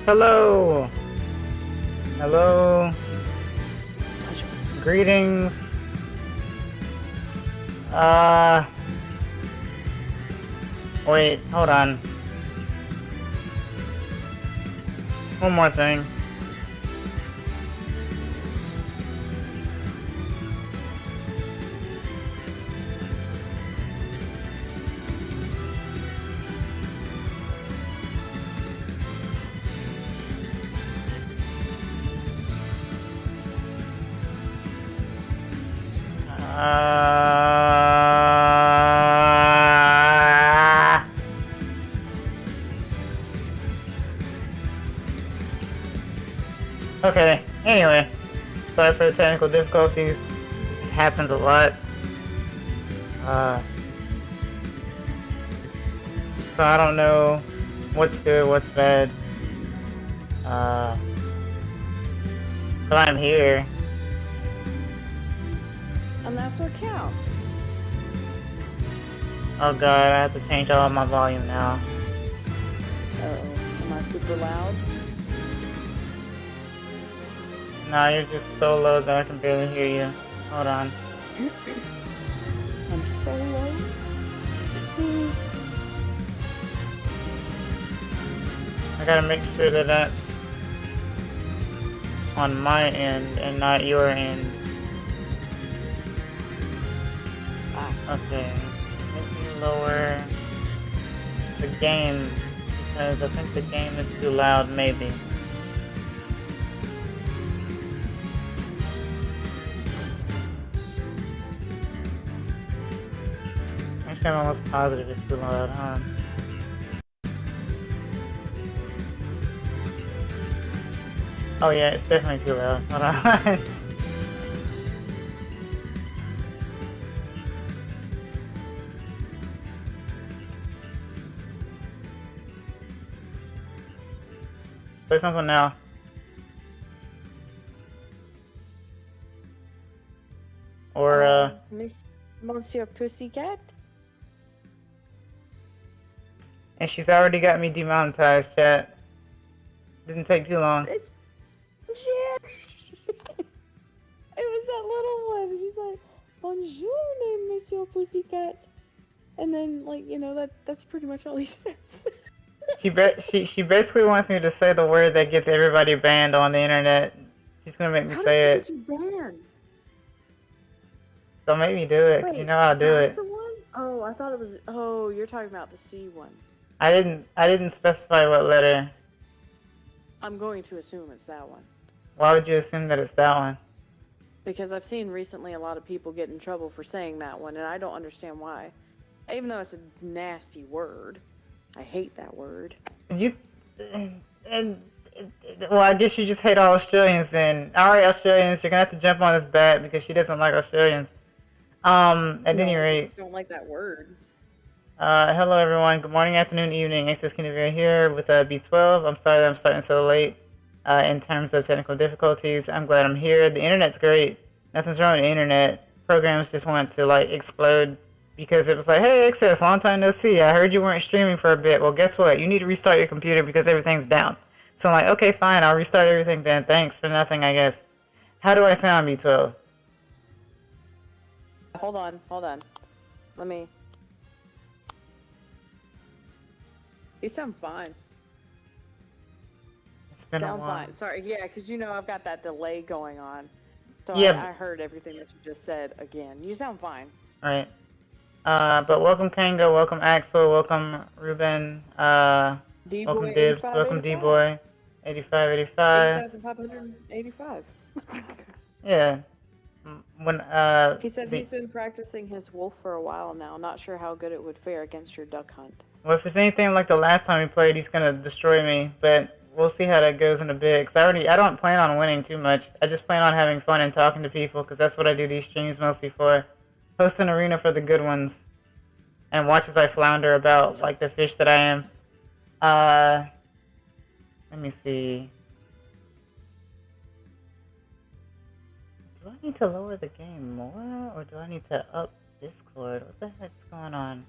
Hello. Hello. Greetings. Wait, hold on. One more thing. Okay, anyway. Sorry for the technical difficulties. This happens a lot. So I don't know what's good, what's bad. But I'm here. And that's what counts. Oh god, I have to change all of my volume now. Uh-oh. Am I super loud? Nah, you're just so low that I can barely hear you. Hold on. I'm so low. I gotta make sure that that's on my end and not your end. Okay, let me lower the game because I think the game is too loud, maybe. Actually, I'm almost positive it's too loud, huh? Oh yeah, it's definitely too loud. Hold on. Say something now. Or, Monsieur Pussycat? and she's already got me demonetized, chat. Didn't take too long. It's Jerry. It was that little one. He's like, "Bonjour, Monsieur Pussycat," and then, like, that's pretty much all he says. She basically wants me to say the word that gets everybody banned on the internet. She's gonna make me say it. How does it get you banned? Don't make me do it. Wait, You know I'll do that's it. the one? Oh, I thought it was. Oh, you're talking about the C one. I didn't specify what letter. I'm going to assume it's that one. Why would you assume that it's that one? Because I've seen recently a lot of people get in trouble for saying that one, and I don't understand why. Even though it's a nasty word. I hate that word. You well, I guess you just hate all Australians then. Alright, Australians, you're gonna have to jump on this bat because she doesn't like Australians. At any I rate. just don't like that word. Hello everyone. Good morning, afternoon, evening. Access Kinevere here with B12. I'm sorry that I'm starting so late in terms of technical difficulties. I'm glad I'm here. The internet's great. Nothing's wrong with the internet. Programs just want to like explode because it was like, hey, Access, long time no see. I heard you weren't streaming for a bit. Well, guess what? You need to restart your computer because everything's down. So I'm like, okay, fine. I'll restart everything then. Thanks for nothing, I guess. How do I sound, B12? Hold on. Let me... You sound fine. It's been a while. Fine. Sorry, yeah, because I've got that delay going on. So Yeah. I heard everything that you just said again. You sound fine. Right. But welcome Kanga, welcome Axel, welcome Ruben, welcome Dibs, welcome D-Boy, 8585. 8,585. Yeah. When, He said he's been practicing his wolf for a while now. Not sure how good it would fare against your duck hunt. Well, if it's anything like the last time we played, he's gonna destroy me, but we'll see how that goes in a bit, because I don't plan on winning too much. I just plan on having fun and talking to people, because that's what I do these streams mostly for. Host an arena for the good ones. And watch as I flounder about like the fish that I am. Let me see. Do I need to lower the game more? Or do I need to up Discord? What the heck's going on?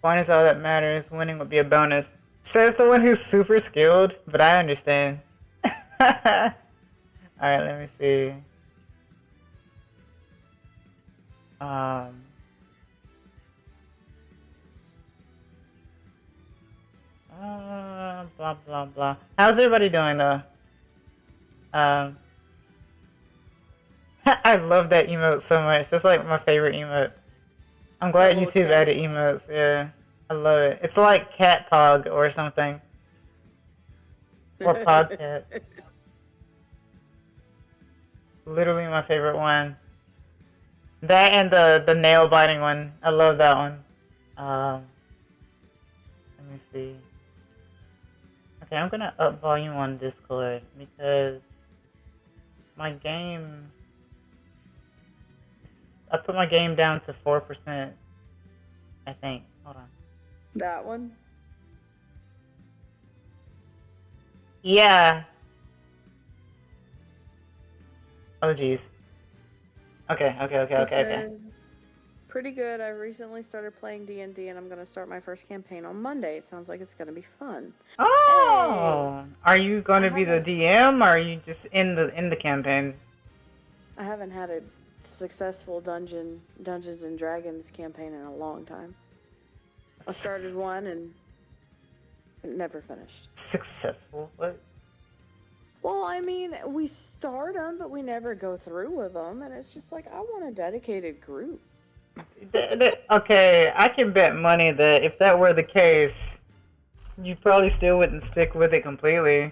Point is all that matters. Winning would be a bonus. Says the one who's super skilled, but I understand. Alright, let me see. Blah blah blah. How's everybody doing though? Um, I love that emote so much. That's like my favorite emote. I'm glad YouTube Okay. added emotes. Yeah, I love it. It's like cat pog or something, or podcat. Literally my favorite one. That and the nail biting one. I love that one. Let me see. Okay, I'm gonna up volume on Discord because my game. I put my game down to 4%. I think. Hold on. That one? Yeah. Oh jeez. Okay. Pretty good. I recently started playing D&D and I'm going to start my first campaign on Monday. It sounds like it's going to be fun. Oh, are you going to I be the haven't- DM, or are you just in the campaign? I haven't had a successful Dungeons and Dragons campaign in a long time. I started one and it never finished. Successful? What? Well, I mean, we start them, but we never go through with them, and it's just like I want a dedicated group. Okay, I can bet money that if that were the case, you probably still wouldn't stick with it completely.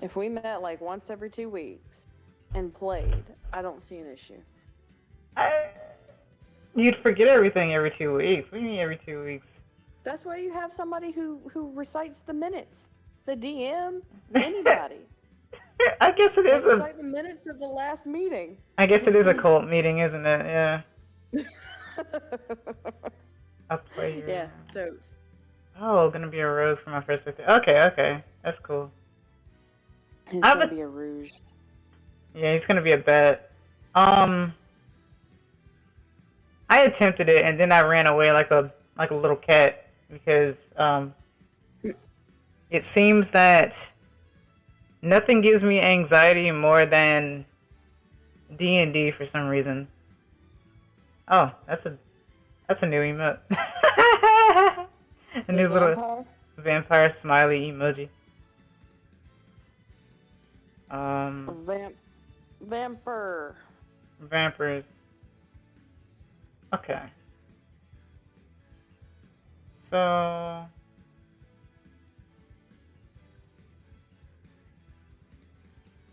If we met like once every 2 weeks and played, I don't see an issue. You'd forget everything every 2 weeks. What do you mean every 2 weeks? That's why you have somebody who recites the minutes. The DM, anybody. I guess it They is a. recite the minutes of the last meeting. I guess it is a cult meeting, isn't it? Yeah. A player. Yeah, totes. Oh, gonna be a rogue for my first birthday. Okay, that's cool. He's I gonna would- be a rouge. Yeah, he's gonna be a bet. I attempted it and then I ran away like a little cat because it seems that nothing gives me anxiety more than D&D for some reason. Oh, that's a new emote. A new little vampire smiley emoji. Vamper. Vampires. Okay. So.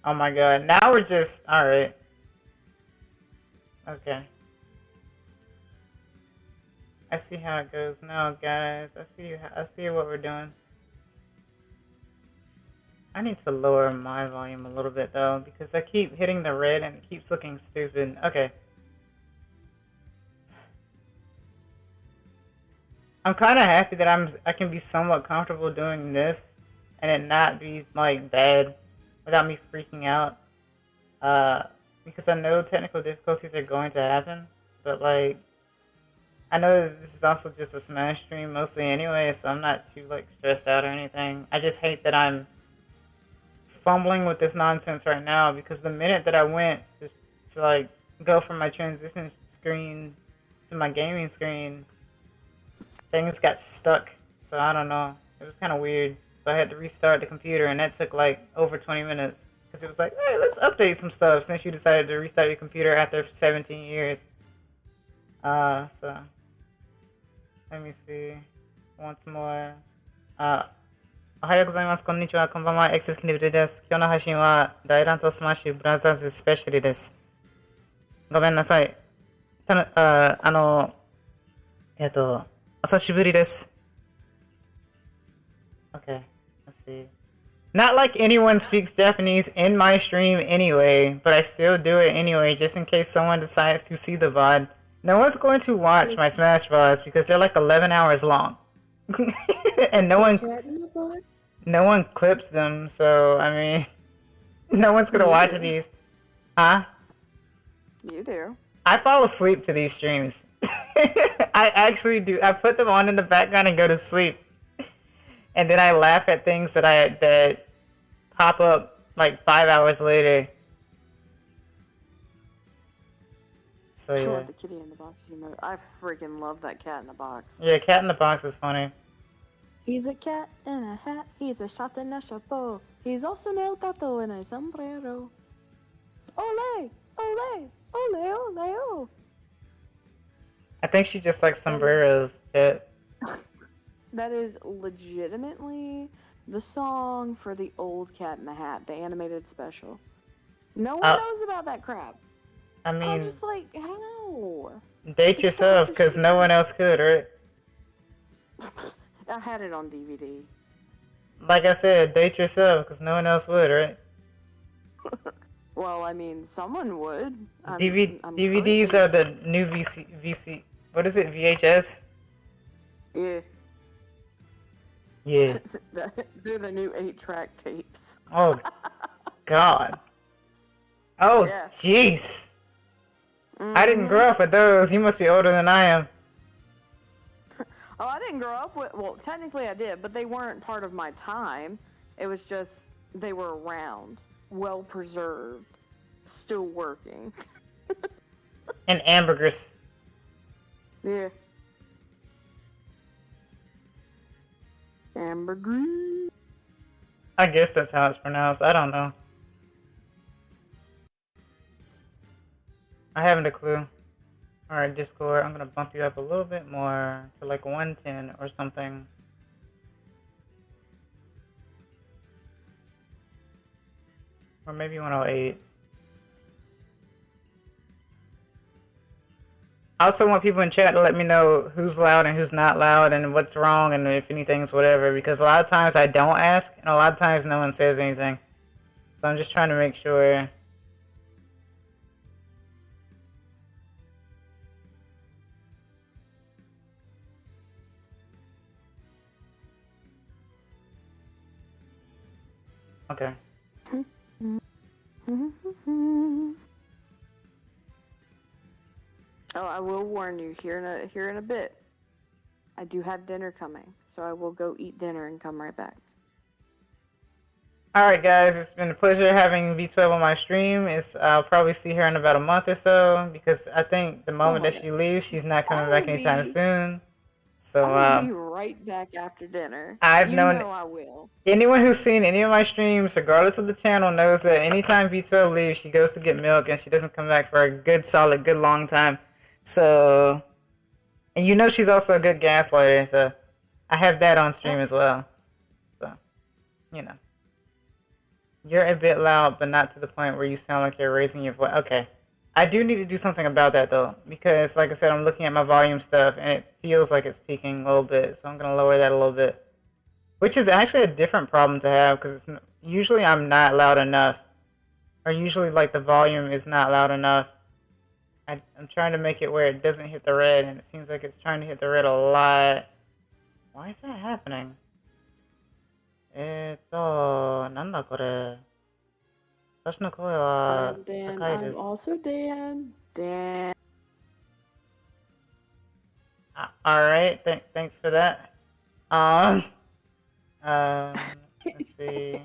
Oh my god, now we're just. Alright. Okay. I see how it goes now, guys. I see what we're doing. I need to lower my volume a little bit though, because I keep hitting the red and it keeps looking stupid. Okay. I'm kind of happy that I can be somewhat comfortable doing this, and it not be like bad, without me freaking out. Because I know technical difficulties are going to happen, but like, I know this is also just a Smash stream mostly anyway, so I'm not too like stressed out or anything. I just hate that I'm fumbling with this nonsense right now, because the minute that I went to like go from my transition screen to my gaming screen, things got stuck. So I don't know. It was kind of weird. So I had to restart the computer, and that took like over 20 minutes. Because it was like, hey, let's update some stuff since you decided to restart your computer after 17 years. So let me see. Once more. おはようございます。こんにちは。こんばんは。エクセスキニブルです。今日の配信は大乱闘スマッシュブラザーズスペシャルです。ごめんなさい。お久しぶりです。Okay, let's see. Not like anyone speaks Japanese in my stream anyway, but I still do it anyway just in case someone decides to see the VOD. No one's going to watch my Smash VODs because they're like 11 hours long. And no one clips them, so I mean, no one's gonna watch these. Huh? You do. I fall asleep to these streams. I actually do. I put them on in the background and go to sleep, and then I laugh at things that pop up like 5 hours later. So I yeah, love the kitty in the box emote. I freaking love that cat in the box. yeah. Cat in the Box is funny. He's a cat in a hat. He's a shot in a chapeau. He's also an el gato in a sombrero. Ole! Ole! Ole! Ole! Ole! I think she just likes sombreros. Cat. That is legitimately the song for the old Cat in the Hat, the animated special. No one knows about that crap. I I'm mean, just like, how? date It's yourself so because no one else could, right? I had it on DVD. Like I said, date yourself because no one else would, right? Well, I mean, someone would. DVDs are the new VC. What is it? VHS? Yeah. Yeah. They're the new 8-track tapes. Oh, God. Oh, Yeah. jeez. I didn't grow up with those. You must be older than I am. Oh, I didn't grow up with. Well, technically I did, but they weren't part of my time. It was just they were around, well preserved, still working. And ambergris. Yeah. Ambergris. I guess that's how it's pronounced. I don't know. I haven't a clue. Alright, Discord, I'm gonna bump you up a little bit more to like 110 or something. Or maybe 108. I also want people in chat to let me know who's loud and who's not loud and what's wrong and if anything's whatever, because a lot of times I don't ask and a lot of times no one says anything. So I'm just trying to make sure. Okay. Oh, I will warn you here in a bit. I do have dinner coming, so I will go eat dinner and come right back. Alright guys, it's been a pleasure having V12 on my stream. I'll probably see her in about a month or so, because I think the moment that she leaves, she's not coming back anytime soon. So I'll be right back after dinner. I've you known know I will. anyone who's seen any of my streams, regardless of the channel, knows that anytime V12 leaves, she goes to get milk and she doesn't come back for a good long time. So, and you know she's also a good gaslighter, so I have that on stream as well. So, you know. You're a bit loud, but not to the point where you sound like you're raising your voice. Okay. I do need to do something about that, though, because, like I said, I'm looking at my volume stuff, and it feels like it's peaking a little bit, so I'm going to lower that a little bit. Which is actually a different problem to have, because usually I'm not loud enough. Or usually, like, the volume is not loud enough. I'm trying to make it where it doesn't hit the red, and it seems like it's trying to hit the red a lot. Why is that happening? なんだこれ。私の声は Dan, 高いで I'm す。 also Dan. Dan. Alright, thanks for that. Let's see.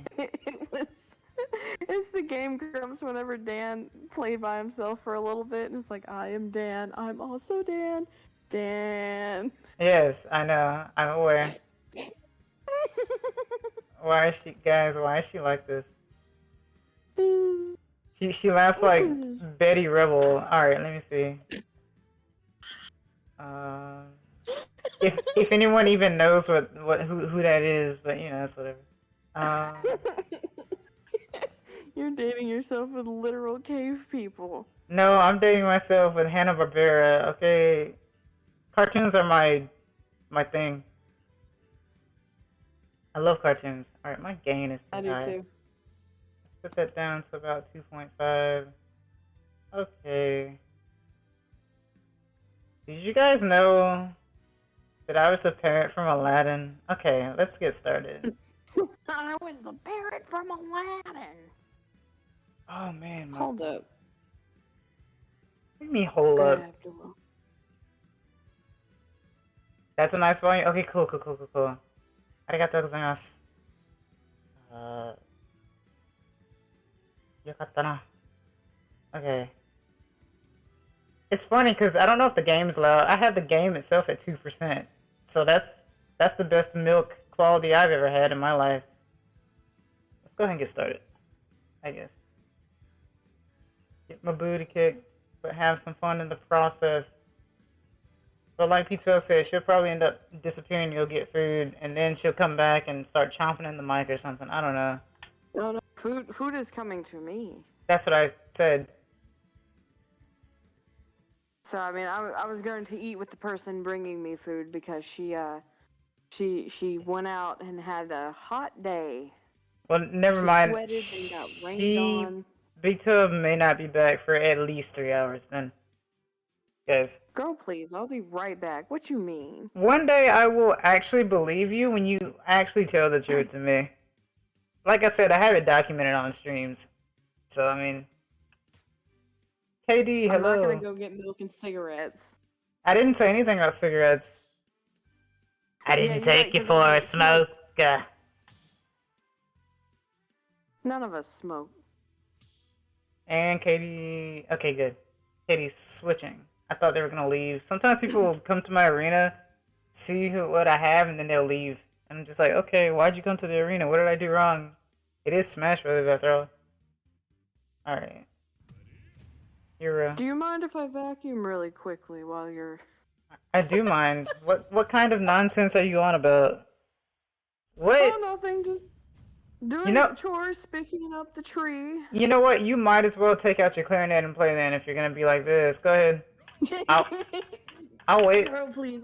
It's the Game Grumps whenever Dan played by himself for a little bit, and it's like, I am Dan. I'm also Dan. Dan. Yes, I know. I'm aware. Why is she like this? She laughs like Betty Rebel. Alright, let me see. If anyone even knows who that is, but you know, that's whatever. You're dating yourself with literal cave people. No, I'm dating myself with Hanna-Barbera, okay? Cartoons are my thing. I love cartoons. Alright, my gain is too high. I do too. Let's put that down to about 2.5. Okay. Did you guys know that I was the parrot from Aladdin? Okay, let's get started. I was the parrot from Aladdin. Oh man. Hold up. Let me hold up. That's a nice volume. Okay, cool. Arigatou gozaimasu. Yokatta na. Okay. It's funny because I don't know if the game's loud. I have the game itself at 2%. So that's the best milk quality I've ever had in my life. Let's go ahead and get started, I guess. Get my booty kicked, but have some fun in the process. But like P12 said, she'll probably end up disappearing, you'll get food, and then she'll come back and start chomping in the mic or something. I don't know. No, food is coming to me. That's what I said. So I mean, I was going to eat with the person bringing me food because she went out and had a hot day. Well, never She mind. sweated and got rained on. B12 may not be back for at least 3 hours then. Guys. Girl, please, I'll be right back. What you mean? One day I will actually believe you when you actually tell the truth to me. Like I said, I have it documented on streams. So, I mean... KD, hello. I'm not gonna go get milk and cigarettes. I didn't say anything about cigarettes. I didn't take you for a smoke. None of us smoke. And Katie... Okay, good. Katie's switching. I thought they were gonna leave. Sometimes people will come to my arena, see what I have, and then they'll leave. And I'm just like, okay, why'd you come to the arena? What did I do wrong? It is Smash Brothers after all. Alright. Hero. Do you mind if I vacuum really quickly while you're... I do mind. What kind of nonsense are you on about? What? Oh, nothing, just doing chores, picking up the tree. You know what? You might as well take out your clarinet and play then if you're gonna be like this. Go ahead. I'll wait. Girl, please,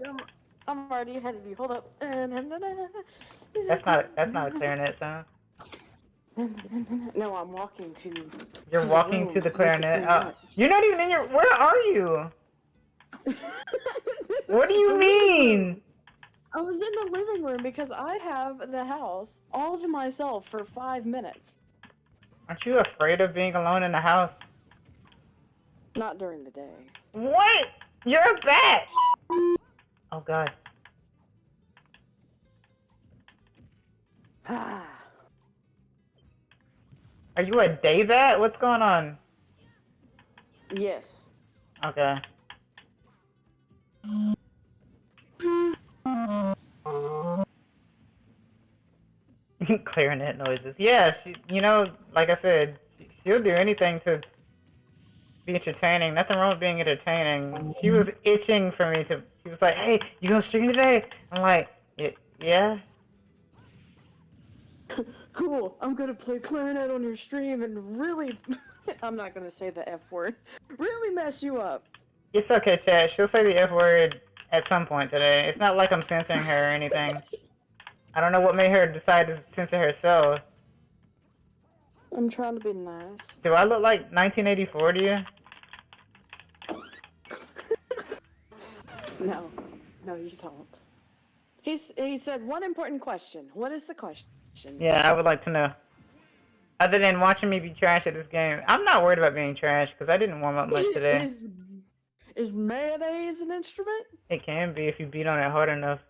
I'm already ahead of you. Hold up. That's not a clarinet sound. No, I'm walking to... You're walking to the clarinet? You're not even in your... Where are you? What do you mean? I was in the living room because I have the house all to myself for 5 minutes. Aren't you afraid of being alone in the house? Not during the day. What? You're a bat! Oh god. Are you a day bat? What's going on? Yes. Okay. Clarinet noises. Yeah, you know, like I said, she'll do anything to be entertaining. Nothing wrong with being entertaining. She was itching for me to... She was like, hey, you gonna stream today? I'm like, yeah? Cool, I'm gonna play clarinet on your stream and really... I'm not gonna say the F word. Really mess you up. It's okay, chat. She'll say the F word at some point today. It's not like I'm censoring her or anything. I don't know what made her decide to censor herself. I'm trying to be nice. Do I look like 1984 to you? No, you don't. He said one important question. What is the question? Yeah, I would like to know. Other than watching me be trash at this game, I'm not worried about being trash because I didn't warm up much today. Is mayonnaise an instrument? It can be if you beat on it hard enough.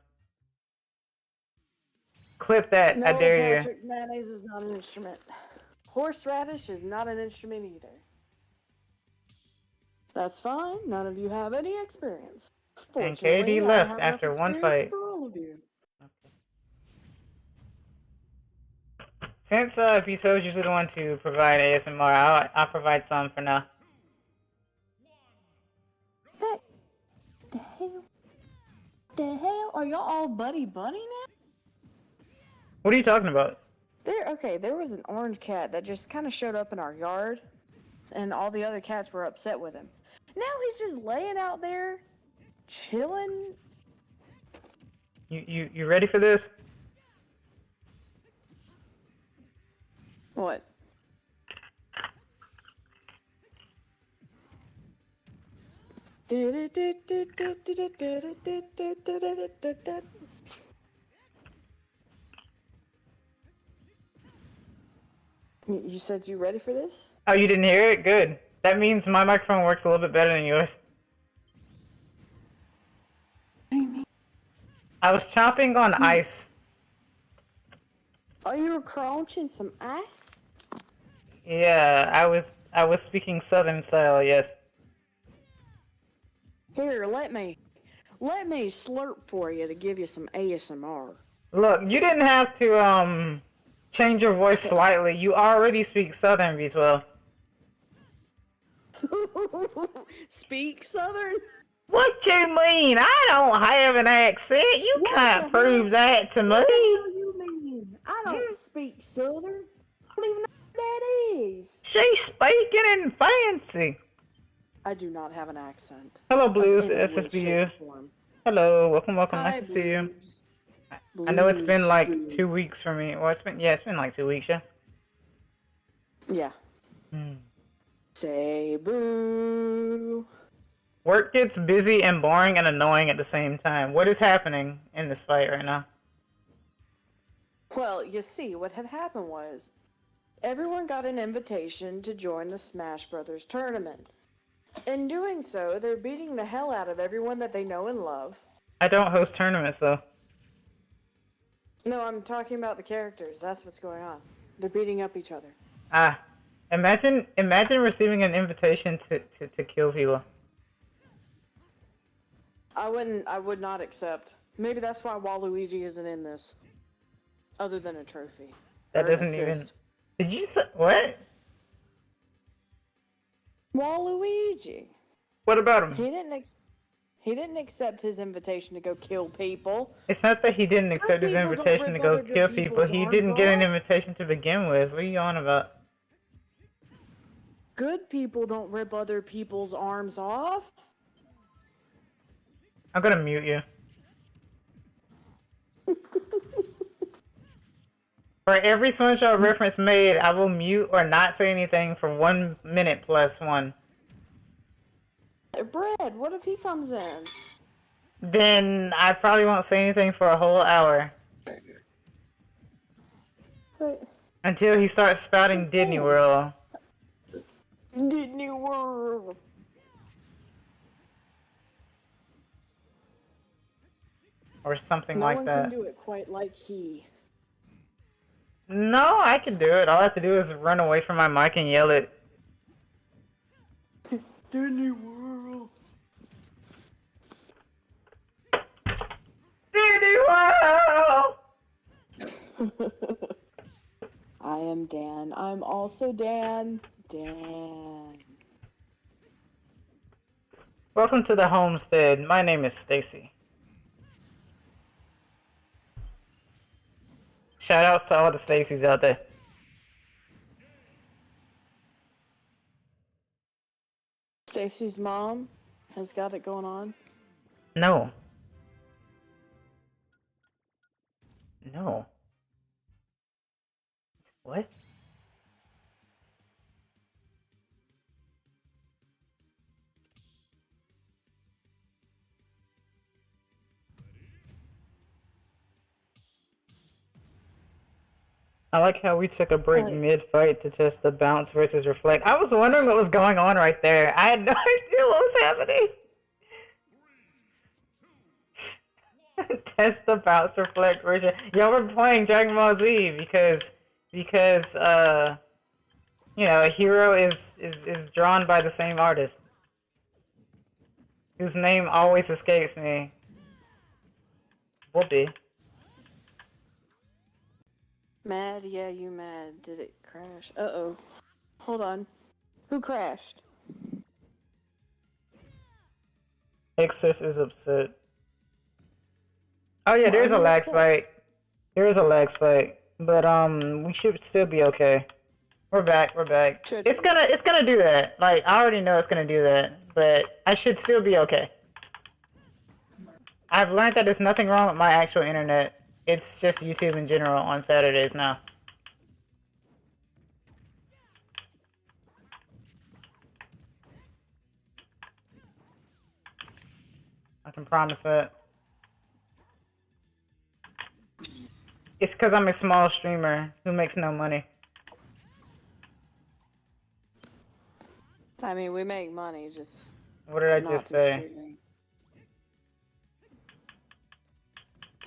Clip that, No, I dare Patrick, mayonnaise is not an instrument. Horseradish is not an instrument either. That's fine. None of you have any experience. And KD left after one fight. For all of you. Okay. Since B12 is usually the one to provide ASMR, I'll provide some for now. The hell? Are y'all all buddy now? What are you talking about? There was an orange cat that just kind of showed up in our yard, and all the other cats were upset with him. Now he's just laying out there, chilling. You ready for this? What? You said you ready for this? Oh, you didn't hear it? Good. That means my microphone works a little bit better than yours. I was chomping on ice. Oh, you were crunching some ice? Yeah, I was speaking Southern style, yes. Here, let me slurp for you to give you some ASMR. Look, you didn't have to change your voice slightly. You already speak Southern, Beachwell. Speak Southern? What you mean? I don't have an accent. You What can't the prove hell? that to me. What the hell you mean? I don't speak Southern. I don't even know what that is. She's speaking in fancy. I do not have an accent. Hello, of Blues, any way, SSBU. shape, or form. Hello, welcome. Hi, Nice to see you. Blues. I know it's been like Blues. 2 weeks for me. Well, it's been like 2 weeks, yeah. Yeah. Say boo. Work gets busy and boring and annoying at the same time. What is happening in this fight right now? Well, you see, what had happened was everyone got an invitation to join the Smash Brothers tournament. In doing so, they're beating the hell out of everyone that they know and love. I don't host tournaments though. No, I'm talking about the characters. That's what's going on. They're beating up each other. Ah, imagine receiving an invitation to kill people. I would not accept. Maybe that's why Waluigi isn't in this. Other than a trophy. That Or an doesn't even. assist. Did you say what? Waluigi. What about him? He didn't accept his invitation to go kill people. It's not that he didn't accept his people don't invitation to rip go other good kill people. people's He arms didn't get an off. invitation to begin with. What are you on about? Good people don't rip other people's arms off. I'm gonna mute you. For every SpongeBob reference made, I will mute or not say anything for 1 minute plus one. Brad, what if he comes in? Then I probably won't say anything for a whole hour. But Until he starts spouting Disney World. Disney World. Or something No like one that. can do it quite like he. No, I can do it. All I have to do is run away from my mic and yell it. Disney World. Disney World! I am Dan. I'm also Dan. Dan. Welcome to the homestead. My name is Stacy. Shout outs to all the Stacys out there. Stacy's mom has got it going on. No. No. What? I like how we took a break mid-fight to test the bounce versus reflect. I was wondering what was going on right there. I had no idea what was happening. Test the bounce reflect version. Y'all were playing Dragon Ball Z because you know, a hero is drawn by the same artist, whose name always escapes me. Whoopee. Mad? Yeah, you mad. Did it crash? Uh-oh. Hold on. Who crashed? Excess is upset. Oh yeah, Why there's are a you lag upset? spike. There is a lag spike, but we should still be okay. We're back. We're back. Should It's be. gonna do that. Like I already know it's gonna do that, but I should still be okay. I've learned that there's nothing wrong with my actual internet. It's just YouTube in general on Saturdays now. I can promise that. It's because I'm a small streamer who makes no money. I mean, we make money, just What did I not just through say? streaming.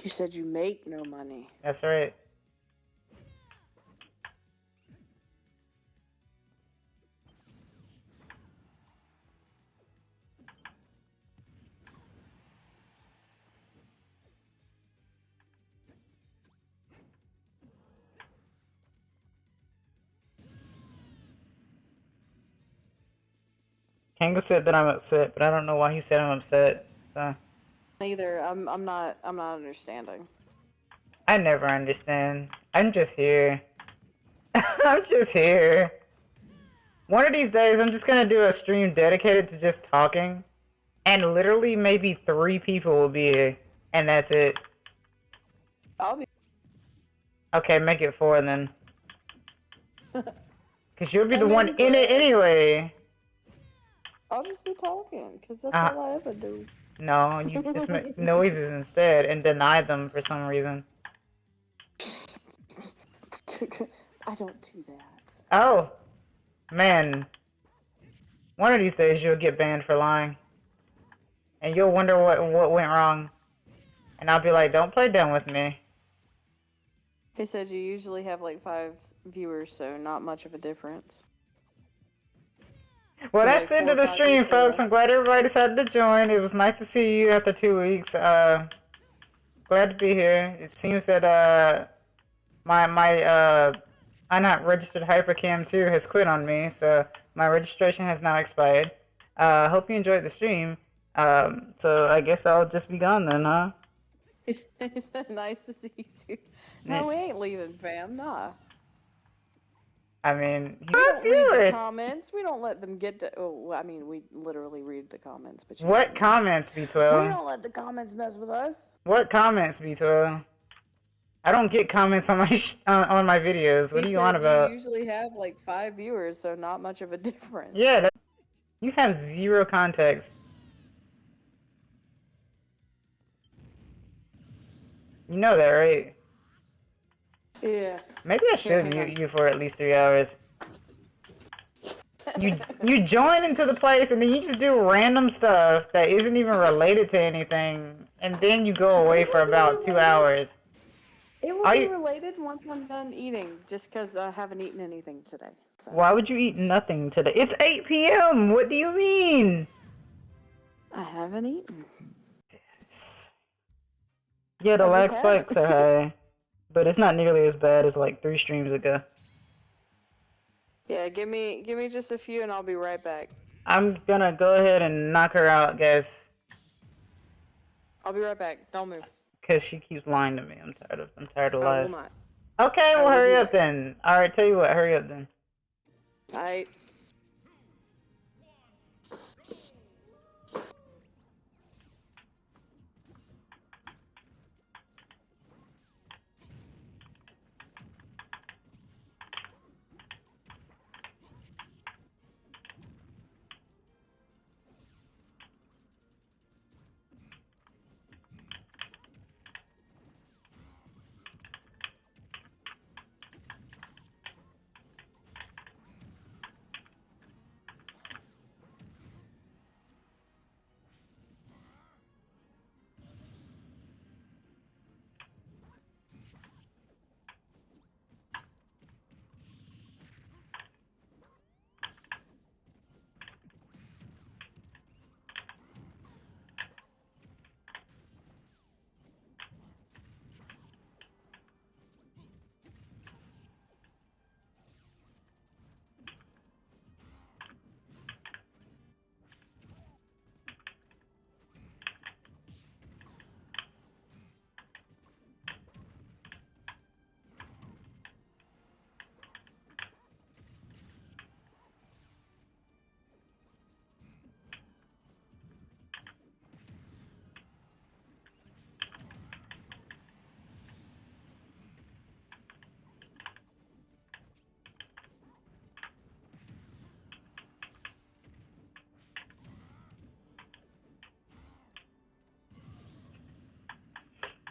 You said you make no money. That's right. Kango said that I'm upset, but I don't know why he said I'm upset. So Neither. I'm not understanding. I never understand. I'm just here. I'm just here. One of these days, I'm just gonna do a stream dedicated to just talking, and literally maybe 3 people will be here, and that's it. I'll be. Okay, make it 4 then. Cause you'll be And the one then in it Brett. anyway. I'll just be talking, cause that's Uh, all I ever do. No, you just make noises instead and deny them for some reason. I don't do that. Oh, man. One of these days you'll get banned for lying. And you'll wonder what went wrong. And I'll be like, don't play dumb with me. He said you usually have like 5 viewers, so not much of a difference. Well, Like that's the end 4 of or the 5 stream, people. folks. I'm glad everybody decided to join. It was nice to see you after 2 weeks. Glad to be here. It seems that my not registered Hypercam 2 has quit on me, so my registration has now expired. Hope you enjoyed the stream. So I guess I'll just be gone then, huh? He said nice to see you too. No, we ain't leaving, fam. Nah. I mean, We don't read the viewers. comments. We don't let them get to. Oh, I mean, we literally read the comments, but you know What I mean. comments, We B12? don't let the comments mess with us. What comments, B12? I don't get comments on my on my videos. What He are you on said about? you usually have like 5 viewers, so not much of a difference. Yeah, you have 0 context. You know that, right? Yeah. Maybe I should hang on. mute you for at least 3 hours. You join into the place and then you just do random stuff that isn't even related to anything, and then you go away for about 2 hours. It will Are be you- related once I'm done eating, just because I haven't eaten anything today. So. Why would you eat nothing today? It's 8 p.m. What do you mean? I haven't eaten. Yeah, the I lag just haven't. spikes are high, but it's not nearly as bad as like 3 streams ago. Yeah, give me just a few, and I'll be right back. I'm gonna go ahead and knock her out, guys, I'll be right back. Don't move. cause she keeps lying to me. I'm tired of I will lies. not. Okay, well will hurry be up then. All right, tell you what, hurry up then. I.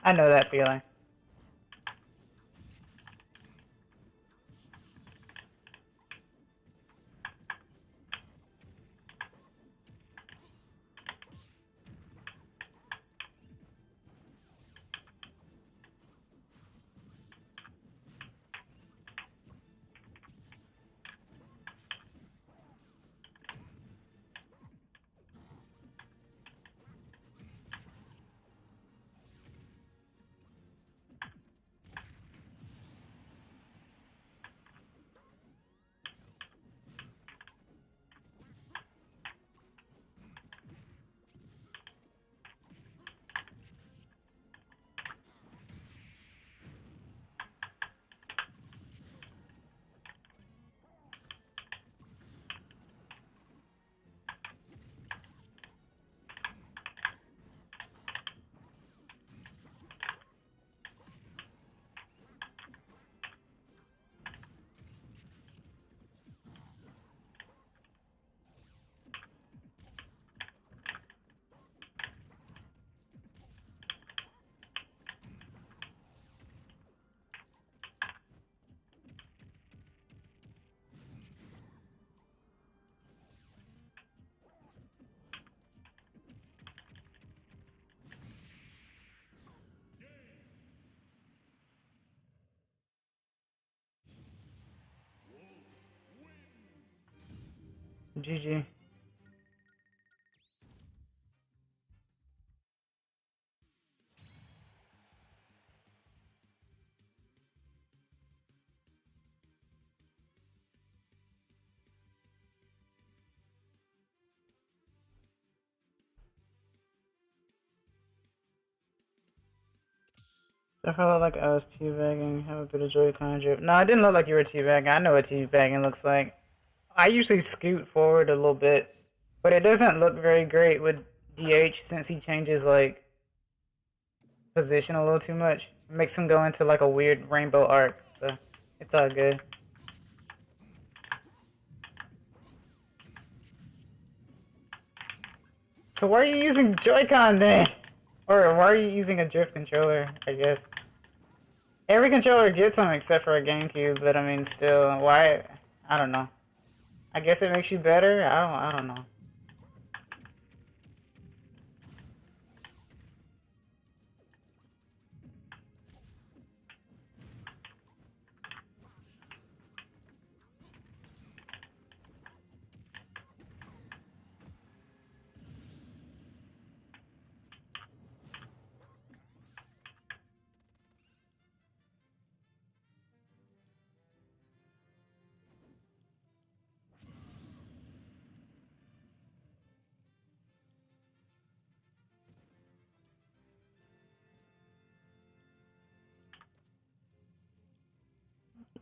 I know that feeling. GG. I felt like I was teabagging. Have a bit of Joy-Con drip. No, I didn't look like you were teabagging. I know what teabagging looks like. I usually scoot forward a little bit, but it doesn't look very great with DH since he changes like position a little too much. It makes him go into like a weird rainbow arc. So it's all good. So why are you using Joy-Con then? Or why are you using a drift controller, I guess? Every controller gets them except for a GameCube, but I mean still, why? I don't know. I guess it makes you better? I don't know.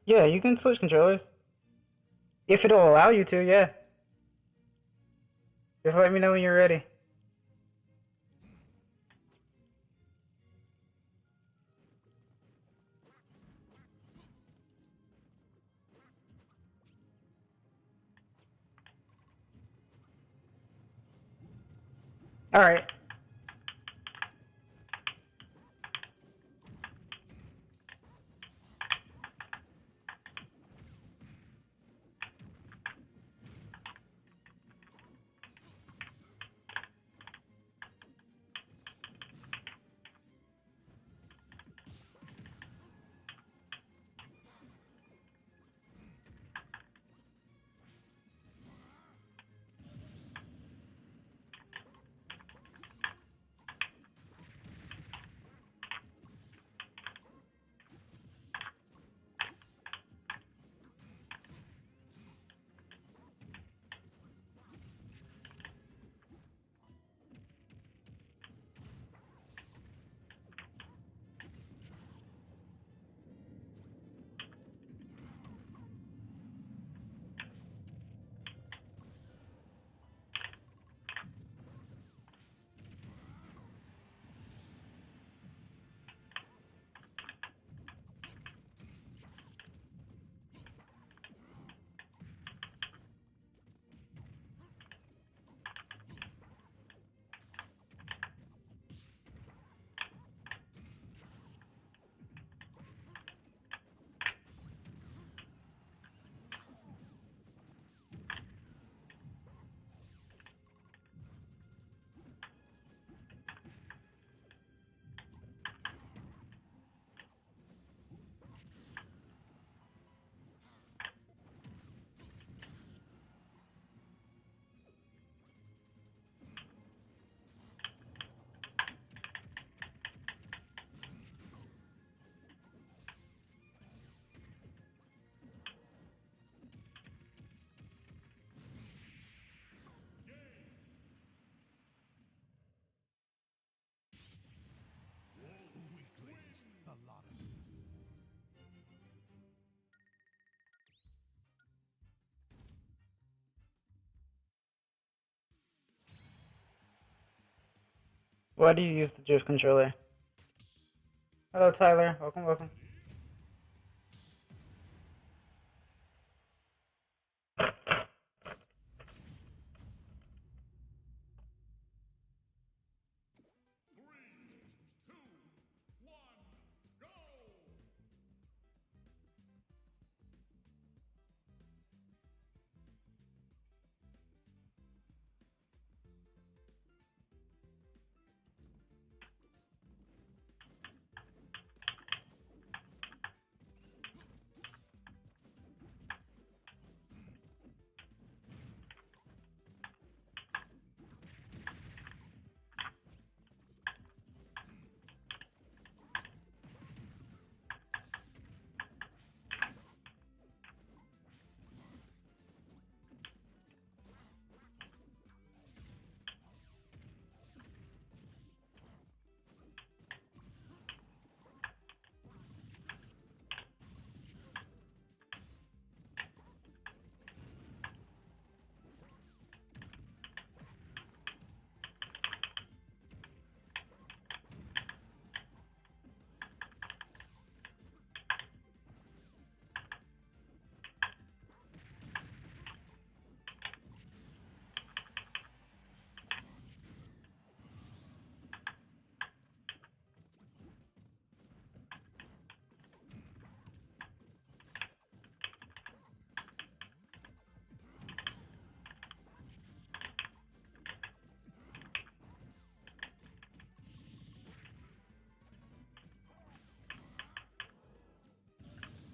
Yeah, you can switch controllers. If it'll allow you to, yeah. Just let me know when you're ready. Alright. Why do you use the drift controller? Hello, Tyler. Welcome, welcome.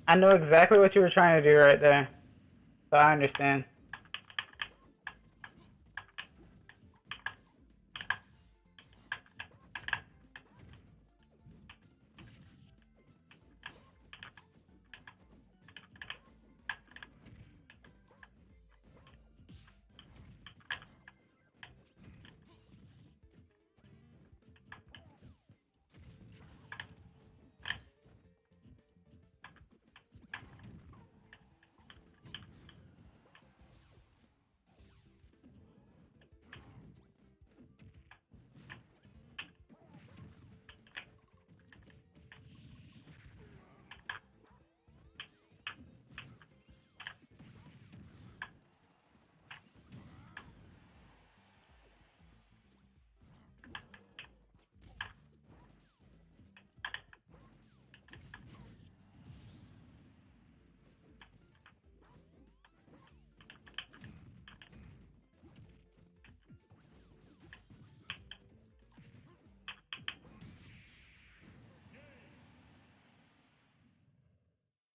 I know exactly what you were trying to do right there. So I understand.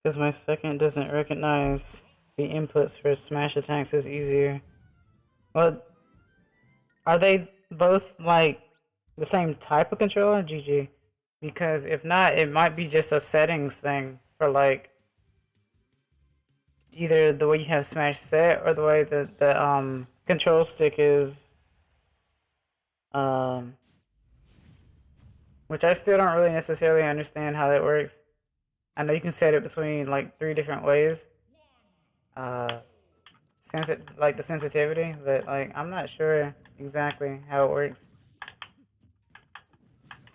Because my second doesn't recognize the inputs for smash attacks is easier. Well, are they both like the same type of controller, GG? Because if not, it might be just a settings thing for like either the way you have Smash set or the way that the control stick is. Um, which I still don't really necessarily understand how that works. I know you can set it between like 3 different ways. Uh, like the sensitivity, but like I'm not sure exactly how it works.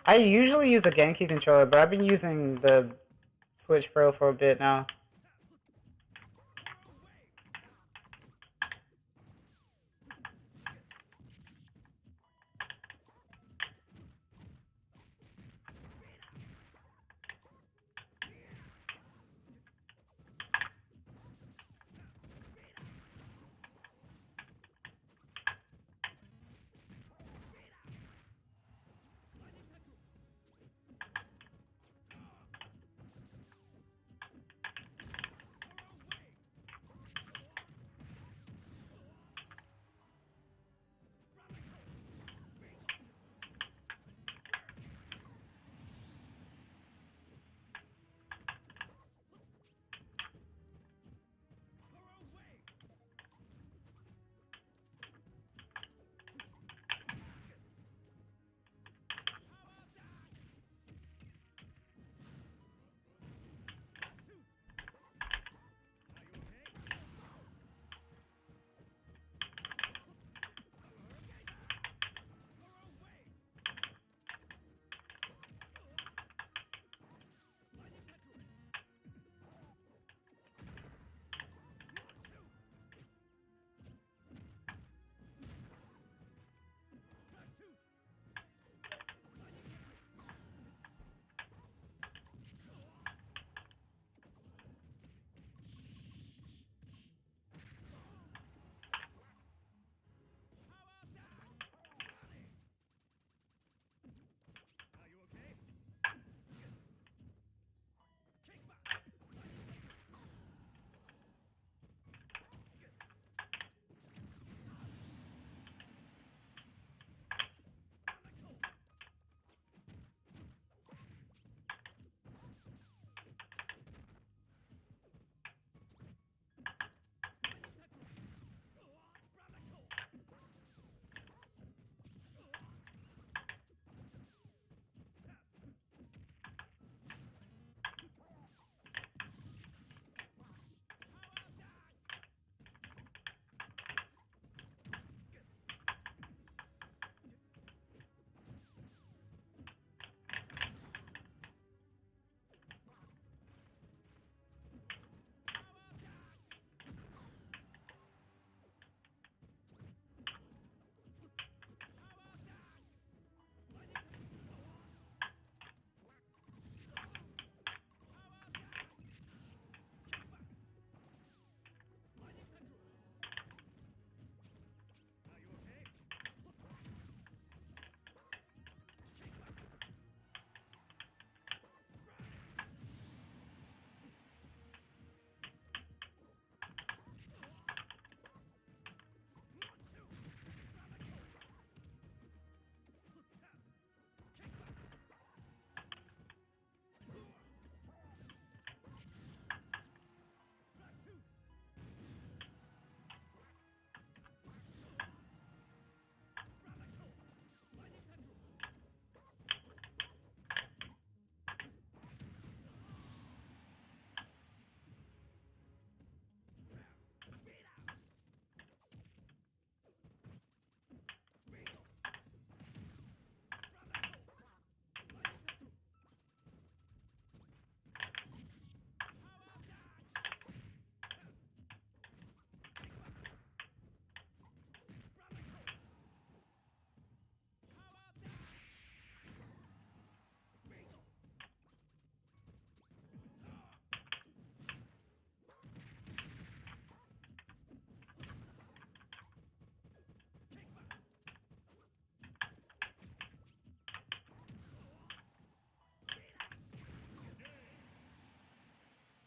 I usually use a GameCube controller, but I've been using the Switch Pro for a bit now.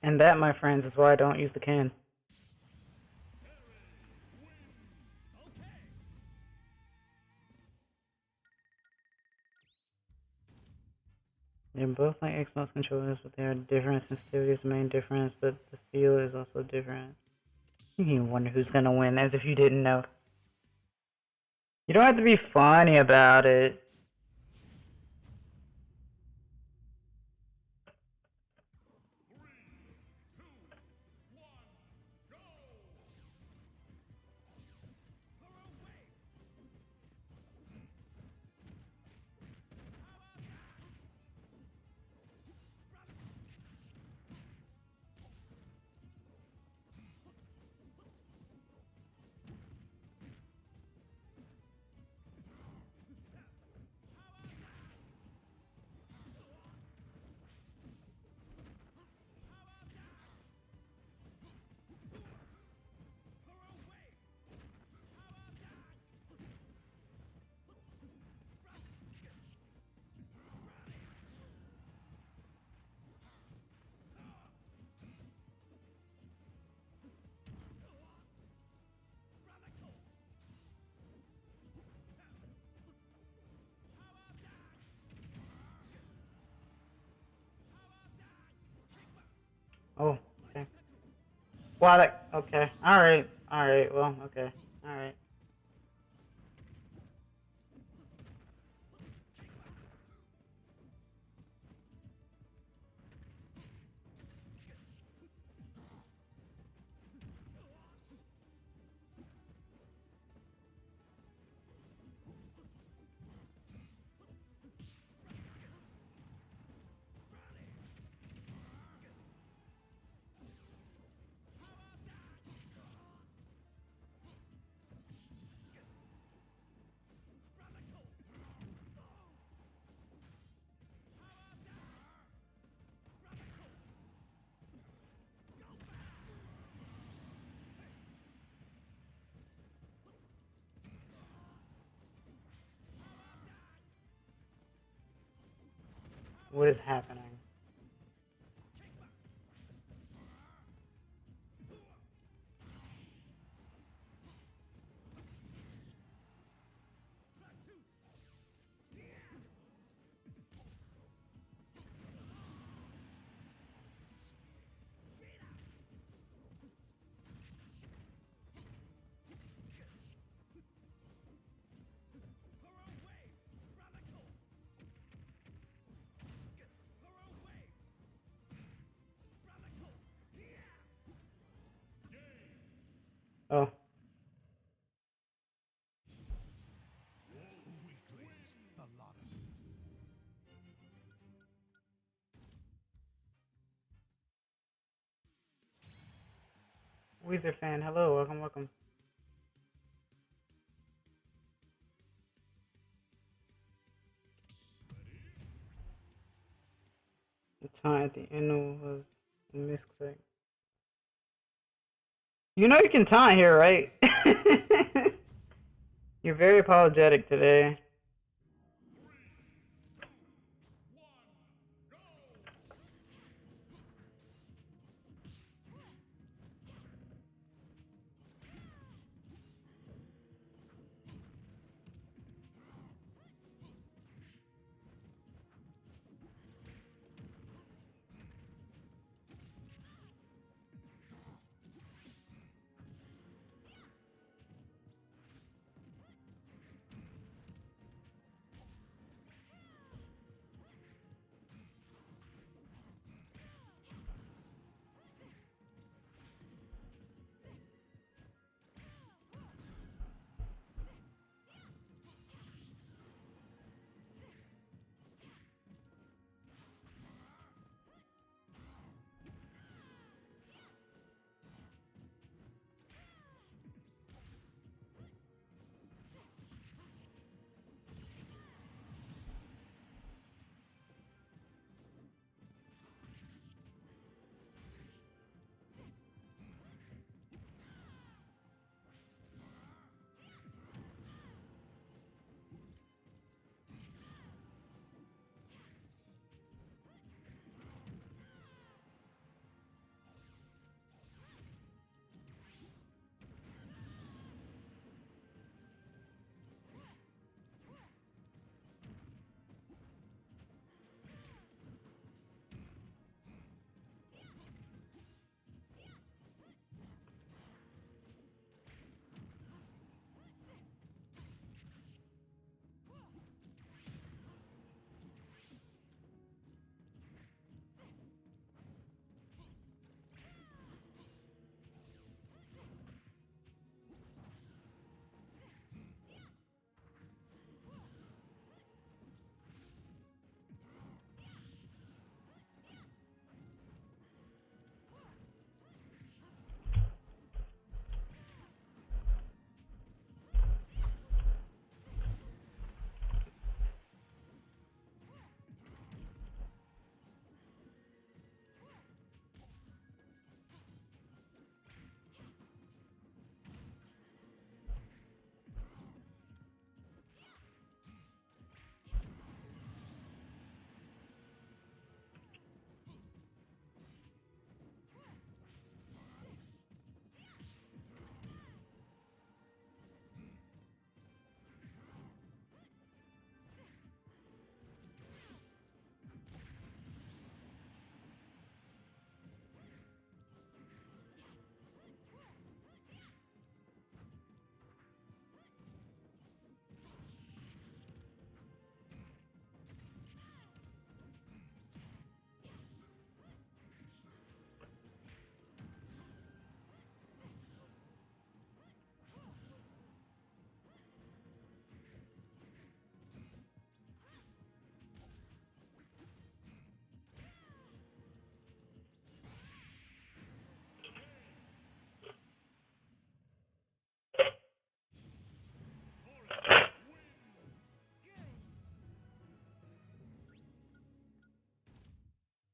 And that, my friends, is why I don't use the can. They're both like Xbox controllers, but they are different. Sensitivity is the main difference, but the feel is also different. You wonder who's gonna win, as if you didn't know. You don't have to be funny about it. Oh, okay. Well, okay. Alright. Alright, well, okay. Alright. What is happening? Oh. Weezer fan, hello, welcome, welcome. The taunt at the end was a misclick. You know you can taunt here, right? You're very apologetic today.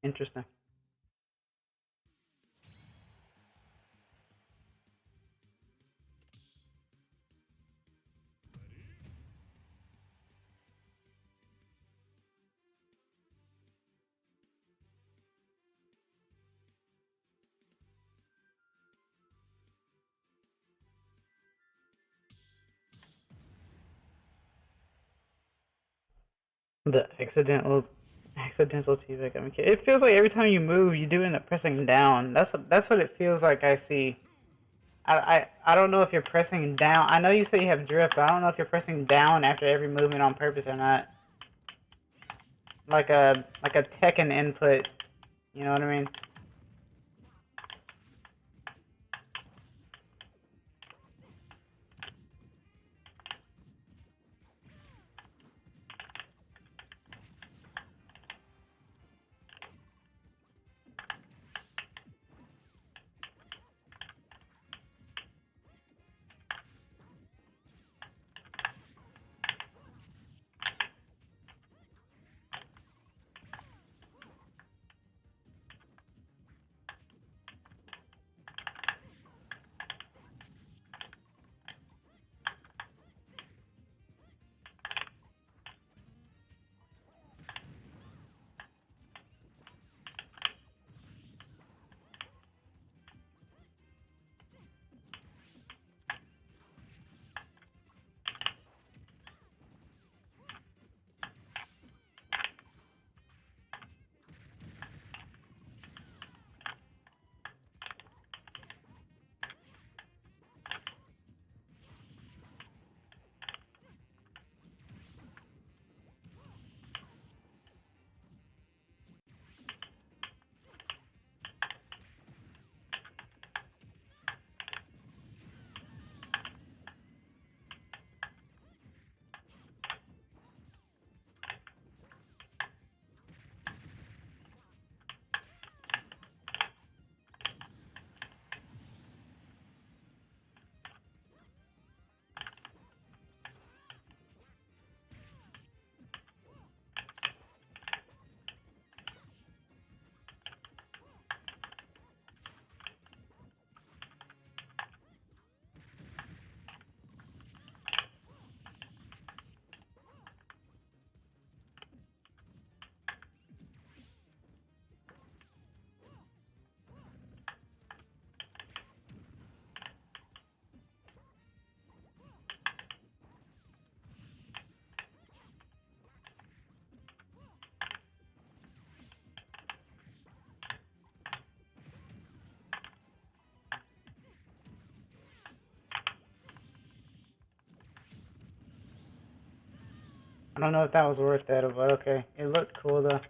Interesting. The accidental T-back. I mean, it feels like every time you move, you do end up pressing down. That's what it feels like. I see. I don't know if you're pressing down. I know you say you have drift, but I don't know if you're pressing down after every movement on purpose or not. Like a Tekken input. You know what I mean? I don't know if that was worth that, but okay. It looked cool though.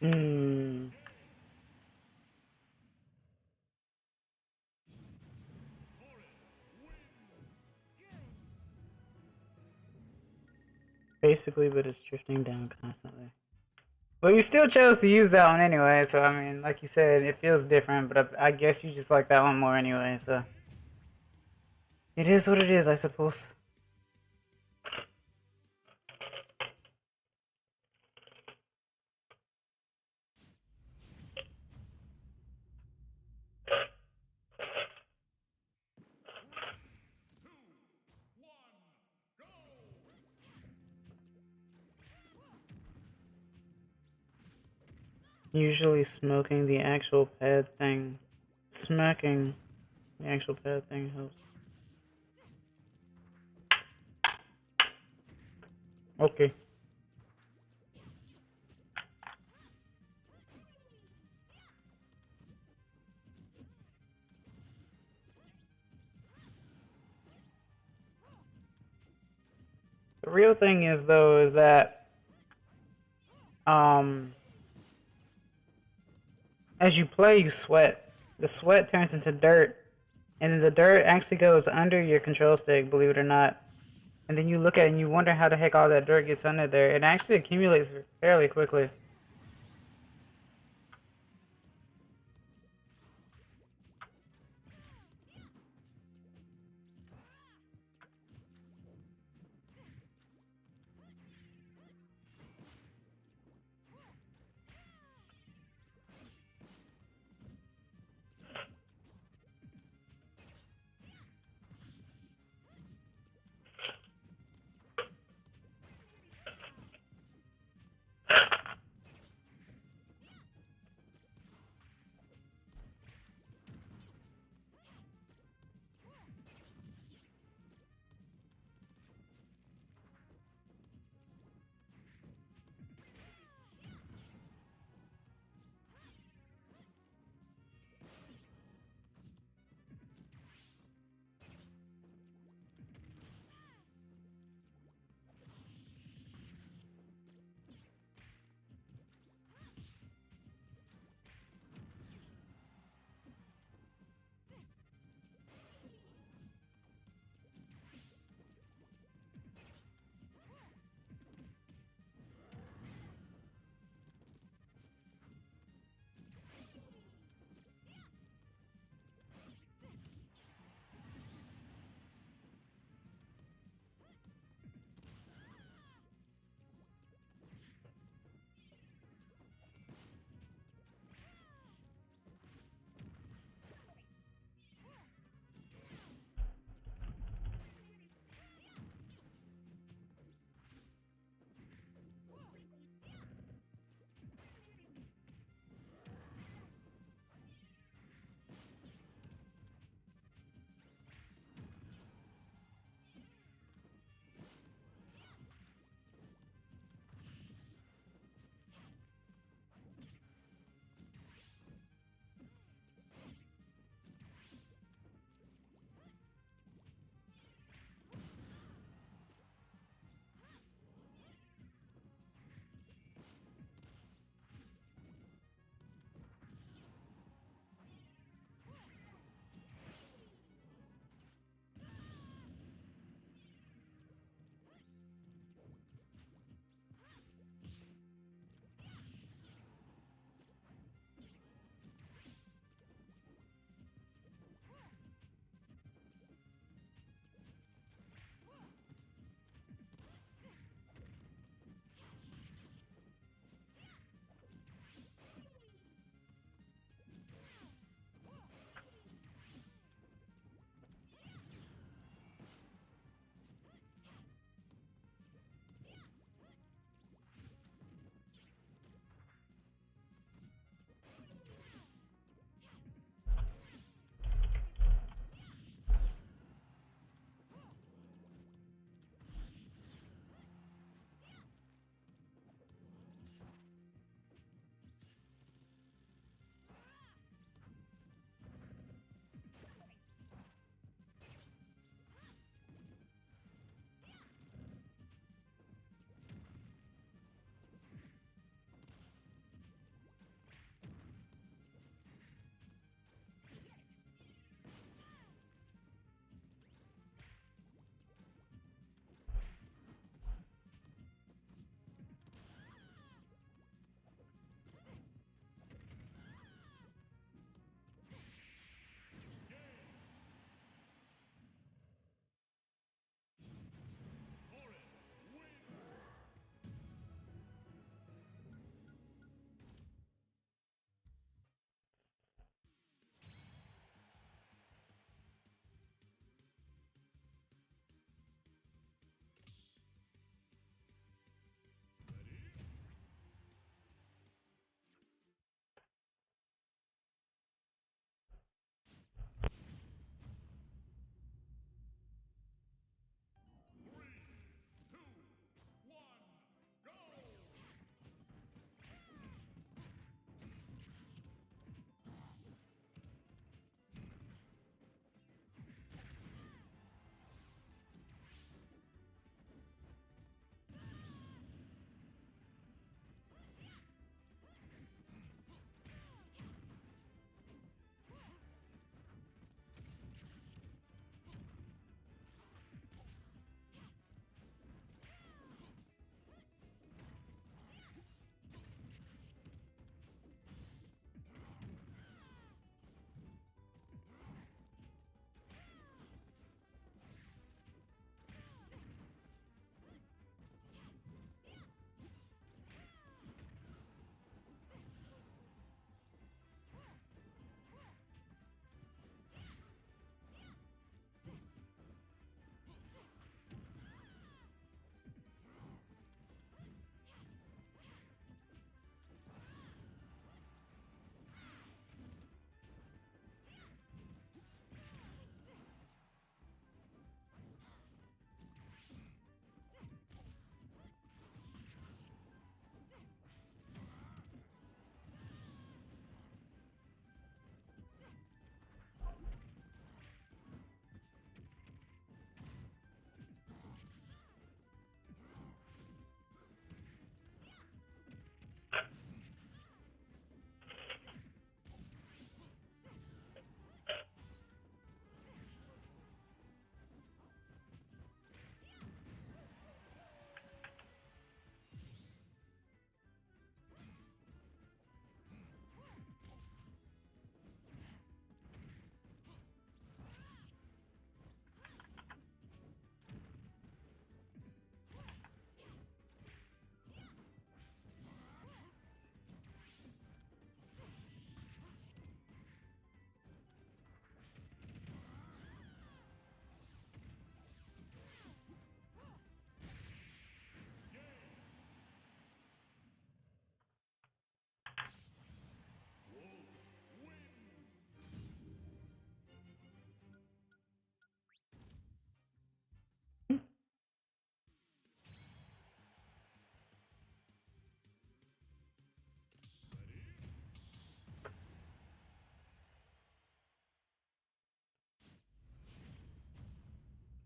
Hmm. Basically, but it's drifting down constantly. Well, you still chose to use that one anyway, so I mean, like you said, it feels different, but I guess you just like that one more anyway, so. It is what it is, I suppose. Usually smoking the actual pad thing. Smacking the actual pad thing helps. Okay. The real thing is though is that um as you play you sweat. The sweat turns into dirt and then the dirt actually goes under your control stick, believe it or not. And then you look at it and you wonder how the heck all that dirt gets under there. It actually accumulates fairly quickly.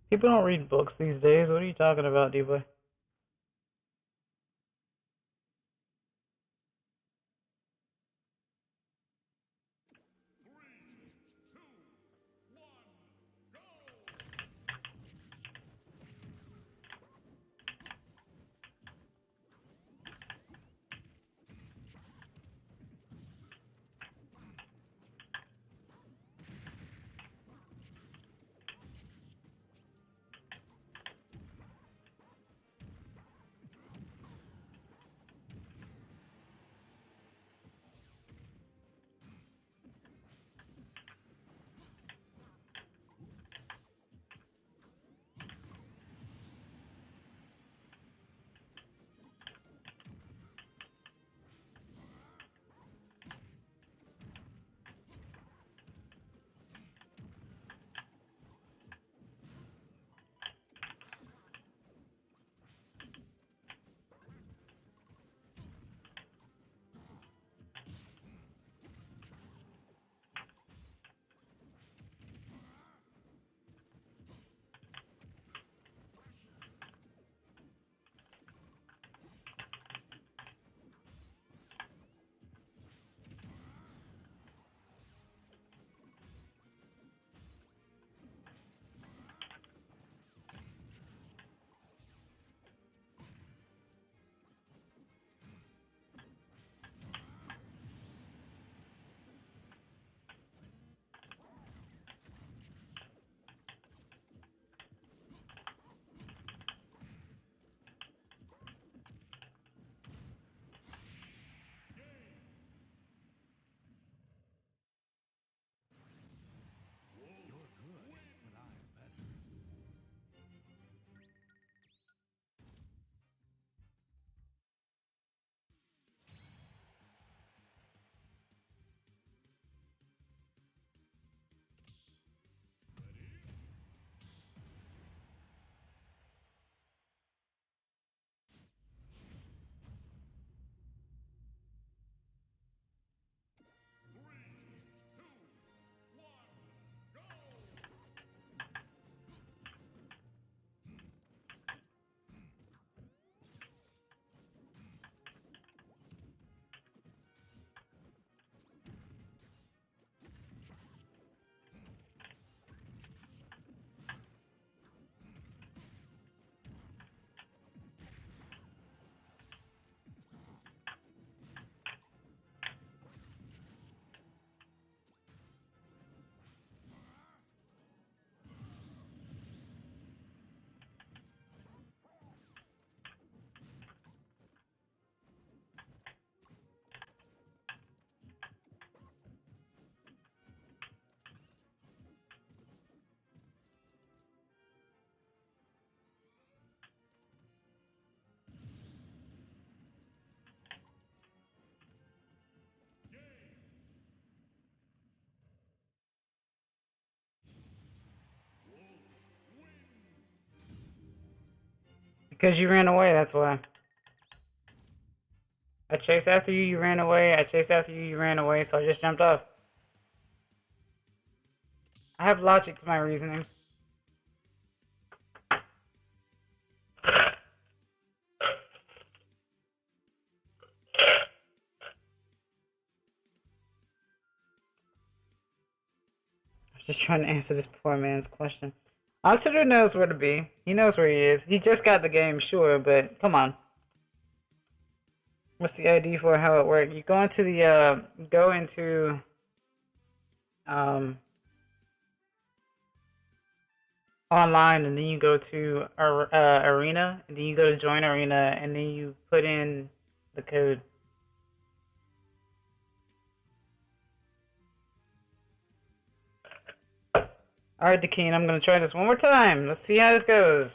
People don't read books these days. What are you talking about, D-Boy? Because you ran away, that's why. I chased after you, you ran away. I chased after you, you ran away, so I just jumped off. I have logic to my reasonings. I was just trying to answer this poor man's question. Oxeter knows where to be. He knows where he is. He just got the game, sure, but come on. What's the ID for how it works? You go into the, go into, online, and then you go to arena, and then you go to join arena, and then you put in the code. Alright, Dakeen, I'm gonna try this one more time. Let's see how this goes.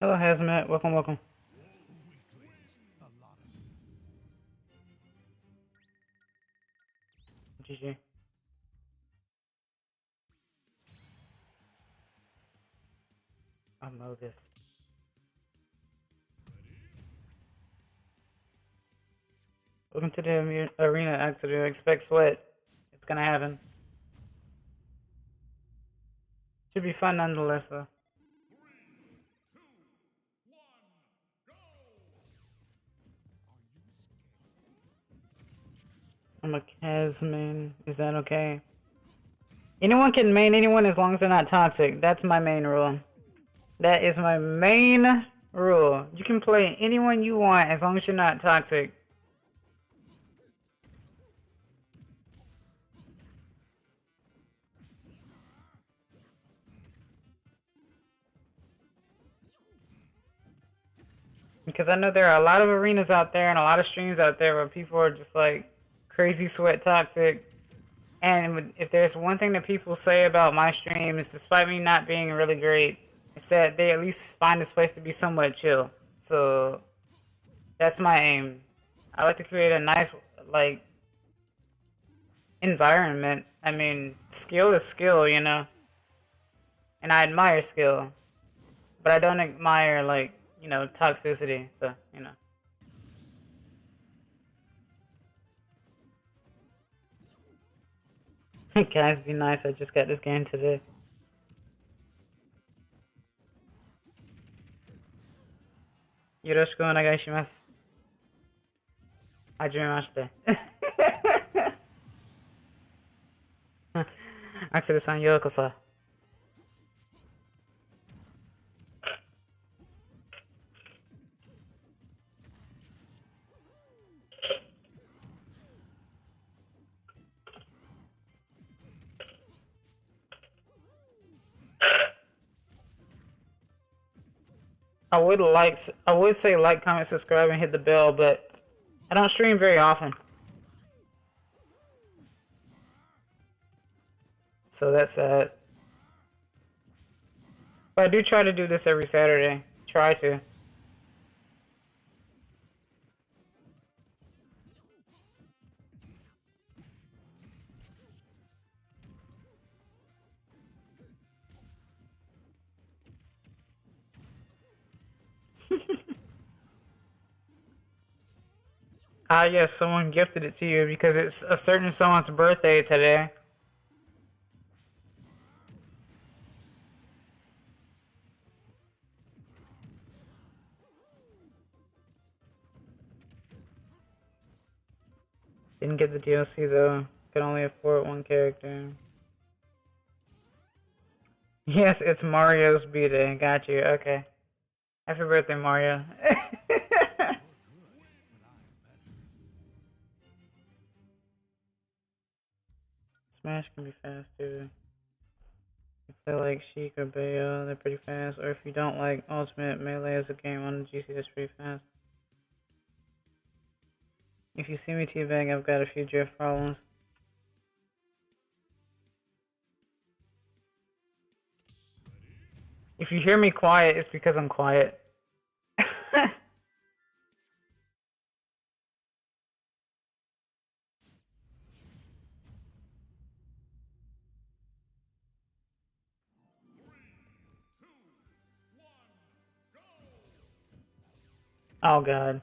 Hello, Hazmat. Welcome, welcome. GG. Amogus. Welcome to the arena, Axel. Expect sweat. It's gonna happen. Should be fun nonetheless, though. I'm a Kaz main. Is that okay? Anyone can main anyone as long as they're not toxic. That's my main rule. That is my main rule. You can play anyone you want as long as you're not toxic. Because I know there are a lot of arenas out there and a lot of streams out there where people are just like crazy sweat toxic. And if there's one thing that people say about my stream is despite me not being really great, it's that they at least find this place to be somewhat chill. So that's my aim. I like to create a nice like environment. I mean, skill is skill, you know? And I admire skill. But I don't admire like, you know, toxicity, so, you know. Guys, be nice, I just got this game today. Yoroshiku onegai shimasu. Hajimemashite. Axel-san, yokoso. I would say like, comment, subscribe, and hit the bell, but I don't stream very often. So that's that. But I do try to do this every Saturday. Try to. Ah, yes, someone gifted it to you because it's a certain someone's birthday today. Didn't get the DLC though. Could only afford one character. Yes, it's Mario's B-Day. Got you. Okay. Happy birthday, Mario. Smash can be fast too. You play like Sheik or Bayo, they're pretty fast. Or if you don't like Ultimate, Melee as a game on the GC, that's pretty fast. If you see me teabag, I've got a few drift problems. If you hear me quiet, it's because I'm quiet. Oh god.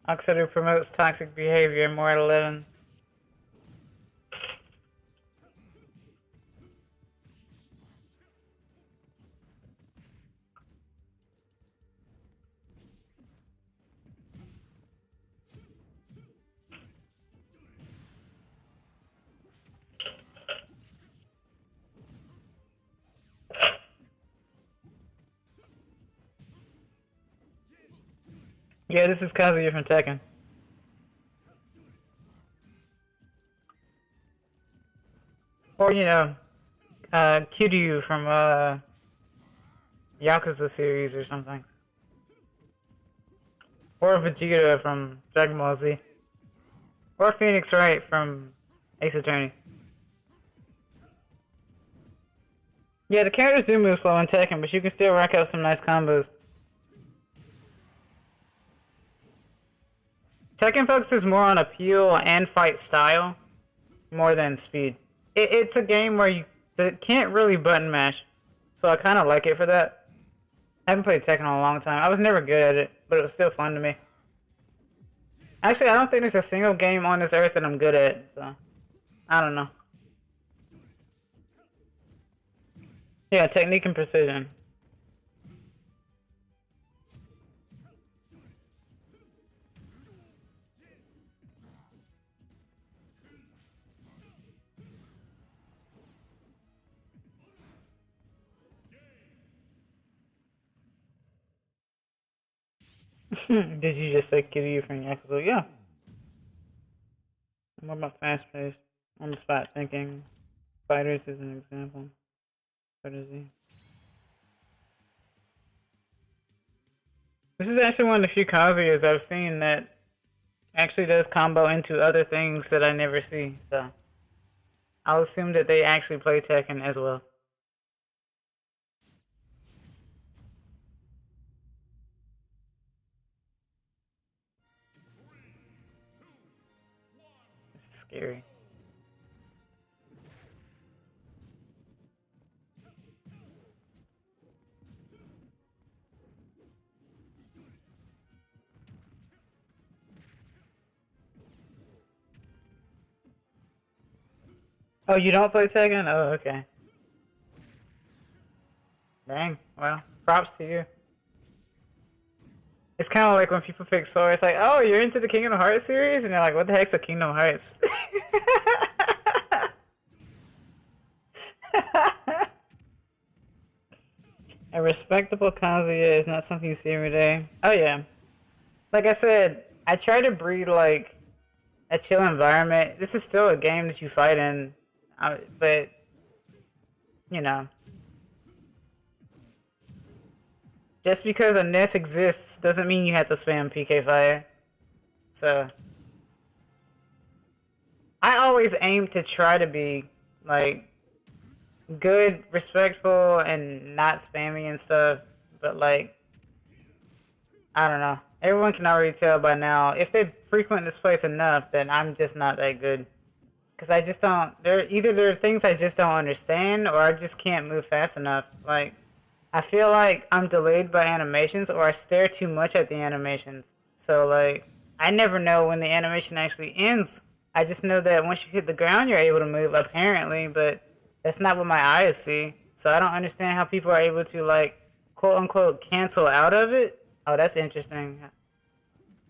Oxider promotes toxic behavior, more at 11. Yeah, this is Kazuya from Tekken. Or, you know, Kiryu from, Yakuza series or something. Or Vegeta from Dragon Ball Z. Or Phoenix Wright from Ace Attorney. Yeah, the characters do move slow in Tekken, but you can still rack up some nice combos. Tekken focuses more on appeal and fight style, more than speed. It's a game where you can't really button mash, so I kind of like it for that. I haven't played Tekken in a long time. I was never good at it, but it was still fun to me. Actually, I don't think there's a single game on this earth that I'm good at, so I don't know. Yeah, technique and precision. Did you just say Kiryu from Yakuza? Yeah. What about fast paced? On the spot thinking. Fighters is an example. What is he? This is actually one of the few Kazuyas I've seen that actually does combo into other things that I never see, so I'll assume that they actually play Tekken as well. This is scary. Oh, you don't play Tekken? Oh, okay. Dang, well, props to you. It's kind of like when people pick Sora, it's like, oh, you're into the Kingdom Hearts series? And they're like, what the heck's a Kingdom Hearts? A respectable Kazuya is not something you see every day. Oh, yeah. Like I said, I try to breed, like, a chill environment. This is still a game that you fight in, but, you know. Just because a nest exists doesn't mean you have to spam PK Fire. So, I always aim to try to be, like, good, respectful, and not spammy and stuff. But, like, I don't know. Everyone can already tell by now. If they frequent this place enough, then I'm just not that good. Because I just don't... Either there are things I just don't understand, or I just can't move fast enough. Like, I feel like I'm delayed by animations, or I stare too much at the animations. So, like, I never know when the animation actually ends. I just know that once you hit the ground, you're able to move, apparently, but that's not what my eyes see. So I don't understand how people are able to, like, quote-unquote, cancel out of it. Oh, that's interesting.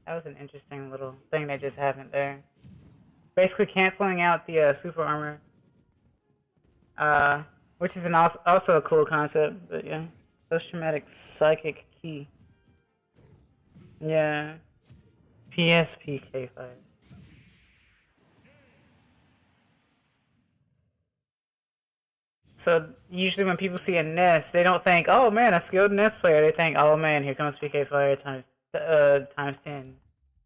That was an interesting little thing that just happened there. Basically canceling out the super armor. Which is also a cool concept, but yeah. Post-traumatic psychic key. Yeah. PSPK5. So usually when people see a nest, they don't think, "Oh man, a skilled nest player." They think, "Oh man, here comes PK Fire times 10.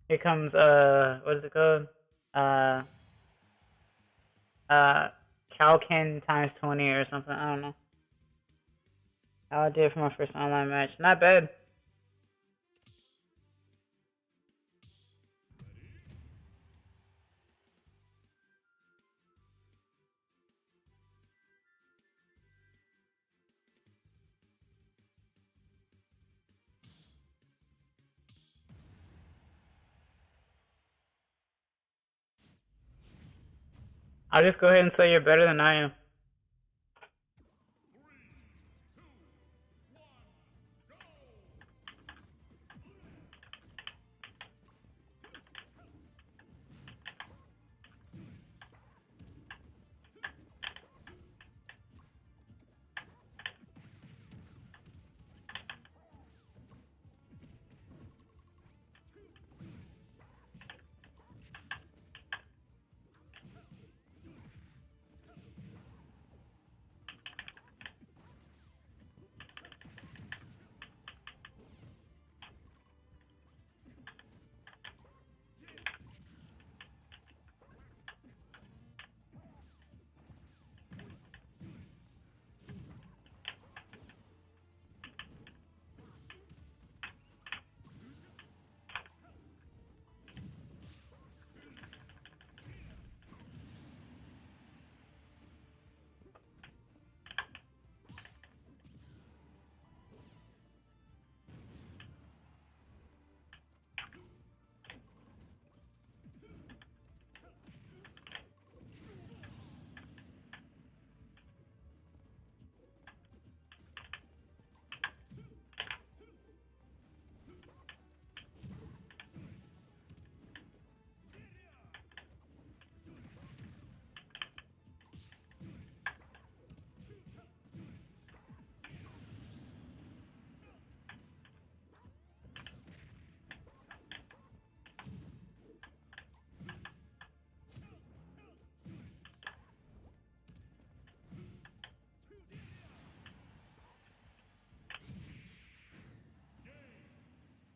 Here comes what is it called? Uh Calkin times 20 or something. I don't know. How I did for my first online match. Not bad. I'll just go ahead and say you're better than I am.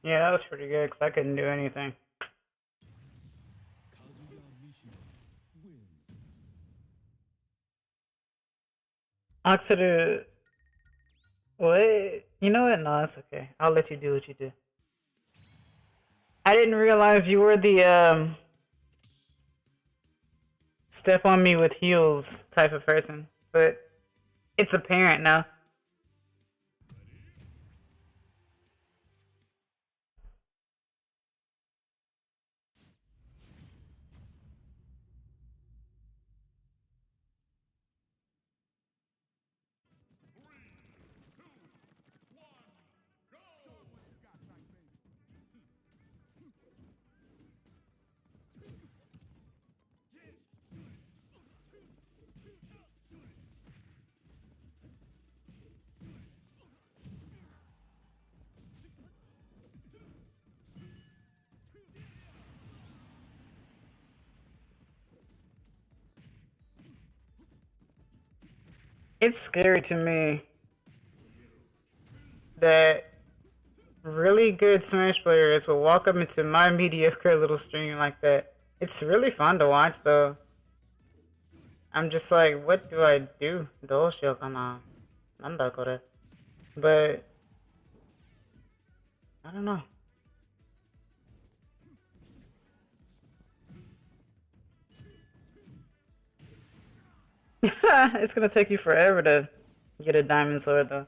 Yeah, that was pretty good because I couldn't do anything. Oxida, what? You know what? No, it's okay. I'll let you do what you do. I didn't realize you were the step on me with heels type of person, but it's apparent now. It's scary to me that really good Smash players will walk up into my mediocre little stream like that. It's really fun to watch though. I'm just like, what do I do? どうしようかな。なんだこれ。But I don't know. It's gonna take you forever to get a diamond sword though.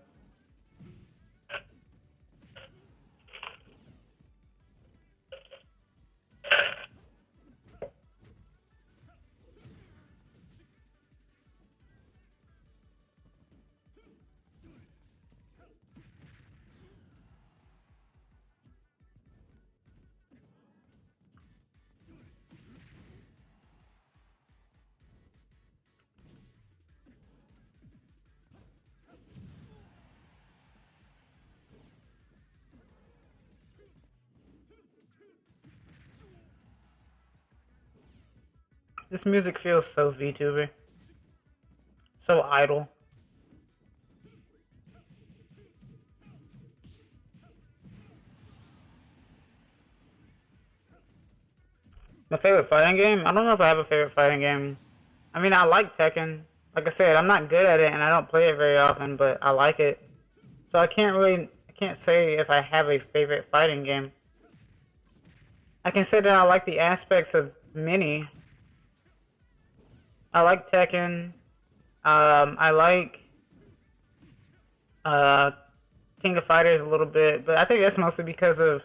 This music feels so VTuber. So idle. My favorite fighting game? I don't know if I have a favorite fighting game. I mean, I like Tekken. Like I said, I'm not good at it and I don't play it very often, but I like it. So I can't say if I have a favorite fighting game. I can say that I like the aspects of many. I like Tekken. I like uh, King of Fighters a little bit, but I think that's mostly because of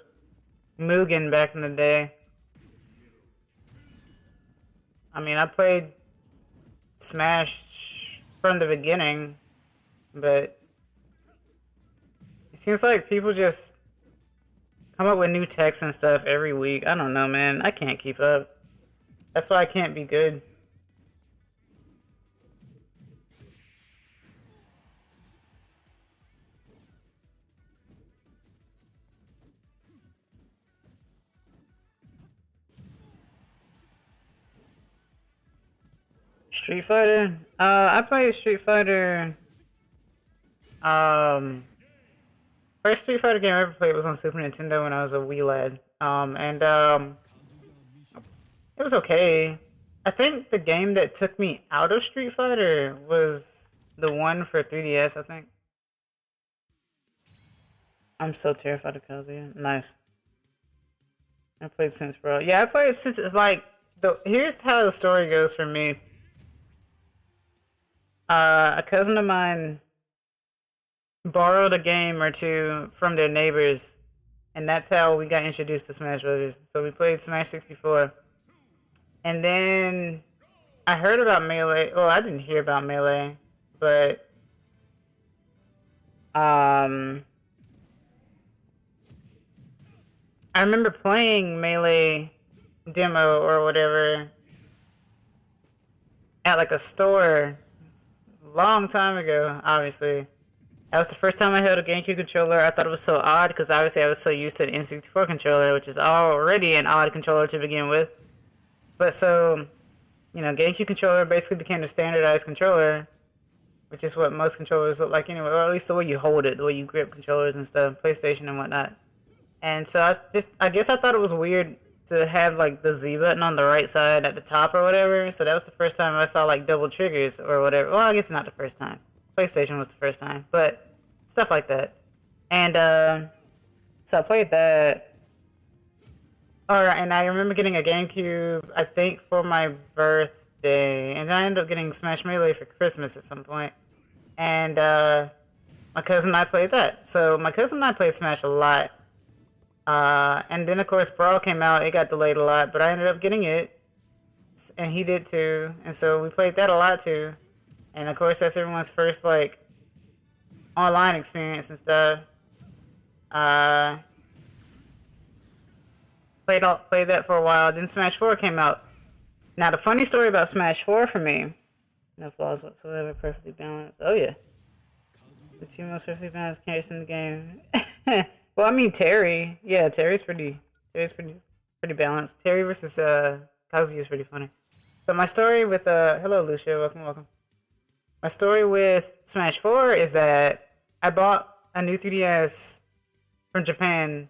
Mugen back in the day. I mean, I played Smash from the beginning, but it seems like people just come up with new texts and stuff every week. I don't know, man. I can't keep up. That's why I can't be good. Street Fighter? I played Street Fighter. Um, First Street Fighter game I ever played was on Super Nintendo when I was a wee lad. It was okay. I think the game that took me out of Street Fighter was the one for 3DS, I think. I'm so terrified of Kazuya. Nice. I played since, bro. Yeah, I played since it's like here's how the story goes for me. A cousin of mine borrowed a game or two from their neighbors, and that's how we got introduced to Smash Brothers. So we played Smash 64, and then I heard about Melee. Well, I didn't hear about Melee, but I remember playing Melee demo or whatever at like a store long time ago, obviously. That was the first time I held a GameCube controller. I thought it was so odd because obviously I was so used to the N64 controller, which is already an odd controller to begin with. But so, GameCube controller basically became the standardized controller, which is what most controllers look like anyway, or at least the way you hold it, the way you grip controllers and stuff, PlayStation and whatnot. And so I guess I thought it was weird to have like the Z button on the right side at the top or whatever. So that was the first time I saw like double triggers or whatever. Well, I guess not the first time. PlayStation was the first time, but stuff like that. And so I played that. Alright, and I remember getting a GameCube, I think, for my birthday. And then I ended up getting Smash Melee for Christmas at some point. And my cousin and I played that. So my cousin and I played Smash a lot. And then of course Brawl came out, it got delayed a lot, but I ended up getting it. And he did too. And so we played that a lot too. And of course that's everyone's first like online experience and stuff. Played that for a while. Then Smash 4 came out. Now the funny story about Smash 4 for me, no flaws whatsoever, perfectly balanced. Oh yeah, the two most perfectly balanced characters in the game. Well, I mean Terry. Yeah, Terry's pretty balanced. Terry versus Kazuya is pretty funny. But my story with hello Lucia, welcome. My story with Smash 4 is that I bought a new 3DS from Japan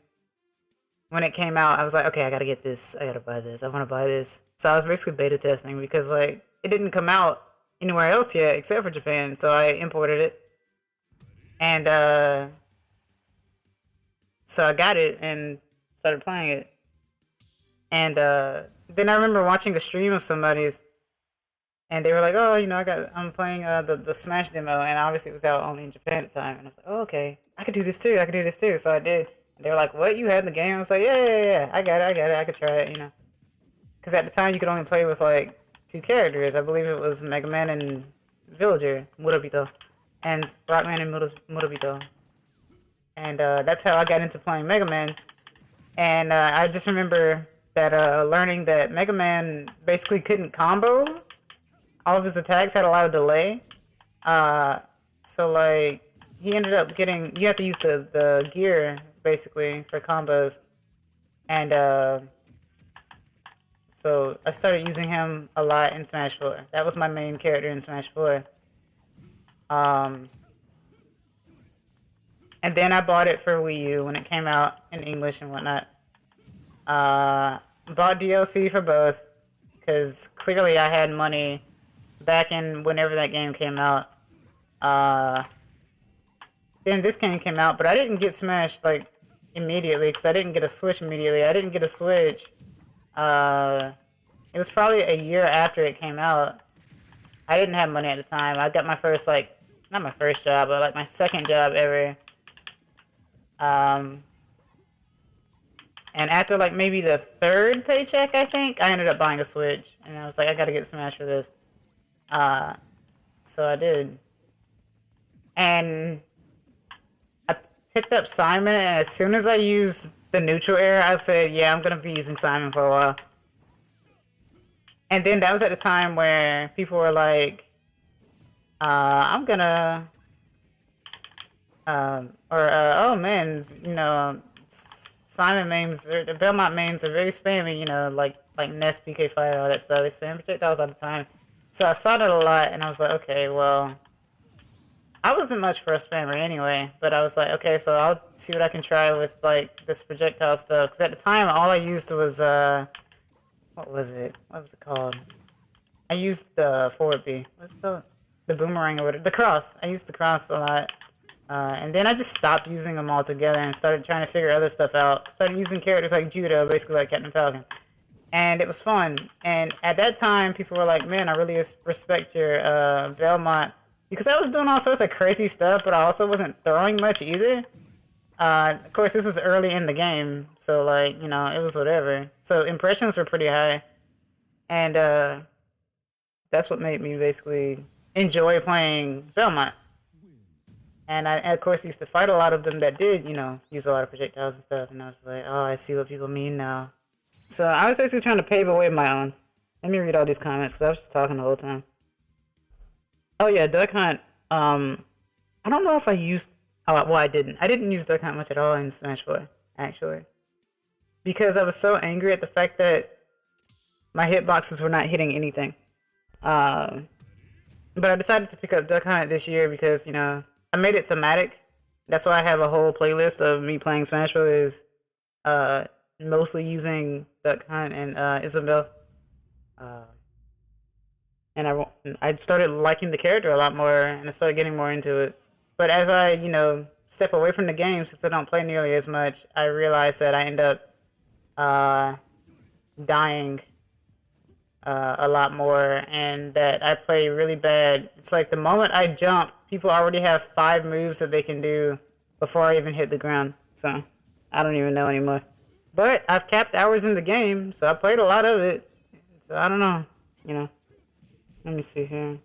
when it came out. I was like, okay, I gotta get this. I gotta buy this. I want to buy this. So I was basically beta testing because like it didn't come out anywhere else yet except for Japan. So I imported it, and so I got it and started playing it. And then I remember watching a stream of somebody's, and they were like, "Oh, I'm playing the Smash demo," and obviously it was out only in Japan at the time. And I was like, "Oh, okay, I could do this too. I could do this too." So I did. And they were like, "What? You had the game?" I was like, "Yeah, I got it. I could try it, Because at the time you could only play with like 2 characters. I believe it was Mega Man and Villager, Murabito, and Rockman and Murabito. And that's how I got into playing Mega Man. And I just remember that learning that Mega Man basically couldn't combo. All of his attacks had a lot of delay. So like he ended up getting, you have to use the gear basically for combos. And so I started using him a lot in Smash 4. That was my main character in Smash 4. And then I bought it for Wii U when it came out in English and whatnot. Bought DLC for both, because clearly I had money back in whenever that game came out. Then this game came out, but I didn't get Smash like immediately, because I didn't get a Switch immediately. I didn't get a Switch. It was probably a year after it came out. I didn't have money at the time. I got my first, like, not my first job, but like my second job ever. And after like maybe the 3rd paycheck, I think, I ended up buying a Switch. And I was like, I gotta get Smash for this. So I did. And I picked up Simon, and as soon as I used the neutral air, I said, yeah, I'm gonna be using Simon for a while. And then that was at the time where people were like, I'm gonna, oh man, Simon memes, the Belmont memes are very spammy, like Ness, PK Fire, all that stuff. They spam projectiles all the time. So I saw that a lot, and I was like, okay, well, I wasn't much for a spammer anyway, but I was like, okay, so I'll see what I can try with, like, this projectile stuff. Because at the time, all I used was, what was it called? I used the forward B. What's it called? The boomerang or whatever. The cross. I used the cross a lot. And then I just stopped using them altogether and started trying to figure other stuff out. Started using characters like Judo, basically like Captain Falcon. And it was fun. And at that time, people were like, man, I really respect your Belmont. Because I was doing all sorts of crazy stuff, but I also wasn't throwing much either. Of course, this was early in the game, so, like, it was whatever. So impressions were pretty high. And that's what made me basically enjoy playing Belmont. And I, of course, used to fight a lot of them that did, use a lot of projectiles and stuff. And I was like, oh, I see what people mean now. So I was basically trying to pave a way of my own. Let me read all these comments, because I was just talking the whole time. Oh, yeah, Duck Hunt. I don't know if I used... Oh, well, I didn't. I didn't use Duck Hunt much at all in Smash 4, actually. Because I was so angry at the fact that my hitboxes were not hitting anything. But I decided to pick up Duck Hunt this year because, I made it thematic. That's why I have a whole playlist of me playing Smash Bros. uh, mostly using Duck Hunt and Isabel. Uh, and I started liking the character a lot more, and I started getting more into it. But as I, step away from the game, since I don't play nearly as much, I realized that I end up uh, dying a lot more, and that I play really bad. It's like the moment I jump, people already have 5 moves that they can do before I even hit the ground. So I don't even know anymore. But I've capped hours in the game, so I played a lot of it. So I don't know, you know. Let me see here.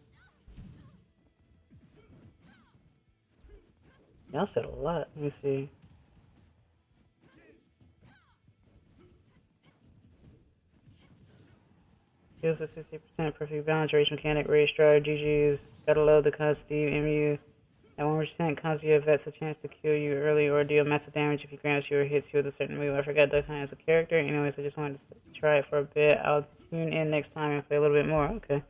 Y'all said a lot. Let me see. Here's a 60% perfect balance, race mechanic, race drive, GG's. Gotta love the cause Steve MU. At 1% causes your vets a chance to kill you early or deal massive damage if he grants you or hits you with a certain move. I forgot Duck Hunt as a character. Anyways, I just wanted to try it for a bit. I'll tune in next time and play a little bit more. Okay.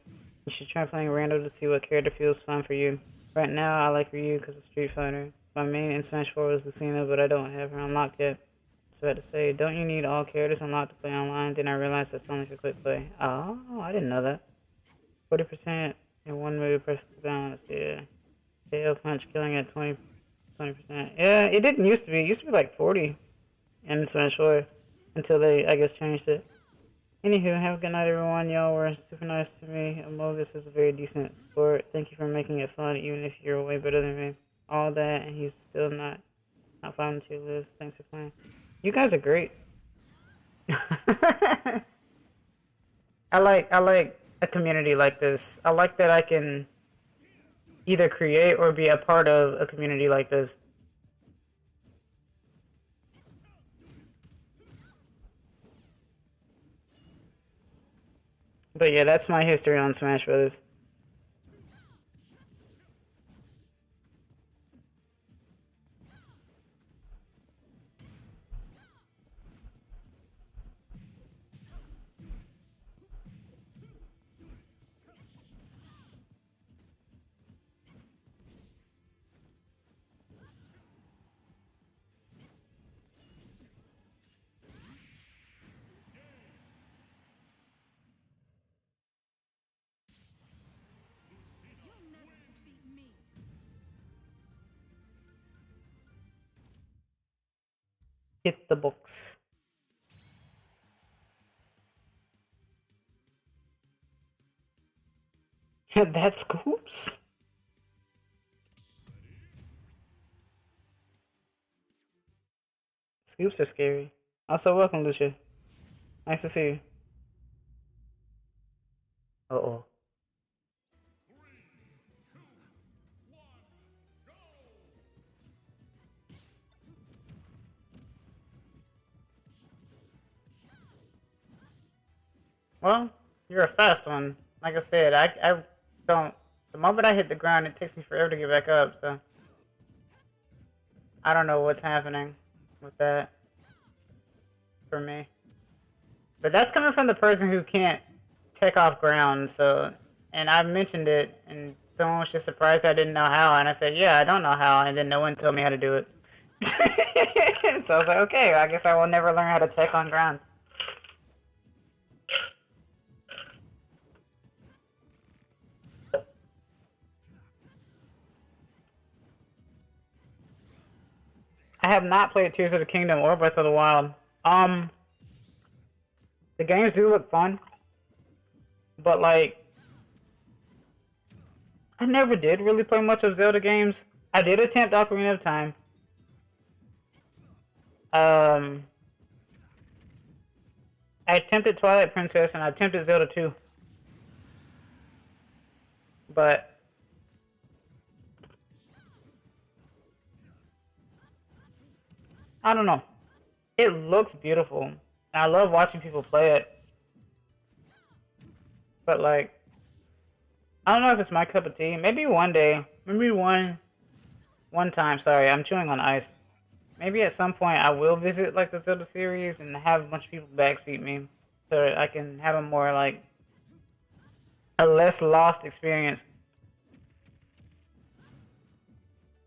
You should try playing random to see what character feels fun for you. Right now, I like Ryu because of Street Fighter. My main in Smash 4 is Lucina, but I don't have her unlocked yet. I was about to say, don't you need all characters unlocked to play online? Then I realized that's only for quick play. Oh, I didn't know that. 40% in one move, perfect balance, yeah. KO punch killing at 20%. Yeah, it didn't used to be. It used to be like 40 in Smash 4 until they, I guess, changed it. Anywho, have a good night, everyone. Y'all were super nice to me. Amogus is a very decent sport. Thank you for making it fun, even if you're way better than me. All that, and he's still not found to your list. Thanks for playing. You guys are great. I like a community like this. I like that I can either create or be a part of a community like this. But yeah, that's my history on Smash Brothers. Hit the books. That's Scoops. Scoops are scary. Also, welcome, Lucia. Nice to see you. Uh oh. Well, you're a fast one. Like I said, I don't. The moment I hit the ground, it takes me forever to get back up. So I don't know what's happening with that for me. But that's coming from the person who can't take off ground. So, and I mentioned it, and someone was just surprised I didn't know how, and I said, "Yeah, I don't know how," and then no one told me how to do it. So I was like, "Okay, I guess I will never learn how to take on ground." I have not played Tears of the Kingdom or Breath of the Wild. Um, the games do look fun, but like, I never did really play much of Zelda games. I did attempt Ocarina of Time. Um, I attempted Twilight Princess and I attempted Zelda 2. But I don't know. It looks beautiful. And I love watching people play it. But like, I don't know if it's my cup of tea. Maybe one day. Maybe one time. Sorry, I'm chewing on ice. Maybe at some point I will visit like the Zelda series and have a bunch of people backseat me, so that I can have a more like a less lost experience.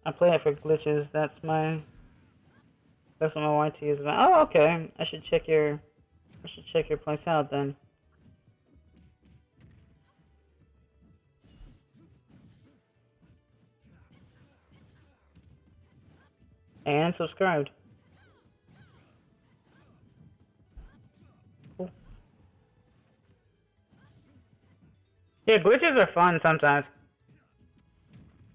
I play it for glitches. That's my That's what my YT is about. Oh, okay. I should check your place out then. And subscribed. Cool. Yeah, glitches are fun sometimes.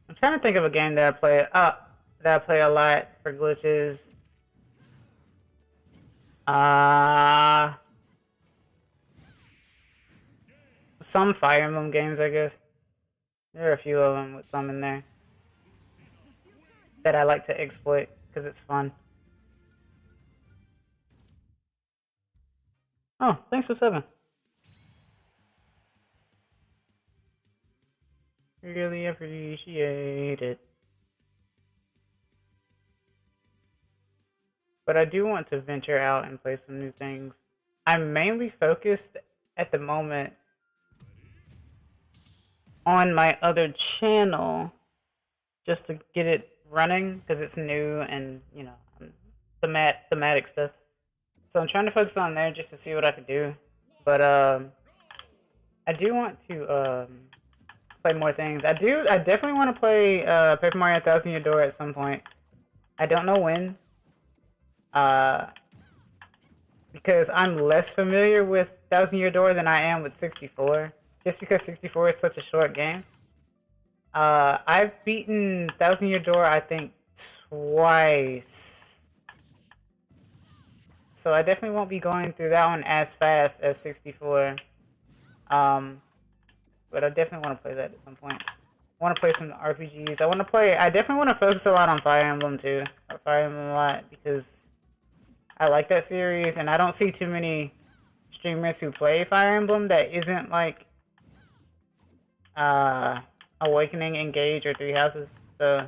I'm trying to think of a game that I play a lot for glitches. Some Fire Emblem games, I guess. There are a few of them with some in there that I like to exploit because it's fun. Oh, thanks for 7. Really appreciate it. But I do want to venture out and play some new things. I'm mainly focused at the moment on my other channel just to get it running because it's new and, you know, thematic stuff. So I'm trying to focus on there just to see what I can do. But I do want to play more things. I definitely want to play Paper Mario Thousand Year Door at some point. I don't know when. Because I'm less familiar with Thousand Year Door than I am with 64. Just because 64 is such a short game. I've beaten Thousand Year Door, I think, twice. So I definitely won't be going through that one as fast as 64. But I definitely want to play that at some point. I want to play some RPGs. I definitely want to focus a lot on Fire Emblem too. Fire Emblem a lot because I like that series, and I don't see too many streamers who play Fire Emblem that isn't like Awakening, Engage, or Three Houses. So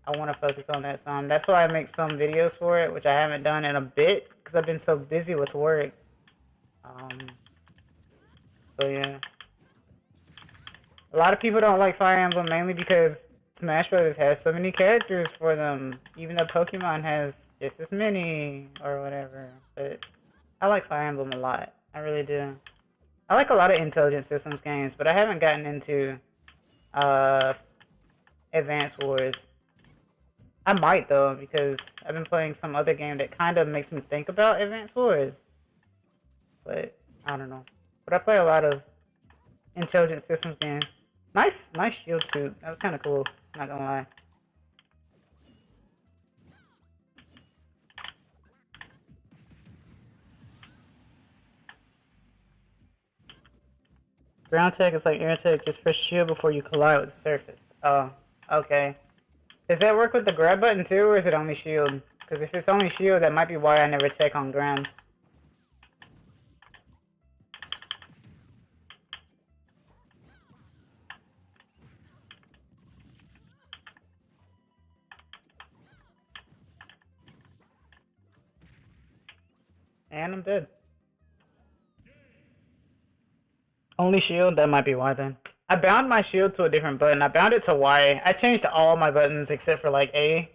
I want to focus on that some. That's why I make some videos for it, which I haven't done in a bit because I've been so busy with work. So yeah. A lot of people don't like Fire Emblem mainly because Smash Bros. Has so many characters for them, even though Pokemon has just as many or whatever. But I like Fire Emblem a lot. I really do. I like a lot of Intelligent Systems games, but I haven't gotten into Advance Wars. I might though, because I've been playing some other game that kind of makes me think about Advance Wars. But I don't know. But I play a lot of Intelligent Systems games. Nice shield suit. That was kind of cool. Not gonna lie. Ground tech is like air tech. Just press shield before you collide with the surface. Oh, okay. Does that work with the grab button too, or is it only shield? Because if it's only shield, that might be why I never tech on ground. And I'm dead. Only shield? That might be why then. I bound my shield to a different button. I bound it to Y. I changed all my buttons except for like A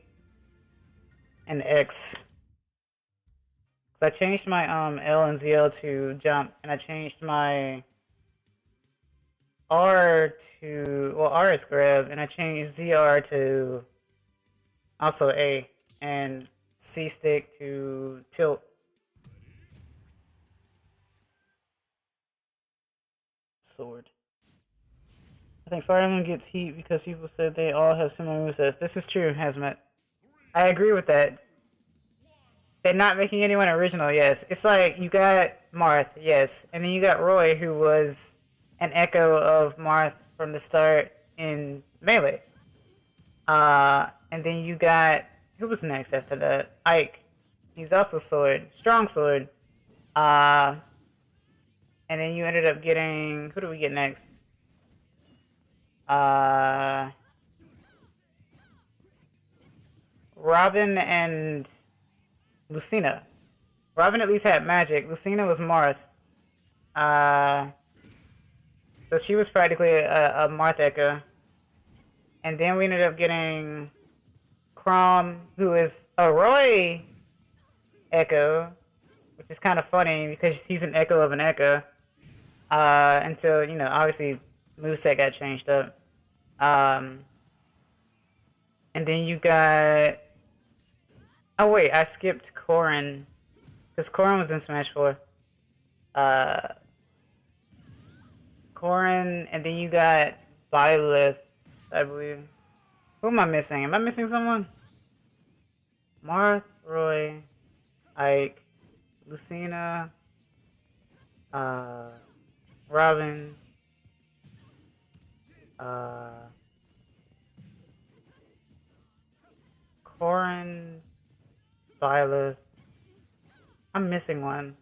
and X. Cause I changed my L and ZL to jump, and I changed my R to, well, R is grab, and I changed ZR to also A, and C stick to tilt. Sword. I think Fire Emblem gets heat because people said they all have similar movesets. This is true, Hazmat. I agree with that. They're not making anyone original, yes. It's like, you got Marth, yes. And then you got Roy, who was an echo of Marth from the start in Melee. And then you got, who was next after that? Ike. He's also Sword. Strong Sword. And then you ended up getting, who do we get next? Robin and Lucina. Robin at least had magic. Lucina was Marth. So she was practically a Marth echo. And then we ended up getting Chrom, who is a Roy. Echo, which is kind of funny because he's an echo of an echo. Until obviously moveset got changed up. Um, and then you got. Oh wait, I skipped Corrin because Corrin was in Smash 4. Uh, Corrin, and then you got Byleth, I believe. Who am I missing? Am I missing someone? Marth, Roy, Ike, Lucina, uh, Robin, uh, Corrin, Byleth. I'm missing one.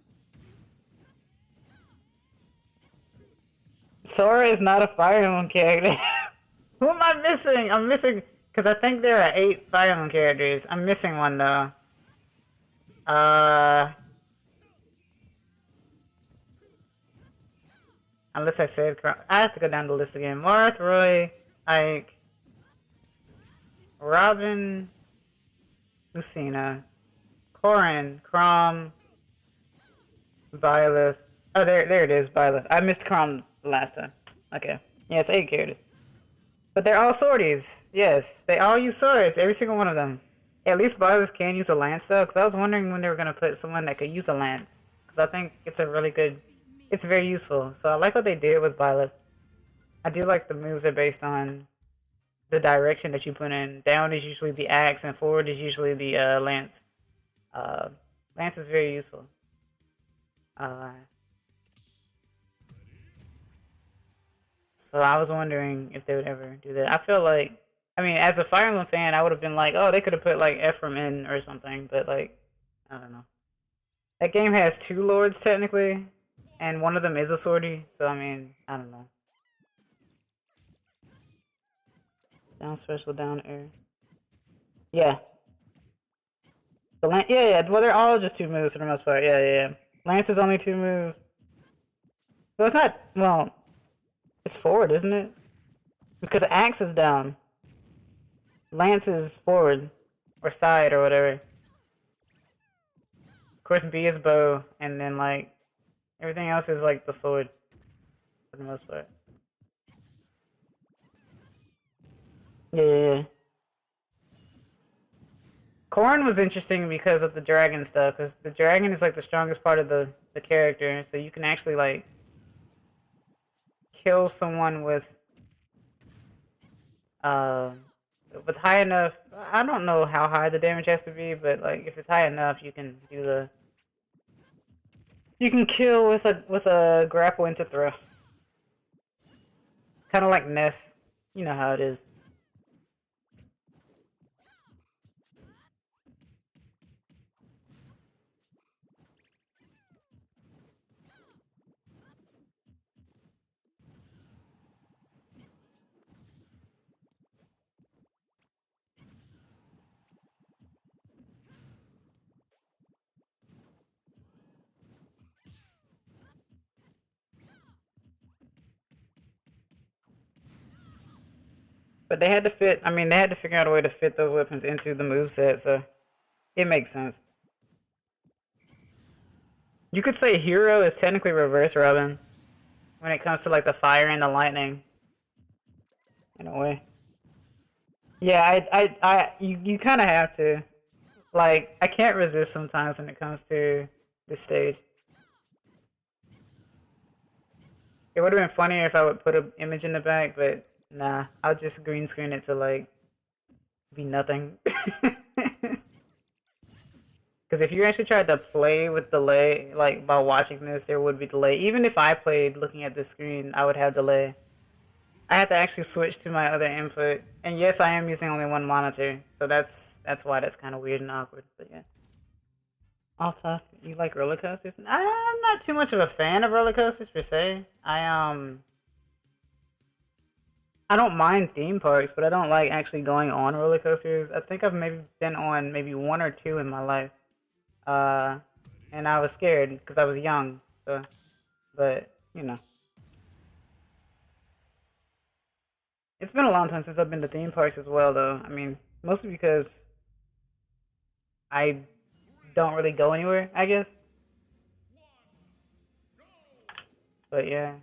Sora is not a Fire Emblem character. Who am I missing? I'm missing because I think there are 8 Fire Emblem characters. I'm missing one though. Uh, unless I said I have to go down the list again. Marth, Roy, Ike, Robin, Lucina, Corrin, Chrom, Byleth. Oh, there it is, Byleth. I missed Chrom last time. Okay. Yeah, it's 8 characters. But they're all swordies. Yes, they all use swords. Every single one of them. At least Byleth can use a lance though, because I was wondering when they were gonna put someone that could use a lance. Because I think it's a really good. It's very useful. So I like what they did with Byleth. I do like the moves are based on the direction that you put in. Down is usually the axe, and forward is usually the lance. Lance is very useful. So I was wondering if they would ever do that. I feel like, I mean, as a Fire Emblem fan, I would have been like, oh, they could have put like Ephraim in or something, but like, I don't know. That game has 2 lords technically, and one of them is a swordie. So I mean, I don't know. Down special, down air. Yeah. Yeah. Well, they're all just 2 moves for the most part. Yeah. Lance is only 2 moves. Well, it's not. Well, it's forward, isn't it? Because axe is down. Lance is forward. Or side or whatever. Of course, B is bow. And then, like, everything else is, like, the sword. For the most part. Yeah. Corrin was interesting because of the dragon stuff. Because the dragon is, like, the strongest part of the character. So you can actually, like, kill someone with high enough. I don't know how high the damage has to be, but like if it's high enough, you can do the. You can kill with a grapple into throw. Kind of like Ness. You know how it is. But they had to fit. I mean, they had to figure out a way to fit those weapons into the moveset, so it makes sense. You could say Hero is technically reverse Robin when it comes to like the fire and the lightning. In a way. Yeah, you kind of have to. Like, I can't resist sometimes when it comes to this stage. It would have been funnier if I would put an image in the back, but nah, I'll just green screen it to like be nothing. Because if you actually tried to play with delay, like by watching this, there would be delay. Even if I played looking at the screen, I would have delay. I have to actually switch to my other input, and yes, I am using only one monitor, so that's why that's kind of weird and awkward. But yeah. Off top, you like roller coasters? I'm not too much of a fan of roller coasters per se. I don't mind theme parks, but I don't like actually going on roller coasters. I think I've maybe been on maybe 1 or 2 in my life. Uh, and I was scared because I was young. So, but you know, it's been a long time since I've been to theme parks as well, though. I mean, mostly because I don't really go anywhere, I guess. But yeah.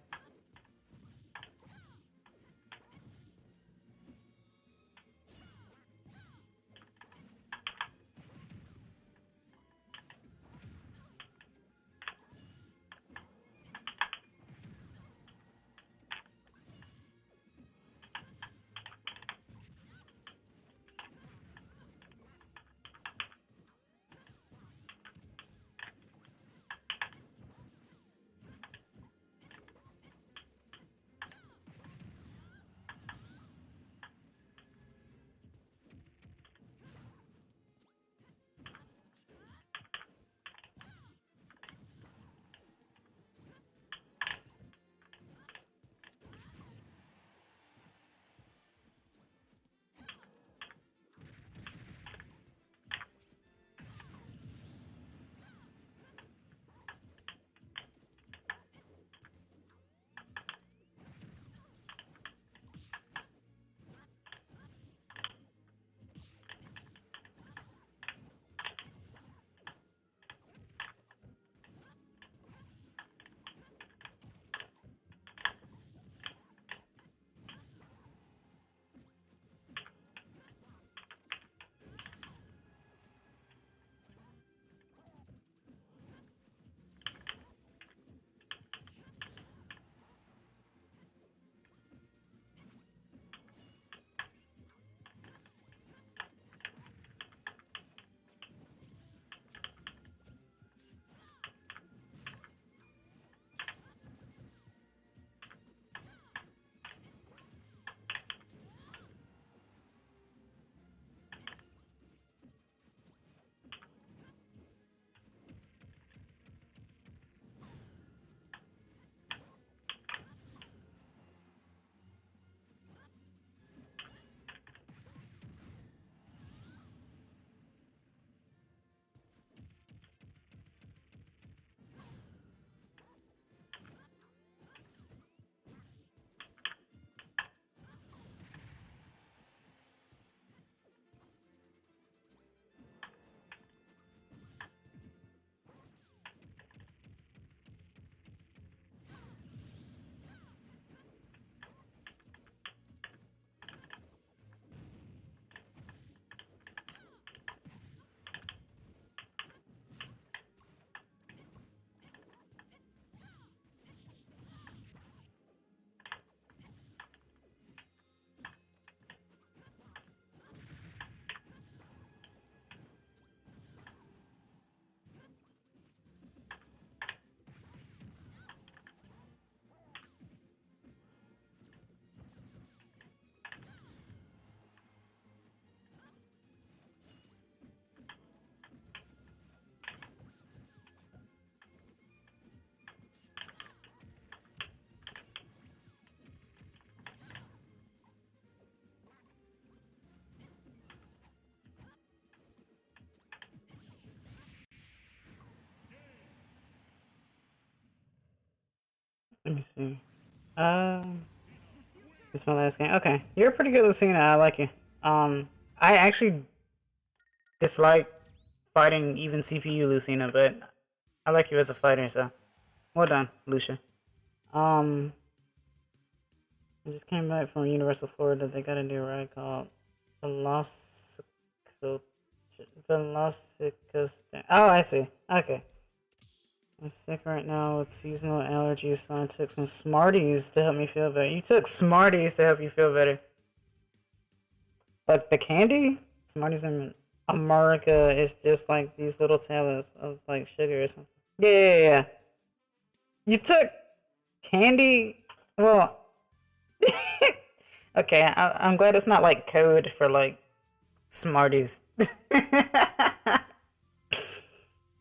Let me see. This is my last game. Okay, you're pretty good, Lucina. I like you. I actually dislike fighting even CPU Lucina, but I like you as a fighter, so well done, Lucia. I just came back from Universal Florida. They got a new ride called Velocico. Oh, I see. Okay. I'm sick right now with seasonal allergies, so I took some Smarties to help me feel better. You took Smarties to help you feel better. Like the candy? Smarties in America is just like these little tablets of like sugar or something. Yeah. You took candy? Well, okay, I'm glad it's not like code for like Smarties.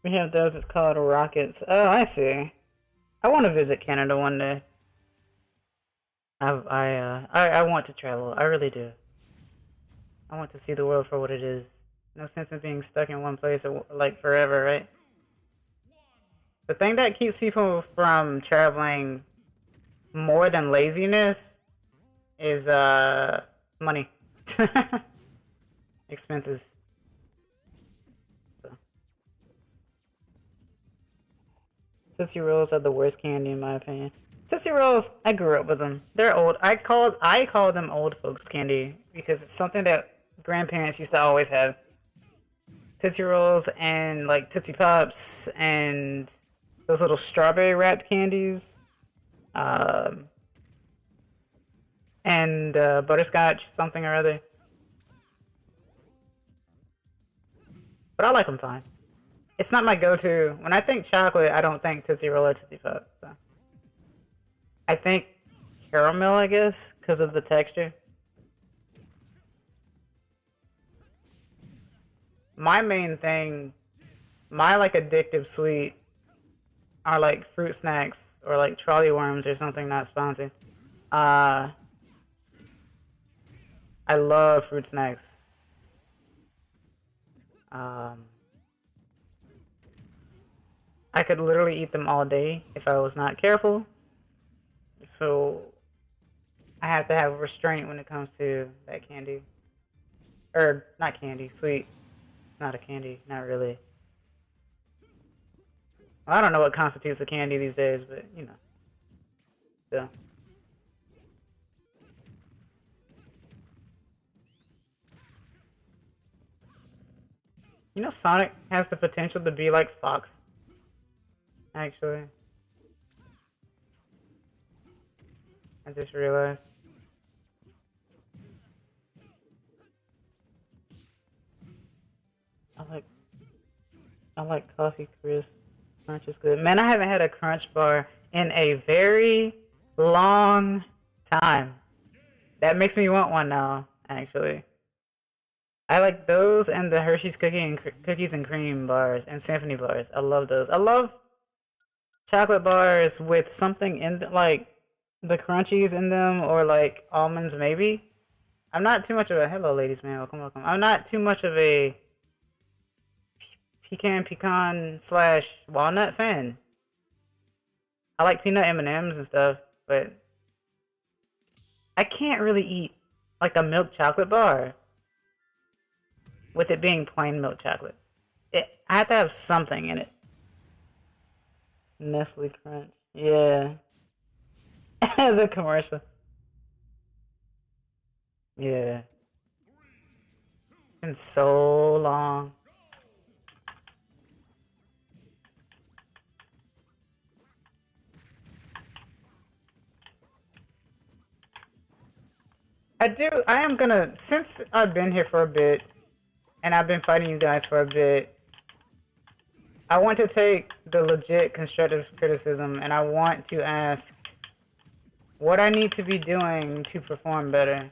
We have those, it's called rockets. Oh, I see. I want to visit Canada one day. I want to travel. I really do. I want to see the world for what it is. No sense in being stuck in one place like forever, right? The thing that keeps people from traveling more than laziness is money. Expenses. So Tootsie Rolls are the worst candy in my opinion. Tootsie Rolls, I grew up with them. They're old. I call them old folks candy because it's something that grandparents used to always have. Tootsie Rolls and like Tootsie Pops and those little strawberry wrapped candies. Um, and butterscotch something or other. But I like them fine. It's not my go-to. When I think chocolate, I don't think Tootsie Roll or Tootsie Pop. So. I think caramel, I guess, because of the texture. My main thing, my like addictive sweet, are like fruit snacks or like trolley worms or something, not sponsored. I love fruit snacks. I could literally eat them all day if I was not careful. So I have to have restraint when it comes to that candy. Or not candy, sweet. It's not a candy, not really. Well, I don't know what constitutes a candy these days, but you know. So. You know, Sonic has the potential to be like Fox. Actually. I just realized. I like coffee crisp. Crunch is good. Man, I haven't had a Crunch bar in a very long time. That makes me want one now, actually. I like those and the Hershey's cookies and cream bars and Symphony bars. I love those. I love chocolate bars with something in like the crunchies in them or like almonds maybe. I'm not too much of a hello ladies man, welcome. I'm not too much of a pecan / walnut fan. I like peanut M&Ms and stuff, but I can't really eat like a milk chocolate bar with it being plain milk chocolate. I have to have something in it. Nestle Crunch. Yeah. The commercial. Yeah. It's been so long. I am gonna, since I've been here for a bit, and I've been fighting you guys for a bit, I want to take the legit constructive criticism and I want to ask what I need to be doing to perform better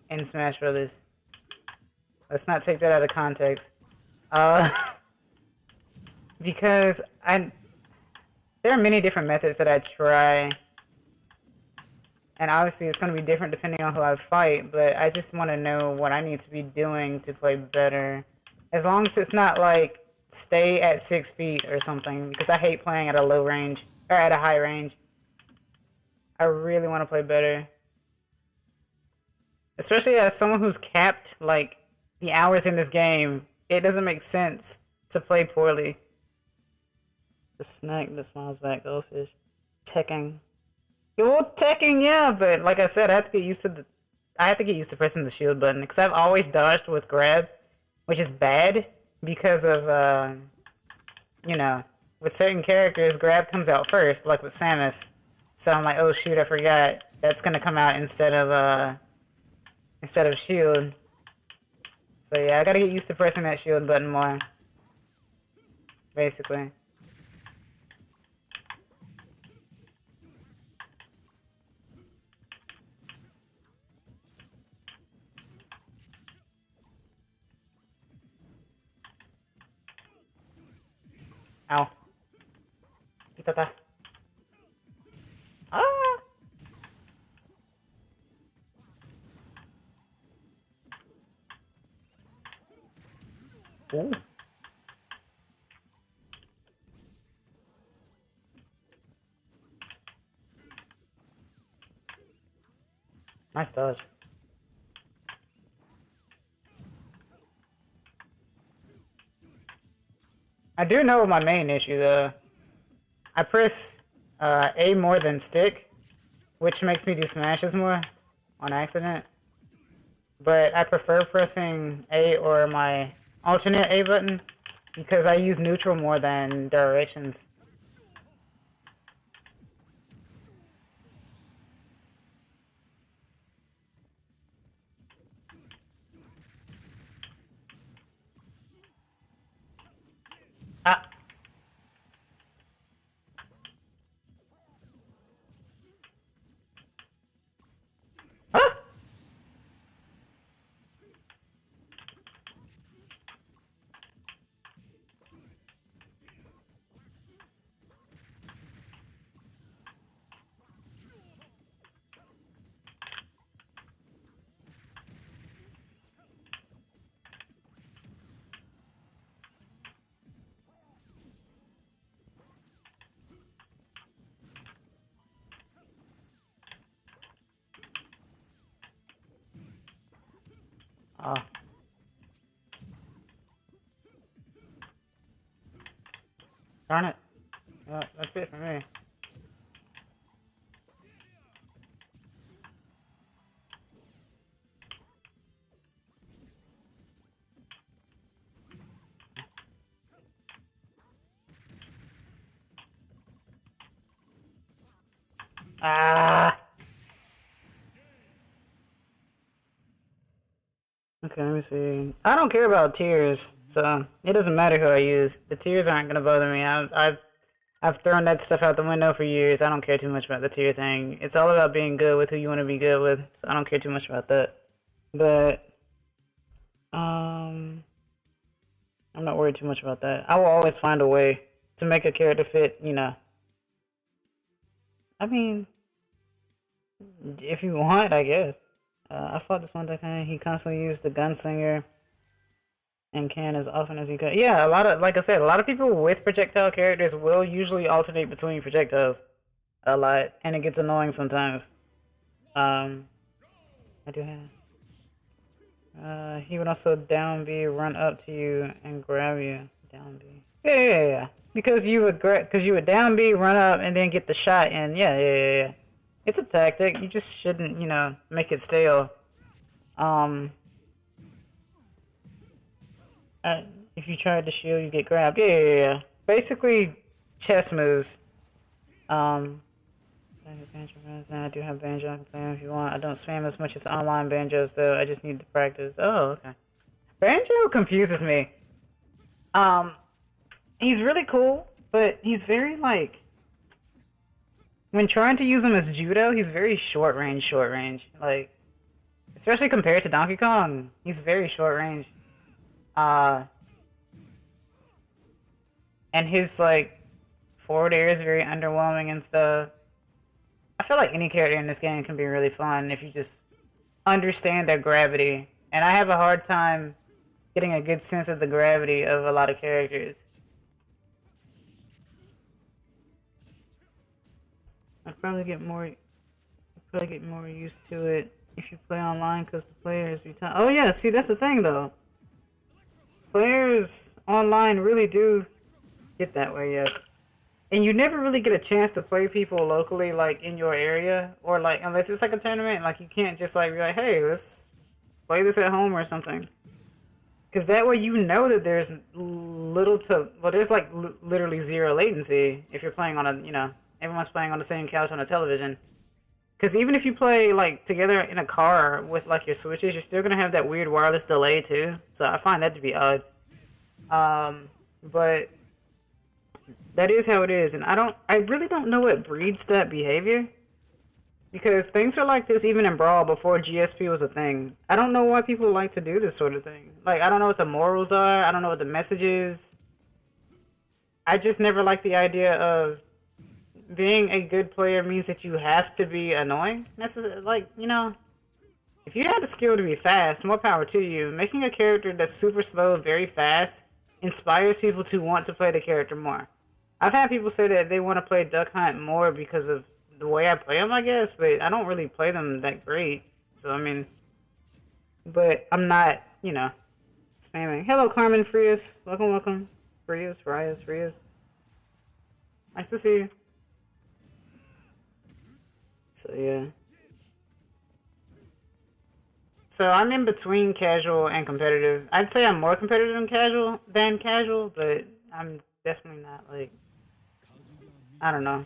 in Smash Brothers. Let's not take that out of context. Because there are many different methods that I try, and obviously it's going to be different depending on who I fight, but I just want to know what I need to be doing to play better. As long as it's not like stay at 6 feet or something, because I hate playing at a low range, or at a high range. I really want to play better. Especially as someone who's capped, like, the hours in this game, it doesn't make sense to play poorly. The snack that smiles back, goldfish. Teching. Well, teching, yeah, but like I said, I have to get used to pressing the shield button, because I've always dodged with grab, which is bad, because of, you know, with certain characters, grab comes out first, like with Samus. So I'm like, oh shoot, I forgot. That's gonna come out instead of shield. So yeah, I gotta get used to pressing that shield button more. Basically. Ow. Itata. Ah! Ooh. Nice dodge. I do know my main issue though. I press A more than stick, which makes me do smashes more on accident. But I prefer pressing A or my alternate A button because I use neutral more than directions. Ah. Ah! Ah. Darn it. That's it for me. Ah. Okay, let me see. I don't care about tiers, so it doesn't matter who I use. The tiers aren't gonna bother me. I've thrown that stuff out the window for years. I don't care too much about the tier thing. It's all about being good with who you want to be good with. So I don't care too much about that. But I'm not worried too much about that. I will always find a way to make a character fit, you know. I mean, if you want, I guess. I fought this one Deccan. He constantly used the gunslinger and can as often as he could. Yeah, a lot of, like I said, a lot of people with projectile characters will usually alternate between projectiles a lot, and it gets annoying sometimes. I do have. He would also down B, run up to you, and grab you. Down B. Yeah. Because you would down B, run up, and then get the shot in. Yeah. It's a tactic. You just shouldn't, you know, make it stale. If you try to shield, you get grabbed. Yeah. Basically, chess moves. I do have banjo. I can play them if you want. I don't spam as much as online banjos, though. I just need to practice. Oh, okay. Banjo confuses me. He's really cool, but he's very, like... When trying to use him as judo, he's very short range. Like, especially compared to Donkey Kong, he's very short range. And his, like, forward air is very underwhelming and stuff. I feel like any character in this game can be really fun if you just understand their gravity. And I have a hard time getting a good sense of the gravity of a lot of characters. I'd probably get more used to it if you play online, because the players be oh yeah, see, that's the thing though. Players online really do get that way, yes. And you never really get a chance to play people locally, like in your area, or like unless it's like a tournament, like you can't just like be like, hey, let's play this at home or something. Because that way you know that there's there's like literally zero latency if you're playing on a, you know, everyone's playing on the same couch on a television. Because even if you play like together in a car with like your switches, you're still gonna have that weird wireless delay too. So I find that to be odd. But that is how it is, and I really don't know what breeds that behavior. Because things were like this even in Brawl before GSP was a thing. I don't know why people like to do this sort of thing. Like, I don't know what the morals are. I don't know what the message is. I just never liked the idea of being a good player means that you have to be annoying. Like, you know, if you have the skill to be fast, more power to you. Making a character that's super slow, very fast, inspires people to want to play the character more. I've had people say that they want to play Duck Hunt more because of the way I play them, I guess, but I don't really play them that great. So, I mean, but I'm not, you know, spamming. Hello, Carmen Frias. Welcome. Rias. Nice to see you. So yeah. So I'm in between casual and competitive. I'd say I'm more competitive than casual, but I'm definitely not like, I don't know.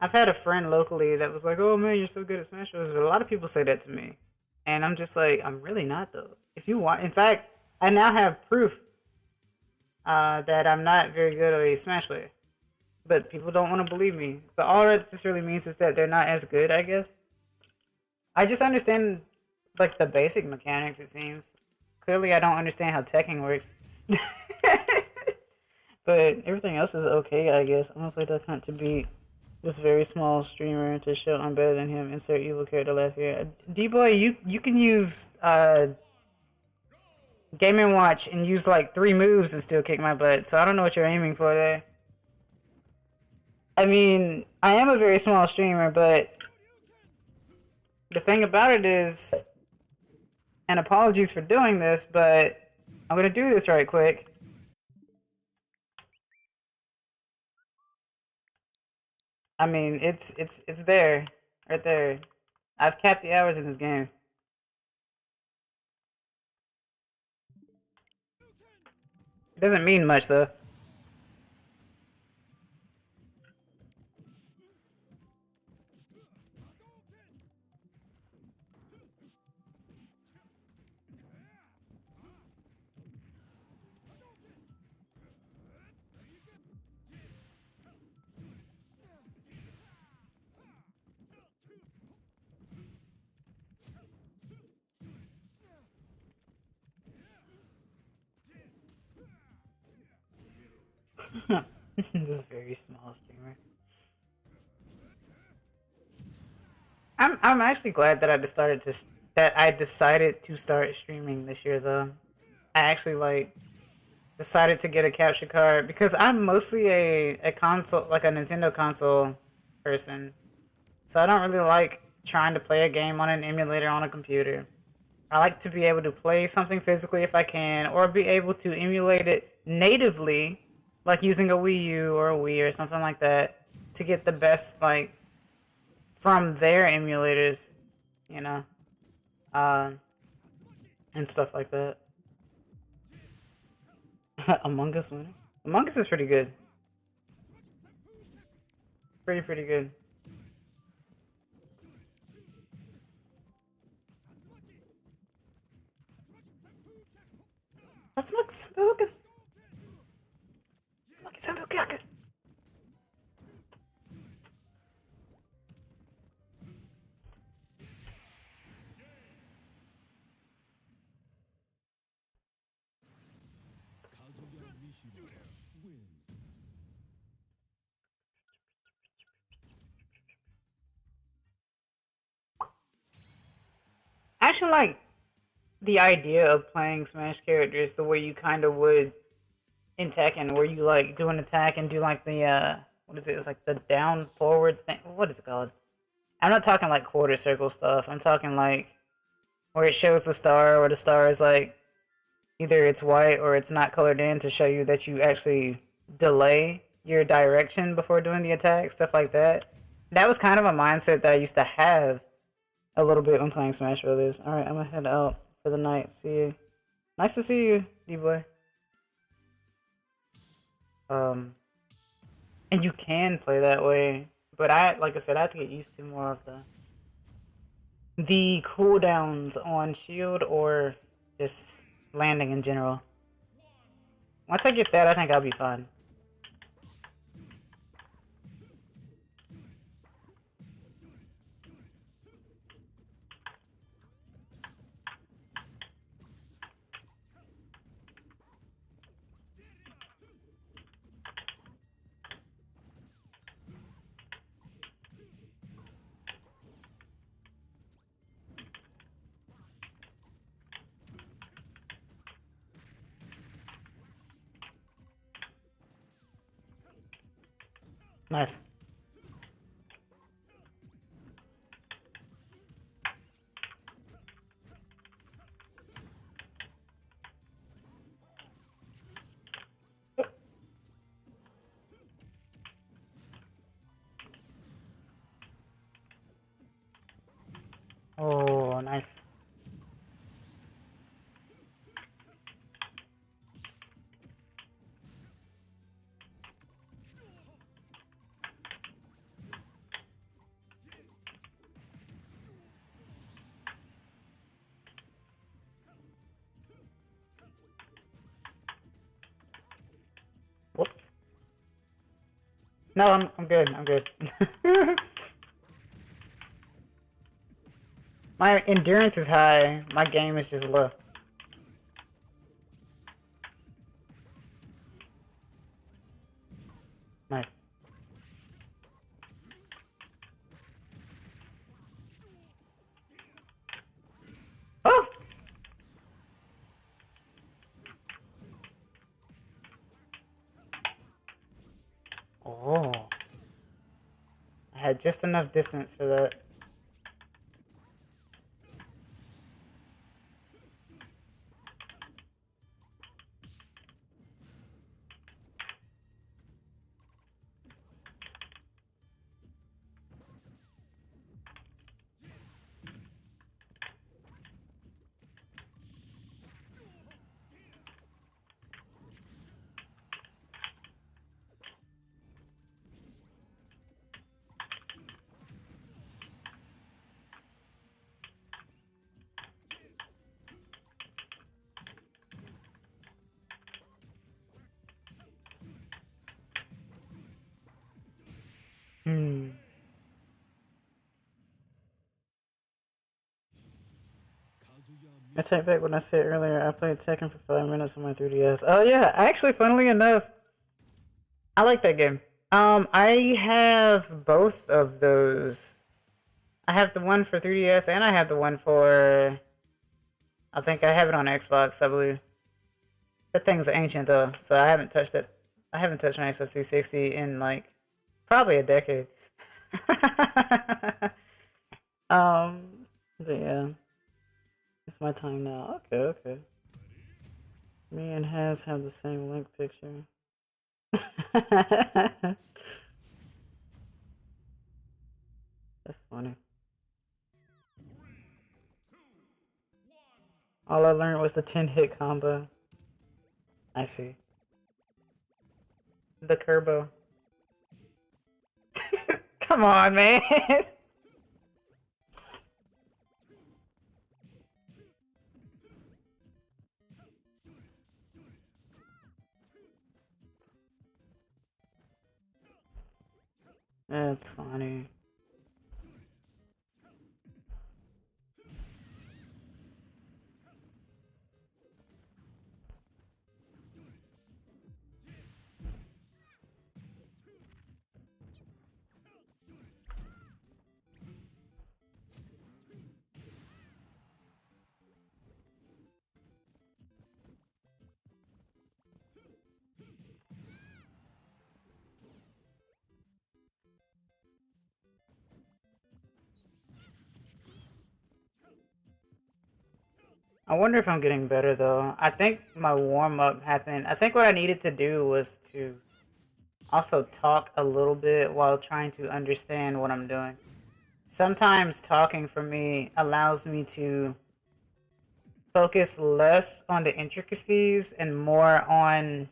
I've had a friend locally that was like, "Oh man, you're so good at Smash Bros." But a lot of people say that to me, and I'm just like, I'm really not though. If you want, in fact, I now have proof that I'm not very good at a Smash player. But people don't want to believe me. But all that just really means is that they're not as good, I guess. I just understand like the basic mechanics. It seems clearly I don't understand how Tekken works. But everything else is okay, I guess. I'm gonna play Duck Hunt to beat this very small streamer to show I'm better than him. Insert evil character laugh here. D-boy, you can use Game and Watch and use like 3 moves and still kick my butt. So I don't know what you're aiming for there. I mean, I am a very small streamer, but the thing about it is, and apologies for doing this, but I'm gonna do this right quick. I mean, it's there, right there. I've capped the hours in this game. It doesn't mean much though. This very small streamer. I'm actually glad that I decided to start streaming this year though. I actually like decided to get a capture card because I'm mostly a console, like a Nintendo console person. So I don't really like trying to play a game on an emulator on a computer. I like to be able to play something physically if I can, or be able to emulate it natively, like using a Wii U or a Wii or something like that, to get the best like from their emulators, you know, uh, and stuff like that. Among Us winner. Among Us is pretty good. Pretty good. Let's make some burger. Let's make some burger. I actually like the idea of playing Smash characters the way you kind of would in Tekken, where you like do an attack and do like the what is it? It's like the down forward thing. What is it called? I'm not talking like quarter circle stuff. I'm talking like where it shows the star, or the star is like either it's white or it's not colored in to show you that you actually delay your direction before doing the attack, stuff like that. That was kind of a mindset that I used to have a little bit when playing Smash Brothers. All right, I'm gonna head out for the night. See you. Nice to see you, D-boy. Um, and you can play that way, but like I said, I have to get used to more of the cooldowns on shield or just landing in general. Once I get that, I think I'll be fine. Nice. Oh, nice. Whoops. No, I'm good. I'm good. My endurance is high. My game is just low. Nice. Oh! Oh. I had just enough distance for that. Hmm. I take back what I said earlier. I played Tekken for 5 minutes on my 3DS. Oh yeah, actually, funnily enough, I like that game. I have both of those. I have the one for 3DS and I have the one for. I think I have it on Xbox, I believe. That thing's ancient though, so I haven't touched it. I haven't touched my Xbox 360 in like probably a decade. But yeah, it's my time now. Okay, okay. Me and Has have the same link picture. That's funny. All I learned was the 10-hit combo. I see. The Kerbo. Come on, man. That's funny. I wonder if I'm getting better though. I think my warm up happened. I think what I needed to do was to also talk a little bit while trying to understand what I'm doing. Sometimes talking for me allows me to focus less on the intricacies and more on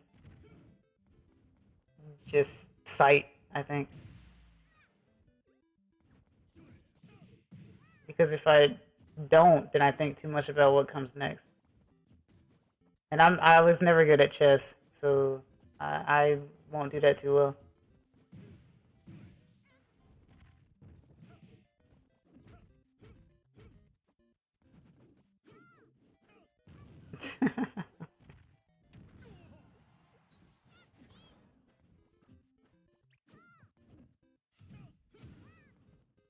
just sight, I think. Because if I don't, then I think too much about what comes next. And I was never good at chess, so I won't do that too well.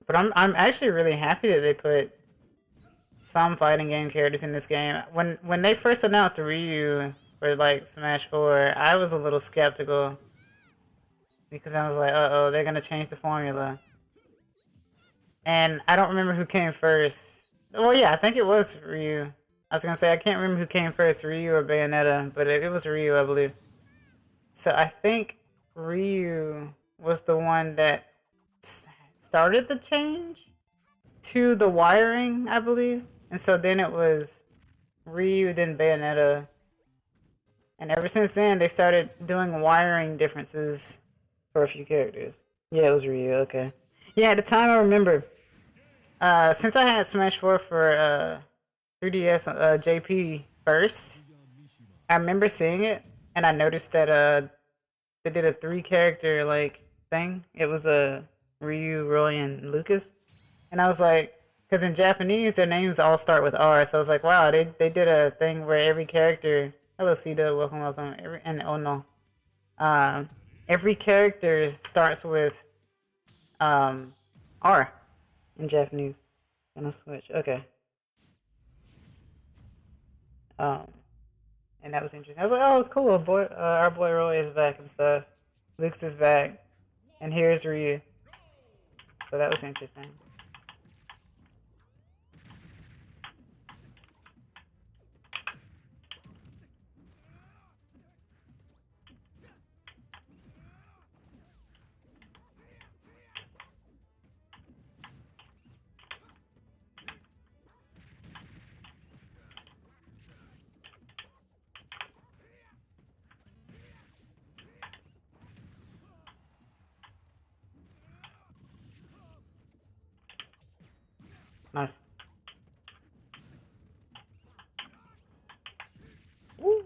But I'm actually really happy that they put some fighting game characters in this game. When they first announced Ryu for like Smash 4, I was a little skeptical because I was like, uh-oh, they're gonna change the formula. And I don't remember who came first. Well, yeah, I think it was Ryu. I was gonna say I can't remember who came first, Ryu or Bayonetta, but it was Ryu, I believe. So I think Ryu was the one that started the change. to the wiring, I believe. And so then it was Ryu, then Bayonetta. And ever since then, they started doing wiring differences for a few characters. Yeah, it was Ryu, okay. Yeah, at the time I remember, since I had Smash 4 for 3DS JP first, I remember seeing it, and I noticed that they did a 3 character like thing. It was a Ryu, Roy, and Lucas, and I was like, because in Japanese their names all start with R, so I was like, wow, they did a thing where every character, hello Sita, welcome, welcome, and oh no, every character starts with R in Japanese. Gonna switch, okay. Um, and that was interesting. I was like, oh, cool, boy, our boy Roy is back and stuff. Luke's is back, and here's Ryu. So that was interesting. Nice. Woo.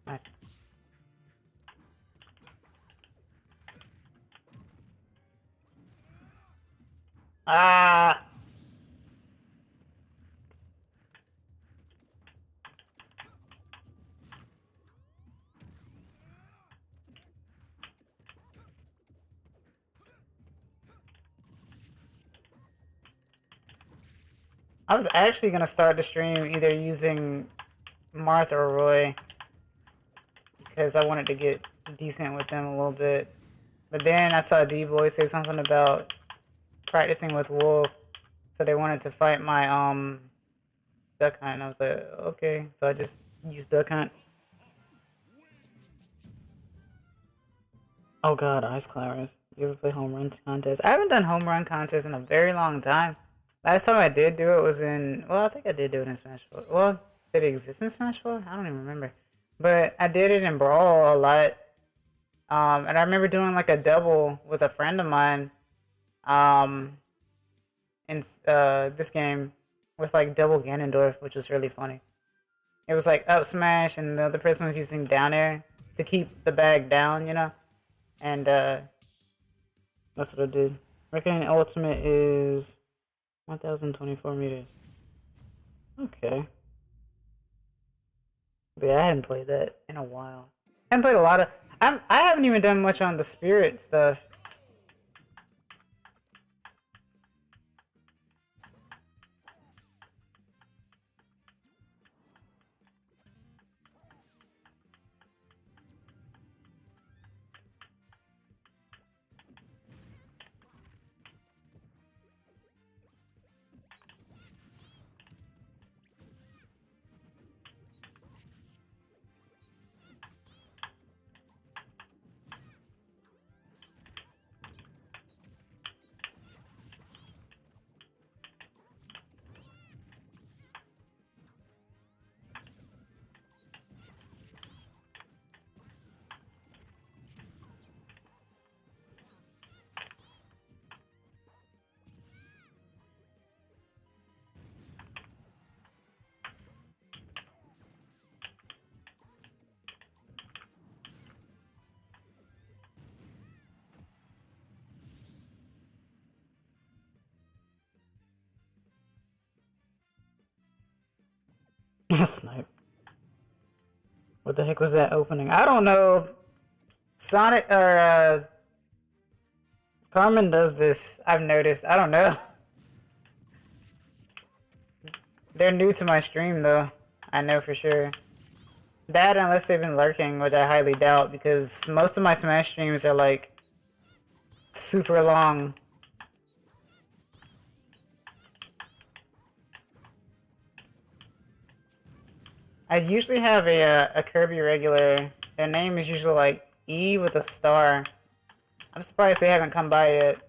Nice. Ah! I was actually gonna start the stream either using Marth or Roy because I wanted to get decent with them a little bit. But then I saw D-Boy say something about practicing with Wolf, so they wanted to fight my Duck Hunt, and I was like, okay. So I just used Duck Hunt. Oh god, Ice Climbers. You ever play home run contest? I haven't done home run contests in a very long time. Last time I did do it was in, well, I think I did do it in Smash 4. Well, did it exist in Smash 4? I don't even remember. But I did it in Brawl a lot. And I remember doing like a double with a friend of mine in this game with like double Ganondorf, which was really funny. It was like up smash, and the other person was using down air to keep the bag down, you know? And that's what I did. Reckoning Ultimate is 1024 meters. Okay. But yeah, I hadn't played that in a while. I haven't played a lot of. I haven't even done much on the Spirit stuff. Snipe. What the heck was that opening? I don't know. Sonic or Carmen does this. I've noticed. I don't know. They're new to my stream though. I know for sure. That unless they've been lurking, which I highly doubt because most of my Smash streams are like super long. I usually have a Kirby regular. Their name is usually like E with a star. I'm surprised they haven't come by yet.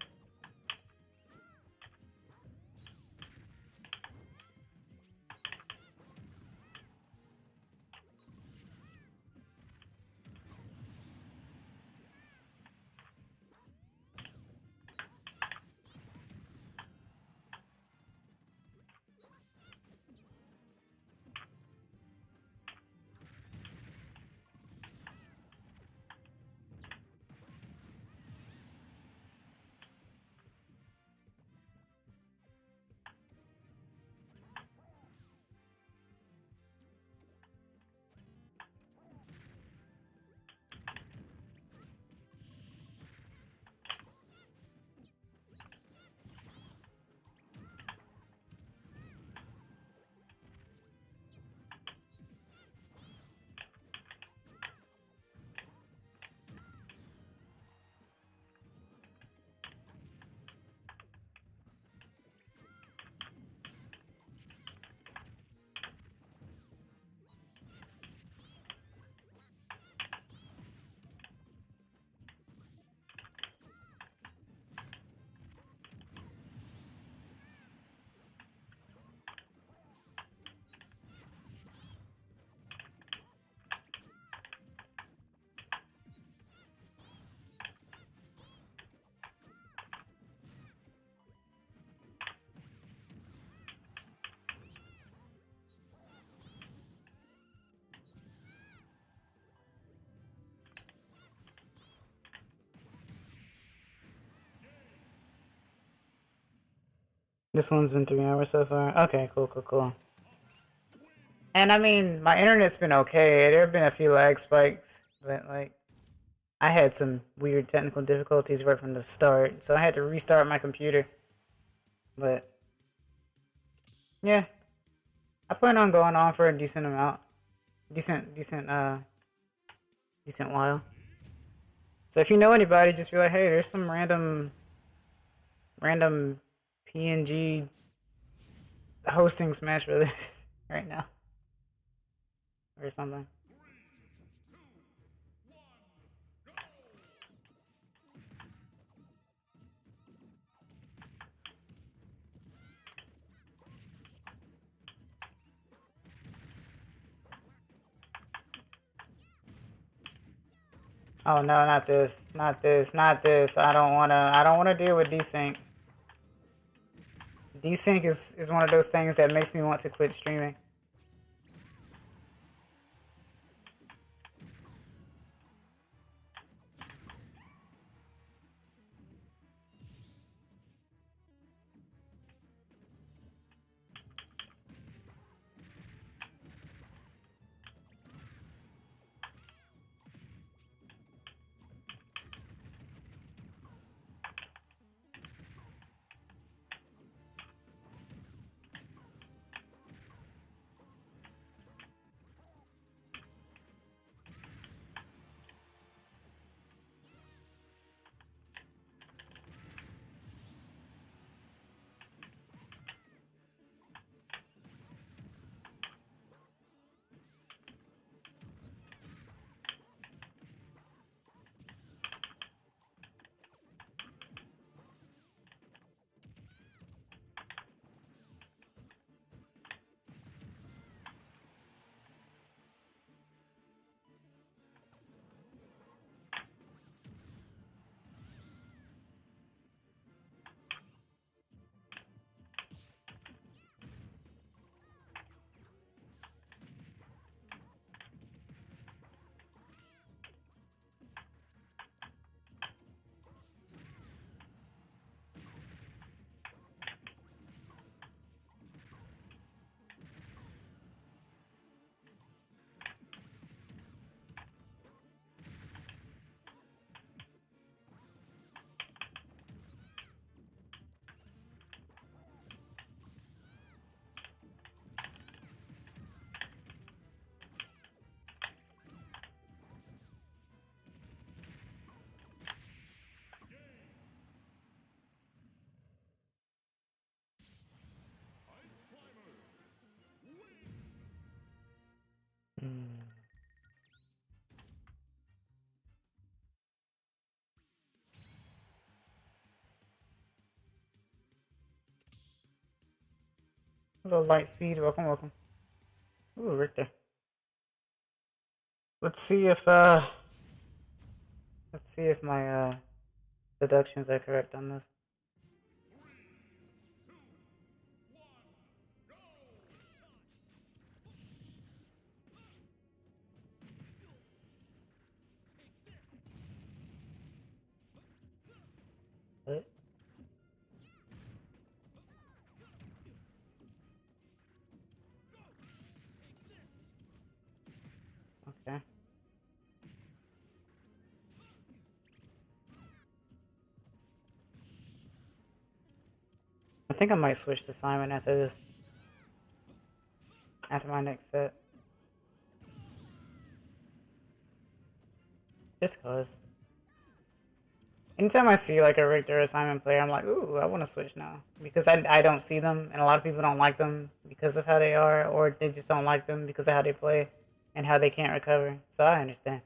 This one's been 3 hours so far. Okay, cool. And I mean, my internet's been okay. There have been a few lag spikes, but like, I had some weird technical difficulties right from the start, so I had to restart my computer. But yeah, I plan on going on for a decent amount, decent while. So if you know anybody, just be like, hey, there's some random PNG hosting Smash Brothers right now, or something. Oh no, not this. I don't wanna deal with desync. Desync is one of those things that makes me want to quit streaming. Hello, light speed. Welcome, welcome. Ooh, Richter. Let's see if my deductions are correct on this. What? Okay. I think I might switch to Simon after this. After my next set. Just cause. Anytime I see like a Richter or Simon player, I'm like, ooh, I want to switch now. Because I don't see them, and a lot of people don't like them because of how they are, or they just don't like them because of how they play and how they can't recover. So I understand.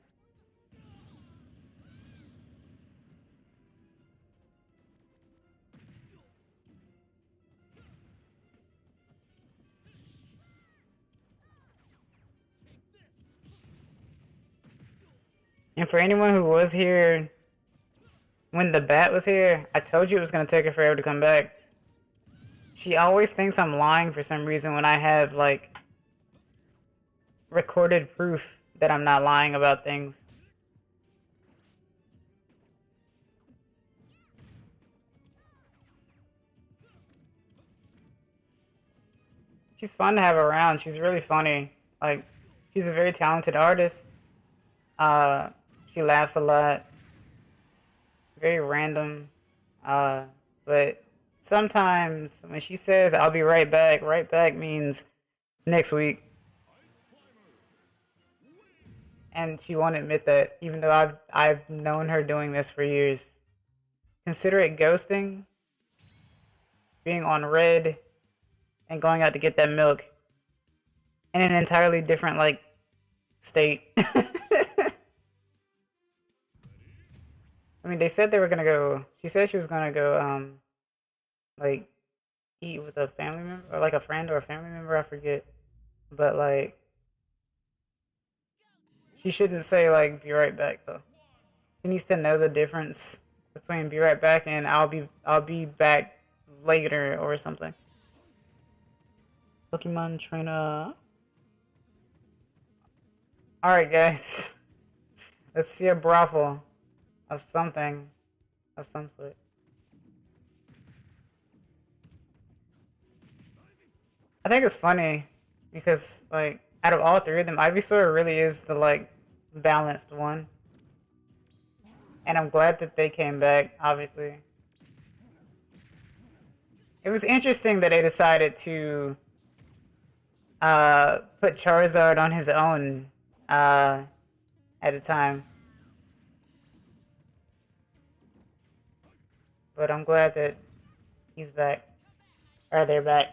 And for anyone who was here when the bat was here, I told you it was going to take her forever to come back. She always thinks I'm lying for some reason when I have, like, recorded proof that I'm not lying about things. She's fun to have around. She's really funny. Like, she's a very talented artist. She laughs a lot. Very random. But sometimes when she says, I'll be right back means next week. And she won't admit that, even though I've known her doing this for years. Consider it ghosting, being on red, and going out to get that milk in an entirely different, like, state. I mean, they said they were gonna go. She said she was gonna go, like, eat with a family member, or like a friend or a family member, I forget. But, like, she shouldn't say, like, be right back, though. She needs to know the difference between be right back and I'll be back later or something. Pokemon trainer. Alright, guys. Let's see a brothel of something, of some sort. I think it's funny because, like, out of all three of them, Ivysaur really is the, like, balanced one. And I'm glad that they came back, obviously. It was interesting that they decided to put Charizard on his own at a time. But I'm glad that he's back. Or they're back.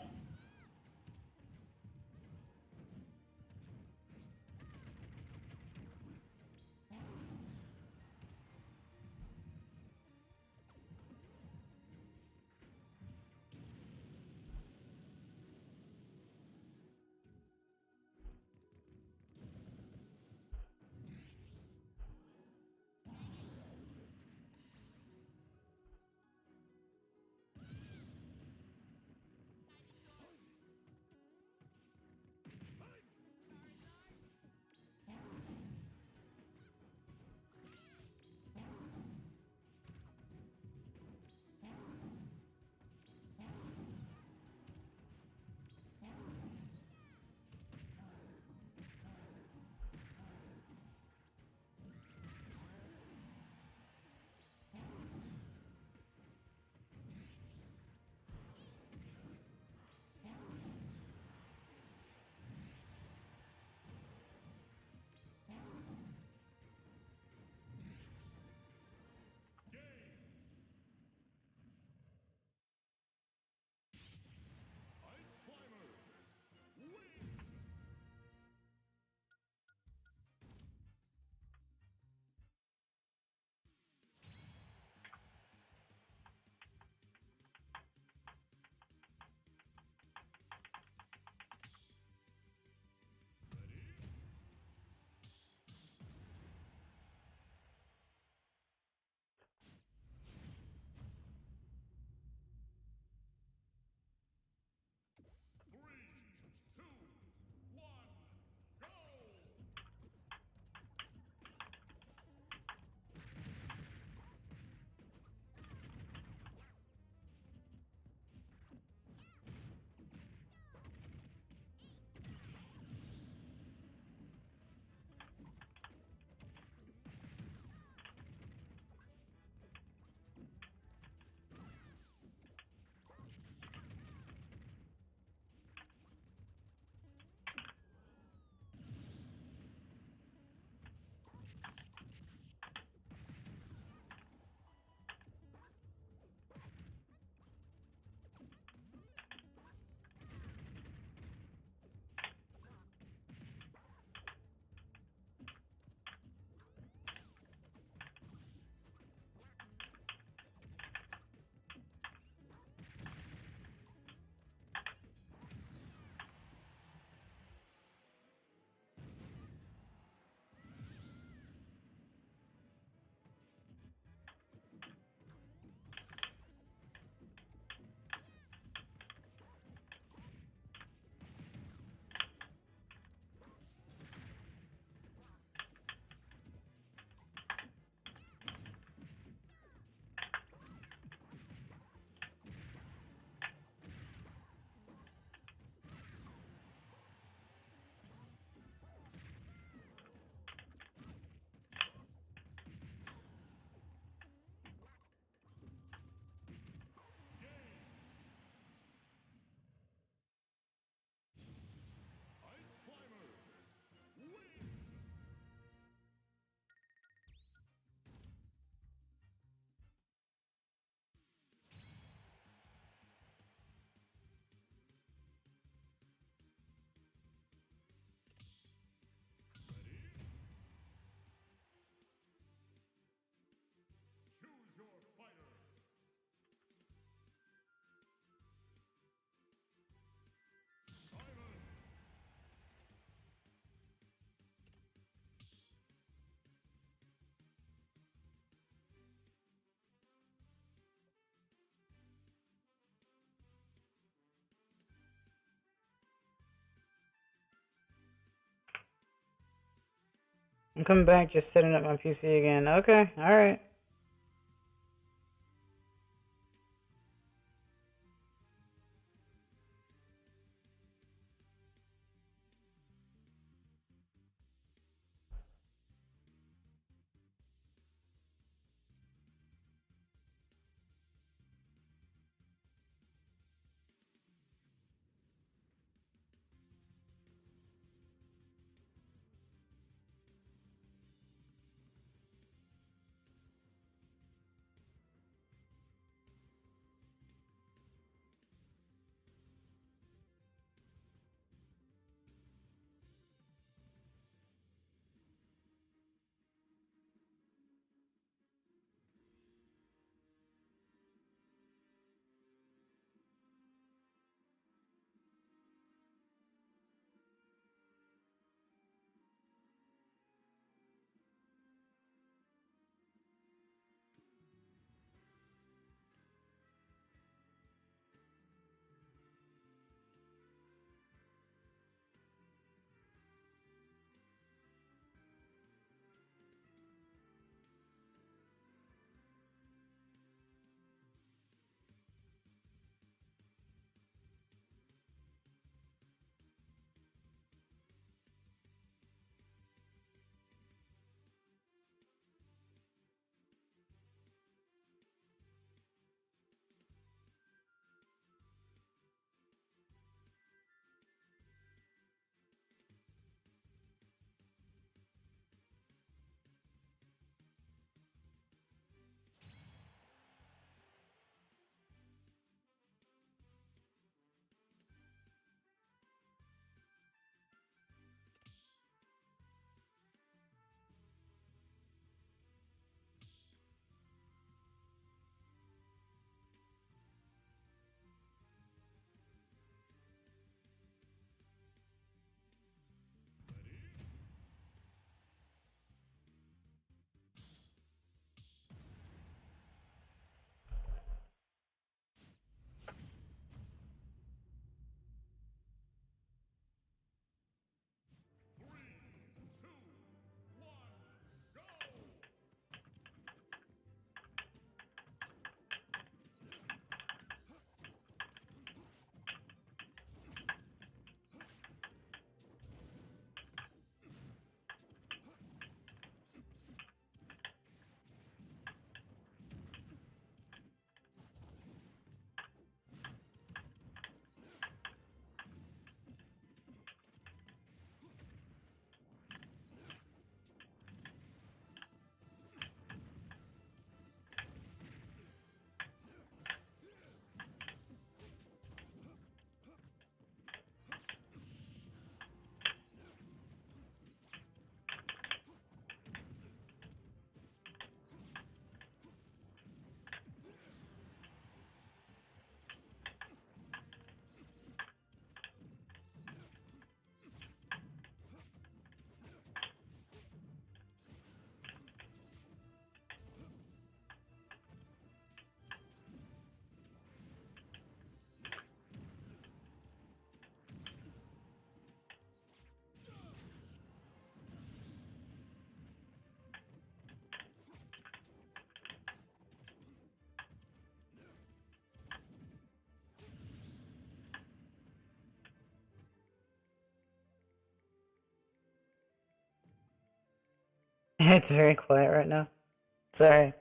I'm coming back, just setting up my PC again. Okay, alright. It's very quiet right now. Sorry.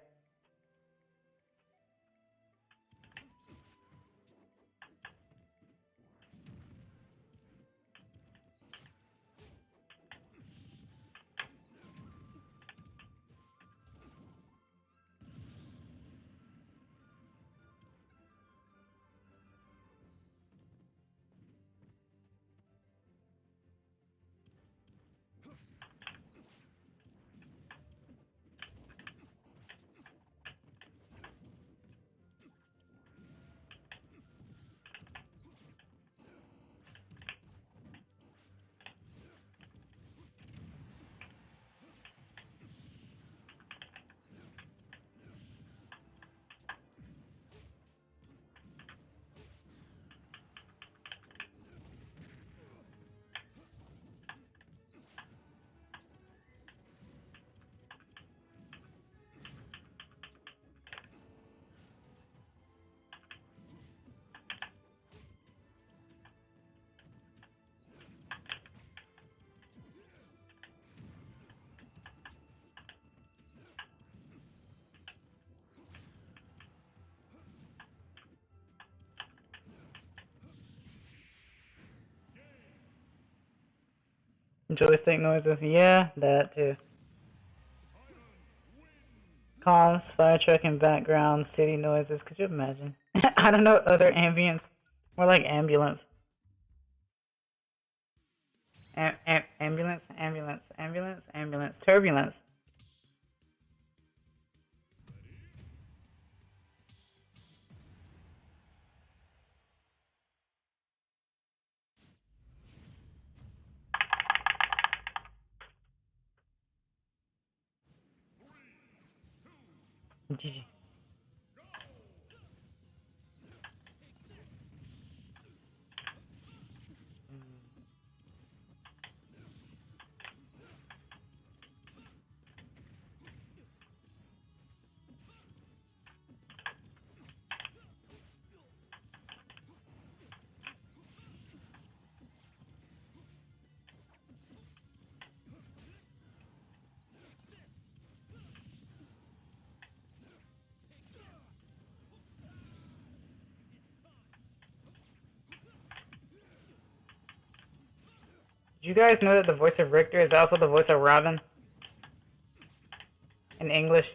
Joystick noises. Yeah, that too. Comms, fire truck in background, city noises. Could you imagine? I don't know other ambience. More like ambulance. Ambulance, ambulance, ambulance, ambulance, turbulence. GG. Did you guys know that the voice of Richter is also the voice of Robin? In English?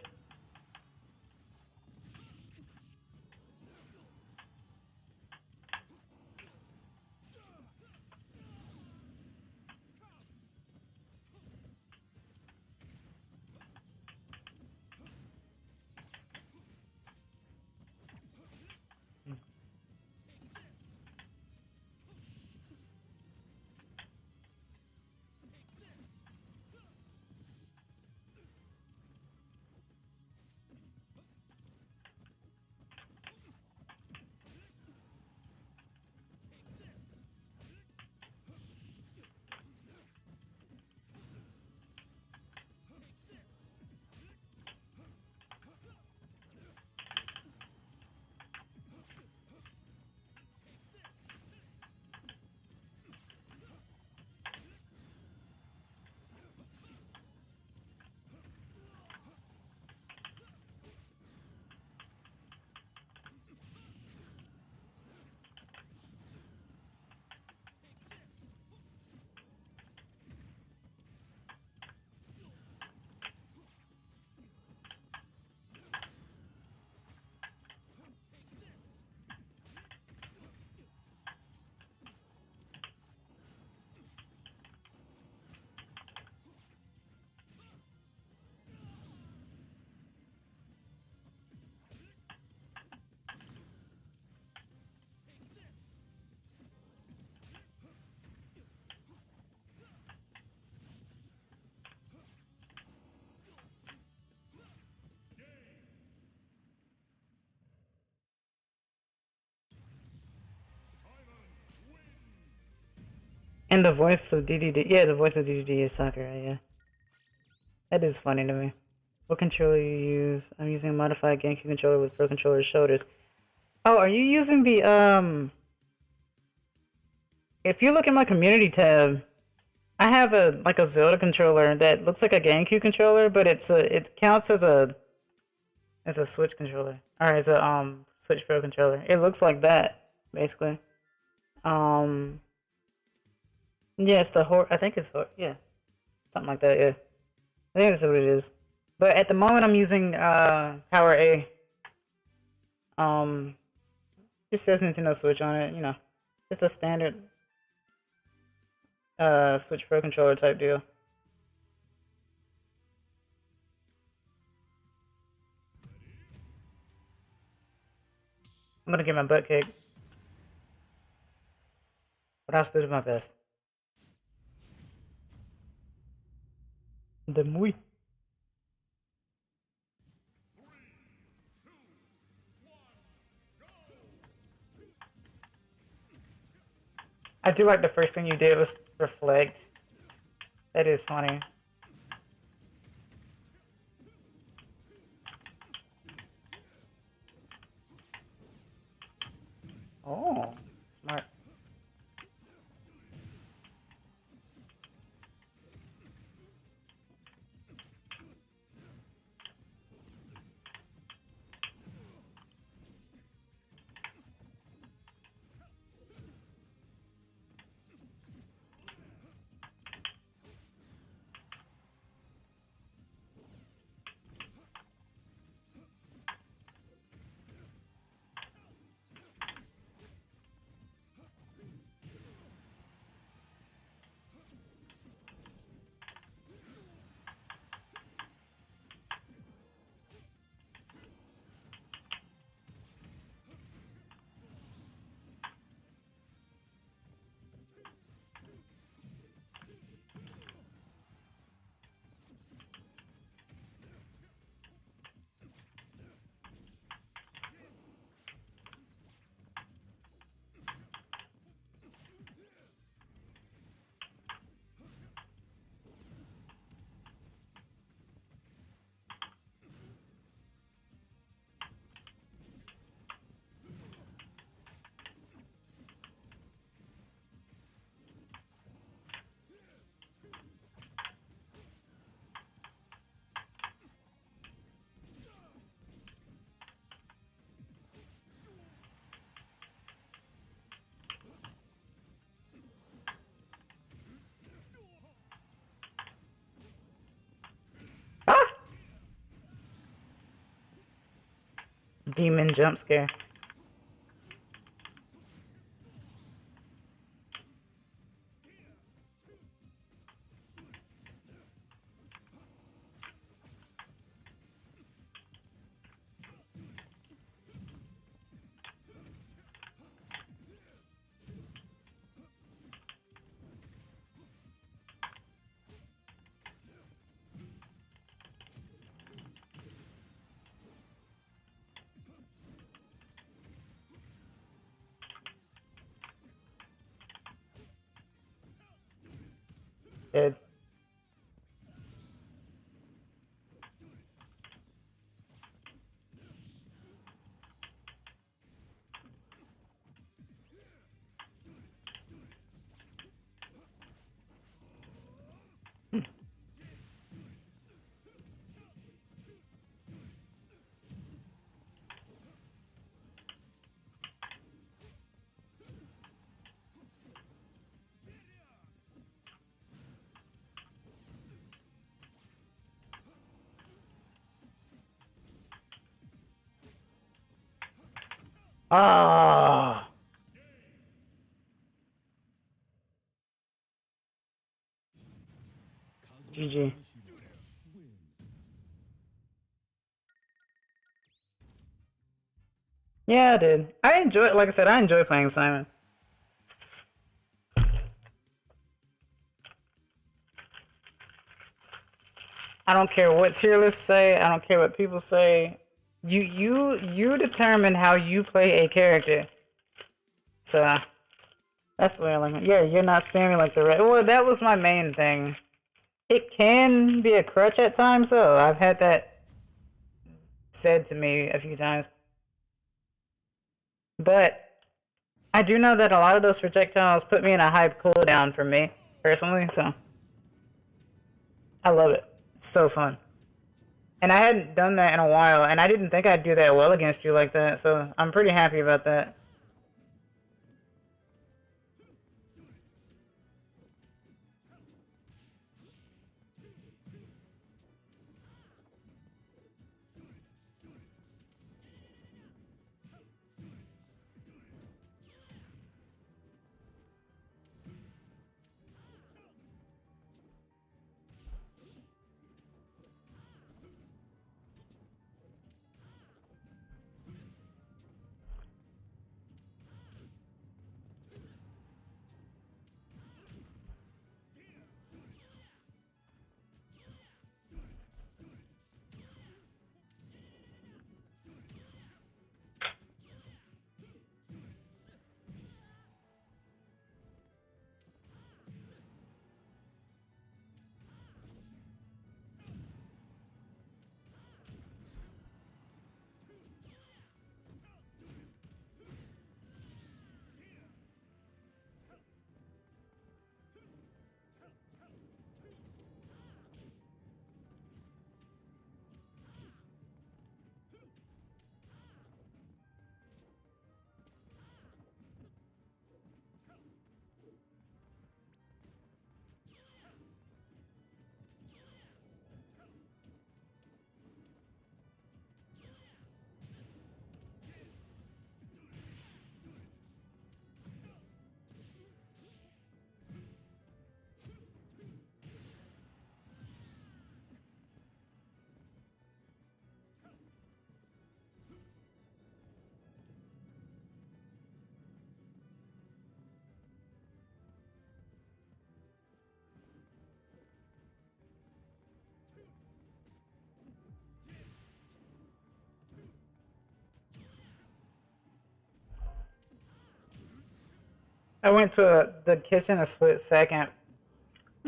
And the voice of DDD. Yeah, the voice of DDD is Sakurai, yeah. That is funny to me. What controller you use? I'm using a modified GameCube controller with Pro Controller shoulders. Oh, are you using the, If you look in my community tab, I have a Zelda controller that looks like a GameCube controller, but it counts as a Switch controller. Or as a, Switch Pro controller. It looks like that, basically. Yeah, it's I think it's, yeah. Something like that, yeah. I think that's what it is. But at the moment, I'm using Power A. Just says Nintendo Switch on it, you know, just a standard Switch Pro controller type deal. I'm gonna get my butt kicked, but I'll still do my best. The muy. I do like the first thing you did was reflect. That is funny. Oh, smart. demon jump scare. Dead. Ah. GG. Yeah, I did. I enjoy, like I said, I enjoy playing Simon. I don't care what tier lists say. I don't care what people say. You determine how you play a character. So that's the way I like it. Yeah, you're not spamming like the rest. Well, that was my main thing. It can be a crutch at times, though. I've had that said to me a few times. But I do know that a lot of those projectiles put me in a hype cooldown for me, personally, so I love it. It's so fun. And I hadn't done that in a while, and I didn't think I'd do that well against you like that, so I'm pretty happy about that. I went to the kitchen a split second.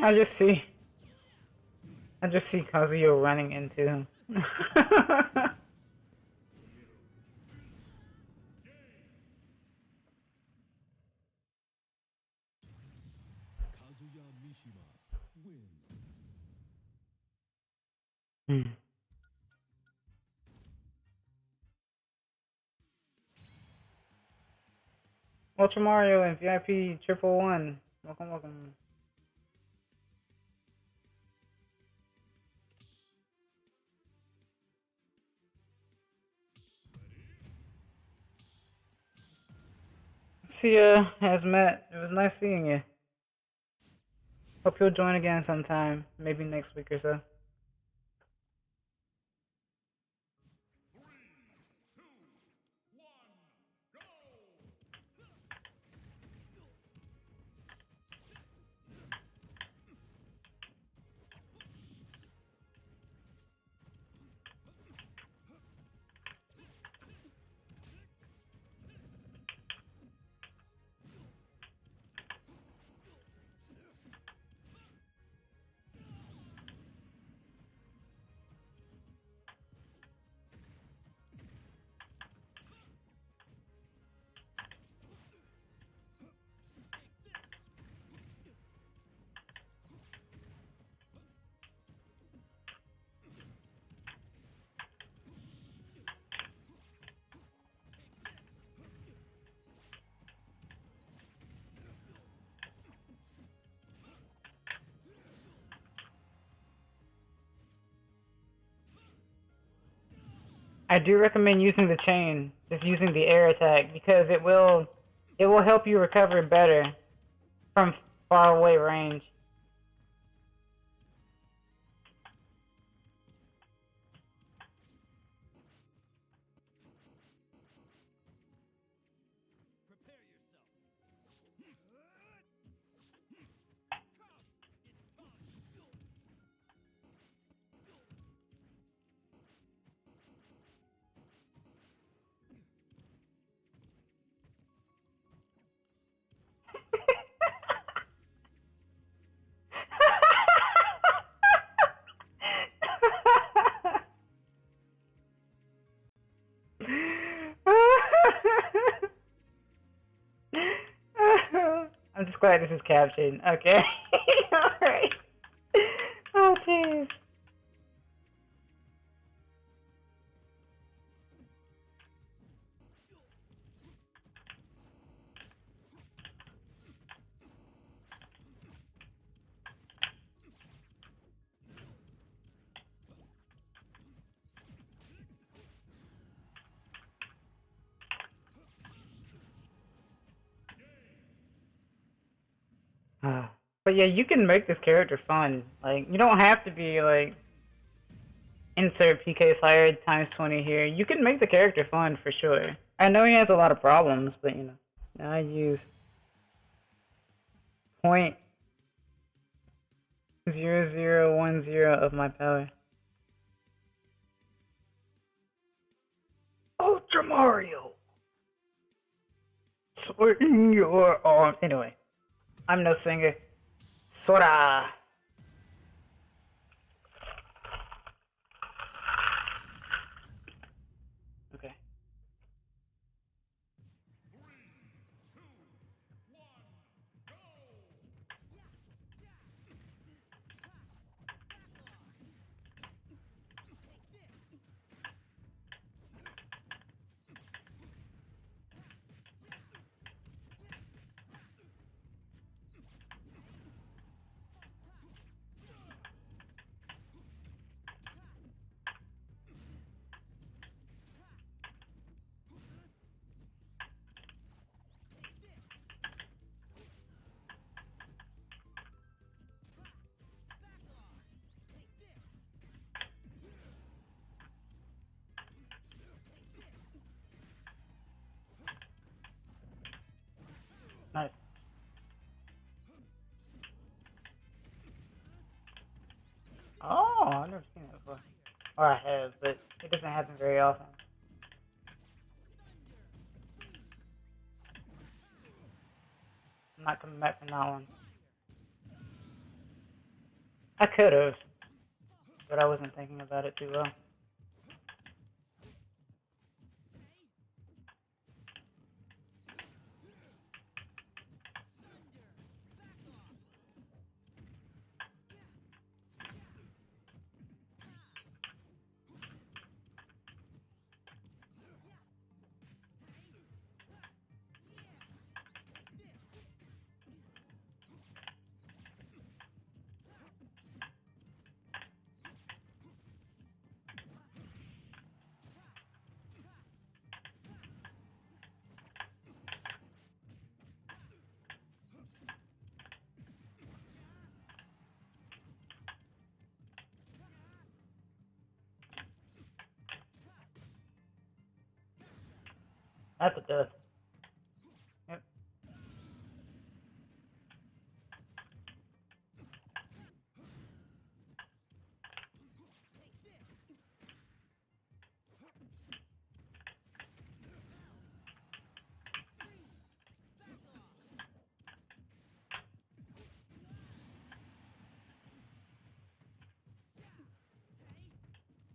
I just see, I just see Kazuyo running into him. Kazuya Mishima wins. Ultra Mario and VIP triple one. Welcome, welcome. See ya, Hazmat. It was nice seeing you. Hope you'll join again sometime, maybe next week or so. I do recommend using the chain, just using the air attack, because it will help you recover better from far away range. I'm just glad this is captured. Okay. Alright. Oh, jeez. But yeah, you can make this character fun. Like, you don't have to be like insert PK fire times 20 here. You can make the character fun for sure. I know he has a lot of problems, but you know, now I use point 0010 of my power. Ultra Mario! Swing your arms. Anyway, I'm no singer. Sora! Okay. Nice. Oh, I've never seen that before. Or I have, but it doesn't happen very often. I'm not coming back from that one. I could have, but I wasn't thinking about it too well. That's a death. Yep.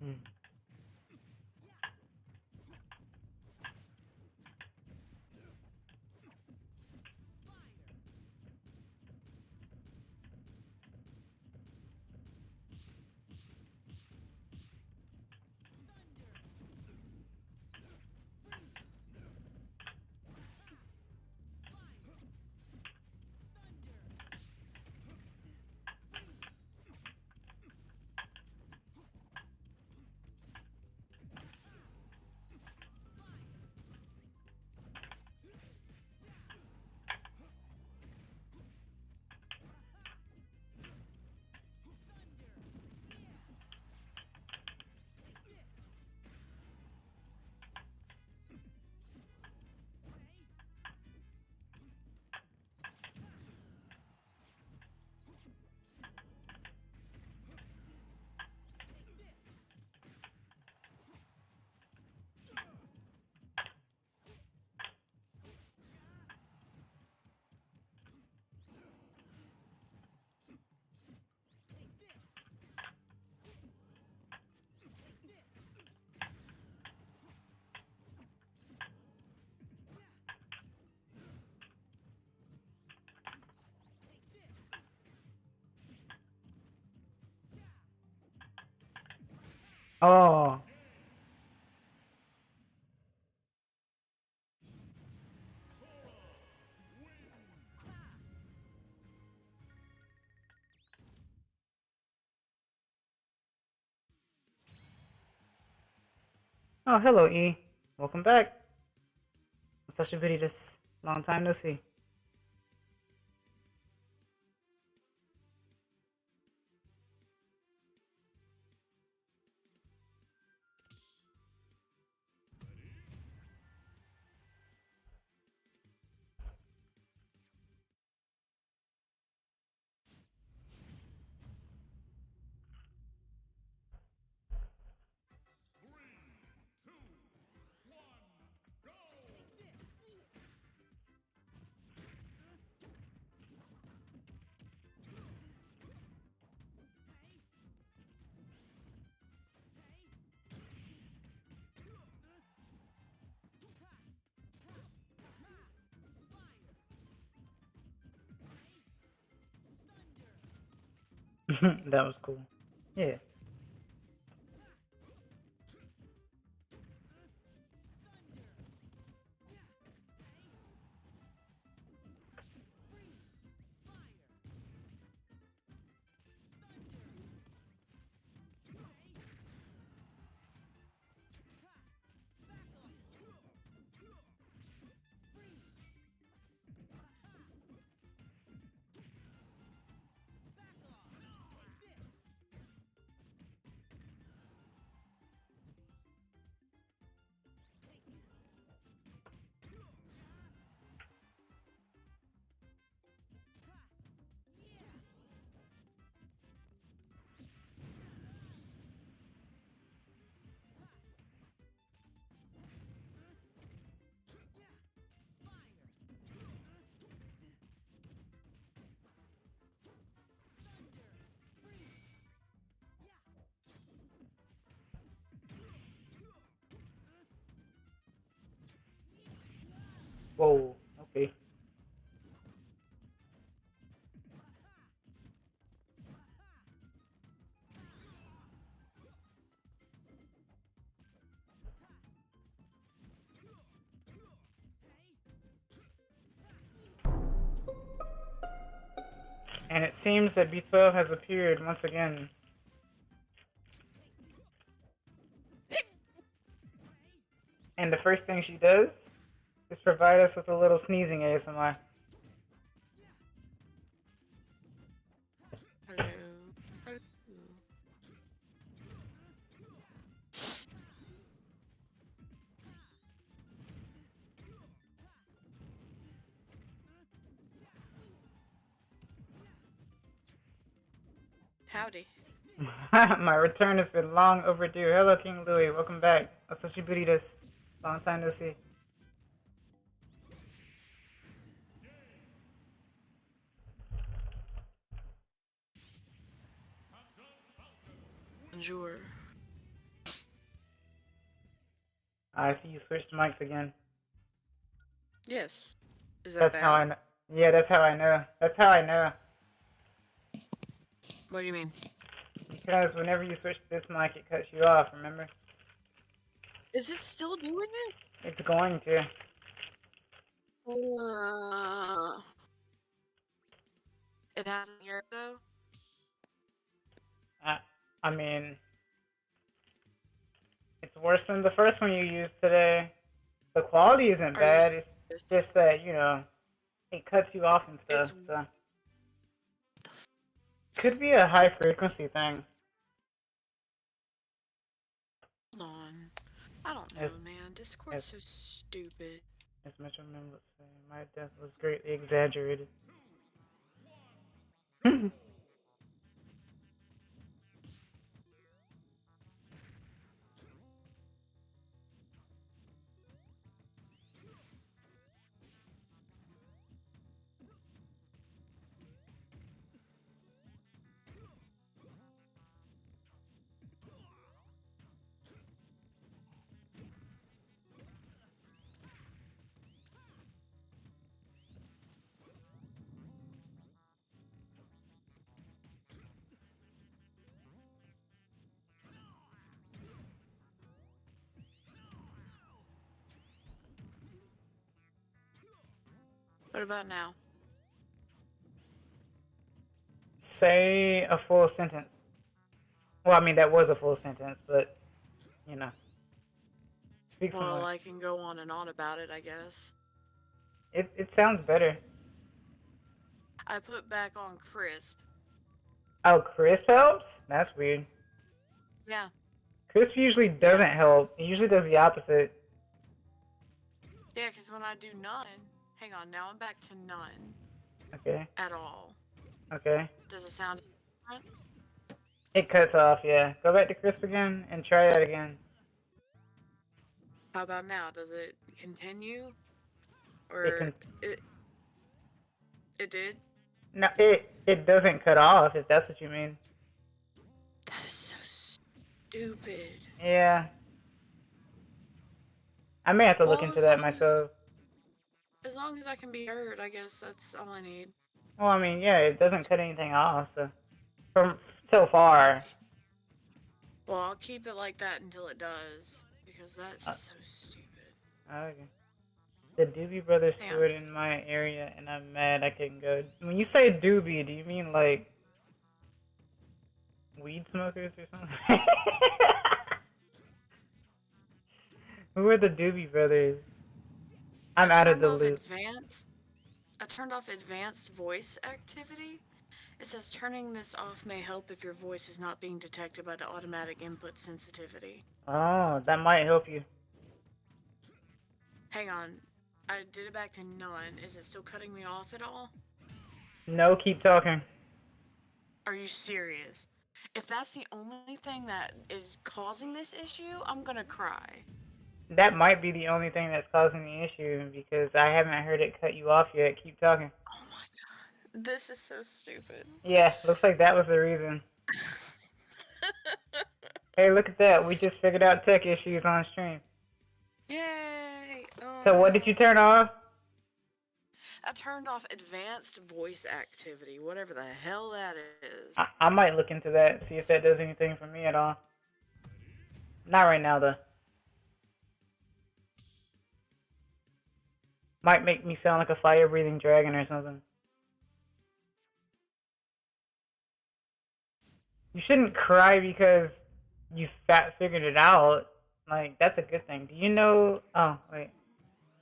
Hmm. Oh. Oh, hello, E. Welcome back. Such a pity this long time no see. That was cool. Yeah. Whoa. Okay. And it seems that B12 has appeared once again. And the first thing she does is provide us with a little sneezing ASMR. Hello. Hello. Howdy. My return has been long overdue. Hello, King Louis. Welcome back. Osashi Burides. Long time no see. Bonjour. I see you switched mics again. Yes. Is that That's bad? how I know. Yeah, that's how I know. That's how I know. What do you mean? Because whenever you switch to this mic, it cuts you off, remember? Is it still doing it? It's going to. It hasn't yet though. I mean, it's worse than the first one you used today. The quality isn't Are you bad. It's serious? just that, you know, it cuts you off and stuff. It's- So could be a high frequency thing. Hold on. I don't know, As- man. Discord's so stupid. As much as men would say, my death was greatly exaggerated. What about now? Say a full sentence. Well, I mean, that was a full sentence, but, you know. Speak some Well, more. I can go on and on about it, I guess. It sounds better. I put back on crisp. Oh, crisp helps? That's weird. Yeah. Crisp usually doesn't help. It usually does the opposite. Yeah, because when I do none, hang on, now I'm back to none Okay, at all. okay. Does it sound different? It cuts off, yeah. Go back to crisp again and try that again. How about now? Does it continue? Or It can. it did? No, it doesn't cut off, if that's what you mean. That is so stupid. Yeah. I may have to look Well, into as that long as- myself. As long as I can be heard, I guess that's all I need. Well, I mean, yeah, it doesn't cut anything off, so. From so far. Well, I'll keep it like that until it does, because that's so stupid. Okay. The Doobie Brothers Yeah. toured in my area, and I'm mad I couldn't go. When you say Doobie, do you mean like weed smokers or something? Who are the Doobie Brothers? I'm out of the loop. I turned off advanced voice activity. It says turning this off may help if your voice is not being detected by the automatic input sensitivity. Oh, that might help you. Hang on. I did it back to none. Is it still cutting me off at all? No, keep talking. Are you serious? If that's the only thing that is causing this issue, I'm gonna cry. That might be the only thing that's causing the issue because I haven't heard it cut you off yet. Keep talking. Oh my god. This is so stupid. Yeah, looks like that was the reason. Hey, look at that. We just figured out tech issues on stream. Yay! So what did you turn off? I turned off advanced voice activity, whatever the hell that is. I might look into that, see if that does anything for me at all. Not right now, though. Might make me sound like a fire-breathing dragon or something. You shouldn't cry because you figured it out. Like, that's a good thing. Do you know... Oh, wait.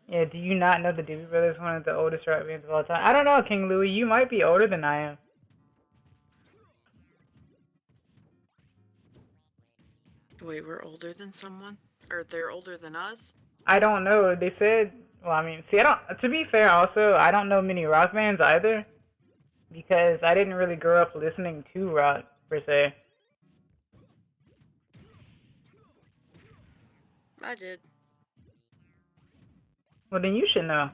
Yeah, do you not know the Doobie Brothers, one of the oldest rock bands of all time? I don't know, King Louis. You might be older than I am. Wait, we're older than someone? Or they're older than us? I don't know. They said... Well, I mean, see, I don't... To be fair, also, I don't know many rock bands either. Because I didn't really grow up listening to rock. per se. I did. Well, then you should know.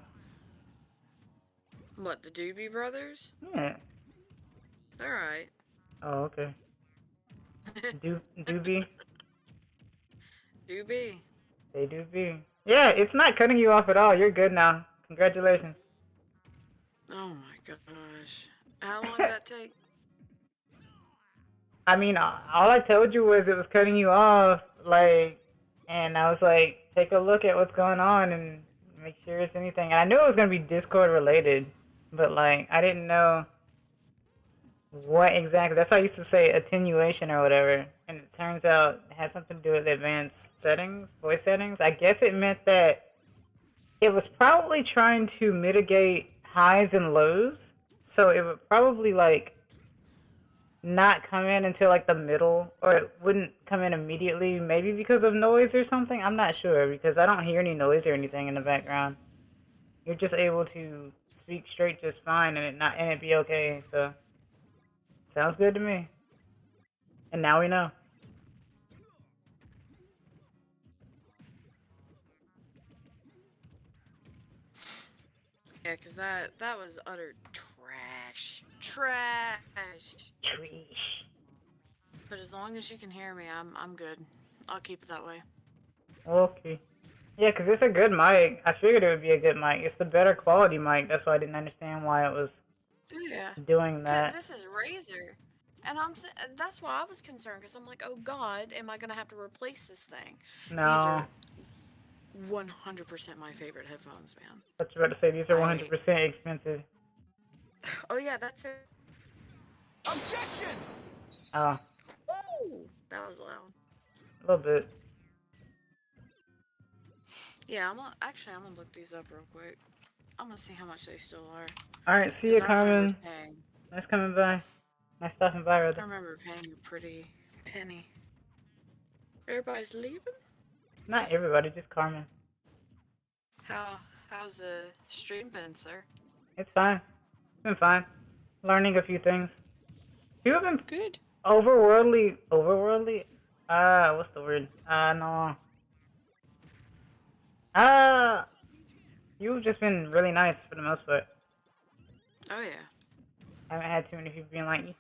What, the Doobie Brothers? Yeah. They're alright. Oh, okay. Doobie. Doobie. They do be. Yeah, it's not cutting you off at all. You're good now. Congratulations. Oh my gosh. How long did that take? I mean, all I told you was it was cutting you off, like, and I was like, take a look at what's going on and make sure it's anything. And I knew it was gonna be Discord related, but like, I didn't know what exactly. That's why I used to say attenuation or whatever, and it turns out it has something to do with advanced settings, voice settings. I guess it meant that it was probably trying to mitigate highs and lows, so it would probably like not come in until like the middle, or it wouldn't come in immediately, maybe because of noise or something. I'm not sure because I don't hear any noise or anything in the background. You're just able to speak straight just fine and it be okay. So sounds good to me. And now we know. Yeah, because that was utter trash. Trash. Treesh. But as long as you can hear me, I'm good. I'll keep it that way. Okay. Yeah, because it's a good mic. I figured it would be a good mic. It's the better quality mic. That's why I didn't understand why it was Yeah. doing that. This is Razer. And that's why I was concerned, because I'm like, oh god, am I going to have to replace this thing? These No. are 100% my favorite headphones, man. I was about to say, these are I- 100% expensive. Oh yeah, that's it. Objection! Oh, Ooh, that was loud. a little bit. Yeah, I'm gonna look these up real quick. I'm gonna see how much they still are. Alright, see you, 'Cause I remember Carmen. paying- Nice coming by. Nice stopping by, I rather. remember paying a pretty penny. Everybody's leaving? Not everybody, just Carmen. How's the stream been, sir? It's fine. It's been fine. Learning a few things. People have been Good. overworldly. What's the word? No. You've just been really nice for the most part. Oh yeah. I haven't had too many people being like,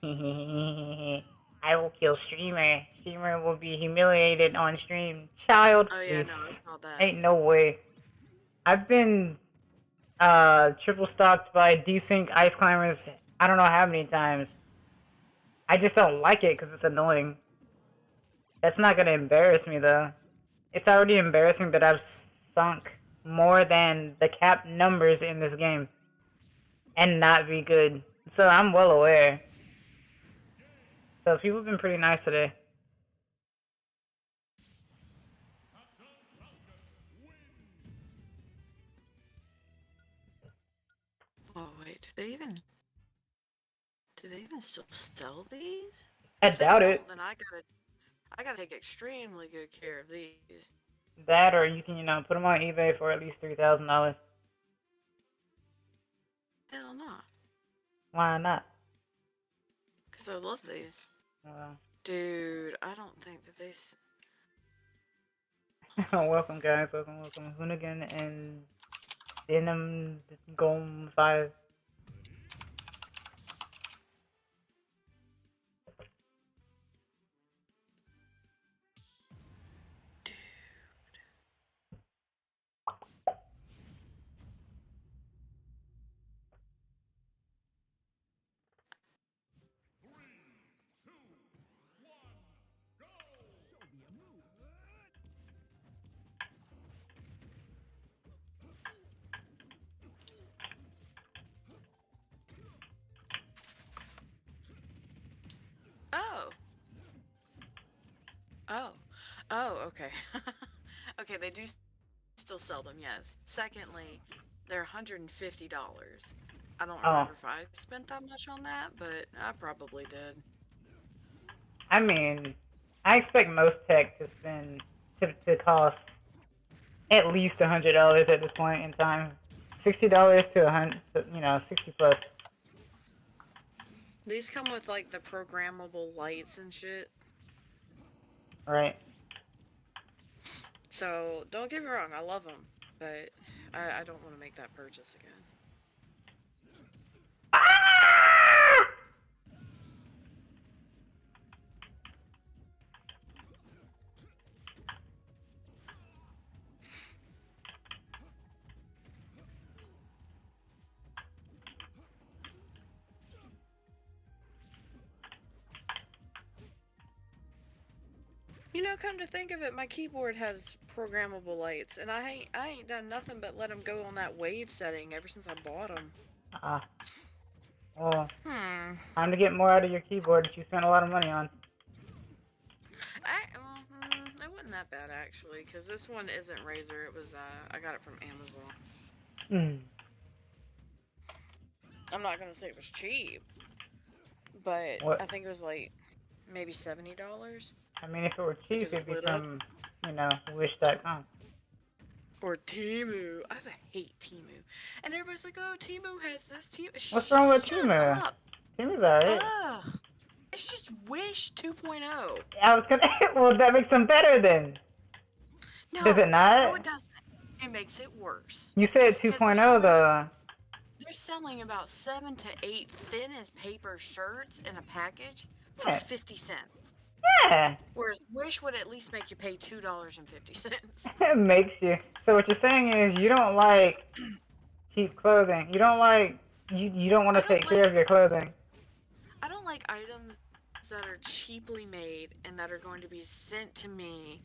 I will kill streamer. Streamer will be humiliated on stream. Child, Oh yeah, no, I please. saw that. Ain't no way. I've been triple stocked by desync ice climbers I don't know how many times. I just don't like it because it's annoying. That's not gonna embarrass me though. It's already embarrassing that I've sunk more than the cap numbers in this game and not be good. So I'm well aware. So people have been pretty nice today. Oh wait, do they even still sell these? I If they doubt don't, it. Then I gotta take extremely good care of these. That or you can, put them on eBay for at least $3,000. Hell no. Why not? Cause I love these. Well, Dude, I don't think that they. welcome guys, welcome. Hoonigan and Denim Golem 5. Oh. Oh. Oh. Okay. Okay, they do still sell them. Yes. Secondly, they're $150. I don't Oh. remember if I spent that much on that, but I probably did. I mean, I expect most tech to to cost at least $100 at this point in time. $60 to 100, 60 plus. These come with like the programmable lights and shit. Right. So don't get me wrong, I love them, but I don't want to make that purchase again. You know, come to think of it, my keyboard has programmable lights, and I ain't done nothing but let them go on that wave setting ever since I bought them. Ah. Well, Hmm. time to get more out of your keyboard that you spent a lot of money on. It wasn't that bad actually, because this one isn't Razer. It was I got it from Amazon. Hmm. I'm not gonna say it was cheap, but What? I think it was like maybe $70. I mean, if it were cheap, Because it it'd be lit up. from, you know, Wish.com. Or Temu. I hate Temu. And everybody's like, oh, Temu has this. What's wrong with Shut Temu? up. Temu's alright. Ugh. It's just Wish 2.0. I was gonna. Well, that makes them better then. No, Does it not? No, it doesn't. It makes it worse. You said 'Cause 2.0 though. They're selling about 7 to 8 thin as paper shirts in a package for Yeah. 50 cents. Yeah. Whereas Wish would at least make you pay $2.50. It makes you. So what you're saying is you don't like cheap clothing. You don't like. You don't want I to don't take care of your clothing. I don't like items that are cheaply made and that are going to be sent to me.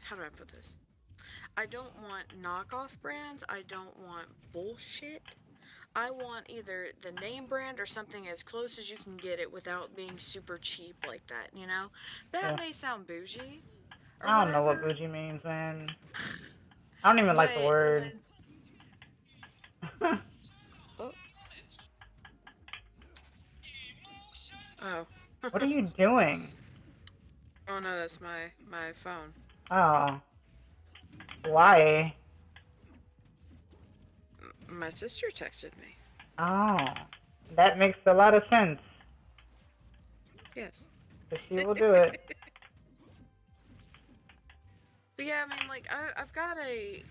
How do I put this? I don't want knockoff brands. I don't want bullshit. I want either the name brand or something as close as you can get it without being super cheap like that, you know? That Yeah. may sound bougie. Or I don't know what whatever, bougie means, man. I don't even like the but word. Oh. Oh. What are you doing? Oh no, that's my phone. Oh. Why? My sister texted me. Oh. That makes a lot of sense. Yes. 'Cause she will do it. But yeah, I mean, like, I've got a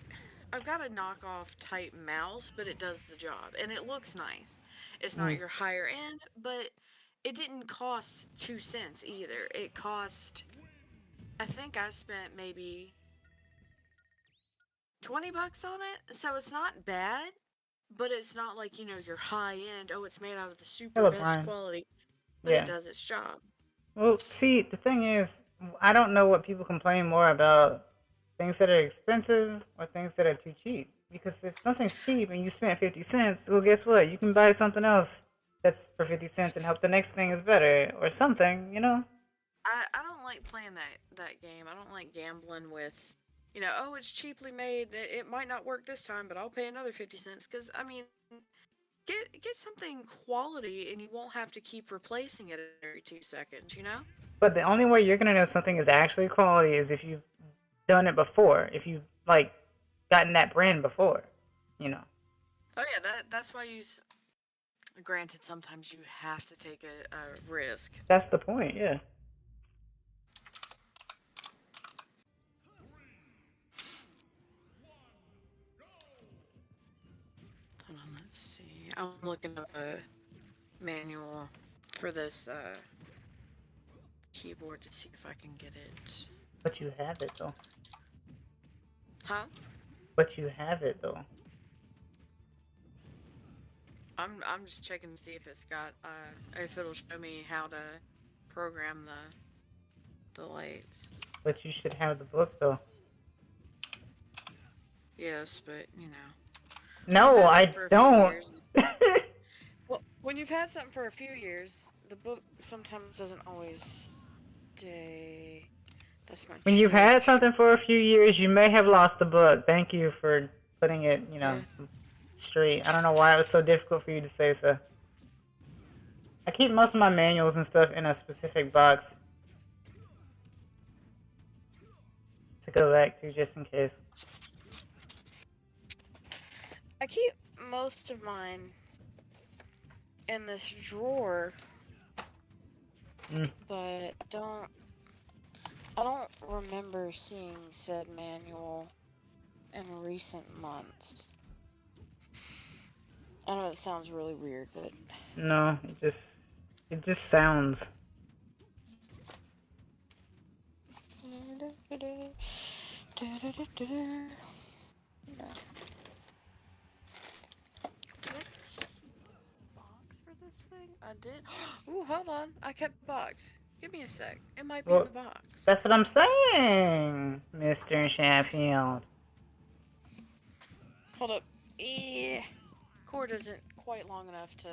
knockoff type mouse, but it does the job, and it looks nice. It's not your higher end, but it didn't cost 2 cents either. It cost, I think I spent maybe $20 on it, so it's not bad, but it's not like, you know, your high end, oh, it's made out of the super Hello, best Brian. quality, but Yeah. it does its job. Well, see, the thing is, I don't know what people complain more about, things that are expensive or things that are too cheap. Because if something's cheap and you spent 50 cents, well, guess what? You can buy something else that's for 50 cents and hope the next thing is better or something, you know? I don't like playing that game. I don't like gambling with, you know, oh, it's cheaply made. It might not work this time, but I'll pay another 50 cents. Because, I mean, get something quality and you won't have to keep replacing it every 2 seconds, you know? But the only way you're going to know something is actually quality is if you've done it before. If you've, like, gotten that brand before, you know? Oh, yeah, that's why granted, sometimes you have to take a risk. That's the point, yeah. Hold on, let's see. I'm looking up a manual for this keyboard to see if I can get it. But you have it, though. Huh? But you have it, though. I'm just checking to see if it's got if it'll show me how to program the lights. But you should have the book, though. Yes, but you know. No, I don't. Well, when you've had something for a few years, the book sometimes doesn't always stay. That's my. When you've had something for a few years, you may have lost the book. Thank you for putting it, you know, straight. I don't know why it was so difficult for you to say so. I keep most of my manuals and stuff in a specific box to go back to just in case. I keep most of mine in this drawer, Mm. but I don't remember seeing said manual in recent months. I know it sounds really weird, but No, it just sounds. Box for this thing? I did. Ooh, hold on. I kept the box. Give me a sec. It might be in Well, the box. that's what I'm saying, Mr. Sheffield. Hold up. Cord isn't quite long enough to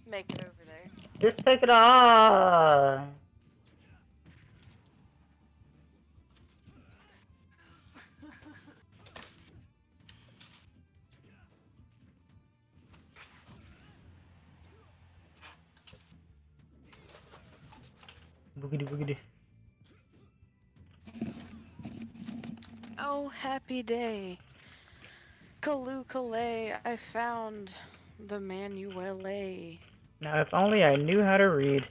make it over there. Just take it off. Boogity boogity. Oh, happy day. Kalu Kalay, I found the Manuele. Now, if only I knew how to read.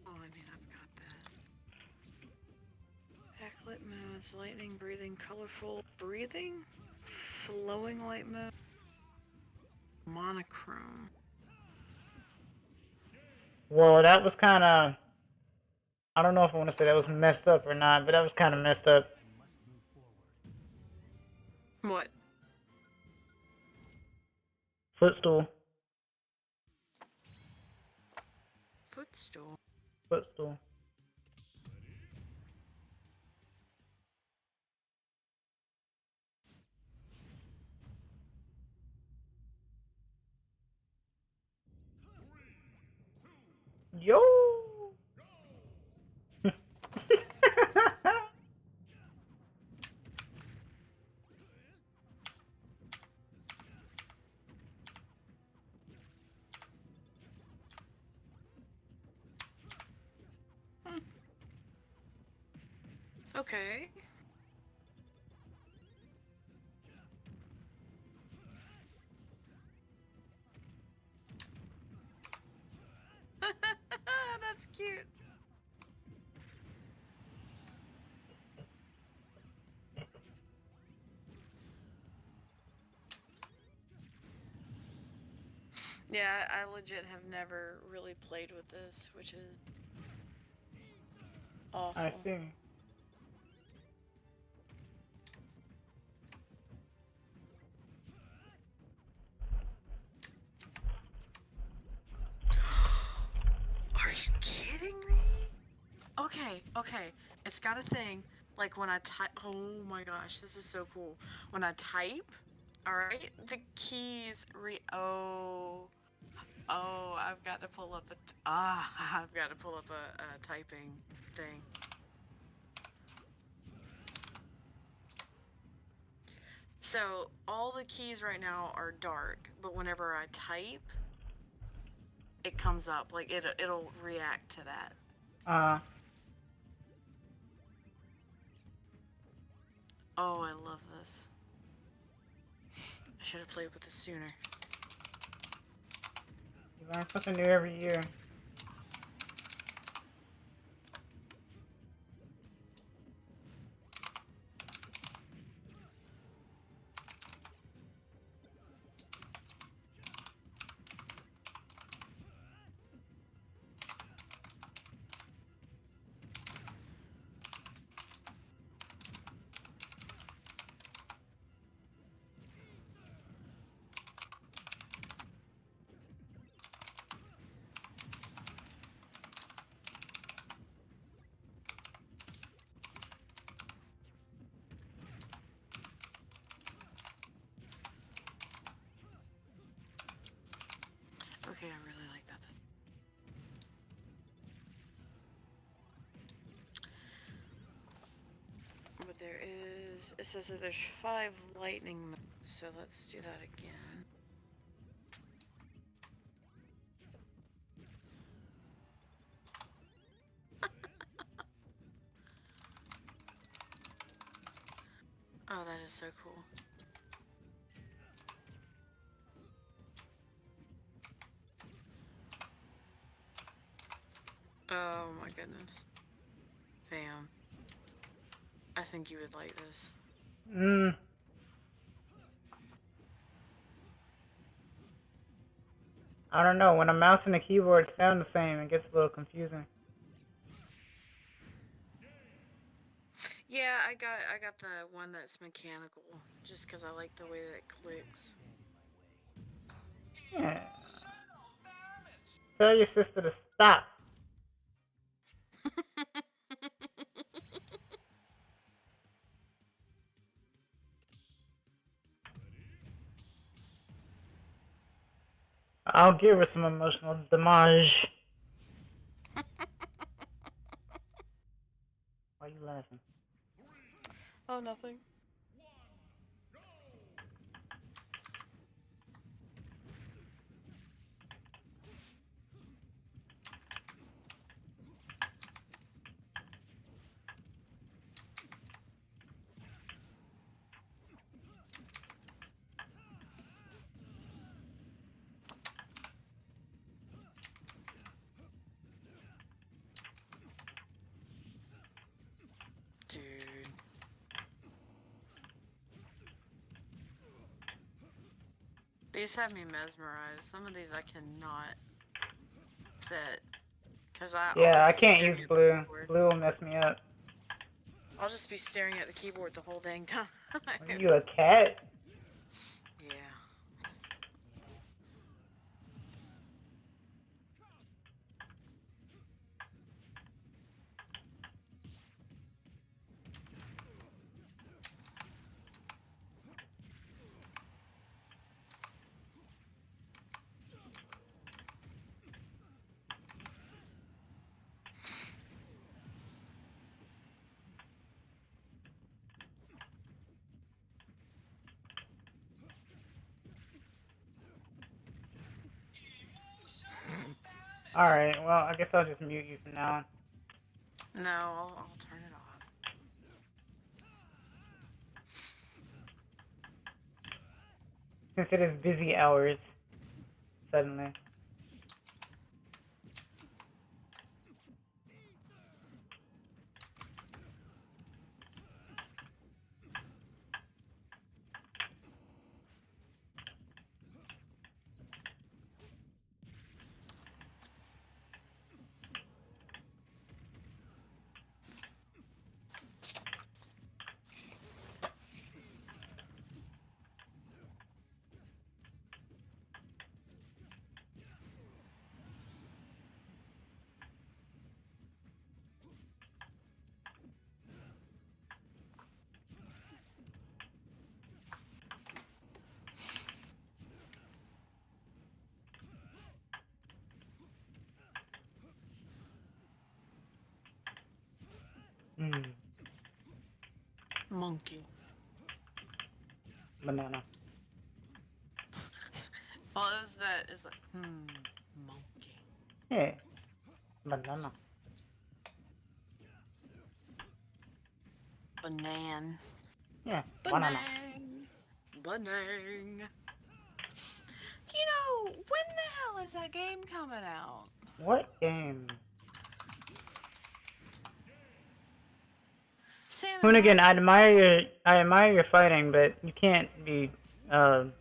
Oh, I mean, I've got that. Backlit modes, lightning, breathing, colorful, breathing, flowing light mode, monochrome. Well, that was kind of. I don't know if I want to say that was messed up or not, but that was kind of messed up. What? Footstool. Footstool. Footstool. Yo! Okay. That's cute. Yeah, I legit have never really played with this, which is awful. I see. Are you kidding me? Okay, okay. It's got a thing. Like when I type. Oh my gosh, this is so cool. When I type, alright, the keys Oh, I've got to pull up I've got to pull up a typing thing. So all the keys right now are dark, but whenever I type, it comes up. Like it'll react to that. Oh, I love this. I should have played with this sooner. You learn something new every year. Okay, I really like that. But there is... It says that there's 5 lightning modes, so let's do that again. Oh, that is so cool. Oh my goodness. Fam. I think you would like this. Mm. I don't know. When a mouse and a keyboard sound the same, it gets a little confusing. Yeah, I got the one that's mechanical, just because I like the way that it clicks. Yeah. Tell your sister to stop. I'll give her some emotional damage. Why are you laughing? Oh, nothing. Dude. These have me mesmerized. Some of these I cannot set. Because I'll Yeah, I just be can't staring use at the blue. keyboard. Blue will mess me up. I'll just be staring at the keyboard the whole dang time. Are you a cat? Yeah. Alright, well, I guess I'll just mute you for now. No, I'll turn it off. Since it is busy hours, suddenly. Hmm. Monkey. Banana. Well, is that is like monkey. Yeah. Banana. Banan. Yeah. Banana. Banang. You know, when the hell is that game coming out? What game? Sam Hoonigan, Max. I admire your fighting, but you can't be, I'm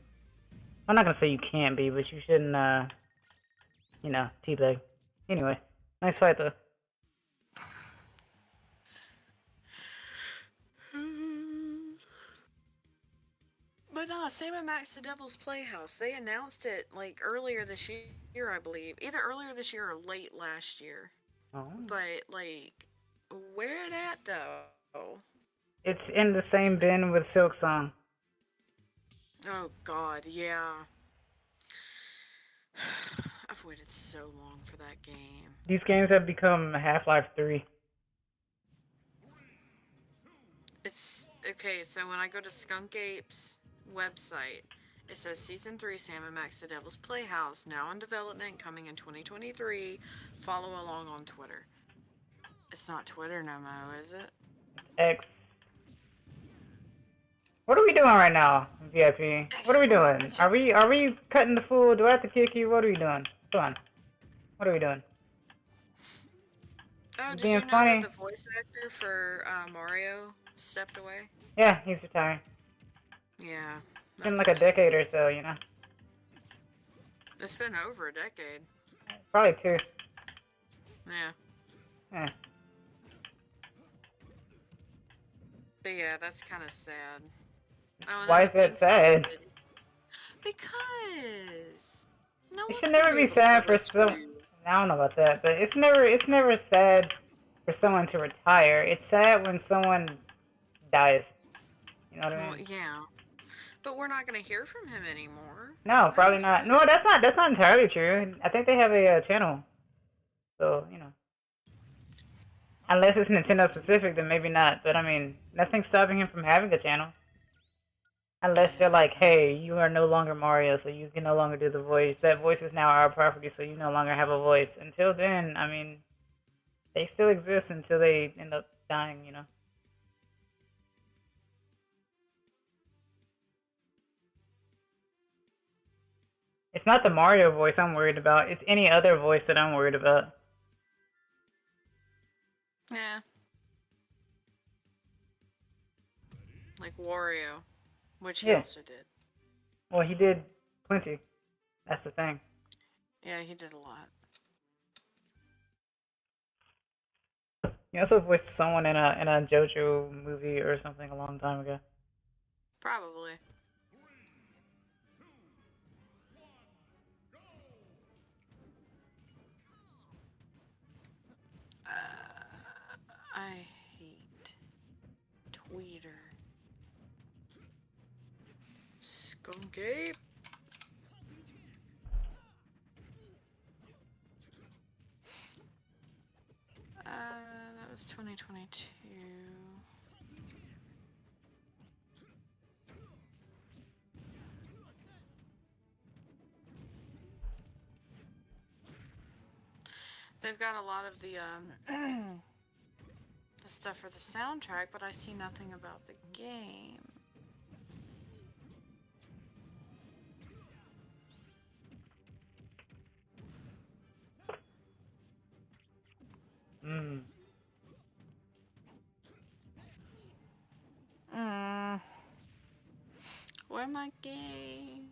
not gonna say you can't be, but you shouldn't, you know, teabag. Anyway, nice fight though. But nah, Sam and Max the Devil's Playhouse. They announced it like earlier this year, I believe. Either earlier this year or late last year. Oh. But like, where it at though? It's in the same bin with Silk Song. Oh God, yeah. I've waited so long for that game. These games have become Half-Life 3. It's okay. So when I go to Skunk Ape's website, it says Season 3 Sam and Max the Devil's Playhouse, now in development, coming in 2023. Follow along on Twitter. It's not Twitter no more, is it? It's X. doing right now, VIP? What are we doing? Just- Are we cutting the fool? Do I have to kick you? What are we doing? Come on. What are we doing? Oh, did being you know funny. that the voice actor for Mario stepped away? Yeah, he's retiring. Yeah. It's been that's like a too sad. decade or so, you know. It's been over a decade. Probably two. Yeah. Yeah. But yeah, that's kind of sad. Oh, and Why then is the that theme song sad? ended. Because no It one's should gonna never be able to sad for Let's some. Plays. I don't know about that, but it's never sad for someone to retire. It's sad when someone dies. You know what I Well, mean? yeah. But we're not gonna hear from him anymore. No, That probably makes not. us No, sad. that's not entirely true. I think they have a channel, so you know. Unless it's Nintendo specific, then maybe not. But I mean, nothing's stopping him from having a channel. Unless they're like, hey, you are no longer Mario, so you can no longer do the voice. That voice is now our property, so you no longer have a voice. Until then, I mean, they still exist until they end up dying, you know? It's not the Mario voice I'm worried about. It's any other voice that I'm worried about. Yeah. Like Wario, which he Yeah. also did. Well, he did plenty. That's the thing. Yeah, he did a lot. He also voiced someone in a JoJo movie or something a long time ago. Probably. I hate Tweeter. Skunk Ape. That was 2022. They've got a lot of the the stuff for the soundtrack, but I see nothing about the game. Hmm. Where my game?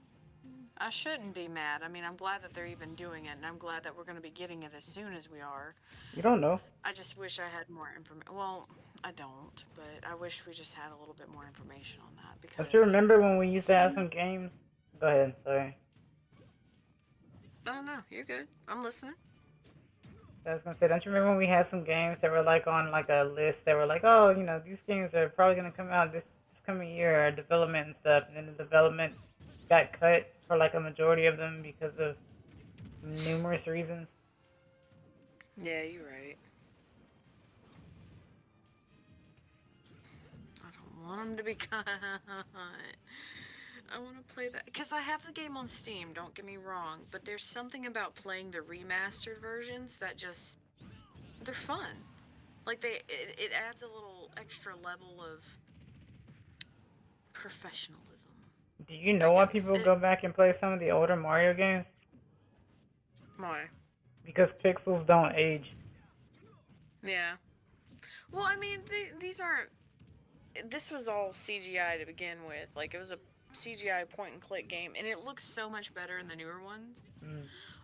I shouldn't be mad. I mean, I'm glad that they're even doing it, and I'm glad that we're going to be getting it as soon as we are. You don't know. I just wish I had more information. Well, I don't, but I wish we just had a little bit more information on that because. Don't you remember when we used to have some games? Go ahead, sorry. No, no, you're good. I'm listening. I was gonna say, don't you remember when we had some games that were like on like a list that were like, oh, you know, these games are probably gonna come out this coming year, development and stuff, and then the development got cut for like a majority of them because of numerous reasons. Yeah, you're right. I don't want them to be cut. I want to play that because I have the game on Steam, don't get me wrong, but there's something about playing the remastered versions that just they're fun. Like it adds a little extra level of professionalism. Do you know why people go back and play some of the older Mario games? Why? Because pixels don't age. Yeah. Well, I mean, these aren't. This was all CGI to begin with. Like, it was a CGI point and click game, and it looks so much better in the newer ones.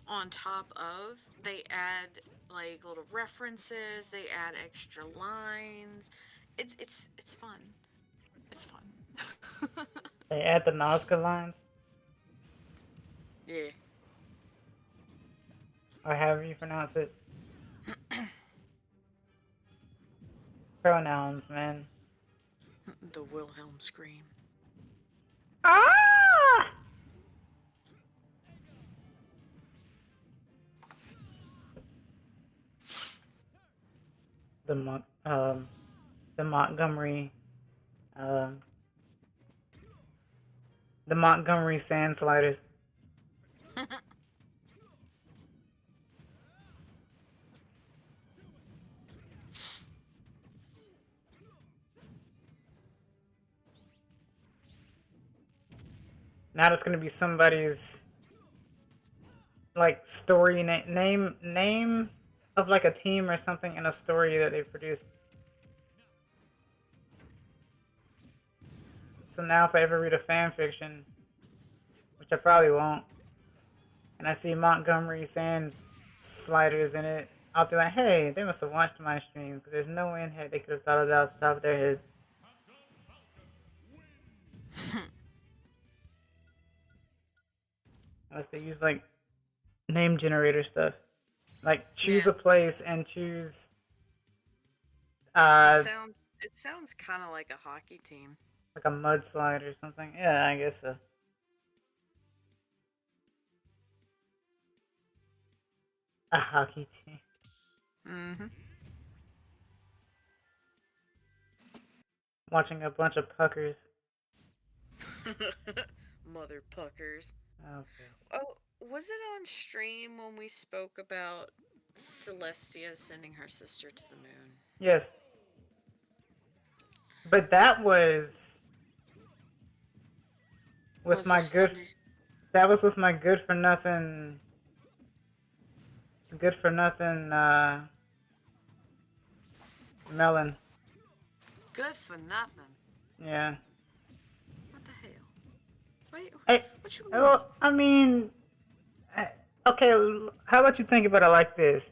On top of, they add like little references. They add extra lines. It's fun. It's fun. They add the Nazca lines, Yeah. or however you pronounce it. Pronouns, man. The Wilhelm scream. Ah! The Montgomery, the Montgomery Sand Sliders. Now it's gonna be somebody's like story name of like a team or something in a story that they produced. So now if I ever read a fan fiction, which I probably won't, and I see Montgomery Sands sliders in it, I'll be like, hey, they must have watched my stream, because there's no way in heck they could have thought of that off the top of their head. Unless they use like name generator stuff. Like choose Yeah. a place and choose It sounds kind of like a hockey team. like a mudslide or something. Yeah, I guess so. A hockey team. Mm-hmm. Watching a bunch of puckers. Mother puckers. Okay. Oh, was it on stream when we spoke about Celestia sending her sister to the moon? Yes. But that was with Was my there good Sunday- that was with my good for nothing melon. Good for nothing. Yeah. What the hell? Wait, Hey, what you mean? well, I mean, okay, how about you think about it like this?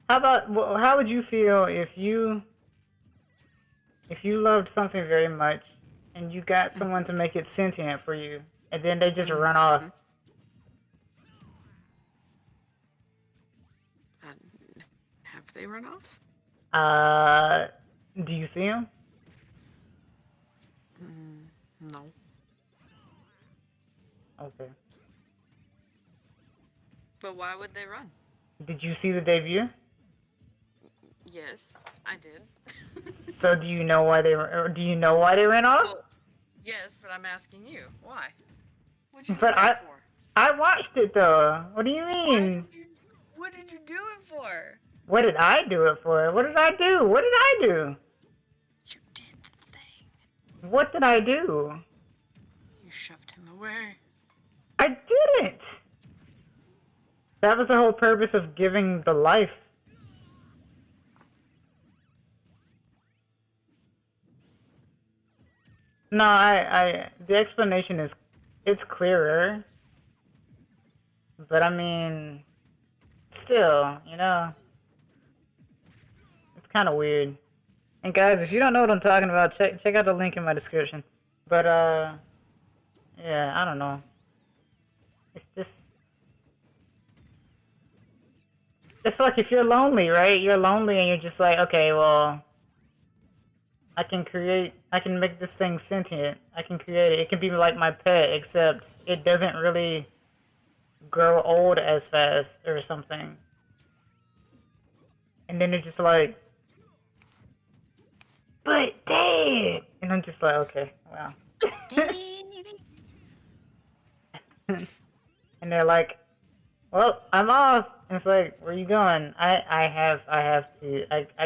How would you feel if you loved something very much and you got someone to make it sentient for you and then they just run off? Have they run off? Do you see them? No. Okay. But why would they run? Did you see the debut? Yes, I did. So do you know why they ran off? Well, yes, but I'm asking you. Why? What'd you do But that for? I watched it though. What do you mean? What did you do it for? What did I do it for? What did I do? What did I do? You did the thing. What did I do? You shoved him away. I didn't. That was the whole purpose of giving the life. No, the explanation is, it's clearer. But I mean, still, you know, it's kind of weird. And guys, if you don't know what I'm talking about, check out the link in my description. But yeah, I don't know. It's just, it's like if you're lonely, right? You're lonely and you're just like, okay, well, I can make this thing sentient. I can create it. It can be like my pet, except it doesn't really grow old as fast or something. And then it's just like, but Dad! And I'm just like, okay, wow. And they're like, well, I'm off. And it's like, where you going? I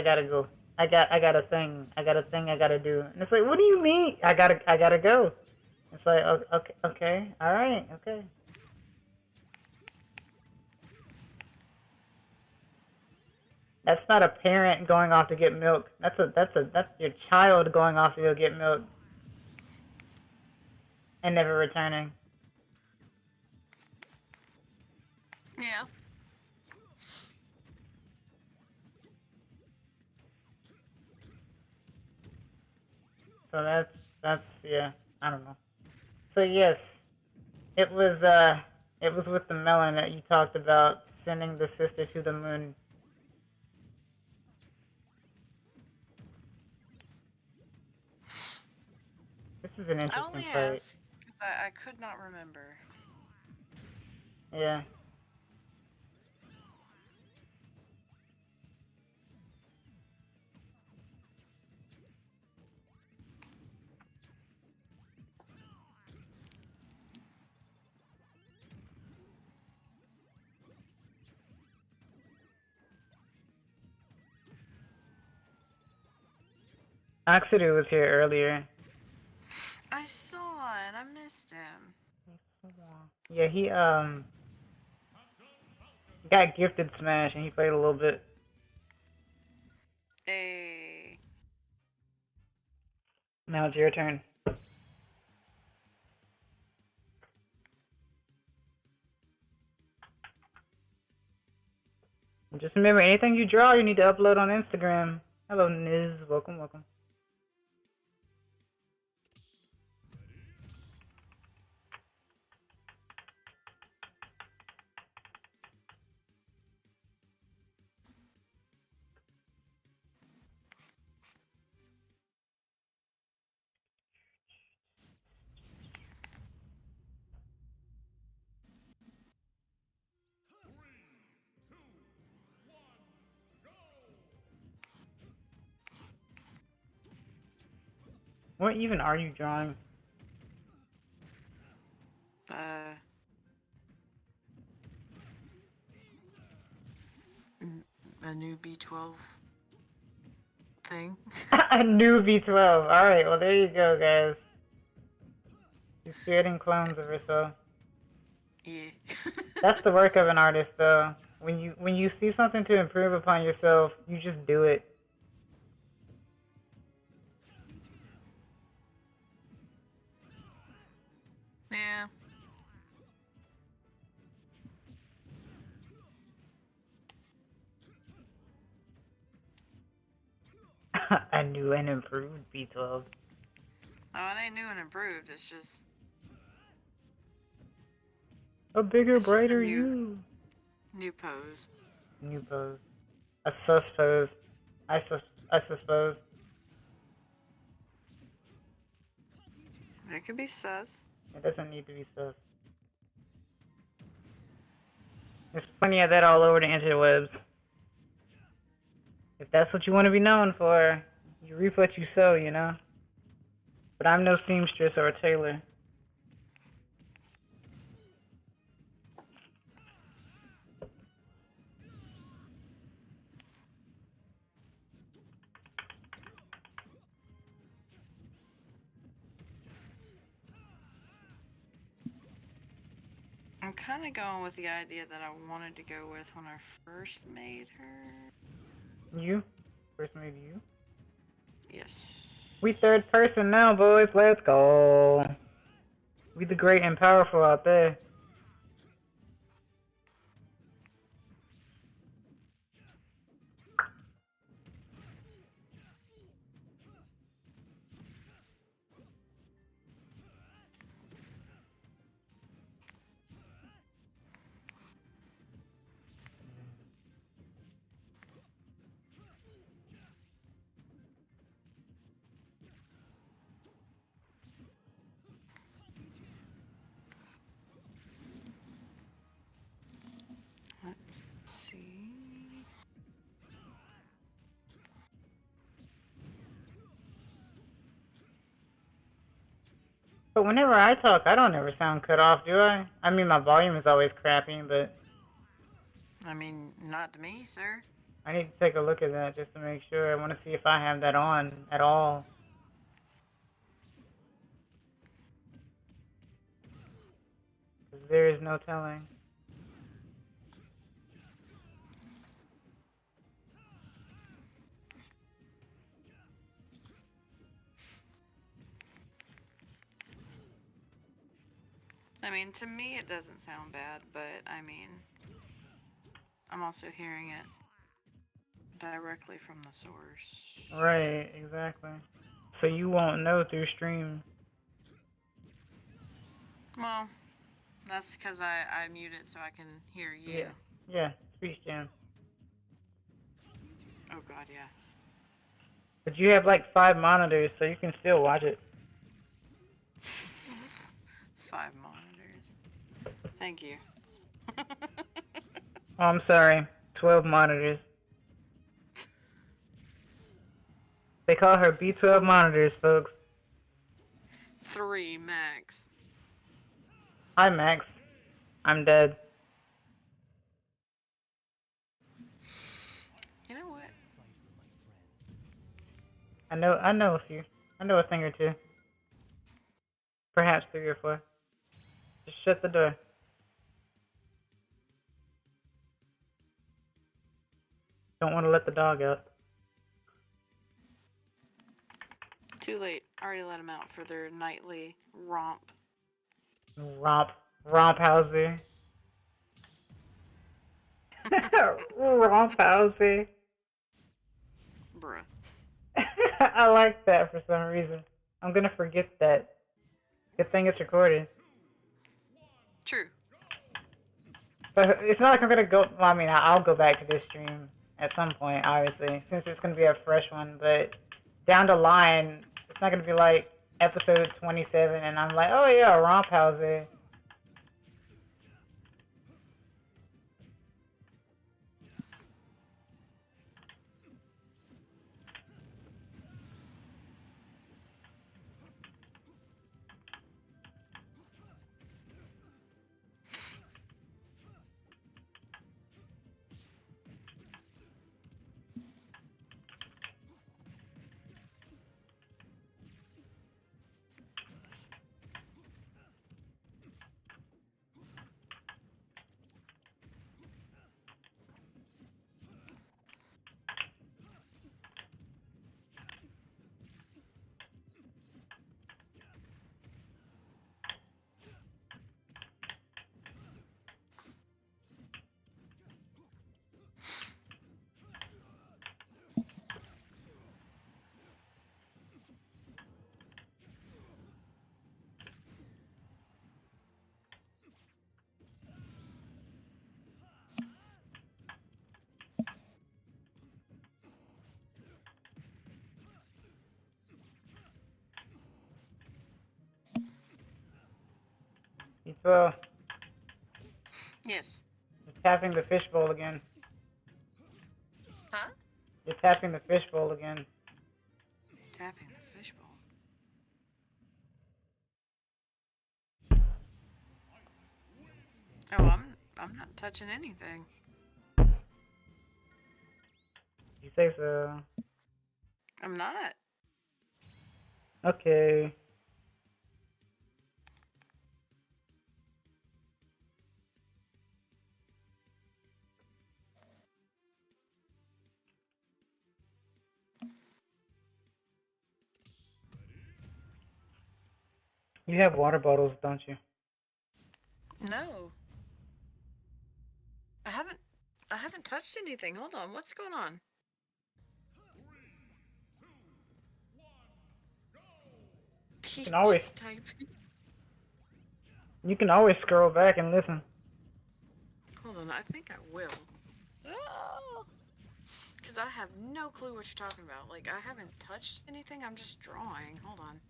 gotta go. I got a thing I gotta do. And it's like, what do you mean? I gotta go. It's like, okay, alright, okay. That's not a parent going off to get milk. That's your child going off to go get milk. And never returning. Yeah. So that's yeah, I don't know. So yes, it was with the melon that you talked about sending the sister to the moon. This is an I interesting only fight. asked because I could not remember. Yeah. Oxidu was here earlier. I I saw it. I missed him. Yeah, he got gifted Smash and he played a little bit. Hey. Now it's your turn. And just remember, anything you draw, you need to upload on Instagram. Hello, Niz. Welcome, welcome. What even are you drawing? A new B12 thing. A new V12. Alright, well there you go, guys. She's creating clones of herself. Yeah. That's the work of an artist, though. When you see something to improve upon yourself, you just do it. Yeah. A new and improved B12. Oh, it ain't new and improved. It's just A bigger, It's just a brighter new- you. new pose. New pose. A sus pose. I suppose. It could be sus. It doesn't need to be sus. There's plenty of that all over the interwebs. If that's what you want to be known for, you reap what you sow, you know? But I'm no seamstress or a tailor. I'm kind of going with the idea that I wanted to go with when I first made her. You? First made you? Yes. We third person now, boys. Let's go. We the great and powerful out there. Let's see. But whenever I talk, I don't ever sound cut off, do I? I mean, my volume is always crappy, but I mean, not to me, sir. I need to take a look at that just to make sure. I want to see if I have that on at all. Because there is no telling. I mean, to me, it doesn't sound bad, but I mean, I'm also hearing it directly from the source. Right, exactly. So you won't know through stream. Well, that's because I mute it so I can hear you. Yeah. Yeah, speech jam. Oh god, yeah. But you have like 5 monitors, so you can still watch it. 5 monitors. Thank you. Oh, I'm sorry. 12 monitors. They call her B12 monitors, folks. 3 max. Hi, Max. I'm dead. You know what? I know a few. I know a thing or two. Perhaps 3 or 4. Just shut the door. Don't want to let the dog out. Too late. I already let them out for their nightly romp. Romphauser. Romphauser. Bruh. I like that for some reason. I'm gonna forget that. Good thing it's recorded. True. But it's not like I'm gonna go. Well, I mean, I'll go back to this stream at some point, obviously, since it's gonna be a fresh one. But down the line, it's not gonna be like episode 27, and I'm like, oh yeah, Romphauser. B12, Yes. you're tapping the fishbowl again. Huh? You're tapping the fishbowl again. Tapping the fishbowl. Oh, I'm not touching anything. You say so. I'm not. Okay. You have water bottles, don't you? No. I haven't touched anything. Hold on. What's going on? You can always Just typing. you can always scroll back and listen. Hold on. I think I will. Because I have no clue what you're talking about. Like, I haven't touched anything. I'm just drawing. Hold on.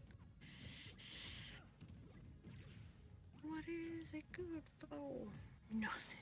What is it good for? Nothing.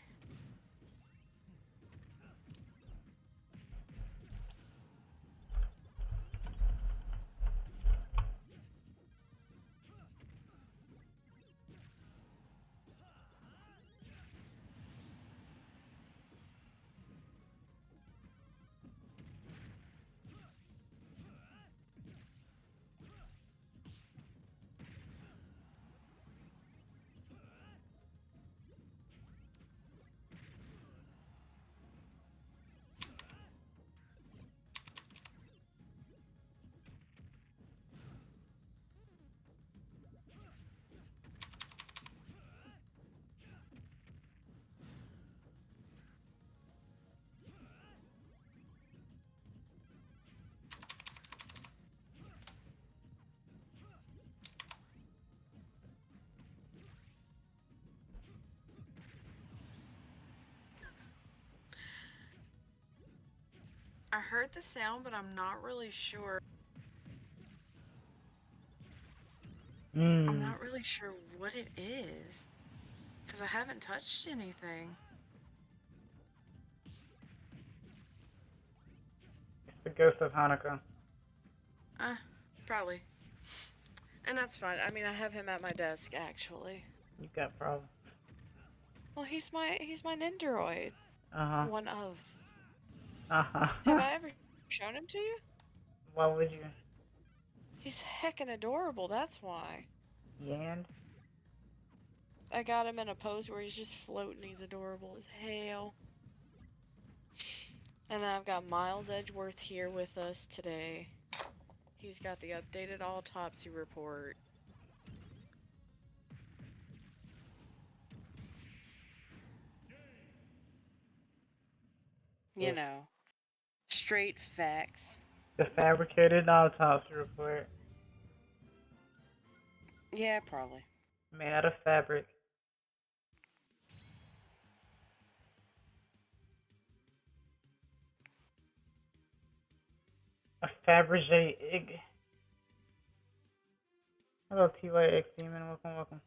I heard the sound, but I'm not really sure. I'm not really sure what it is. Because I haven't touched anything. It's the ghost of Hanukkah. Probably. And that's fine. I mean, I have him at my desk, actually. You got problems. Well, he's my Nendoroid. Uh-huh. One of. Uh-huh. Have I ever shown him to you? Why would you? He's heckin' adorable, that's why. Yand? I got him in a pose where he's just floating. He's adorable as hell. And then I've got Miles Edgeworth here with us today. He's got the updated autopsy report. You know, straight facts. The fabricated autopsy report. Yeah, probably. Made out of fabric. A Fabergé egg. Hello, TYX Demon. Welcome, welcome.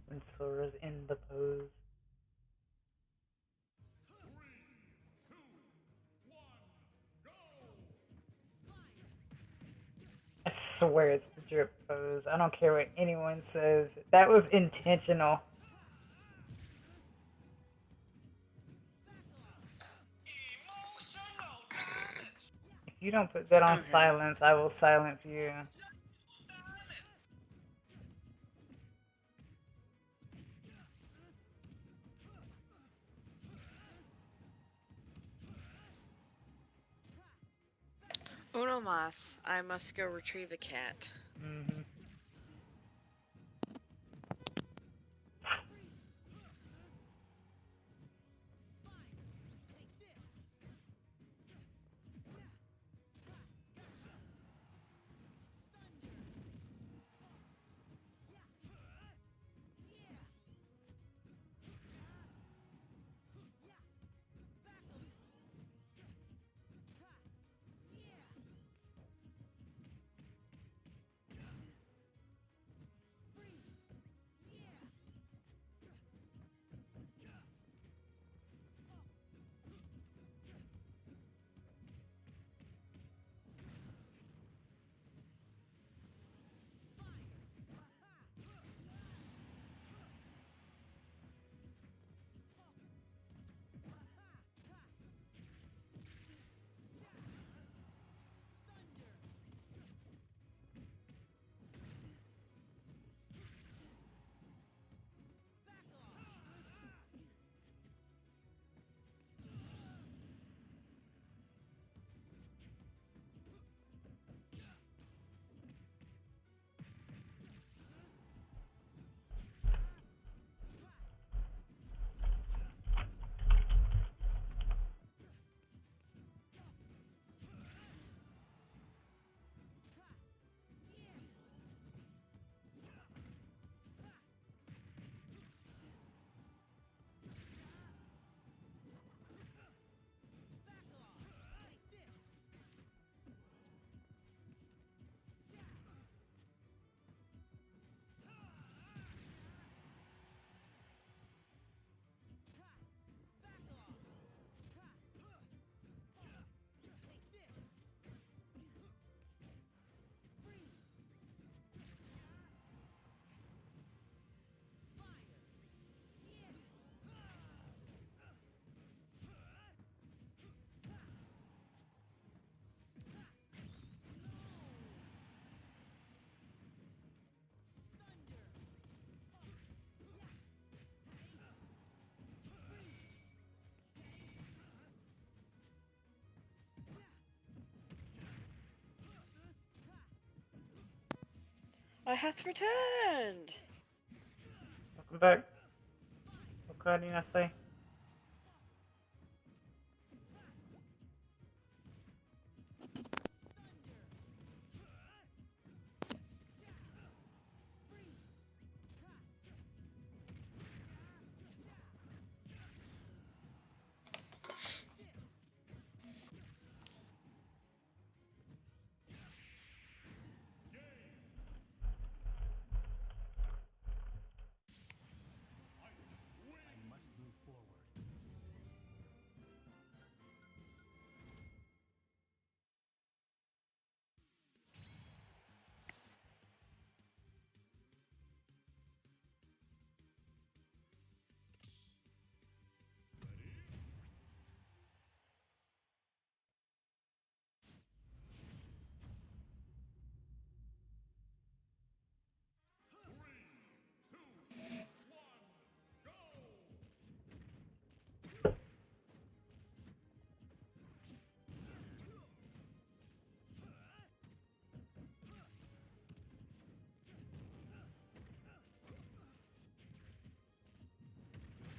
When Sora's in the pose. I swear it's the drip pose. I don't care what anyone says. That was intentional. If you don't put that on silence, I will silence you. Uno mas. I must go retrieve a cat. Mm-hmm. I hath returned! Welcome back. What did I say? I must move forward.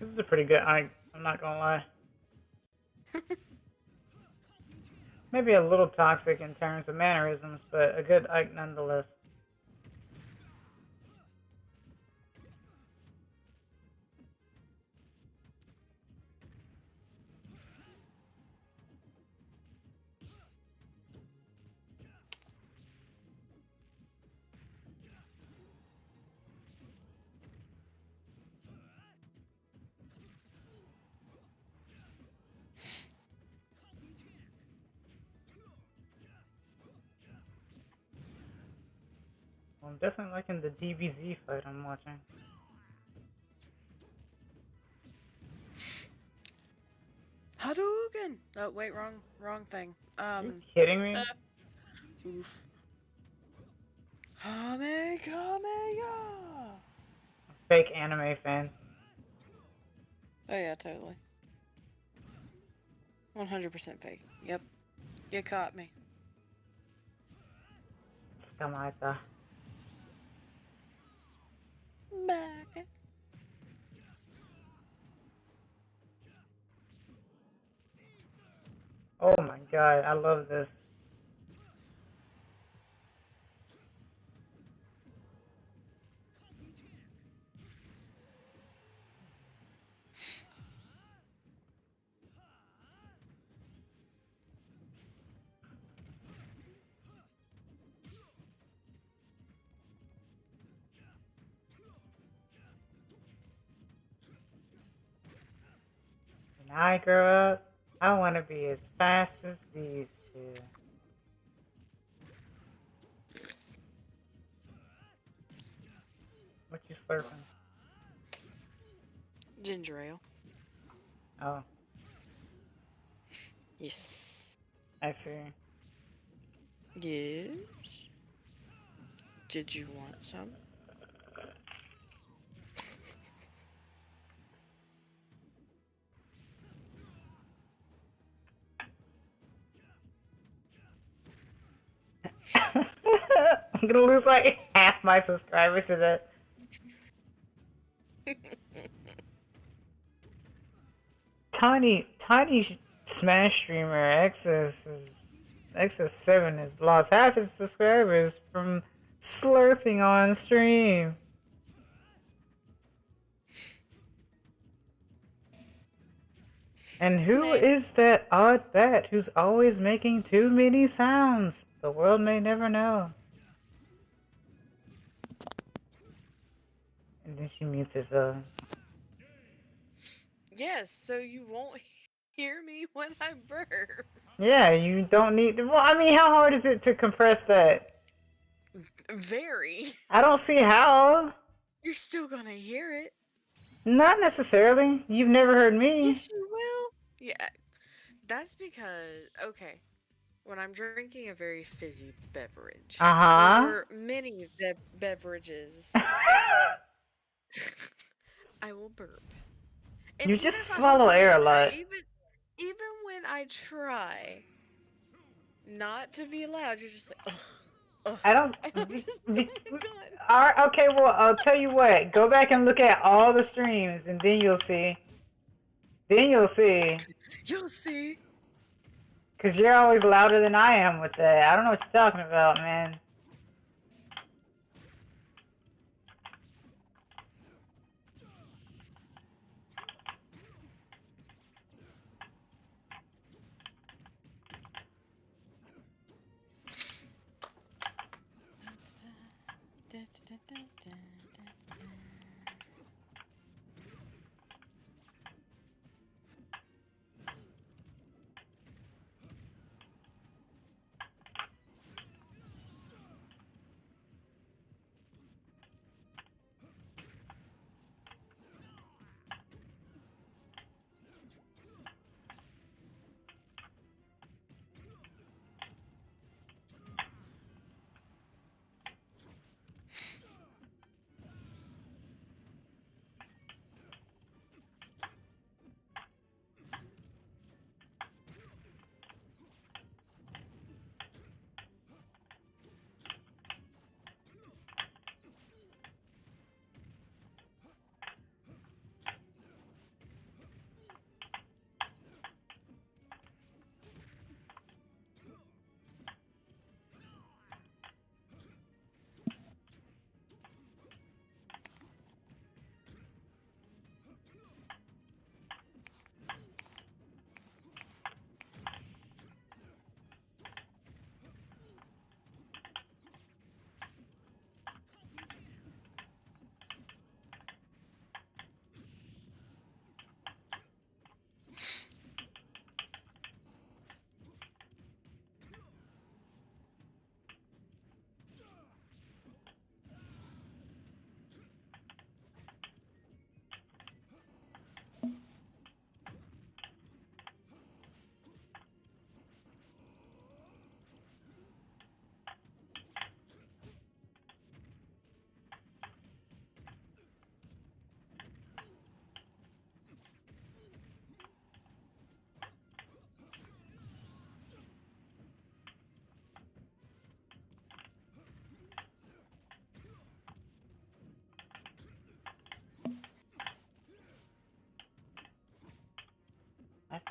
This is a pretty good Ike, I'm not gonna lie. Maybe a little toxic in terms of mannerisms, but a good Ike nonetheless. I'm definitely liking the DBZ fight I'm watching. Hadouken! Oh wait, wrong thing. Are you kidding me? Oof. Kamehameha! Fake anime fan. Oh yeah, totally. 100% fake. Yep. You caught me. Tsukamata. Back. Oh my god, I love this. When I grow up, I want to be as fast as these two. What you slurping? Ginger ale. Oh, Yes. I see. Yes. Did you want some? I'm gonna lose like half my subscribers to that. Tiny Smash streamer XS7 has lost half his subscribers from slurping on stream. And who is that odd bat who's always making too many sounds? The world may never know. And then she mutes herself. Yes, so you won't hear me when I burp. Yeah, you don't need to. Well, I mean, how hard is it to compress that? Very. I don't see how. You're still gonna hear it. Not necessarily. You've never heard me. Yes, you will. Yeah, that's because, okay, when I'm drinking a very fizzy beverage, Uh-huh. or many beverages, I will burp. And You even just if I swallow hold it air a in, lot. even when I try not to be loud, you're just like, ugh, ugh. I don't. And I'm just, oh my god. Alright, okay, well, I'll tell you what. Go back and look at all the streams, and then you'll see. Then you'll see. You'll see. Because you're always louder than I am with that. I don't know what you're talking about, man.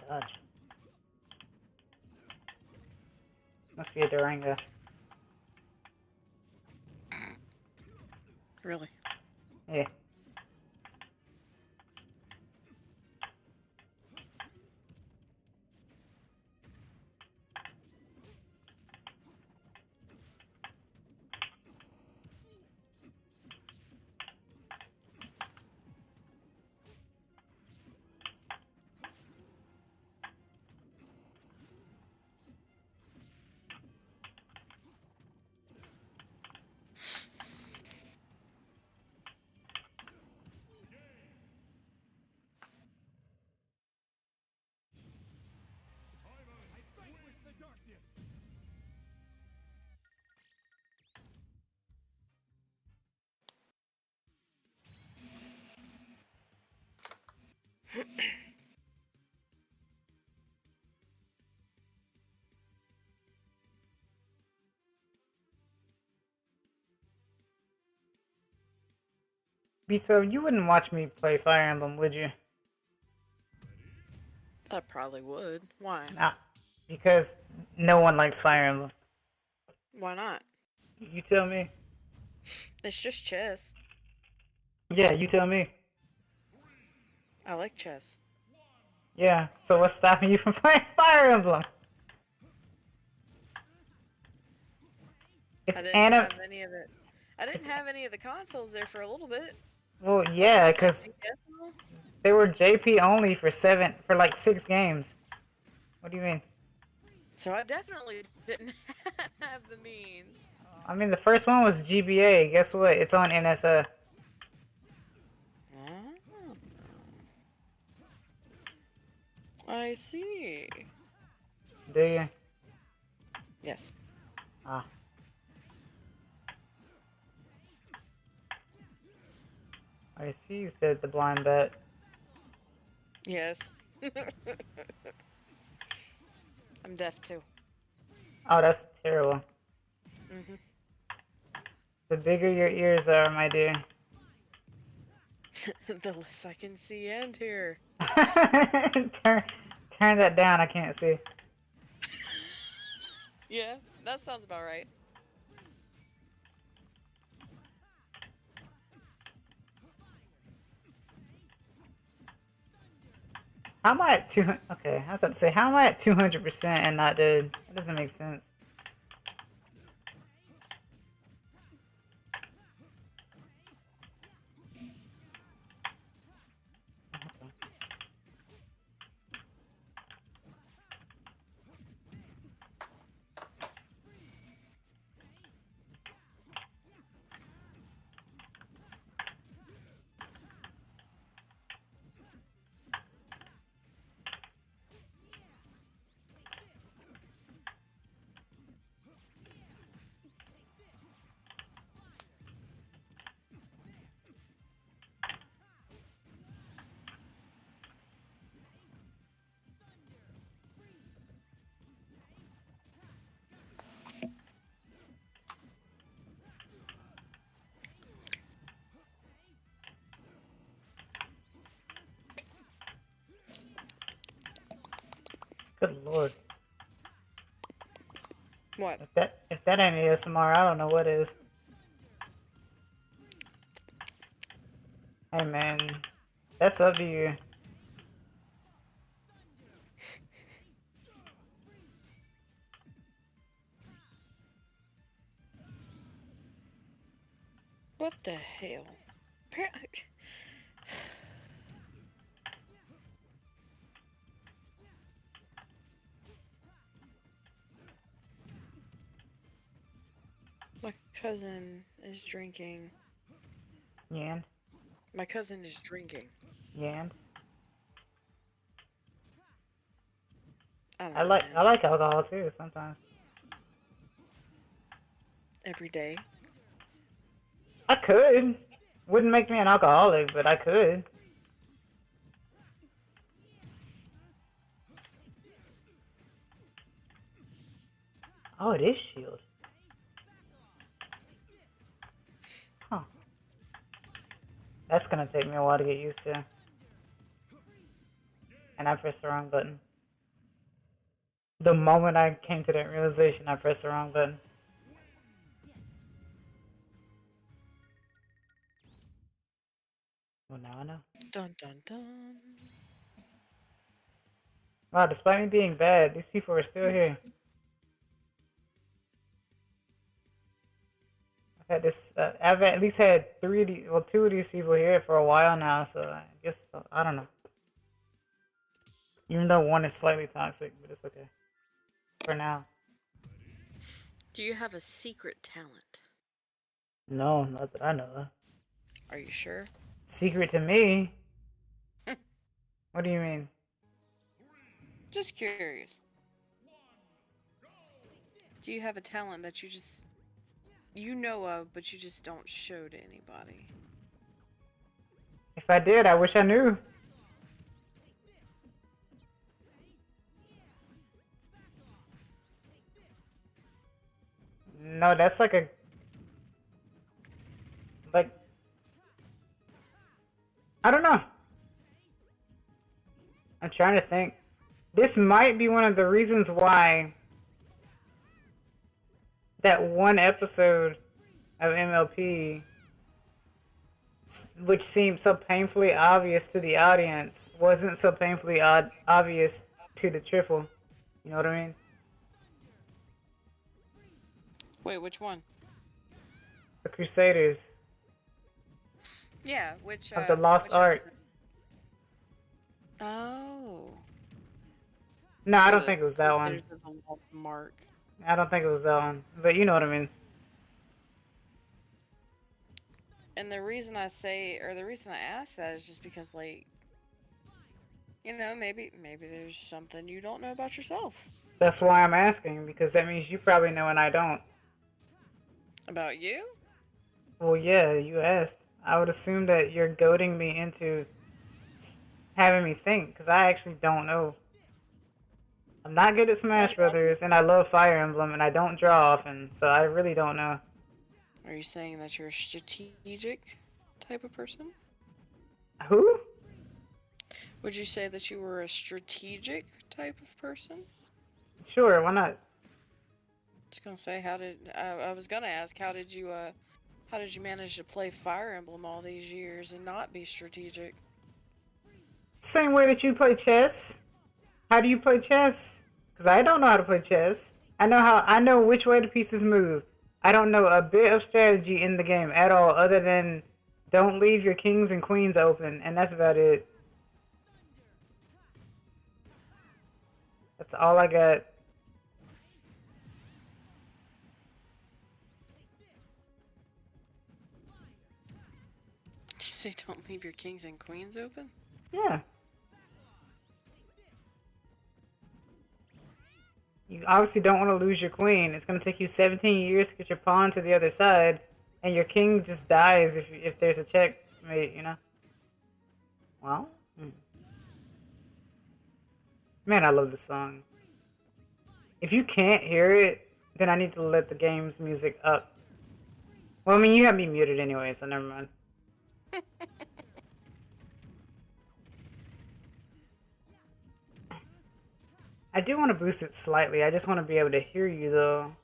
Dodge. Must be a Durango. Really? Yeah. B12, you wouldn't watch me play Fire Emblem, would you? I probably would. Why? Nah. Because no one likes Fire Emblem. Why not? You tell me. It's just chess. Yeah, you tell me. I like chess. Yeah, so what's stopping you from playing Fire Emblem? It's I didn't anim- have any of the. I didn't have any of the consoles there for a little bit. Well, yeah, because DS and all. they were JP only for like 6 games. What do you mean? So I definitely didn't have the means. I mean, the first one was GBA. Guess what? It's on NSA. Oh. I see. Do you? Yes. Ah. I see you said the blind bet. Yes. I'm deaf too. Oh, that's terrible. Hmm. The bigger your ears are, my dear. The less I can see and hear. turn that down. I can't see. Yeah, that sounds about right. How am I at 200? Okay, I was about to say, how am I at 200% and not dead? That doesn't make sense. Good lord. What? If that ain't ASMR, I don't know what is. Hey man, that's up to you. What the hell? My cousin is drinking. Yan, My cousin is drinking. Yan. I don't I know, like man. I like alcohol too sometimes. Every day. I could. Wouldn't make me an alcoholic, but I could. Oh, it is shield. Huh. That's gonna take me a while to get used to. And I pressed the wrong button. The moment I came to that realization, I pressed the wrong button. Well, now I know. Dun dun dun. Wow, despite me being bad, these people are still here. I've at least had two of these people here for a while now, so I guess, I don't know. Even though one is slightly toxic, but it's okay. For now. Do you have a secret talent? No, not that I know of. Are you sure? Secret to me? What do you mean? Just curious. Do you have a talent that you know of, but you just don't show to anybody? If I did, I wish I knew. No, that's like I don't know. I'm trying to think. This might be one of the reasons why that one episode of MLP, which seemed so painfully obvious to the audience, wasn't so painfully obvious to the triple. You know what I mean? Wait, which one? The Crusaders Yeah, which of the Lost which Ark. episode? Oh. No, I don't The think it was that one. Crusaders of the Lost Mark. I don't think it was that one. But you know what I mean. And the reason I ask that is just because, like, you know, maybe there's something you don't know about yourself. That's why I'm asking, because that means you probably know and I don't. About you? Well, yeah, you asked. I would assume that you're goading me into having me think, because I actually don't know. I'm not good at Smash Brothers, and I love Fire Emblem, and I don't draw often, so I really don't know. Are you saying that you're a strategic type of person? Who? Would you say that you were a strategic type of person? Sure, why not? I was gonna say, I was gonna ask, how did you manage to play Fire Emblem all these years and not be strategic? Same way that you play chess. How do you play chess? Because I don't know how to play chess. I know which way the pieces move. I don't know a bit of strategy in the game at all, other than don't leave your kings and queens open, and that's about it. That's all I got. Did you say don't leave your kings and queens open? Yeah. You obviously don't want to lose your queen. It's going to take you 17 years to get your pawn to the other side, and your king just dies if there's a checkmate, you know? Well, man, I love this song. If you can't hear it, then I need to let the game's music up. Well, I mean, you have me muted anyway, so never mind. I do want to boost it slightly. I just want to be able to hear you, though.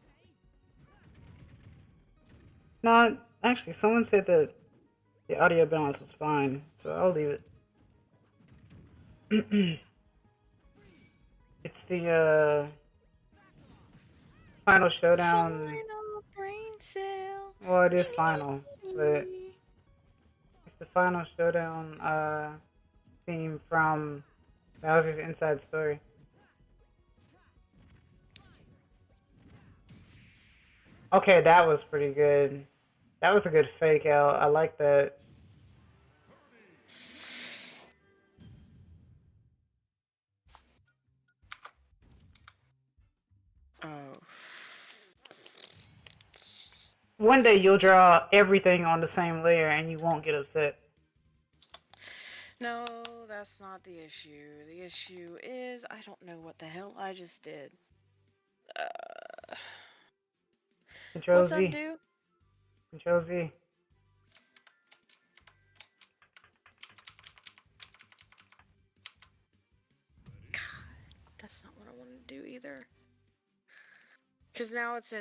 No, actually, someone said that the audio balance was fine, so I'll leave it. It's the, Final Showdown. Final brain cell. Well, it is final, but it's the Final Showdown, theme from Bowser's Inside Story. Okay, that was pretty good. That was a good fake out. I like that. Oh. One day you'll draw everything on the same layer and you won't get upset. No, that's not the issue. The issue is I don't know what the hell I just did. Control What's Z. undo? Control Z. God, that's not what I want to do either. Because now it's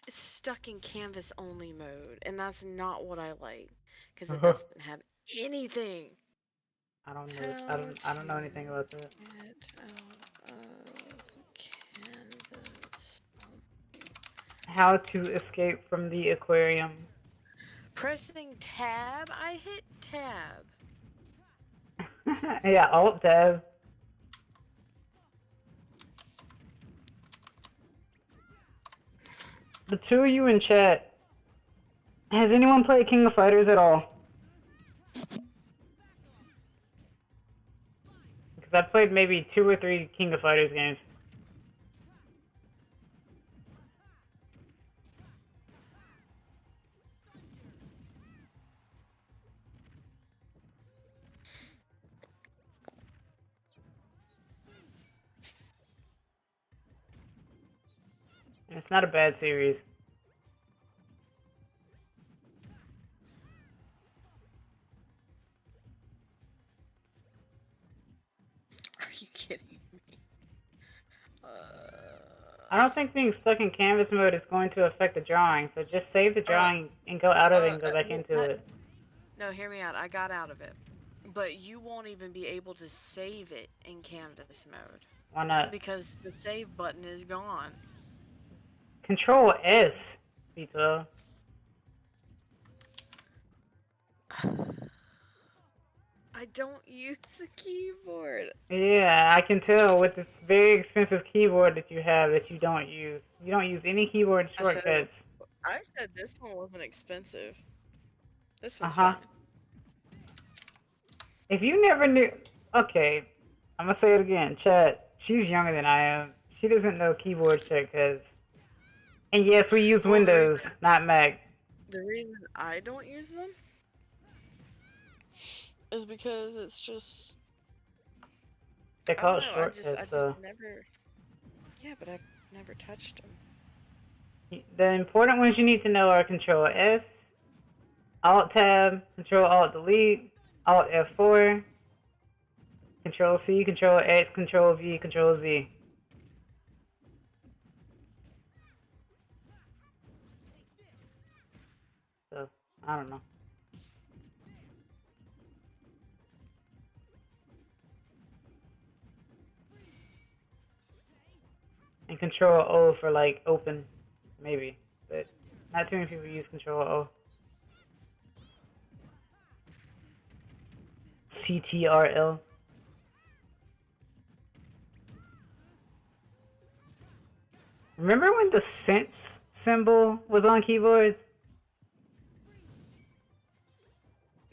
stuck in canvas only mode, and that's not what I like. Because it doesn't have anything. I don't know. I don't know anything about that. Get out of canvas. How to escape from the aquarium. Pressing tab? I hit tab. Yeah, Alt Tab. The two of you in chat. Has anyone played King of Fighters at all? Because I played maybe 2 or 3 King of Fighters games. And it's not a bad series. Are you kidding me? I don't think being stuck in canvas mode is going to affect the drawing, so just save the drawing and go out of it and go back into it. No, hear me out. I got out of it. But you won't even be able to save it in canvas mode. Why not? Because the save button is gone. Control S, B12. I don't use the keyboard. Yeah, I can tell with this very expensive keyboard that you have that you don't use. You don't use any keyboard shortcuts. I said this one wasn't expensive. This one's Uh-huh. fine. If you never knew... Okay, I'm gonna say it again. Chat, she's younger than I am. She doesn't know keyboard shortcuts. And yes, we use Windows, not Mac. The reason I don't use them is because it's just... They're I called don't know, shortcuts, I just though. never... Yeah, but I've never touched them. The important ones you need to know are Control S, Alt Tab, Control Alt Delete, Alt F4, Control C, Control X, Control V, Control Z. So, I don't know. And Control O for like open, maybe, but not too many people use Control O. CTRL. Remember when the sense symbol was on keyboards?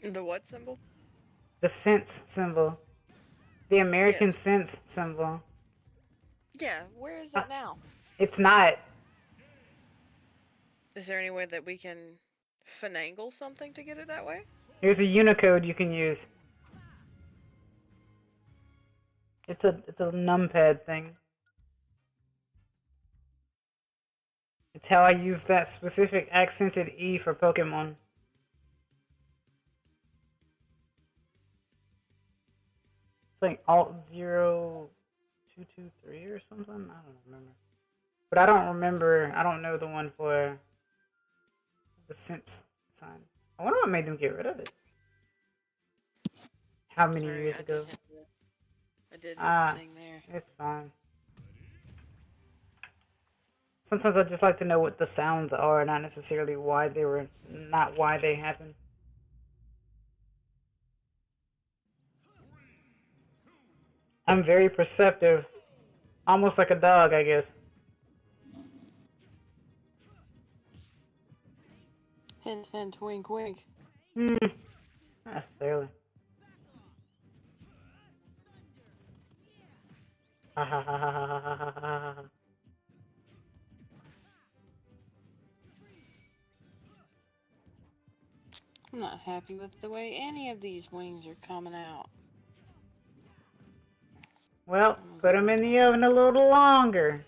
The what symbol? The sense symbol. The American Yes. sense symbol. Yeah, where is it now? It's not. Is there any way that we can finagle something to get it that way? Here's a Unicode you can use. It's a numpad thing. It's how I use that specific accented E for Pokemon. It's like Alt 0223 or something? I don't remember. But I don't know the one for the sense sign. I wonder what made them get rid of it. How many Sorry, years ago? I did hit Ah. the thing there. It's fine. Sometimes I just like to know what the sounds are, not necessarily why they were, not why they happened. I'm very perceptive. Almost like a dog, I guess. Hint, hint, wink, wink. Not necessarily. Ha ha ha ha ha ha ha ha ha. I'm not happy with the way any of these wings are coming out. Well, put them in the oven a little longer.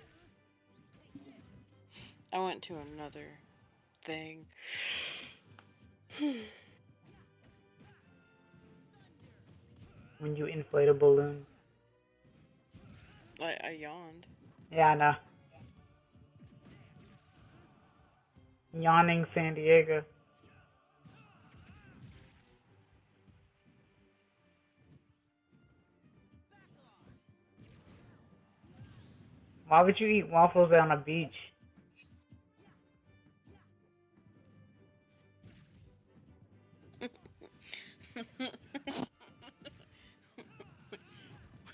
I went to another thing. When you inflate a balloon. I yawned. Yeah, I know. Yawning San Diego. Why would you eat waffles on a beach?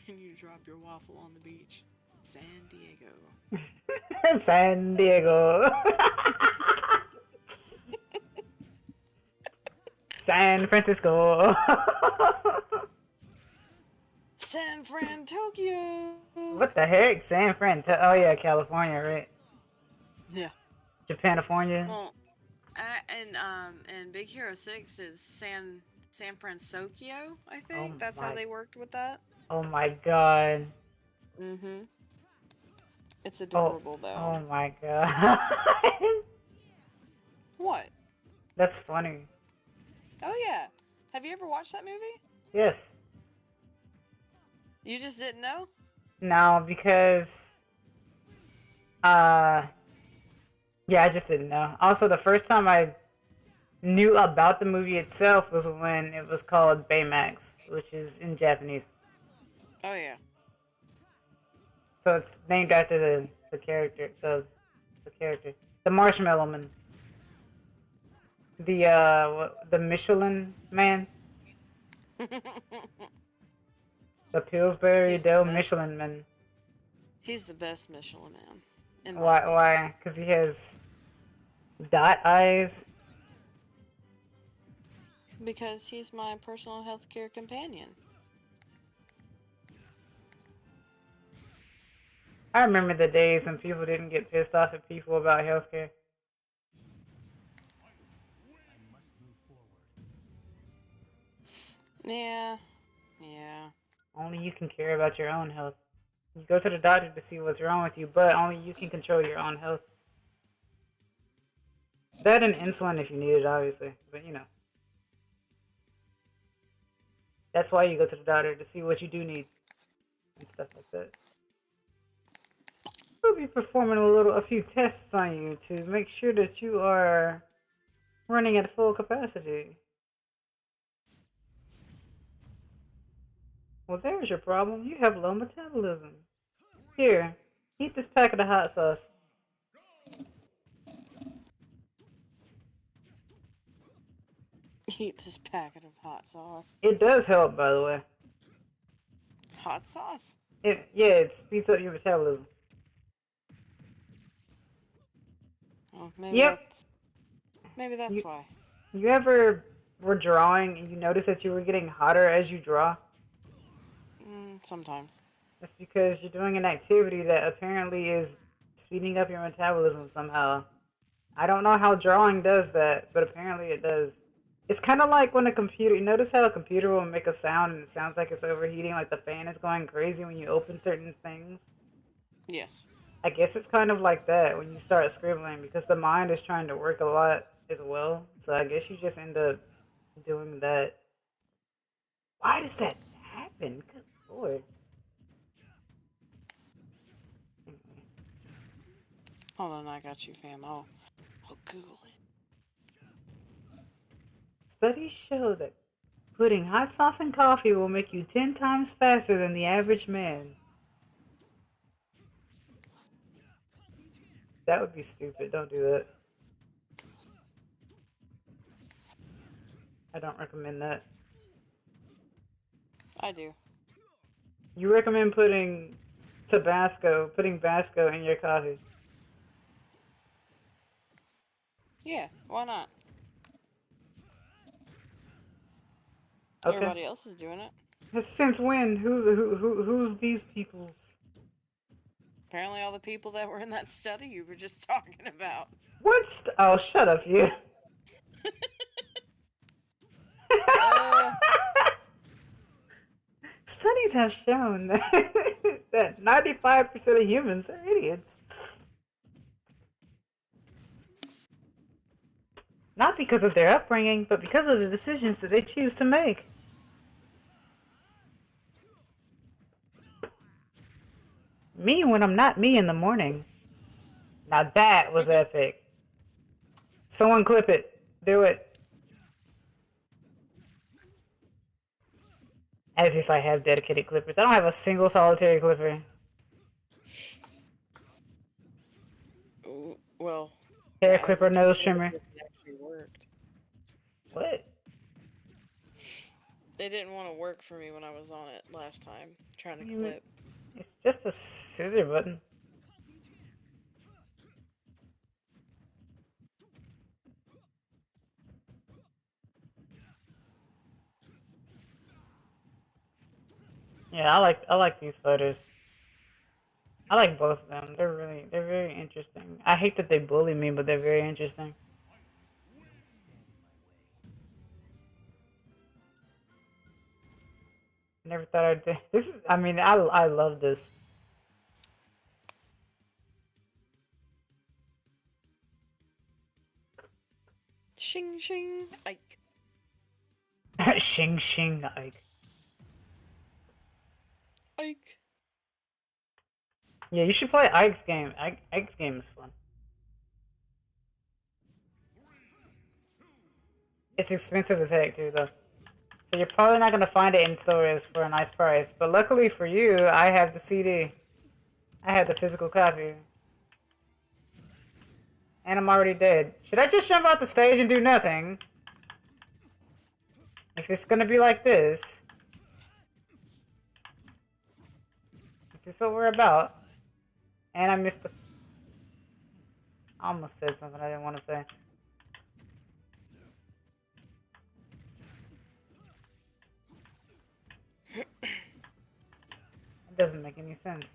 When you drop your waffle on the beach. San Diego. San Diego. San Francisco. San Fran, Tokyo. What the heck? San Fran. Oh yeah, California, right? Yeah. Japanifornia. Well, and Big Hero 6 is San Francisco, I think. That's how they worked with that. Oh my god. Mm-hmm. It's adorable, though. Oh my god. What? That's funny. Oh, yeah. Have you ever watched that movie? Yes. You just didn't know? No, because yeah, I just didn't know. Also, the first time I knew about the movie itself was when it was called Baymax, which is in Japanese. Oh, yeah. So it's named after the character, the character, the Marshmallow Man, the Michelin Man, the Pillsbury Dell Michelin Man. He's the best Michelin Man. Why? Why? Because he has dot eyes. Because he's my personal healthcare companion. I remember the days when people didn't get pissed off at people about healthcare. Yeah. Yeah. Only you can care about your own health. You go to the doctor to see what's wrong with you, but only you can control your own health. That and insulin if you need it, obviously. But you know. That's why you go to the doctor, to see what you do need. And stuff like that. We'll be performing a few tests on you to make sure that you are running at full capacity. Well, there's your problem. You have low metabolism. Here, eat this packet of hot sauce. Eat this packet of hot sauce. It does help, by the way. Hot sauce? Yeah, it speeds up your metabolism. Oh, maybe Yep. that's why. You ever were drawing and you noticed that you were getting hotter as you draw? Sometimes. That's because you're doing an activity that apparently is speeding up your metabolism somehow. I don't know how drawing does that, but apparently it does. It's kind of like when a computer, you notice how a computer will make a sound and it sounds like it's overheating, like the fan is going crazy when you open certain things? Yes. I guess it's kind of like that when you start scribbling, because the mind is trying to work a lot as well. So I guess you just end up doing that. Why does that happen? Good lord. Hold on, I got you, fam. I'll Google it. Studies show that putting hot sauce in coffee will make you 10 times faster than the average man. That would be stupid. Don't do that. I don't recommend that. I do. You recommend putting Tabasco in your coffee. Yeah, why not? Okay. Everybody else is doing it. Since when? Who's these peoples? Apparently all the people that were in that study you were just talking about. What? Oh, shut up, you. Studies have shown that 95% of humans are idiots. Not because of their upbringing, but because of the decisions that they choose to make. Me when I'm not me in the morning. Now that was epic. Someone clip it. Do it. As if I have dedicated clippers. I don't have a single solitary clipper. Ooh, well, Hair yeah, clipper, but nose trimmer. it actually worked. What? It didn't want to work for me when I was on it last time, trying to You mean- clip. It's just a scissor button. Yeah, I like these photos. I like both of them. They're very interesting. I hate that they bully me, but they're very interesting. Never thought I'd do this. Is, I mean, I love this. Shing shing, Ike. Shing shing Ike. Ike. Yeah, you should play Ike's game. Ike's game is fun. It's expensive as heck too, though. So you're probably not gonna find it in stores for a nice price. But luckily for you, I have the CD. I have the physical copy. And I'm already dead. Should I just jump out the stage and do nothing? If it's gonna be like this. Is this what we're about? And I missed the... I almost said something I didn't want to say. It doesn't make any sense.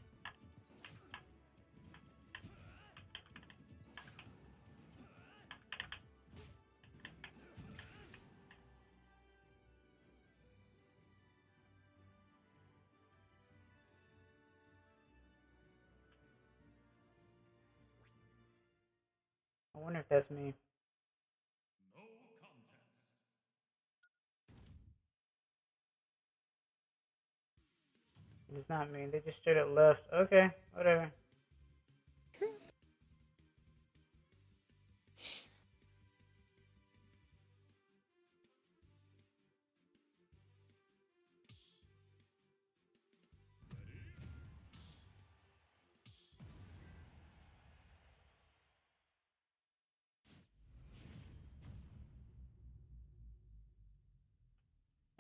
I wonder if that's me. It's not me. They just straight up left. Okay, whatever.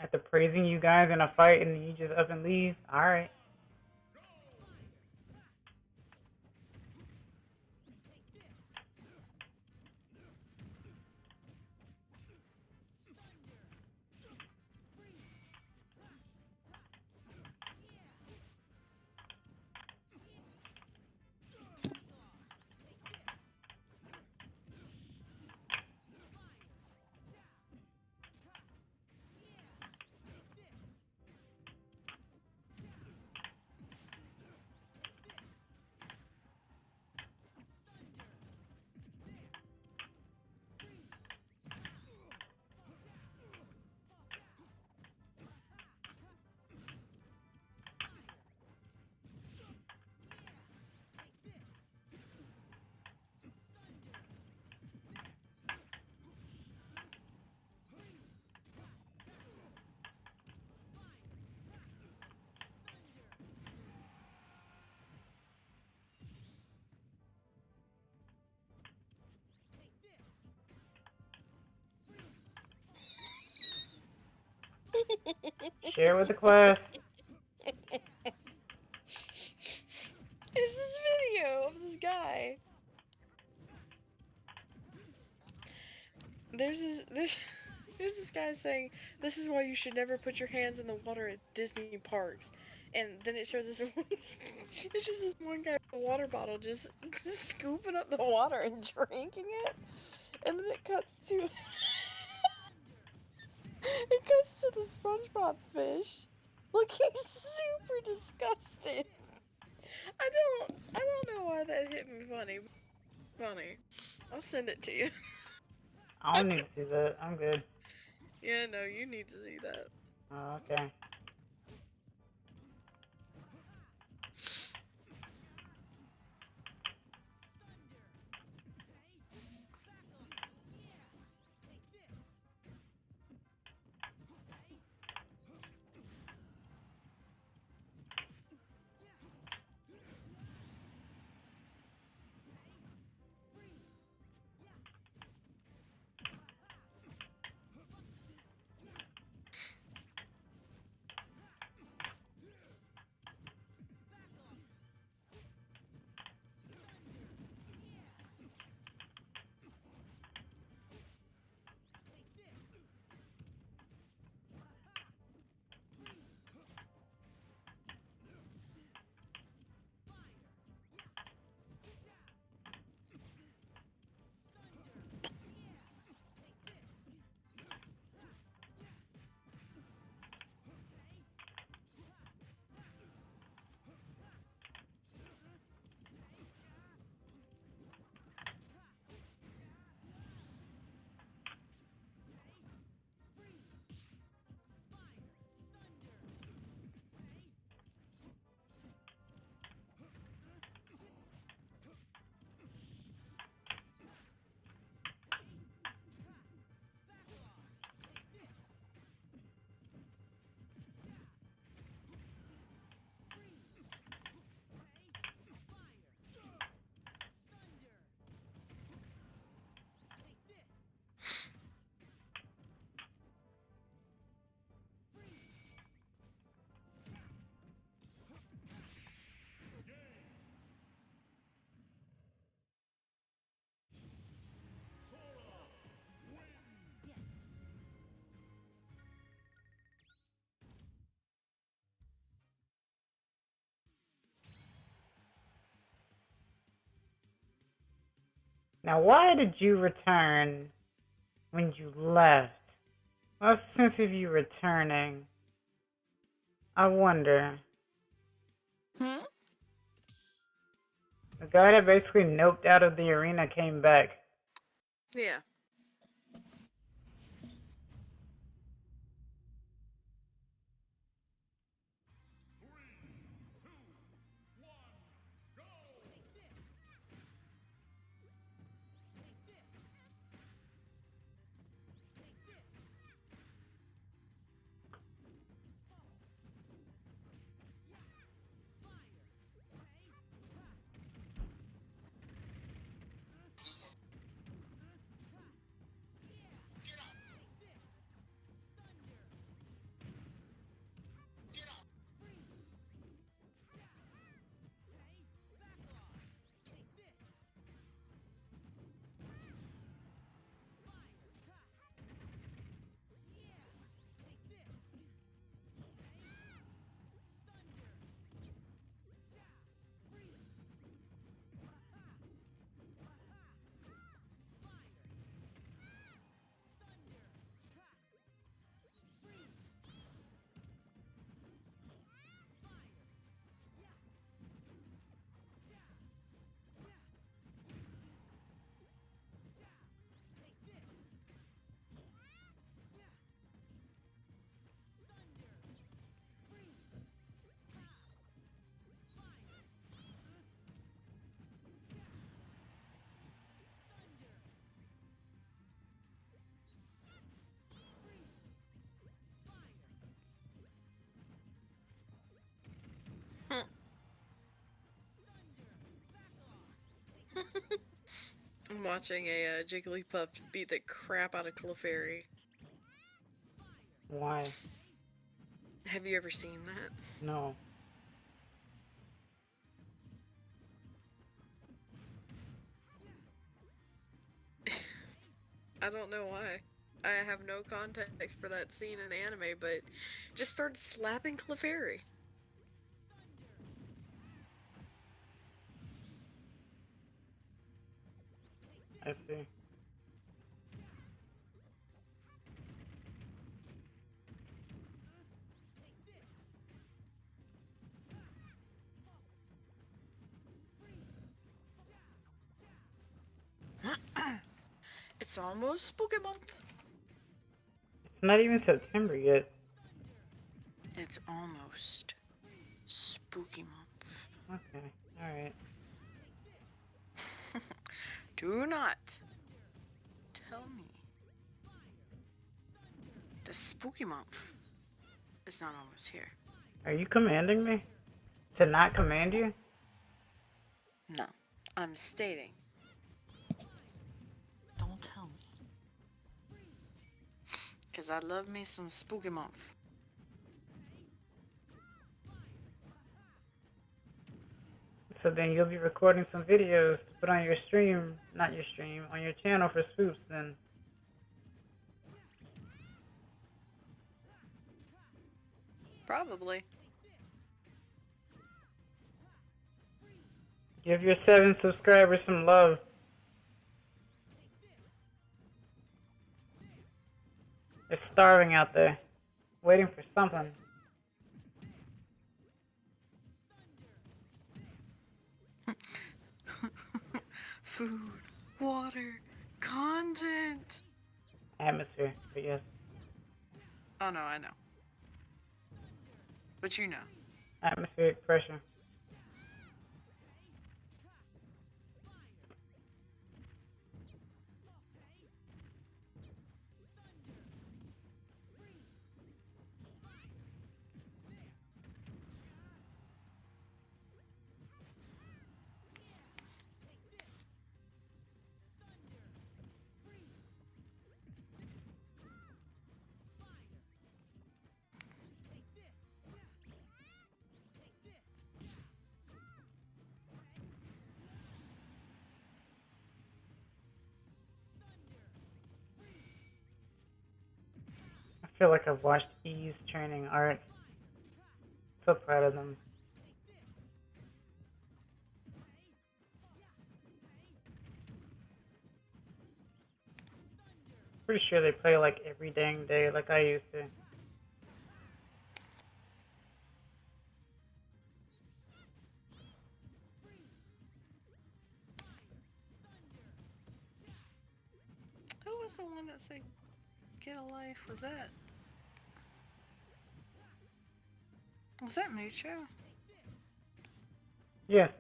After praising you guys in a fight and you just up and leave? Alright. Share with the class. It's this video of this guy. There's this guy saying, "This is why you should never put your hands in the water at Disney parks." And then it shows this one guy with a water bottle just scooping up the water and drinking it. And then it cuts to the SpongeBob fish looking super disgusted. I don't know why that hit me funny. I'll send it to you. I don't need to see that. I'm good. Yeah, no, you need to see that. Oh, okay. Now, why did you return when you left? What's the sense of you returning? I wonder. Hmm? The guy that basically noped out of the arena came back. Yeah. I'm watching a Jigglypuff beat the crap out of Clefairy. Why? Have you ever seen that? No. I don't know why. I have no context for that scene in anime, but just started slapping Clefairy. I see. It's almost Spooky Month. It's not even September yet. It's almost Spooky Month. Okay, alright. Do not tell me the Spooky Month is not almost here. Are you commanding me? To not command you? No, I'm stating. Don't tell me. Because I love me some Spooky Month. So then you'll be recording some videos to put on your stream, not your stream, on your channel for spoops then. Probably. Give your 7 subscribers some love. They're starving out there, waiting for something. Food, water, content. Atmosphere, but yes. Oh no, I know. But you know. Atmospheric pressure. I feel like I've watched E's training arc. So proud of them. Pretty sure they play like every dang day, like I used to. Who was the one that said get a life? Was that Mucho? Yes.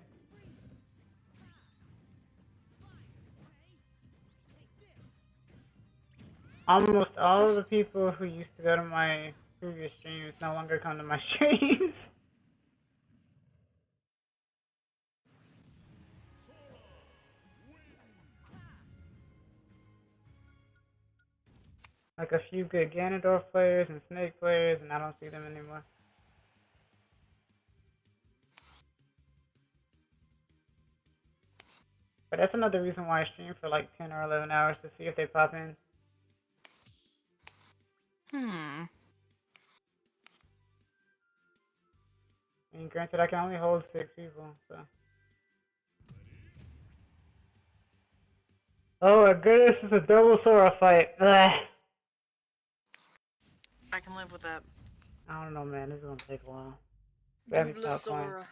Almost all of the people who used to go to my previous streams no longer come to my streams. Like a few good Ganondorf players and Snake players, and I don't see them anymore. But that's another reason why I stream for like 10 or 11 hours to see if they pop in. Hmm. I mean, granted, I can only hold 6 people, so. Oh my goodness, it's a double Sora fight. Ugh. I can live with that. I don't know, man. This is gonna take a while. Very Double tough one. Sora.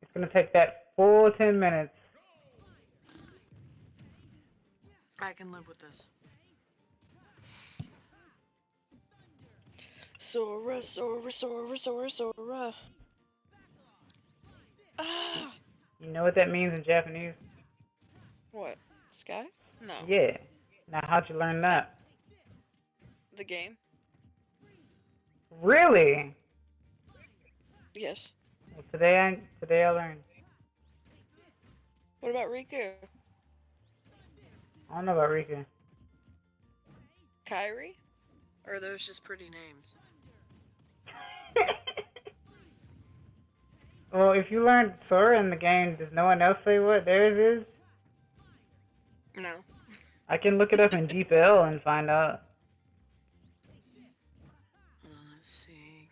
It's gonna take that full 10 minutes. I can live with this. Sora, Sora, Sora, Sora, Sora. Ah! You know what that means in Japanese? What? Sky? No. Yeah. Now, how'd you learn that? The game? Really? Yes. Well, today I learned. What about Riku? I don't know about Rika. Kyrie? Or are those just pretty names? Well, if you learned Sora in the game, does no one else say what theirs is? No. I can look it up in Deep L and find out. Let's see.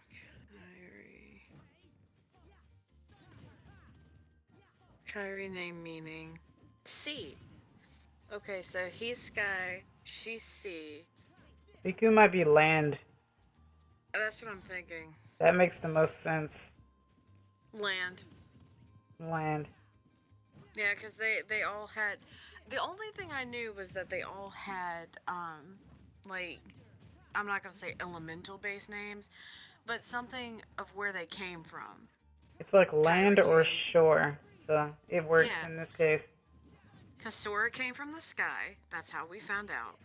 Kyrie name meaning sea. Okay, so he's sky, she's sea. Riku might be land. That's what I'm thinking. That makes the most sense. Land. Land. Yeah, because they all had... The only thing I knew was that they all had, like, I'm not going to say elemental base names, but something of where they came from. It's like land or Kyrie. shore, so it works Yeah. in this case. Because Sora came from the sky. That's how we found out.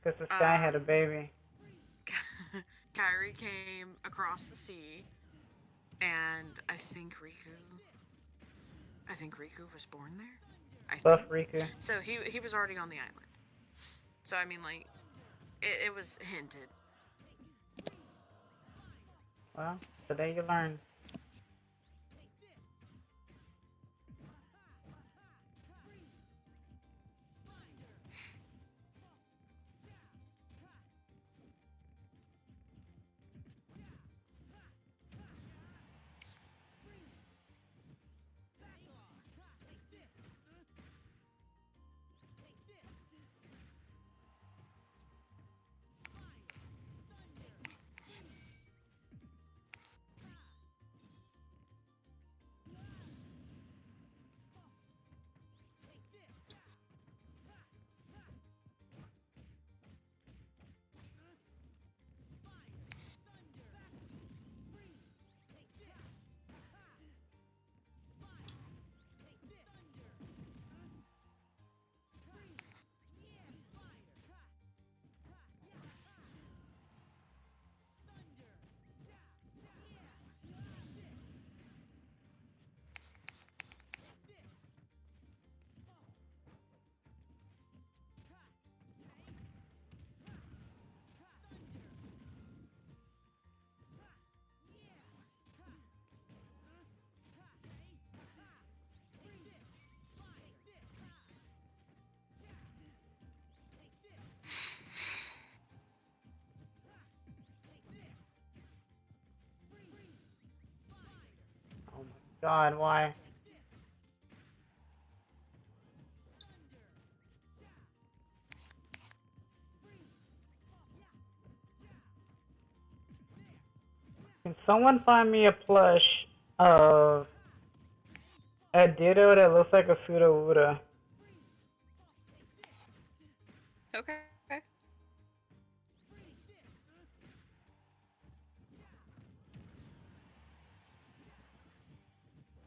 Because the sky had a baby. Kyrie came across the sea, and I think Riku was born there. Buff Riku. So he was already on the island. So I mean, like, it was hinted. Well, today you learn. Oh my god, why? Can someone find me a plush of a Ditto that looks like a Sudowoodo? Okay.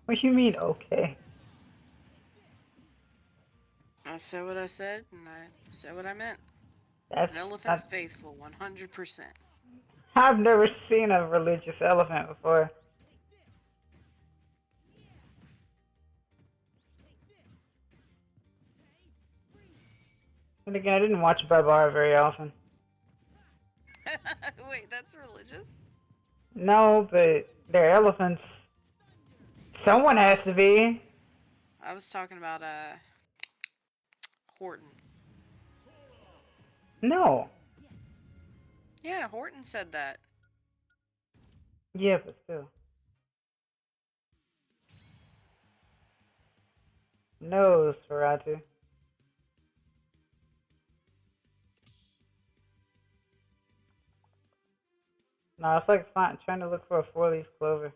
What do you mean, okay? I said what I said, and I said what I meant. That's An elephant's faithful, 100%. I've never seen a religious elephant before. And again, I didn't watch Barbara very often. Wait, that's religious? No, but they're elephants. Someone has to be. I was talking about, Horton. No. Yeah, Horton said that. Yeah, but still. No, Sferatu. No, it's like trying to look for a four-leaf clover.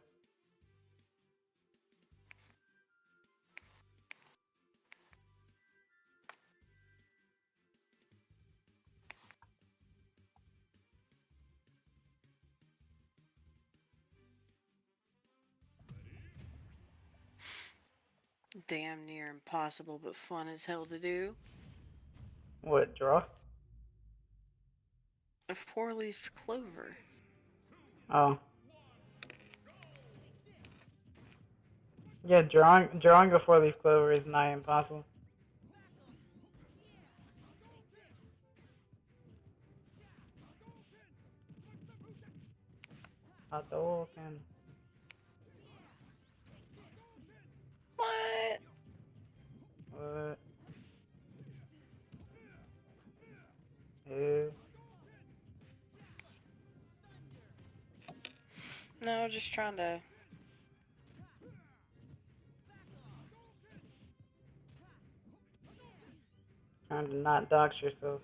Damn near impossible, but fun as hell to do. What, draw? A four-leaf clover. Oh. Yeah, drawing a four-leaf clover is nigh impossible. Hadouken. What? What? Ew. No, just trying to... Trying to not dox yourself.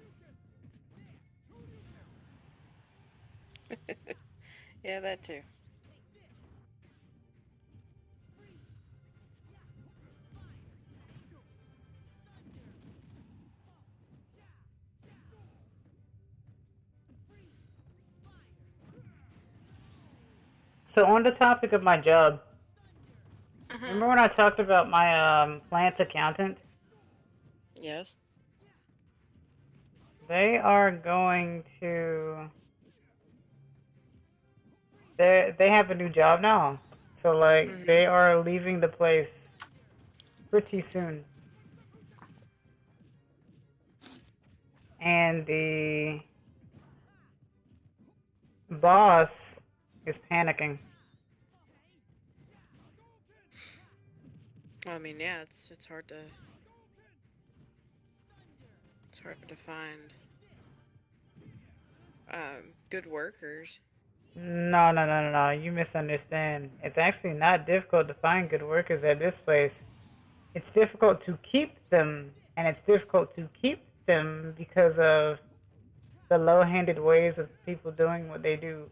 Yeah, that too. So on the topic of my job, remember when I talked about my plant accountant? Yes. They are going to. They have a new job now, so like they are leaving the place pretty soon, and the boss is panicking. Well, I mean, yeah, it's hard to find good workers. No. You misunderstand. It's actually not difficult to find good workers at this place. It's difficult to keep them, and it's difficult to keep them because of the low-handed ways of people doing what they do.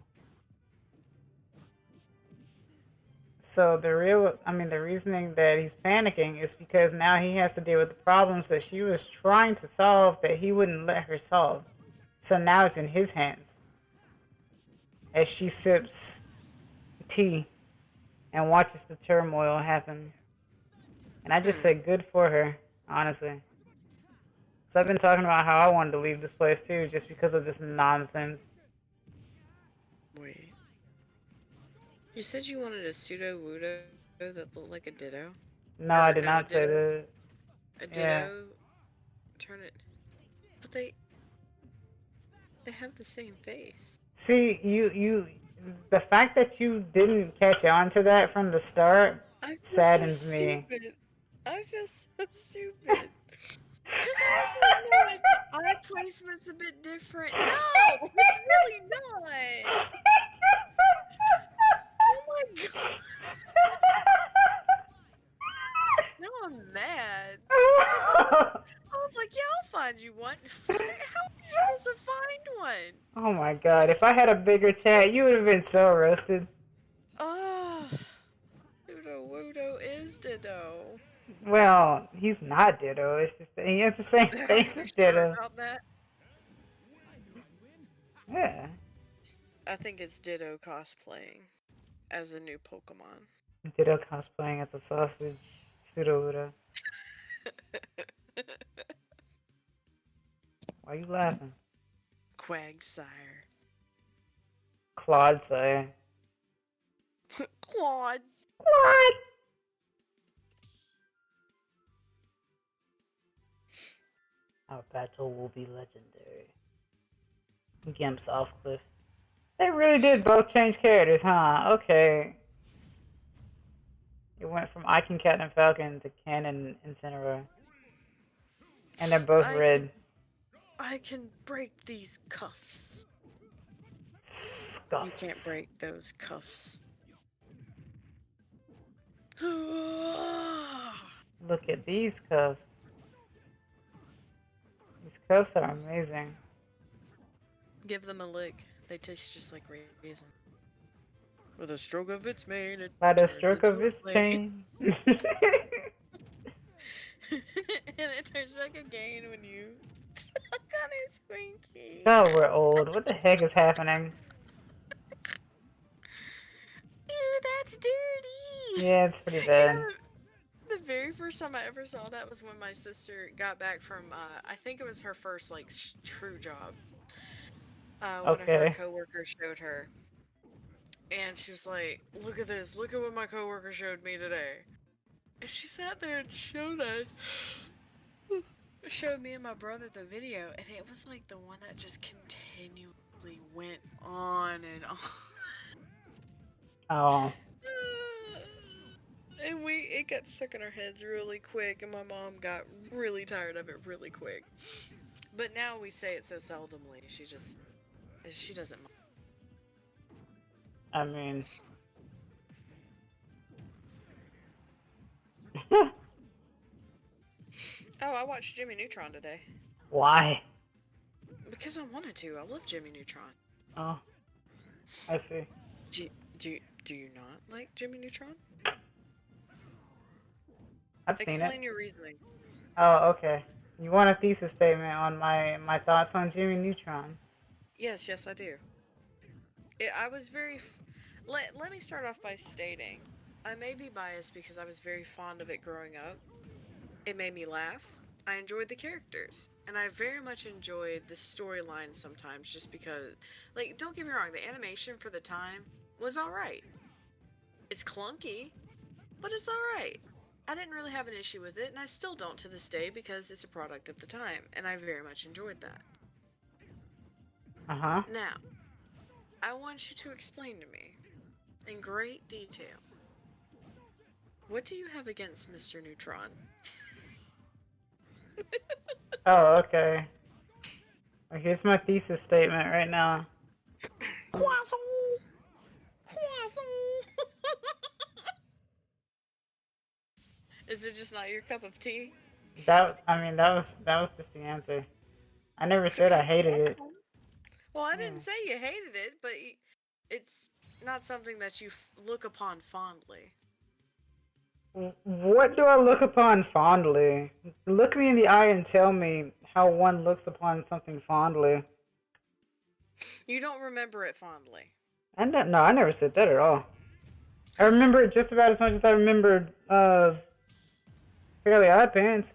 So the reasoning that he's panicking is because now he has to deal with the problems that she was trying to solve that he wouldn't let her solve. So now it's in his hands. As she sips tea and watches the turmoil happen. And I just say good for her, honestly. So I've been talking about how I wanted to leave this place too, just because of this nonsense. Wait. You said you wanted a Sudowoodo that looked like a Ditto? No, I did no, not say that. A Ditto? Yeah. Turn it... But they have the same face. See, the fact that you didn't catch on to that from the start saddens me. Stupid. I feel so stupid. Because I was like, no, eye placement's a bit different. No, it's really not. Oh my god. Now I'm mad. I was like, yeah, I'll find you one. How are you supposed to find one? Oh my god, if I had a bigger chat, you would have been so roasted. is Ditto. Well, he's not Ditto. It's just that he has the same Are face you as sure Ditto. about that? Yeah. I think it's Ditto cosplaying as a new Pokemon. Ditto cosplaying as a sausage. Pseudo. Why are you laughing? Quagsire. Claude say. Claude. Claude! Our battle will be legendary. Gimps off cliff. They really did both change characters, huh? Okay. It went from Icon Cat and Falcon to Ken and Incineroar. And they're both red. I can break these cuffs. Scuffs. You can't break those cuffs. Give Look at these cuffs. These cuffs are amazing. them a lick. They taste just like raisin. With a stroke of its mane, it By the turns stroke into of a his flame. chain. And it turns back again when you suck on its Twinkie. God, we're old. What the heck is happening? Ew, that's dirty! Yeah, it's pretty You bad. know, the very first time I ever saw that was when my sister got back from, I think it was her first, like, true job. One of her coworkers showed her. And she was like, look at this, look at what my coworker showed me today. And she sat there and showed me and my brother the video, and it was like the one that just continuously went on and on. Oh. And it got stuck in our heads really quick, and my mom got really tired of it really quick. But now we say it so seldomly, she doesn't mind. I mean... Oh, I watched Jimmy Neutron today. Why? Because I wanted to. I love Jimmy Neutron. Oh. I see. Do you not like Jimmy Neutron? I've seen it. Explain your reasoning. Oh, okay. You want a thesis statement on my thoughts on Jimmy Neutron? Yes, I do. I was very... Let me start off by stating, I may be biased because I was very fond of it growing up. It made me laugh. I enjoyed the characters. And I very much enjoyed the storyline sometimes just because... Like, don't get me wrong, the animation for the time was alright. It's clunky, but it's alright. I didn't really have an issue with it, and I still don't to this day because it's a product of the time, and I very much enjoyed that. Uh-huh. Now, I want you to explain to me, in great detail, what do you have against Mr. Neutron? Oh, okay. Well, here's my thesis statement right now. Croissant! Is it just not your cup of tea? That was just the answer. I never said I hated it. Well, I didn't say you hated it, but it's not something that you look upon fondly. What do I look upon fondly? Look me in the eye and tell me how one looks upon something fondly. You don't remember it fondly. No, I never said that at all. I remember it just about as much as I remembered Fairly Odd Parents.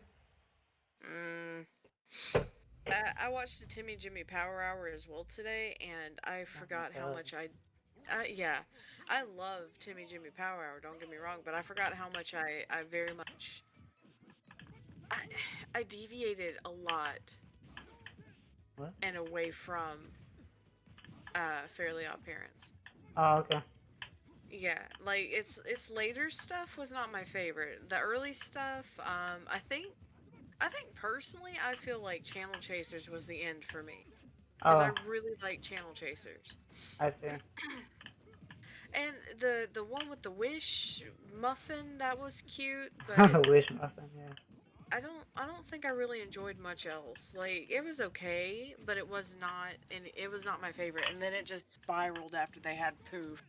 I watched the Timmy Jimmy Power Hour as well today, and I forgot how much I love Timmy Jimmy Power Hour, don't get me wrong, but I forgot how much I very much... I deviated a lot. What? And away from Fairly Odd Parents. Oh, okay. Yeah, like, its later stuff was not my favorite. The early stuff, I think personally, I feel like Channel Chasers was the end for me. Because I really like Channel Chasers. I see. And the one with the Wish muffin, that was cute, but The Wish Muffin, yeah. I don't think I really enjoyed much else. Like, it was okay, but it was not my favorite. And then it just spiraled after they had Poof.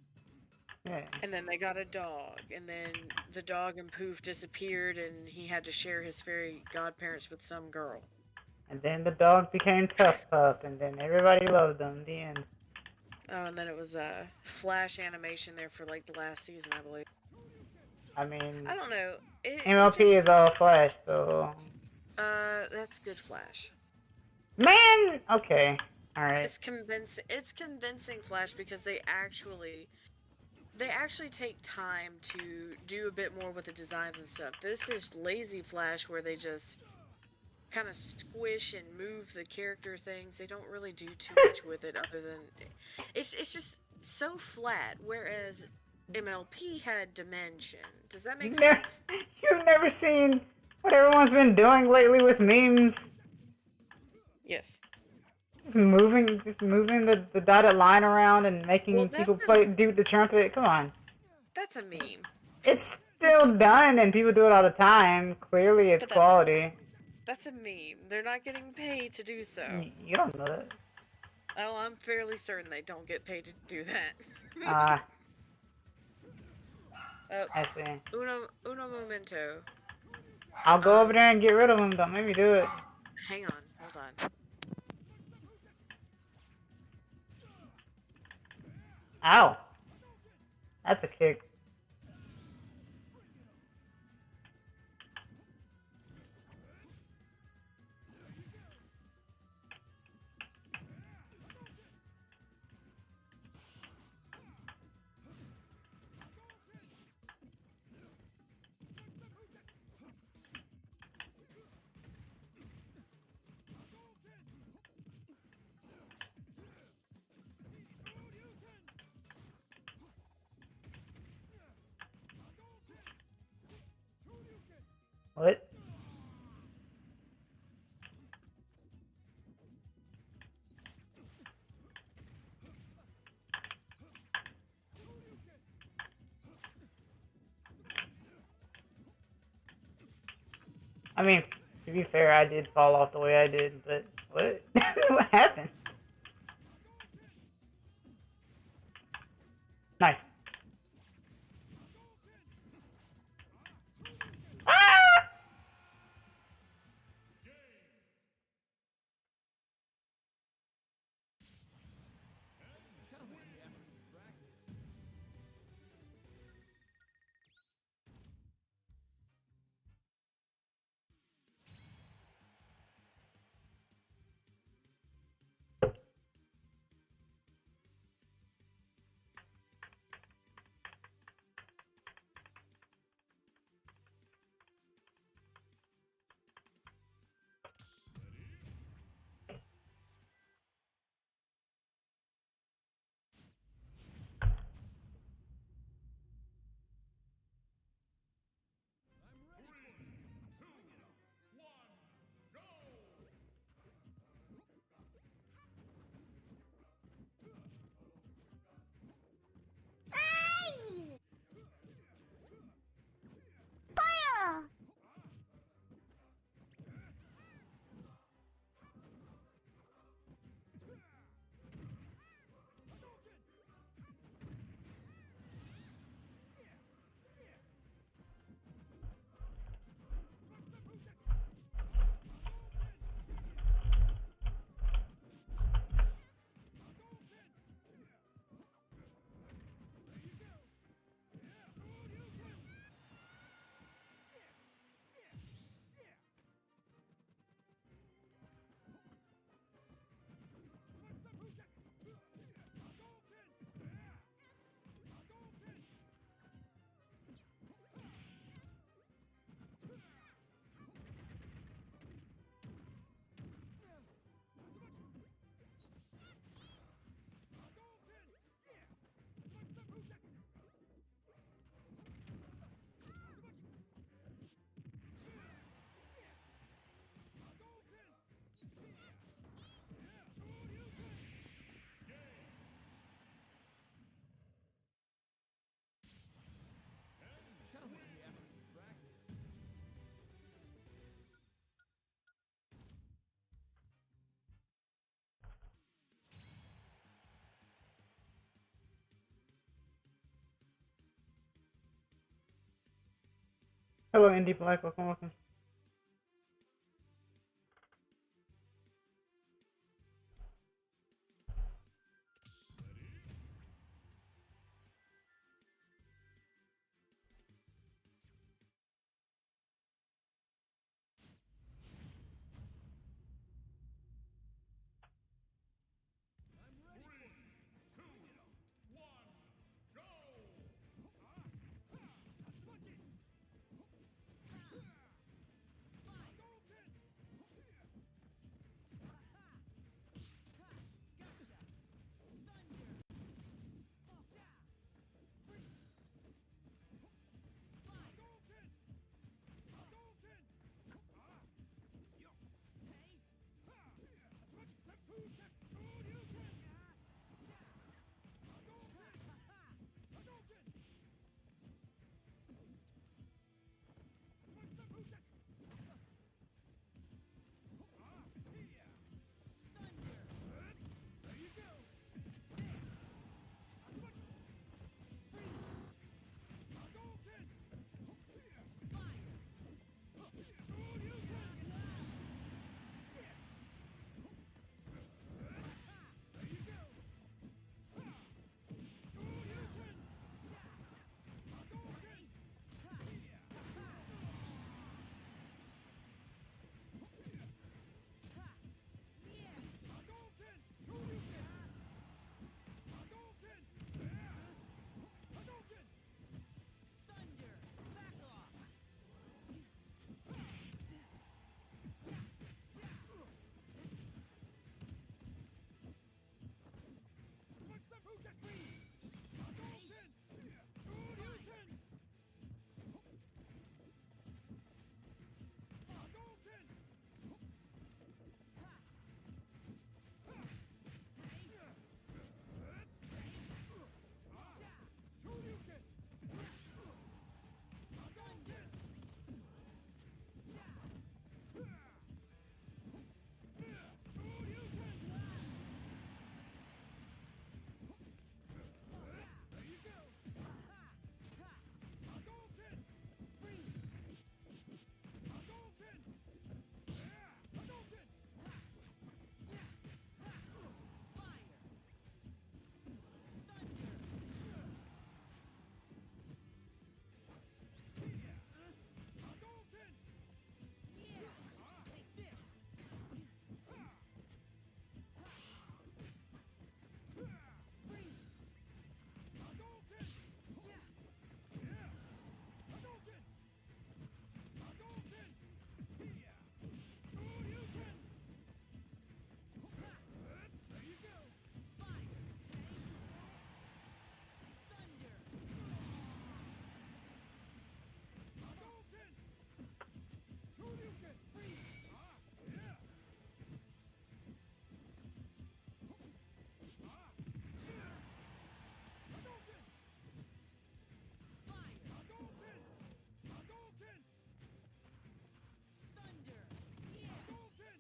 Yeah. And then they got a dog, and then the dog and Poof disappeared, and he had to share his fairy godparents with some girl. And then the dog became Tough Pup, and then everybody loved him. The end. Oh, and then it was a Flash animation there for like the last season, I believe. I mean, I don't know. It MLP is just all Flash, so. that's good Flash. Man! Okay. Alright. It's convincing. It's convincing Flash because they actually take time to do a bit more with the designs and stuff. This is lazy Flash where they just kind of squish and move the character things. They don't really do too much with it other than it's just so flat. Whereas MLP had dimension. Does that make sense? You've never seen what everyone's been doing lately with memes? Yes. Just moving the dotted line around and making Well, people that's play do the trumpet. Come on. That's a meme. It's still done and people do it all the time. Clearly it's But quality. That's a meme. They're not getting paid to do so. You don't know that. Oh, I'm fairly certain they don't get paid to do that. I see. Uno momento. I'll go over there and get rid of them. Don't make me do it. Hang on, hold on. Ow. That's a kick. What? I mean, to be fair, I did fall off the way I did, but what? What happened? Nice. Ah! Hello, Indie Black. Welcome, welcome.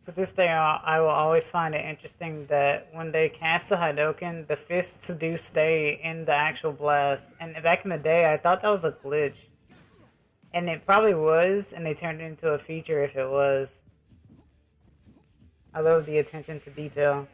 To this day, I will always find it interesting that when they cast the Hadouken, the fists do stay in the actual blast. And back in the day, I thought that was a glitch. And it probably was, and they turned it into a feature if it was. I love the attention to detail.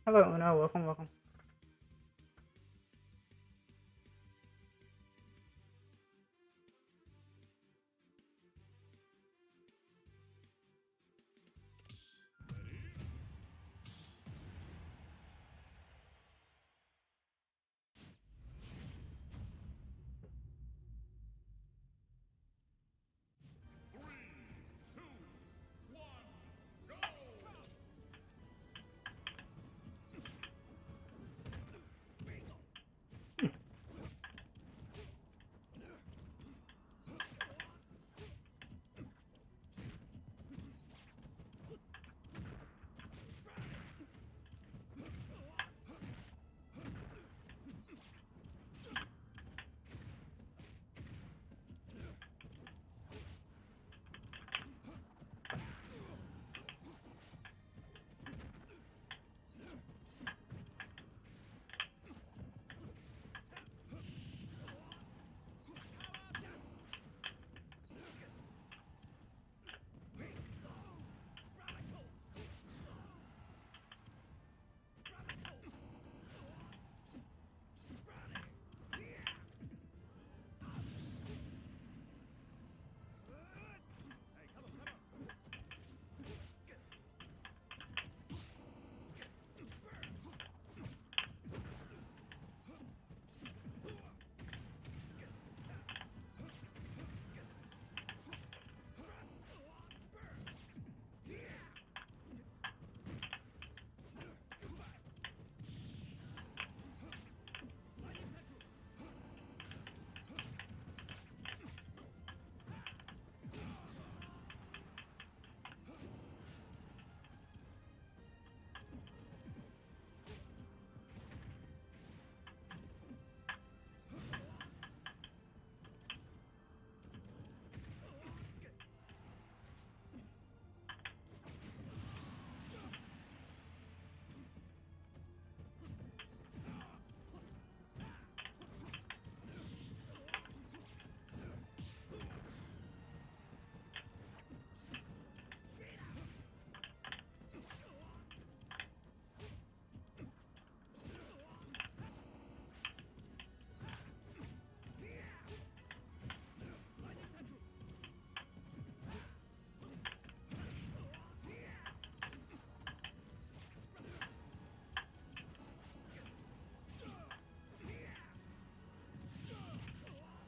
Hello, Uno. Welcome, welcome.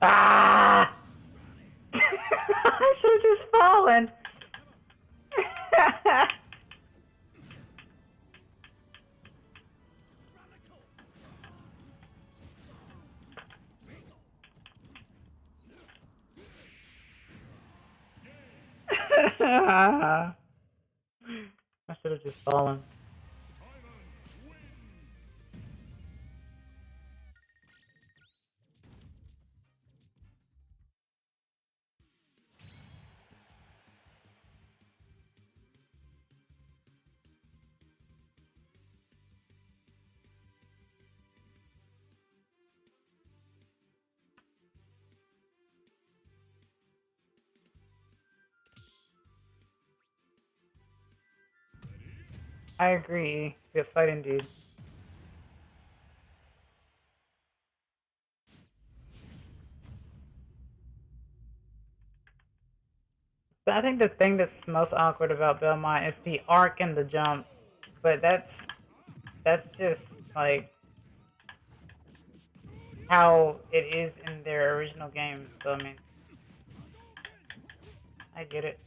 Ah! I should have just fallen. I should have just fallen. I agree. Good fight indeed. But I think the thing that's most awkward about Belmont is the arc and the jump. But that's just like how it is in their original game. So I mean, I get it.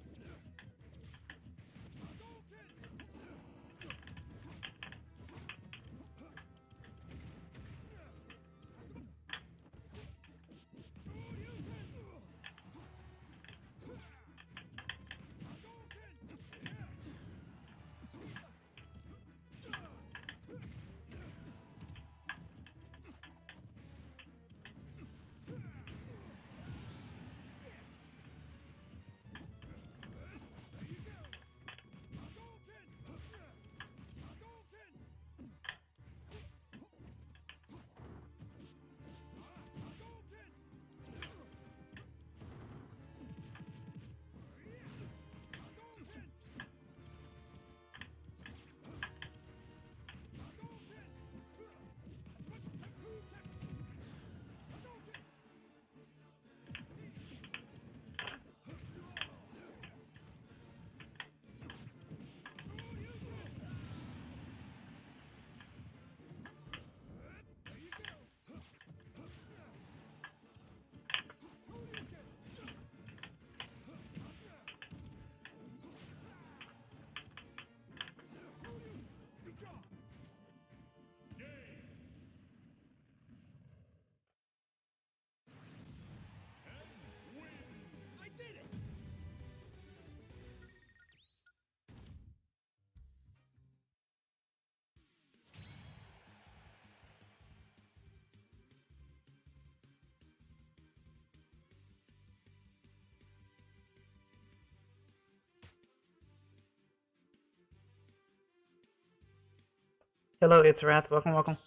Hello, it's Wrath. Welcome, welcome.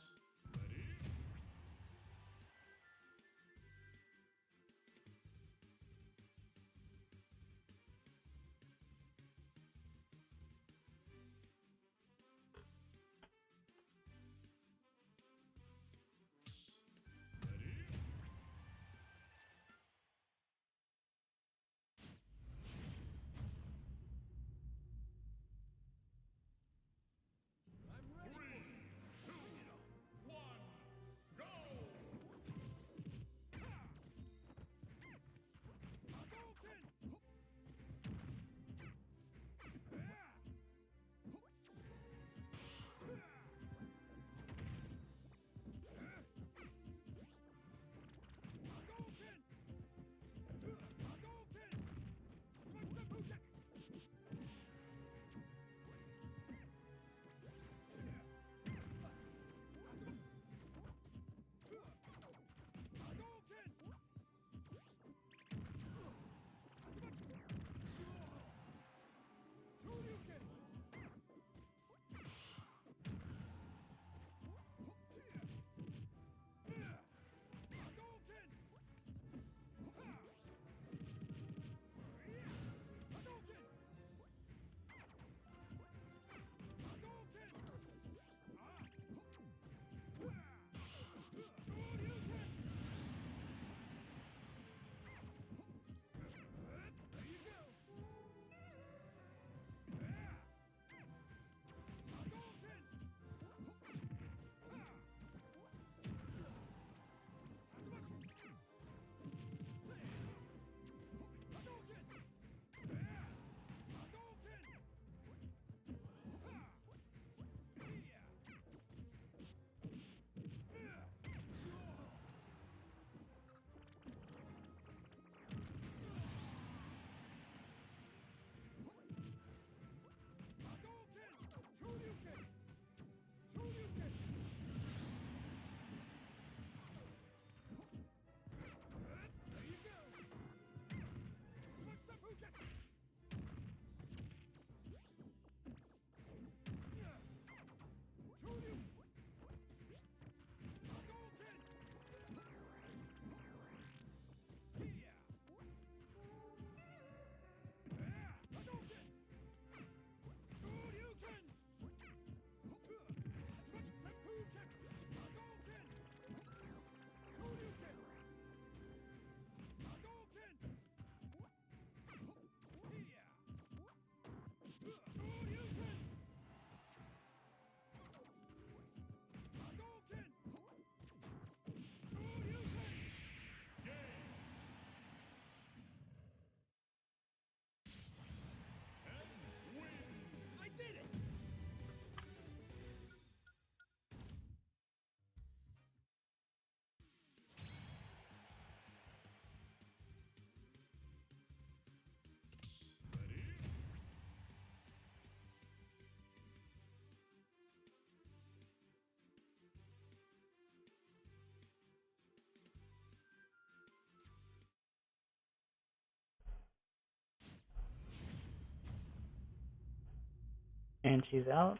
And she's out.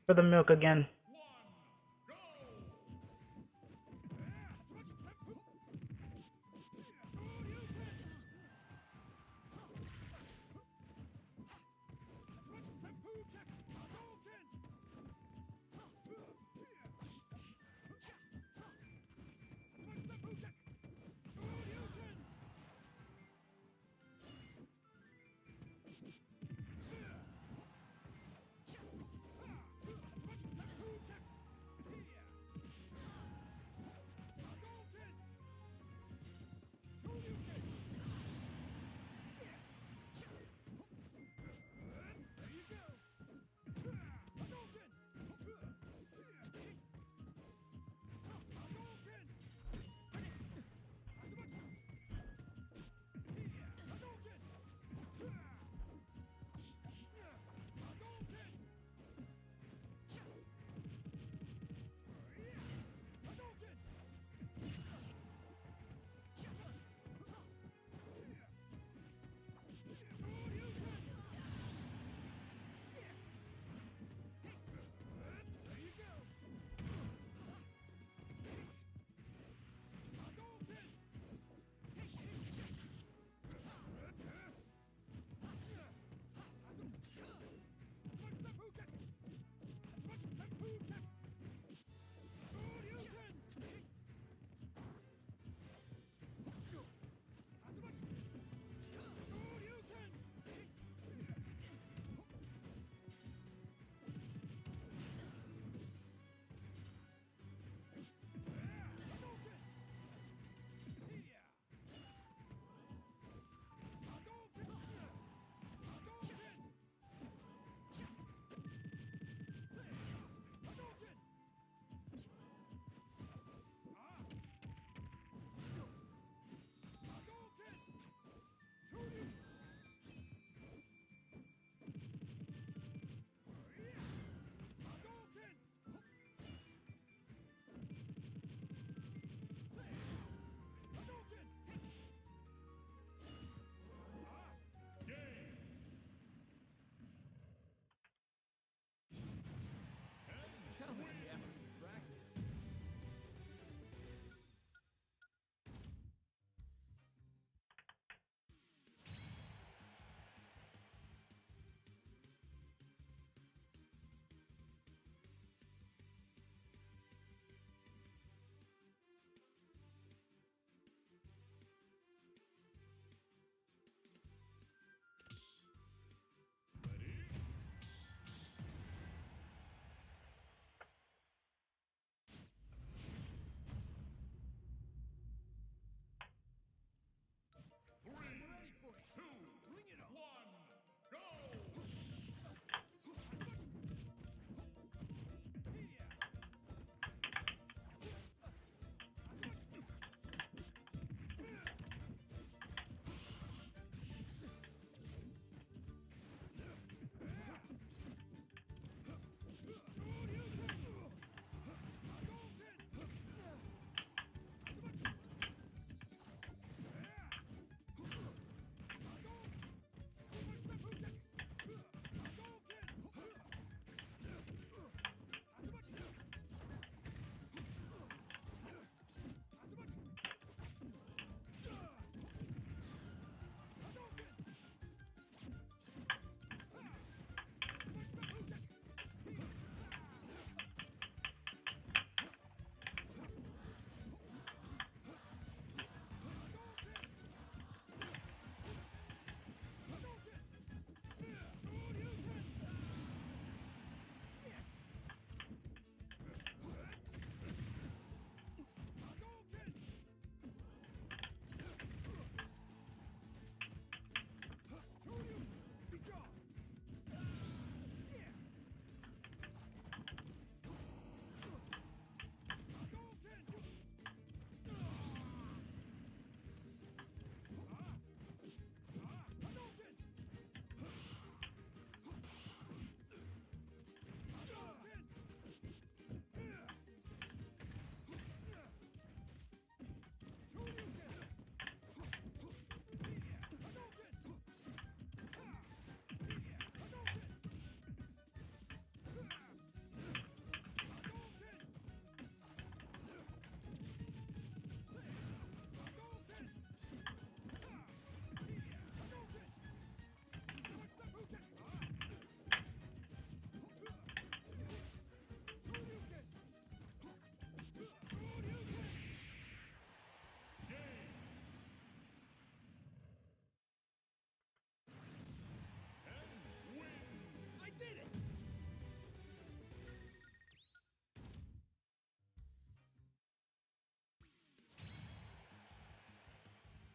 For the milk again.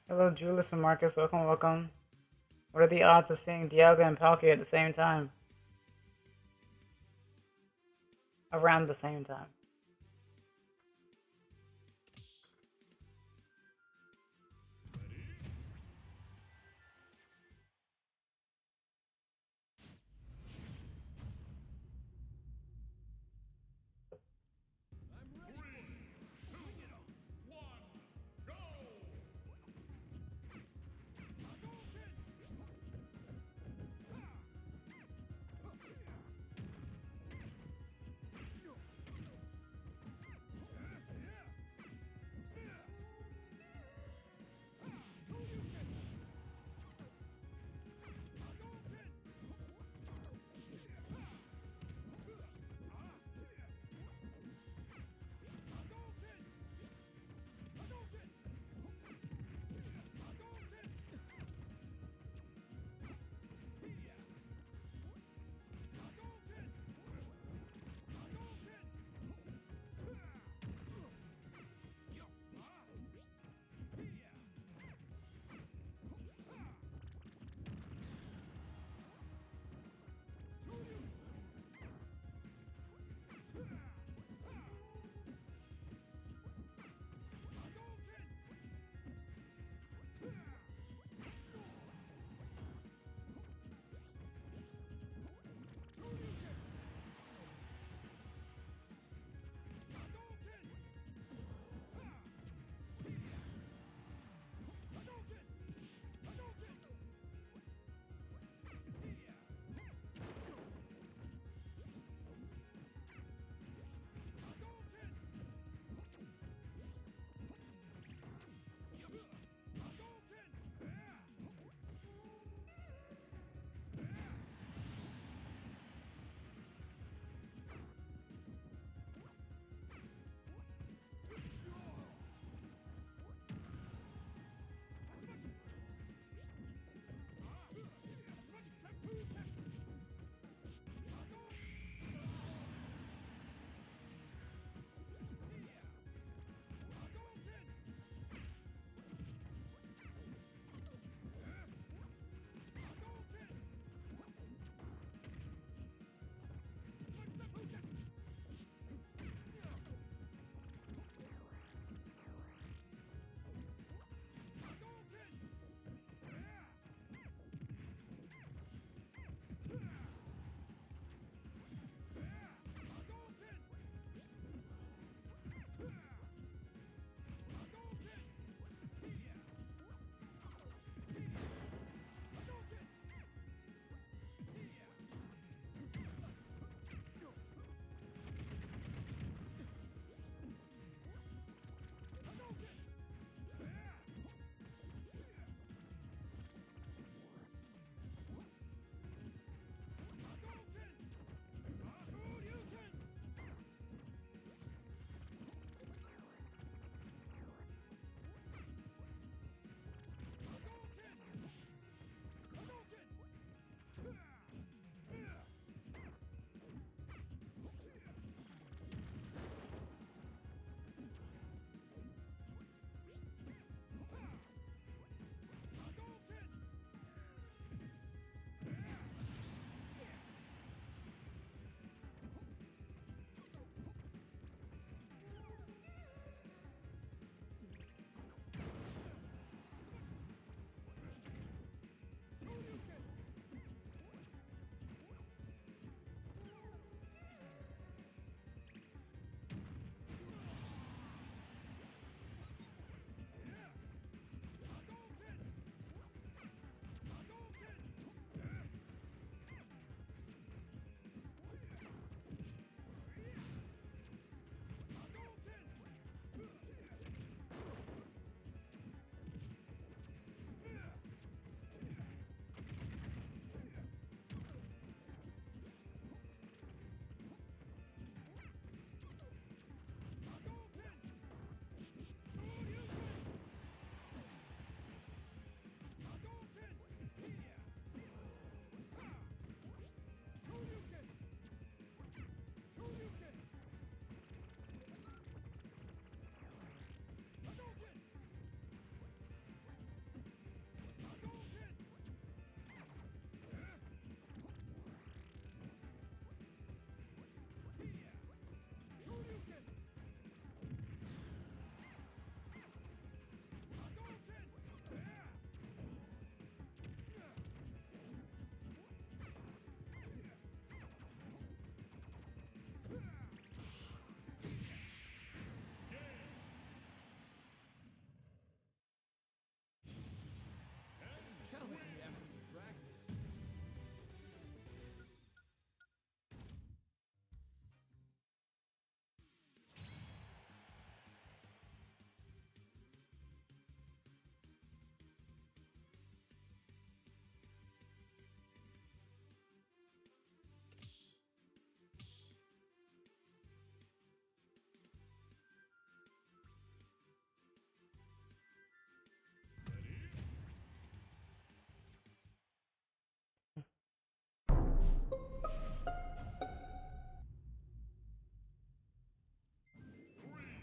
Hello, Julius and Marcus. Welcome, welcome. What are the odds of seeing Dialga and Palkia at the same time? Around the same time.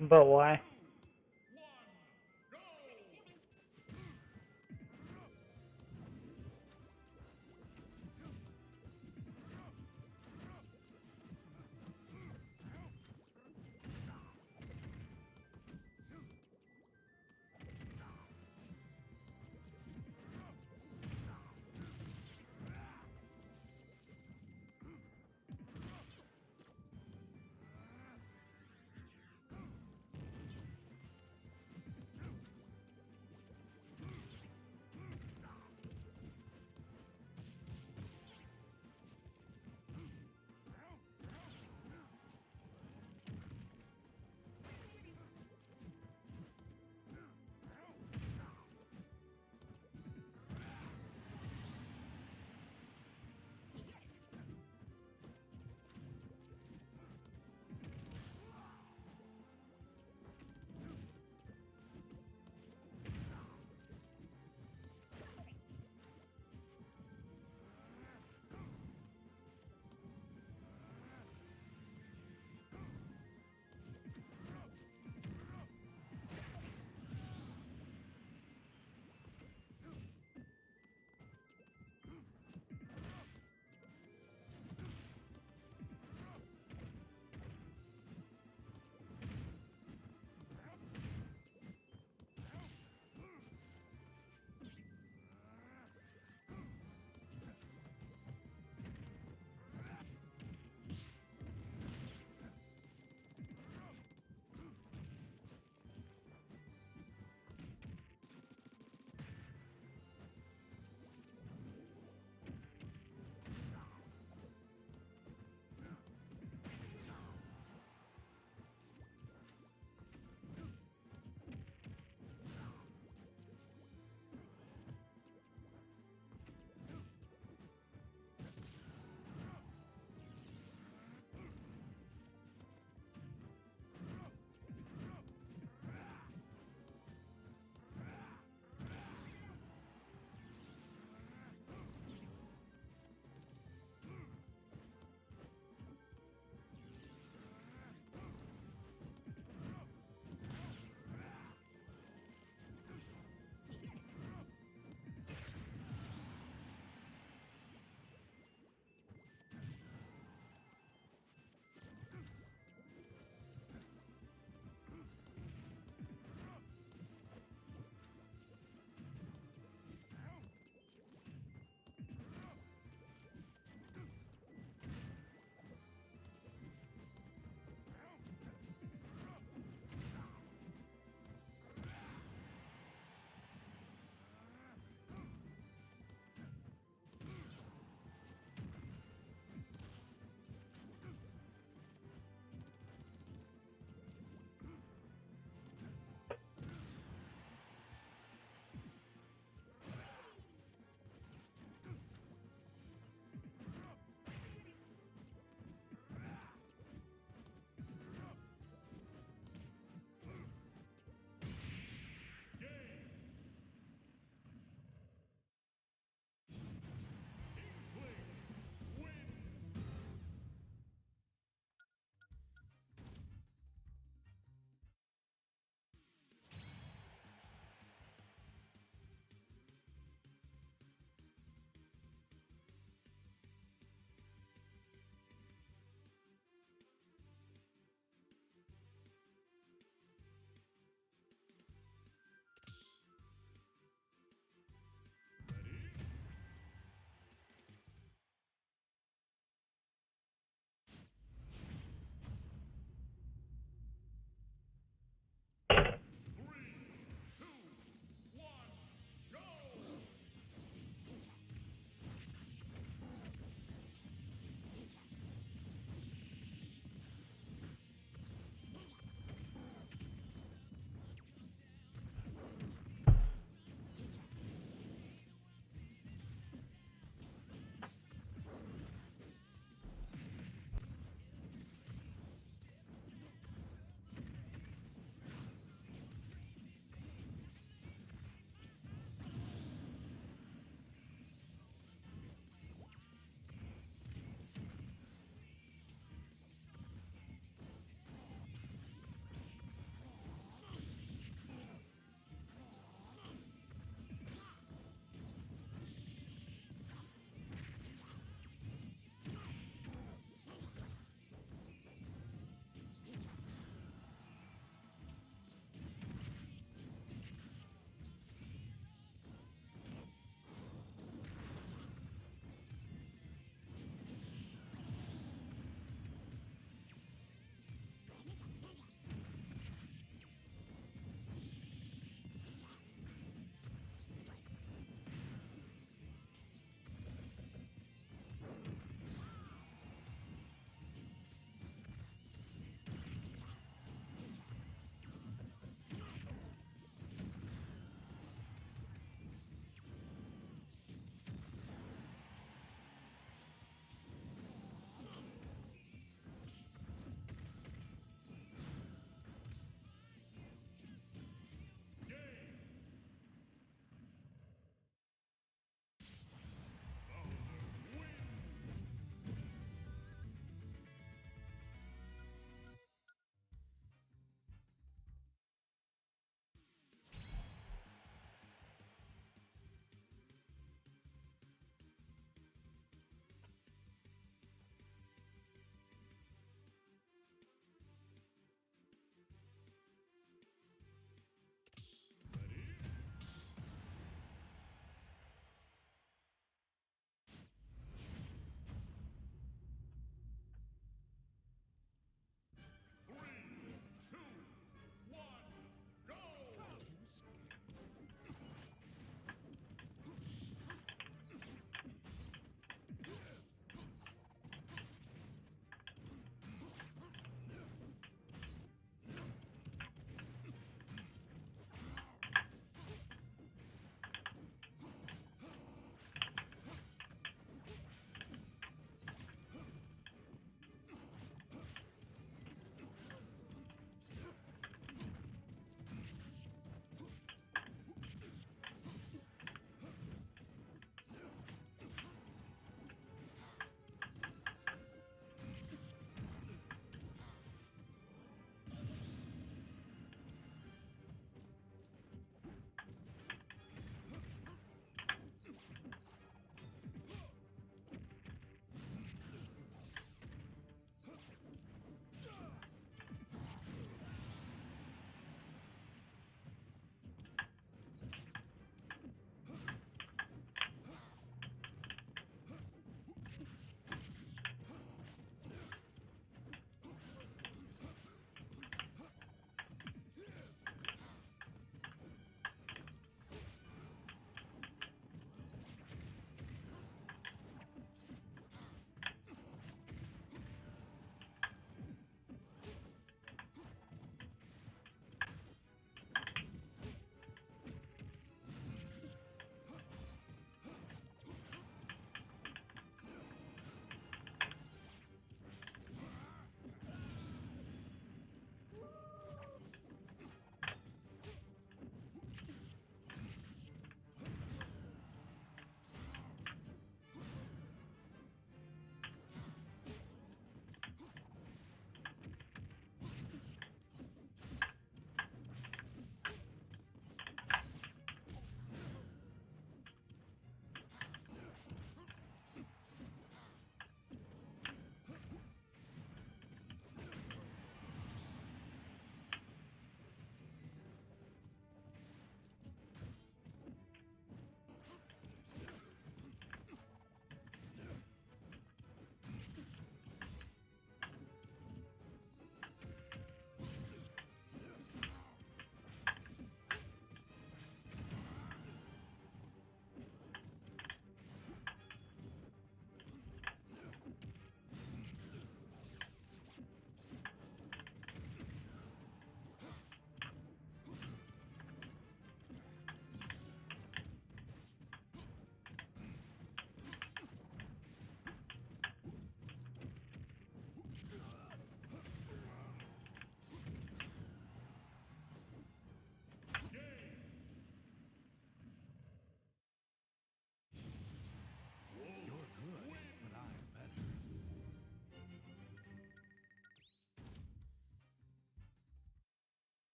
But why?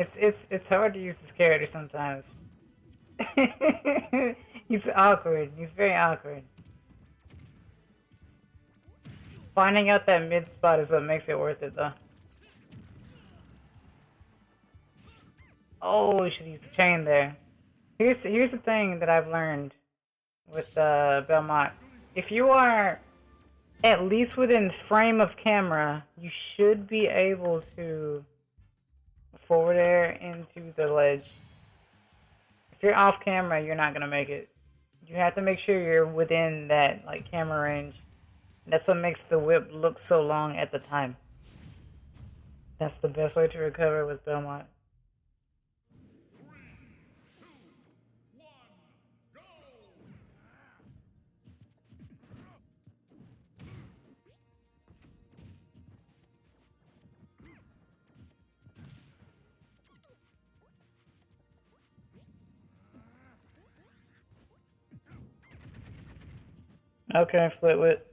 It's hard to use this character sometimes. He's awkward. He's very awkward. Finding out that mid spot is what makes it worth it, though. Oh, we should use the chain there. Here's the thing that I've learned with Belmont. If you are at least within frame of camera, you should be able to forward air into the ledge. If you're off camera, you're not gonna make it. You have to make sure you're within that like camera range. That's what makes the whip look so long at the time. That's the best way to recover with Belmont. Okay, Flitwit.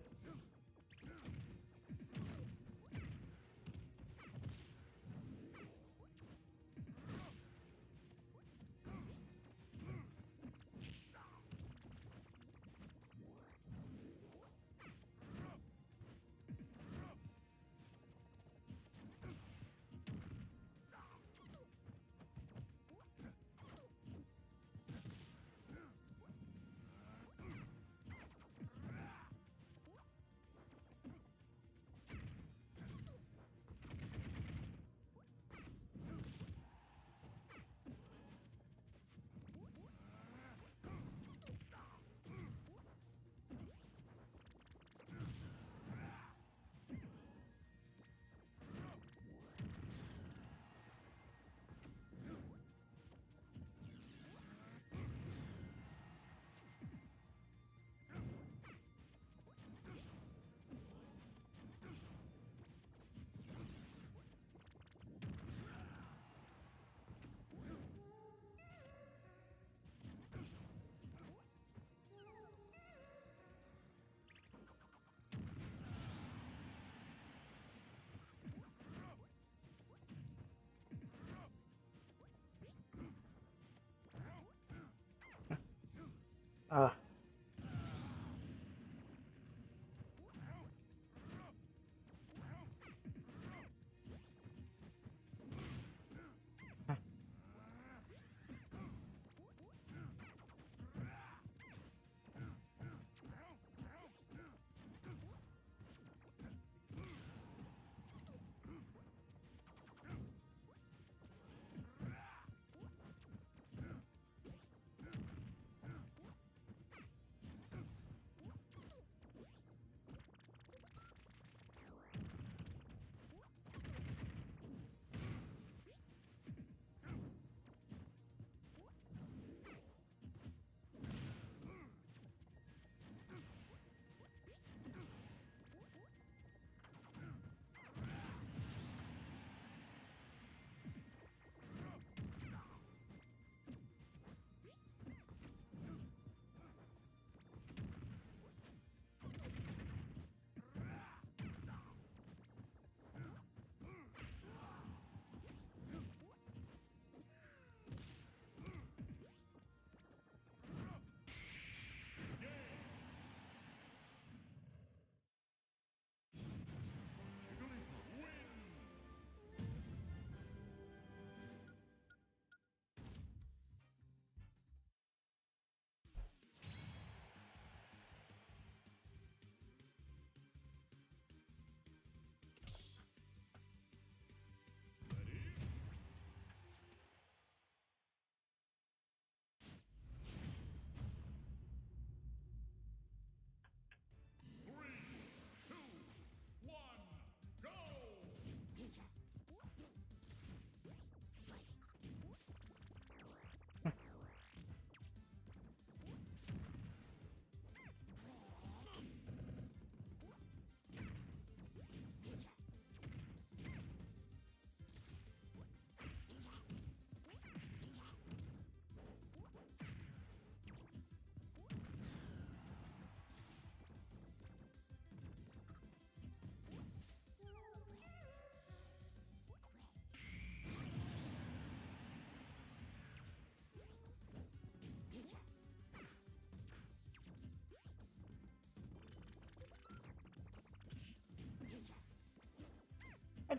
Ah.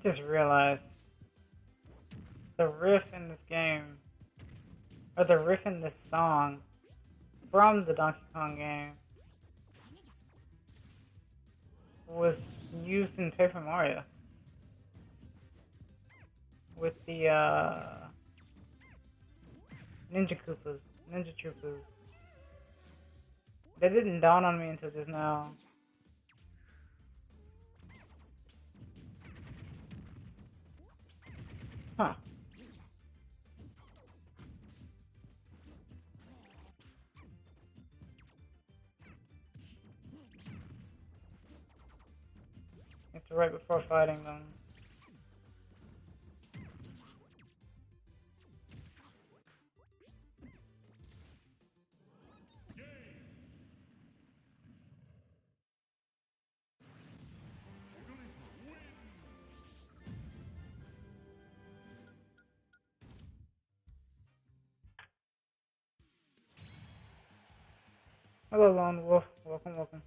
just realized the riff in this game, or the riff in this song from the Donkey Kong game, was used in Paper Mario with the Ninja Troopers. That didn't dawn on me until just now. Huh. It's right before fighting them. Hello, Lone Wolf. Welcome, welcome.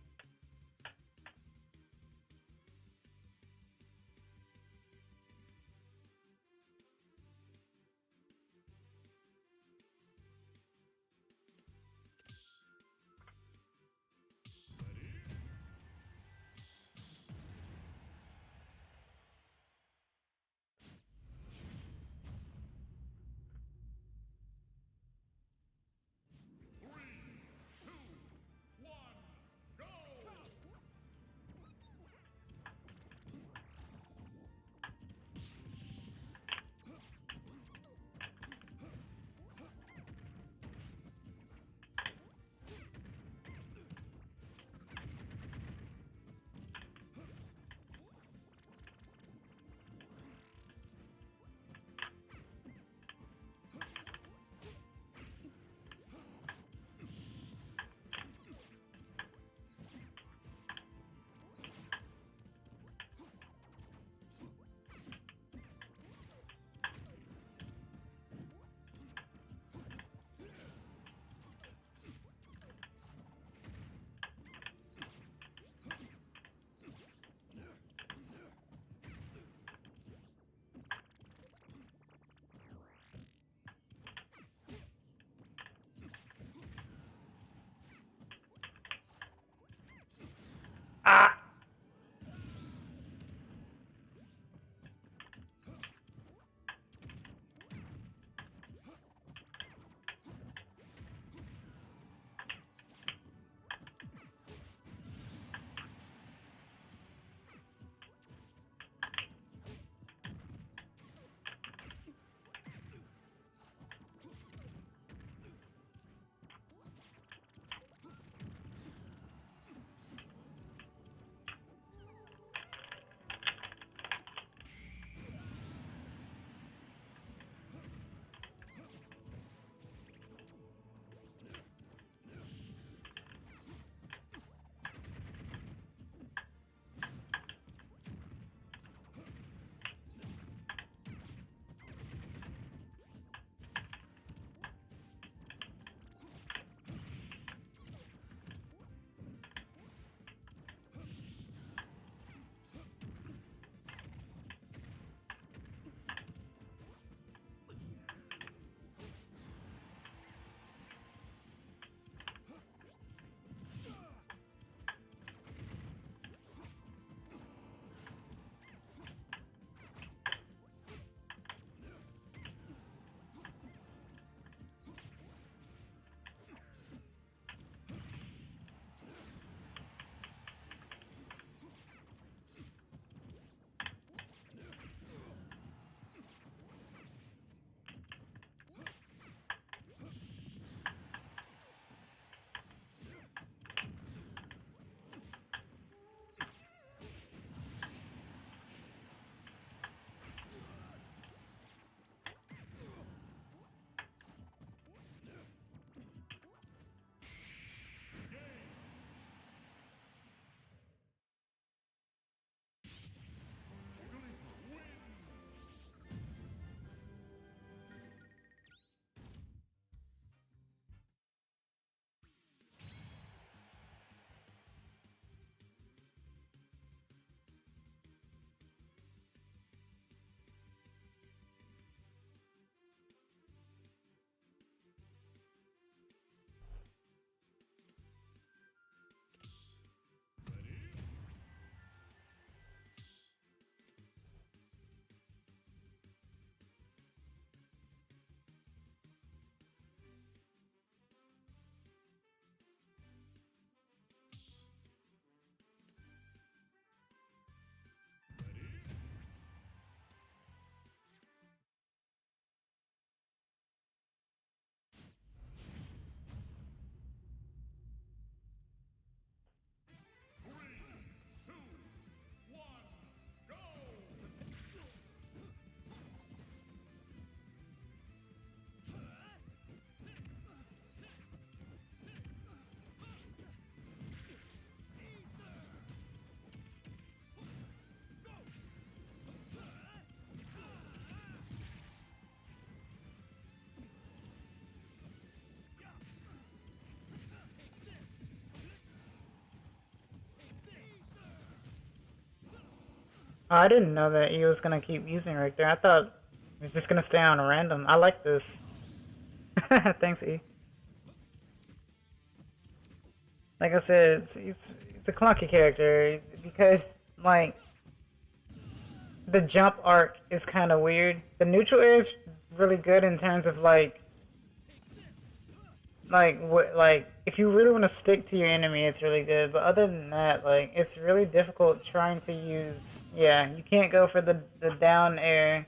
Oh, I didn't know that he was gonna keep using right there. I thought it was just gonna stay on random. I like this. Thanks, E. Like I said, it's a clunky character because like the jump arc is kind of weird. The neutral air is really good in terms of like if you really want to stick to your enemy, it's really good. But other than that, like it's really difficult trying to use. Yeah, you can't go for the down air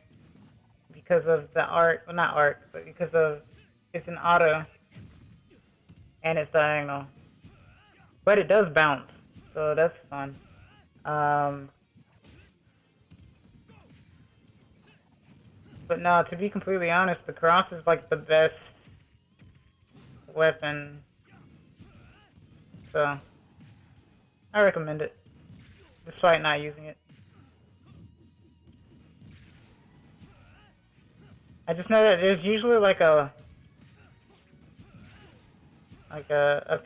because of the arc. Well, not arc, but because of it's an auto and it's diagonal. But it does bounce, so that's fun. But no, to be completely honest, the cross is like the best weapon. So, I recommend it, despite not using it. I just know that there's usually like a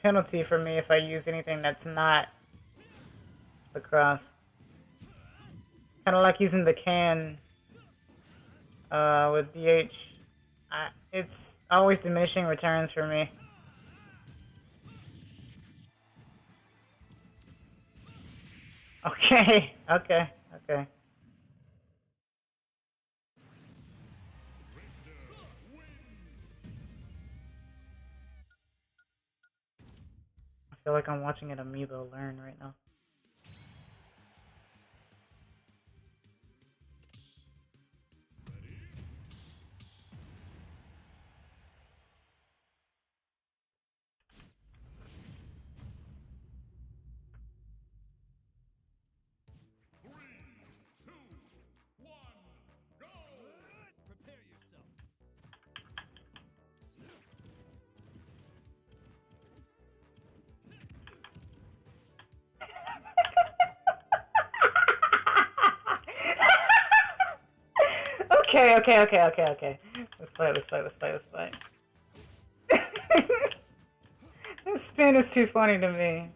penalty for me if I use anything that's not the cross. Kind of like using the can with DH. It's always diminishing returns for me. Okay, okay, okay. I feel like I'm watching an amiibo learn right now. Prepare yourself. Okay, okay, okay, okay, okay. Let's fight, let's fight, let's fight, let's fight. This spin is too funny to me.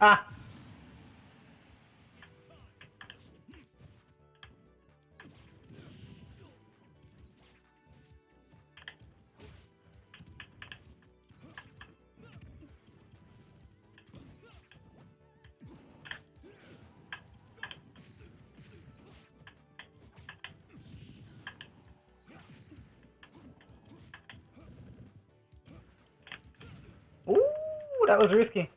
Ah! Ooh, that was risky.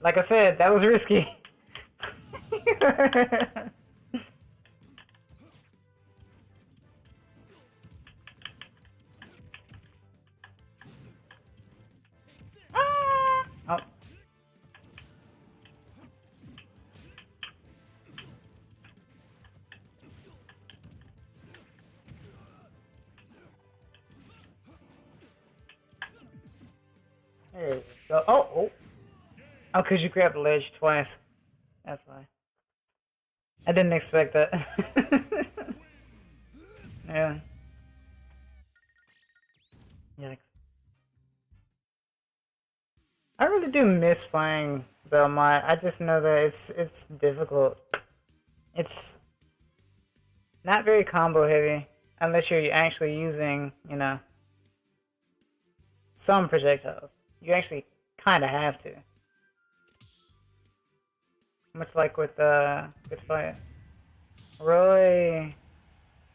Like I said, that was risky. Ah! Oh. There we go. Oh, oh. Oh, because you grabbed the ledge twice. That's why. I didn't expect that. Yeah. Yikes. I really do miss playing Belmont. I just know that it's difficult. It's not very combo heavy unless you're actually using, you know, some projectiles. You actually kind of have to. Much like with Good Fight. Roy...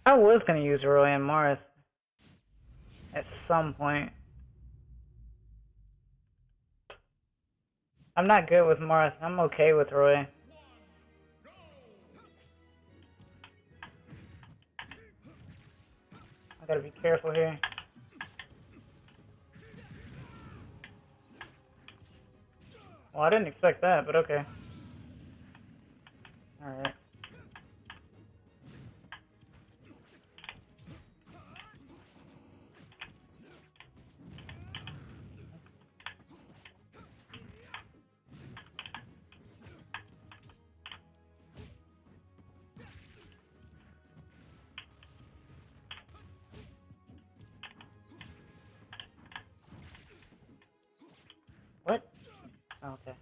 I was gonna use Roy and Marth at some point. I'm not good with Marth. I'm okay with Roy. I gotta be careful here. Well, I didn't expect that, but okay. Alright. What? Oh, okay.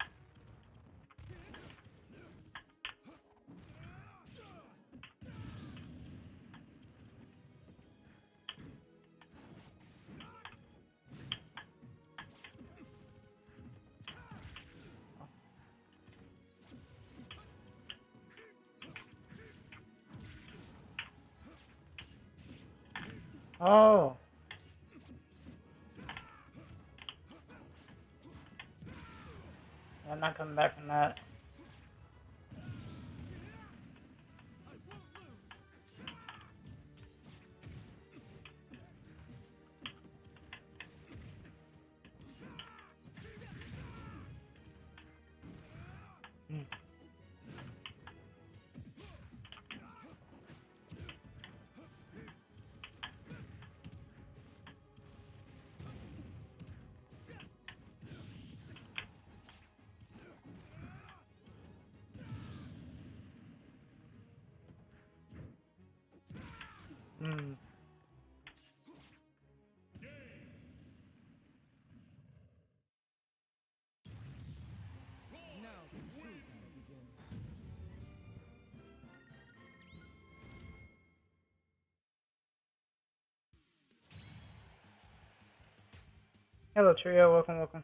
Oh! I'm not coming back from that. Hmm. Now the true battle begins. Hello, Trio. Welcome, welcome.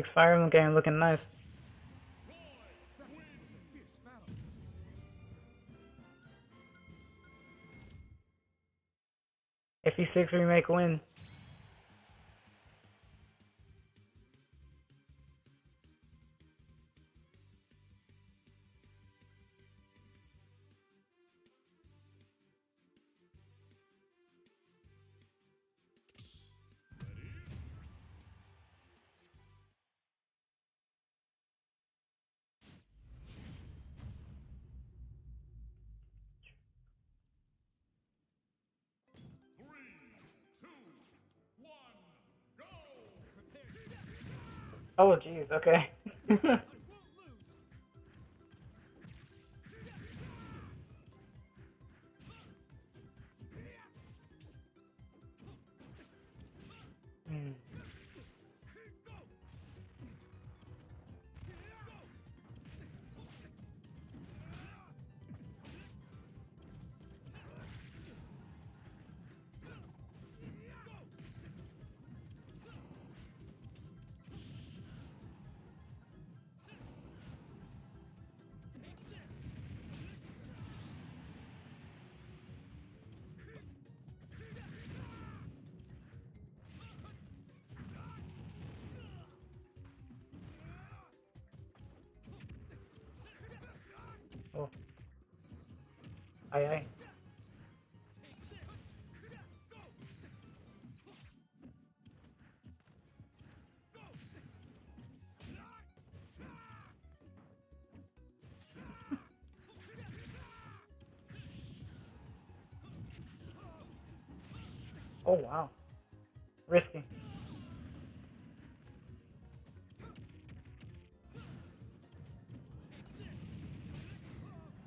Next Fire Emblem game looking nice. FE6 remake win. Oh jeez, okay. Hmm. Oh. Aye aye. Oh wow. Risky.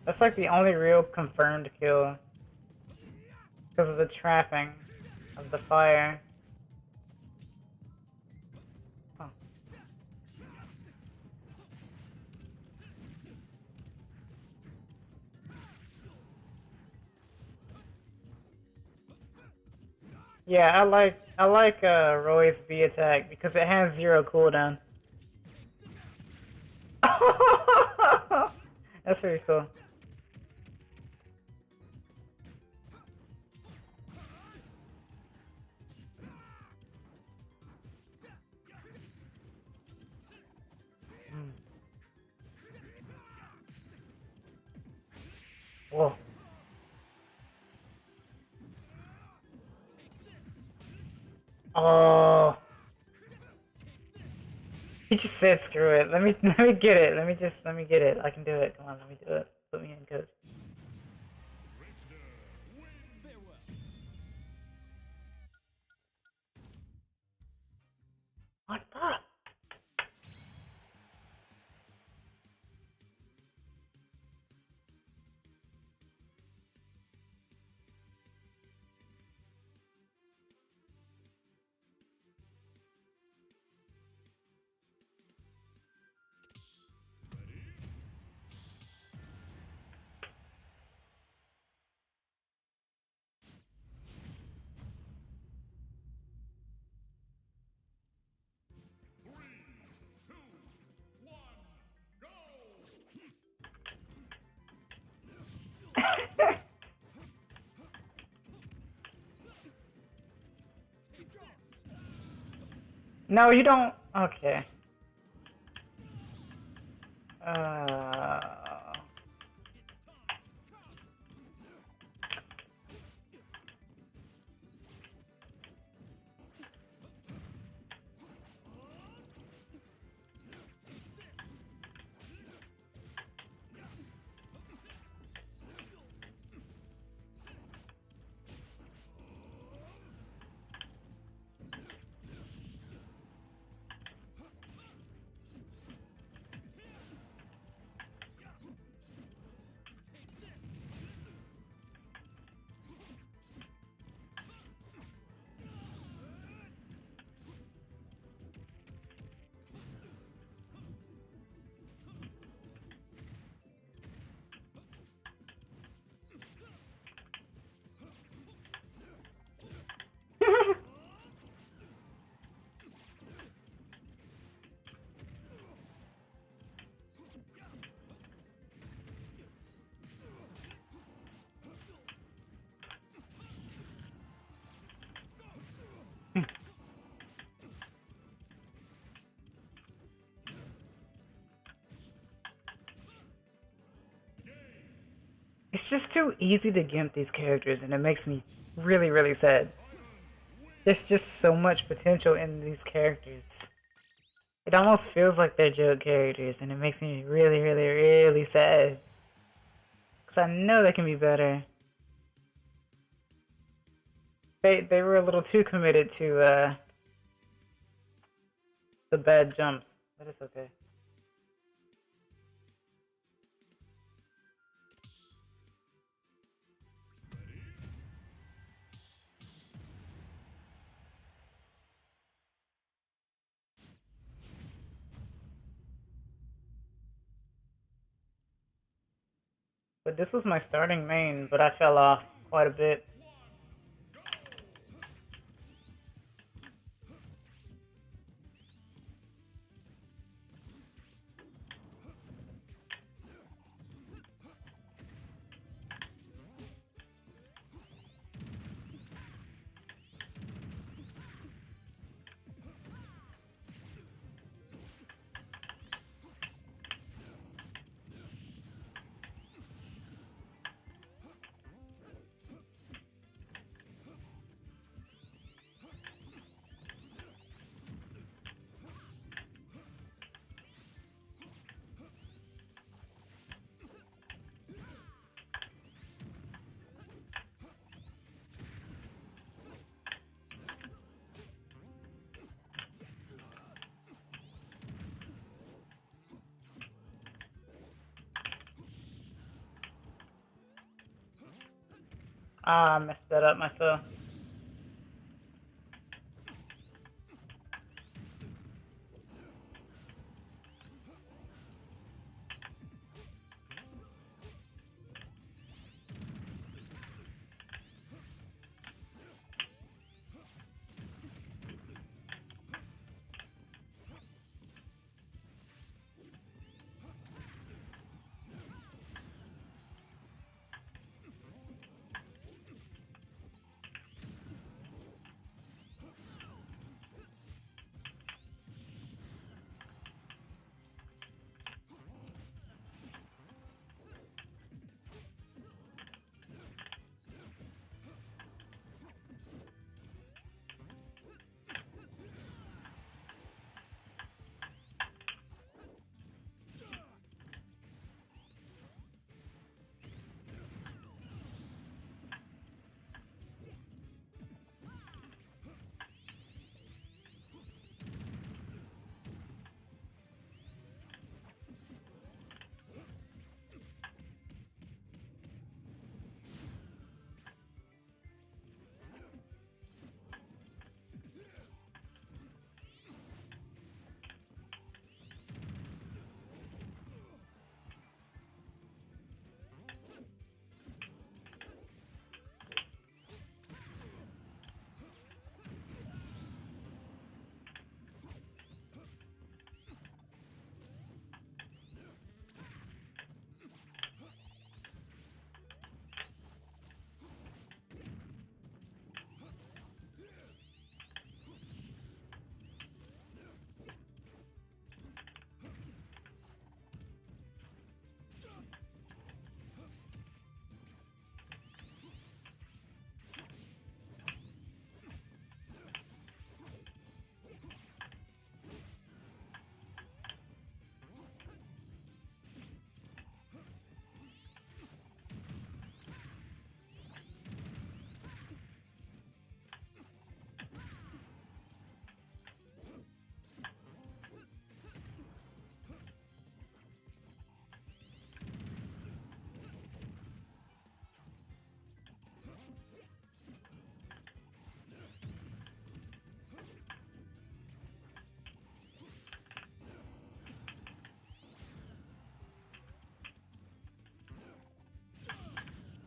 That's like the only real confirmed kill because of the trapping of the fire. Huh. Yeah, I like Roy's B attack because it has 0 cooldown. That's pretty cool. Mm. Whoa. Oh. He just said screw it. Let me get it. Let me get it. I can do it. Come on, let me do it. Put me in, coach. What the? No, you don't. Okay. Uh. It's just too easy to gimp these characters, and it makes me really, really sad. There's just so much potential in these characters. It almost feels like they're joke characters, and it makes me really, really, really sad. Because I know they can be better. They were a little too committed to the bad jumps, but it's okay. But this was my starting main, but I fell off quite a bit. Ah, I messed that up myself.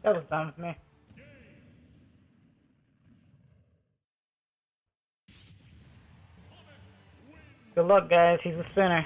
That was dumb of me. Good luck, guys. He's a spinner.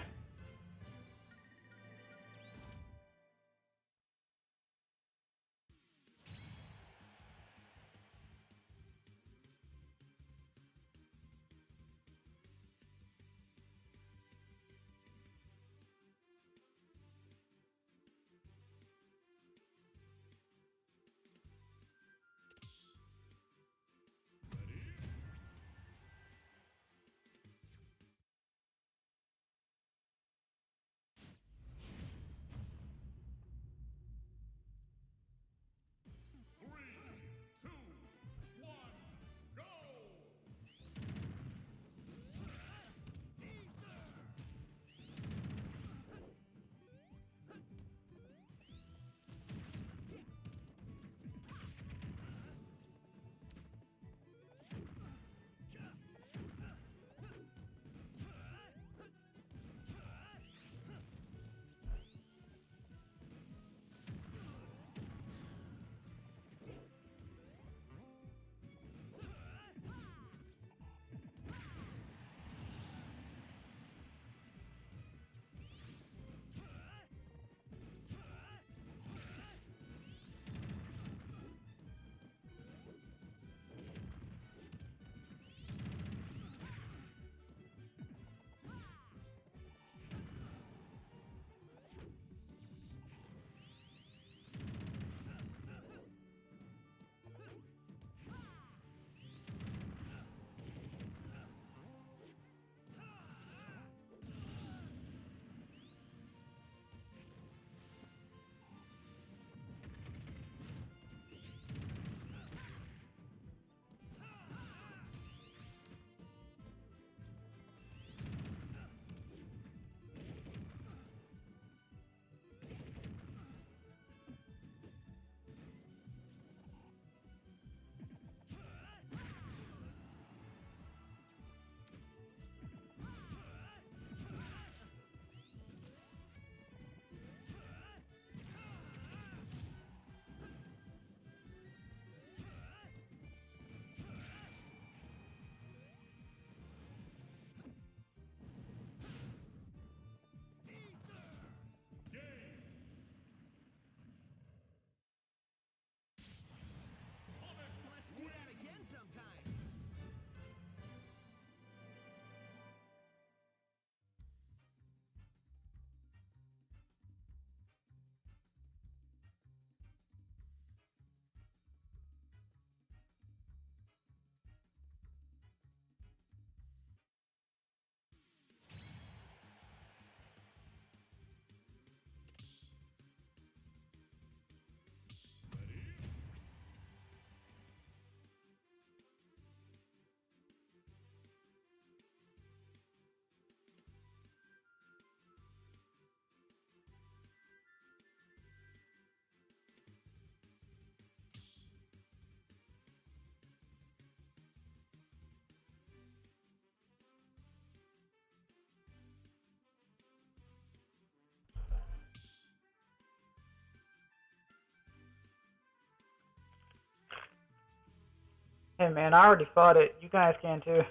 Hey man, I already fought it. You guys can too.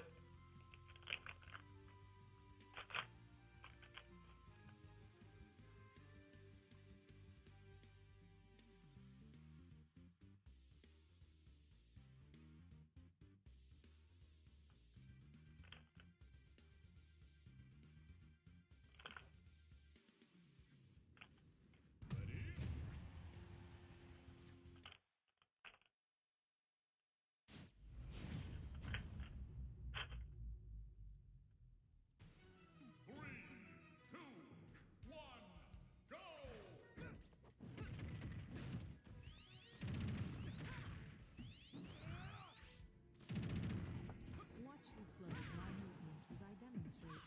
Watch the flow of my movements as I demonstrate.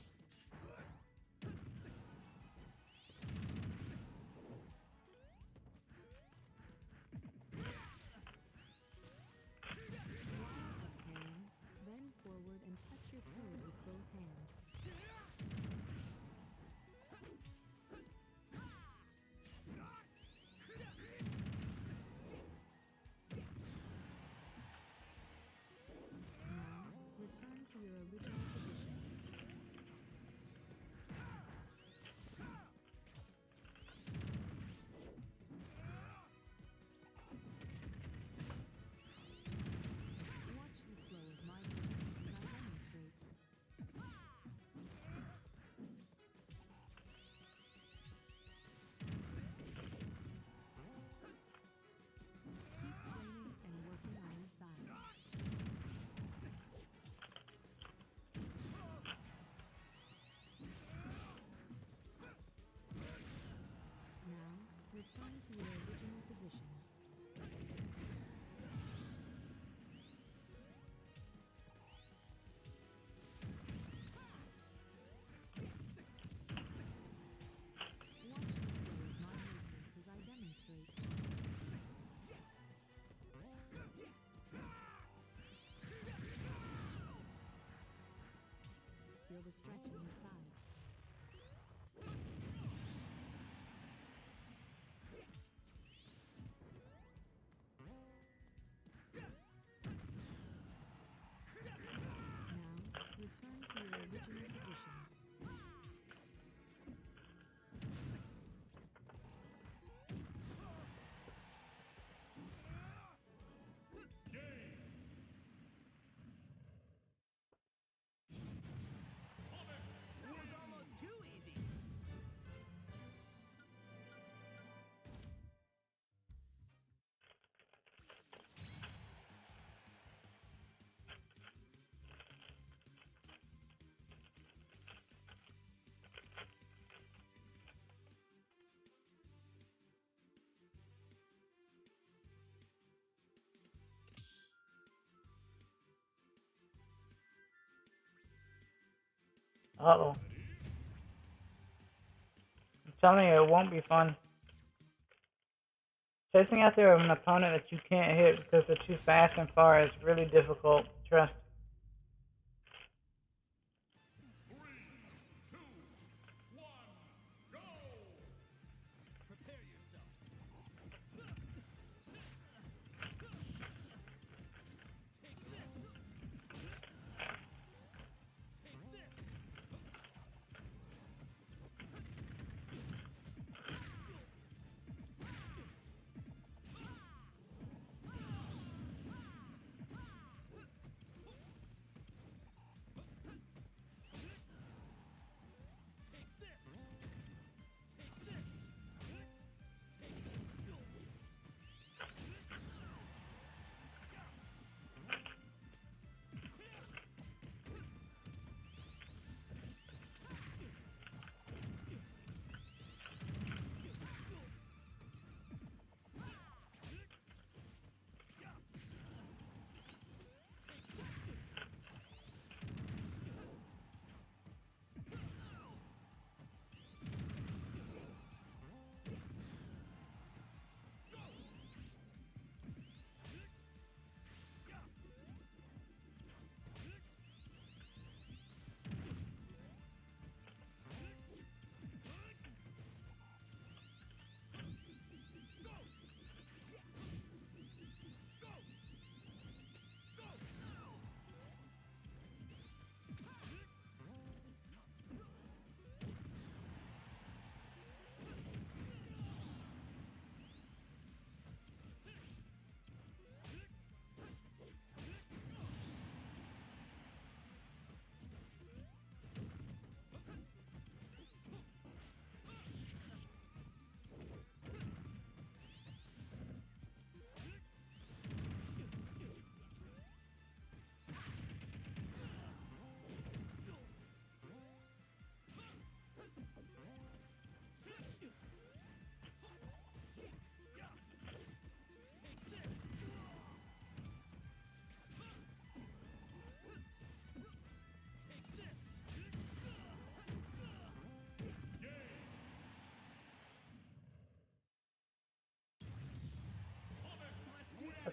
Exhaling, bend forward and touch your toes with both hands. Now, return to your original position. Watch the flow of my movements as I demonstrate. Keep training and working on your sides. Now, return to your original position. Watch the flow of my movements as I demonstrate. Feel the stretch in your side. Now, return to your original position. Uh-oh. I'm telling you, it won't be fun. Chasing after an opponent that you can't hit because they're too fast and far is really difficult. Trust.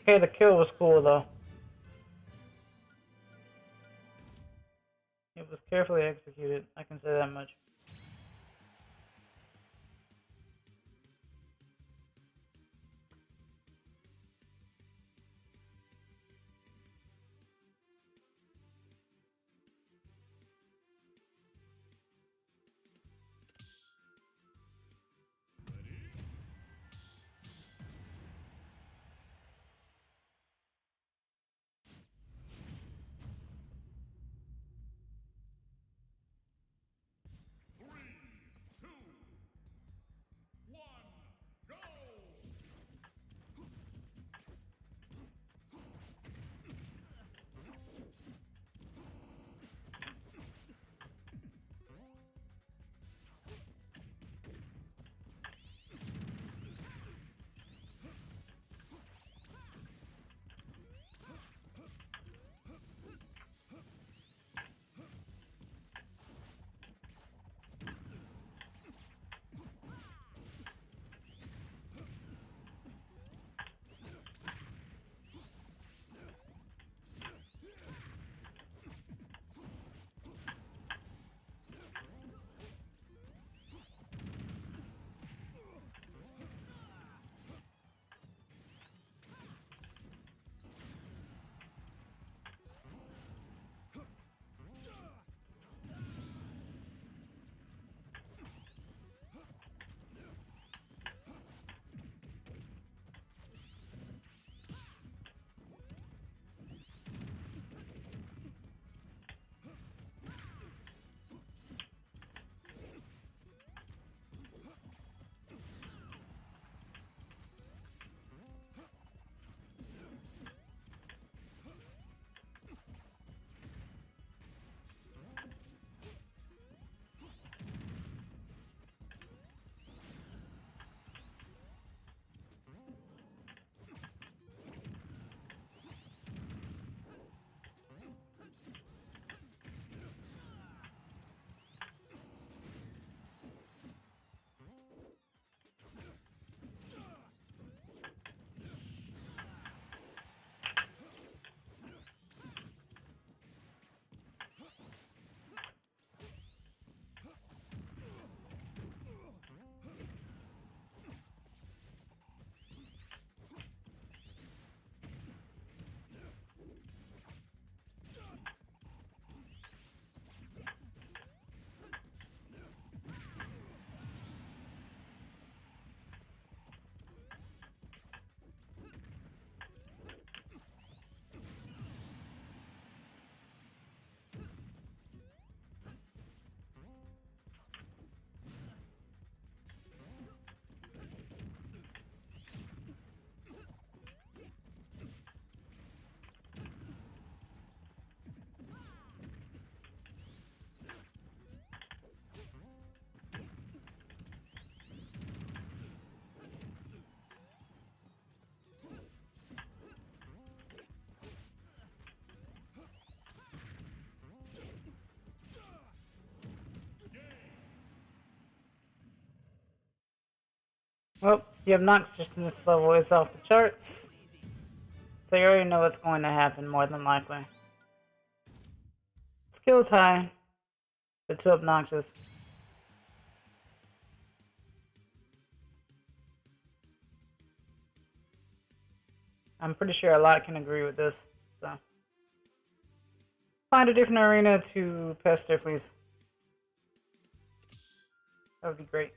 Okay, the kill was cool though. It was carefully executed, I can say that much. Well, the obnoxiousness level is off the charts, so you already know what's going to happen more than likely. Skill's high, but too obnoxious. I'm pretty sure a lot can agree with this, so. Find a different arena to pester, please. That would be great.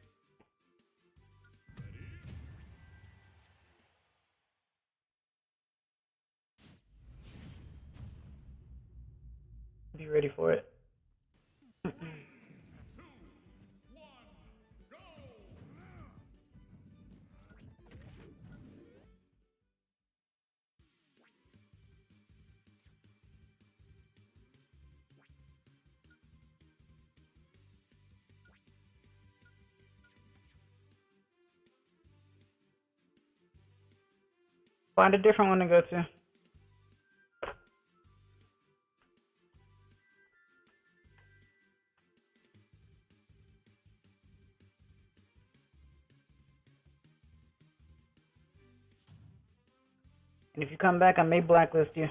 Be ready for it. Find a different one to go to. If you come back, I may blacklist you.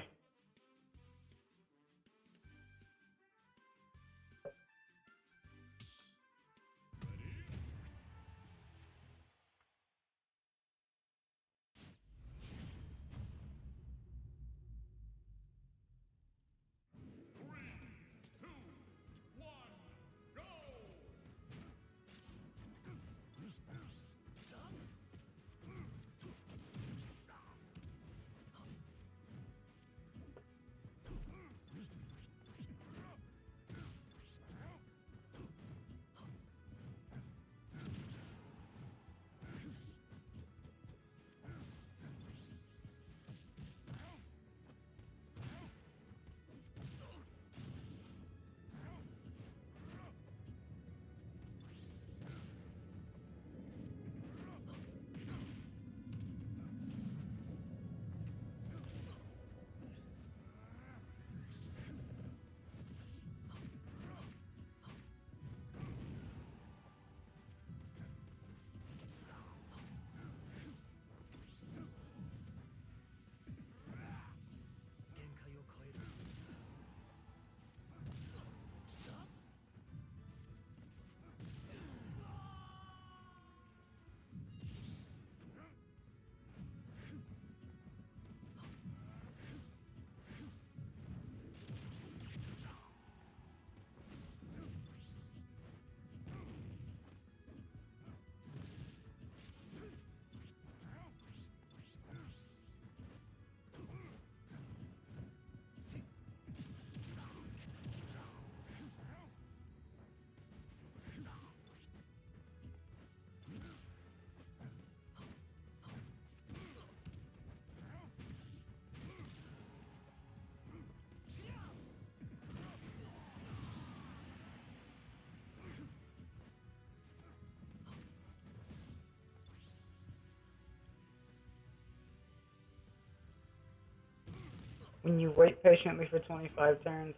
When you wait patiently for 25 turns.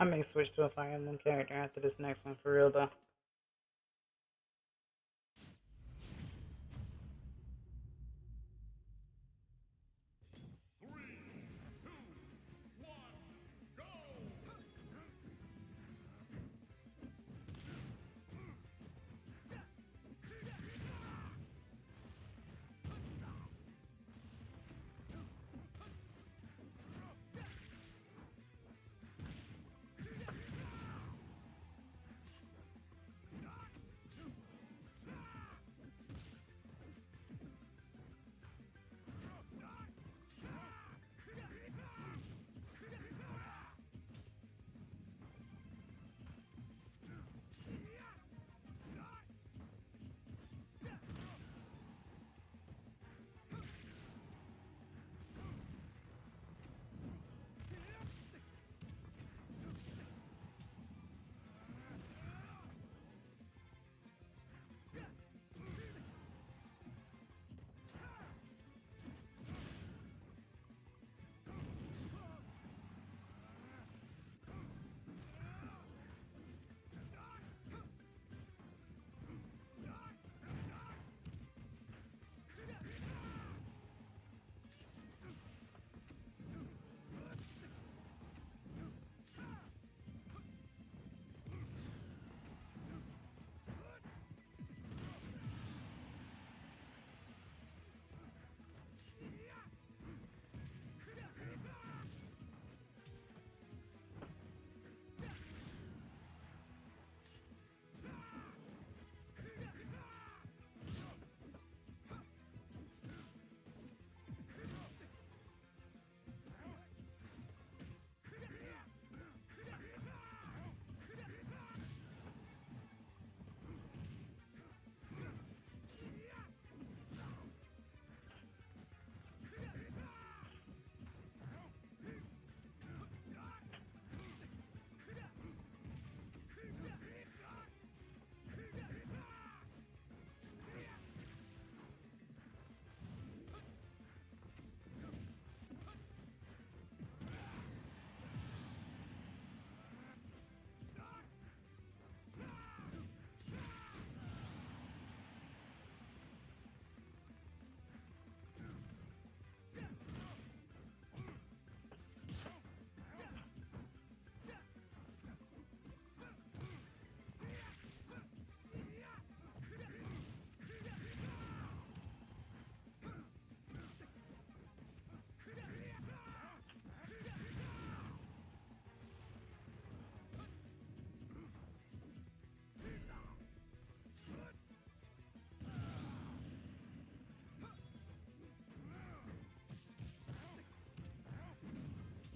I may switch to a Fire Emblem character after this next one for real though.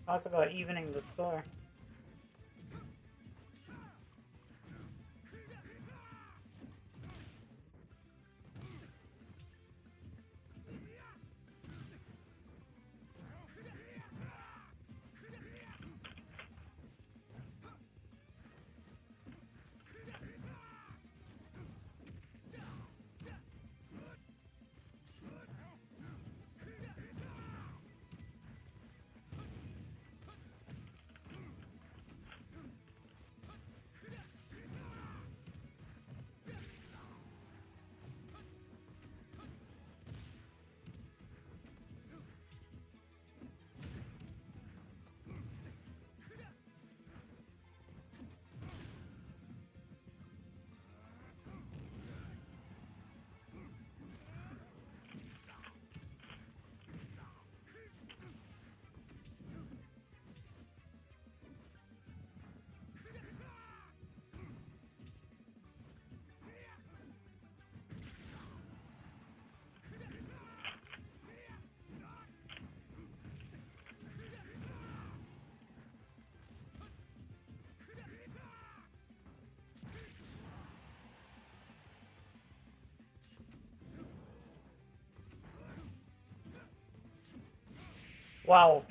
Talk about evening the score. Wow.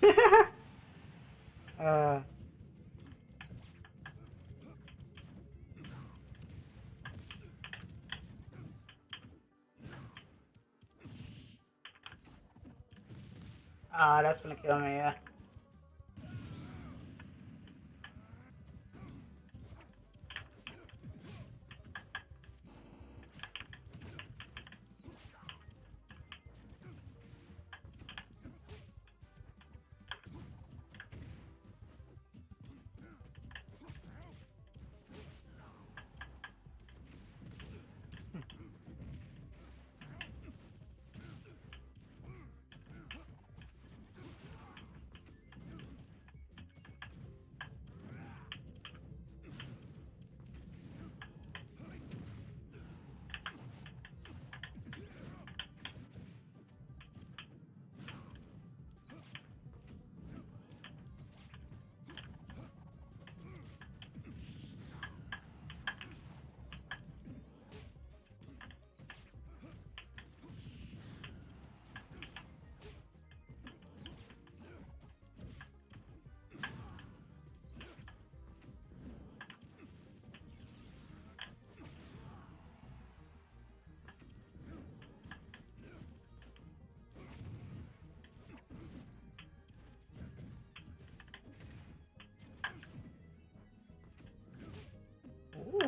uh. Ah, that's gonna kill me, yeah.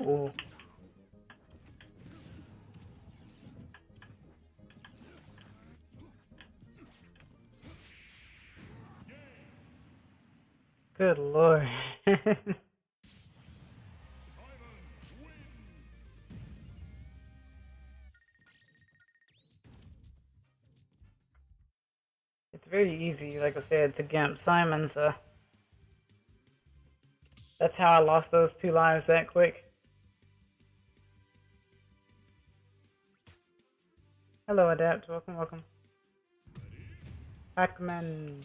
Ooh. Good lord. It's very easy, like I said, to Gimp Simon, so that's how I lost those 2 lives that quick. Hello, Adapt. Welcome, welcome. Pac-Man.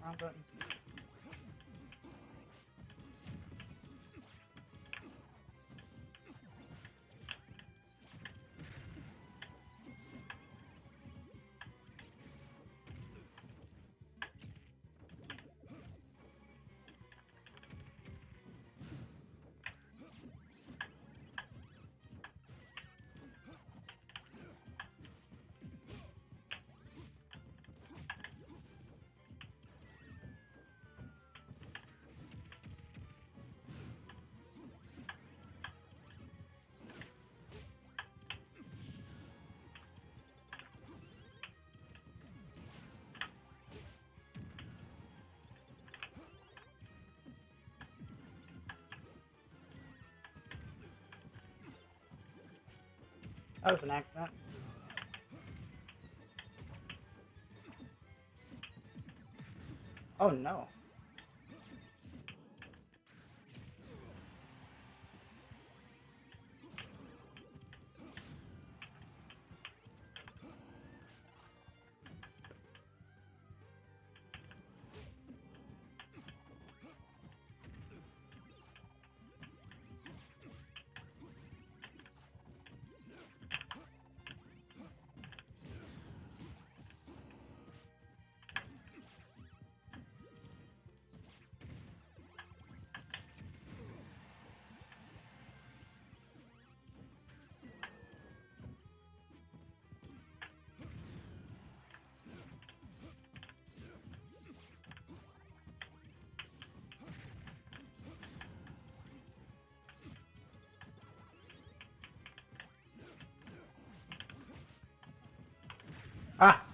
Wrong button. That was an accident. Oh no. Ah!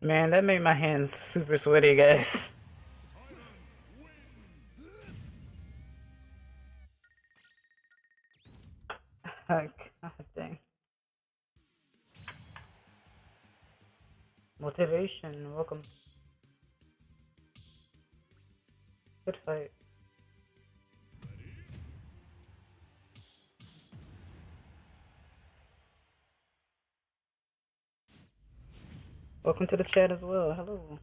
Man, that made my hands super sweaty, guys. God dang. Motivation, welcome. Good fight. Welcome to the chat as well. Hello.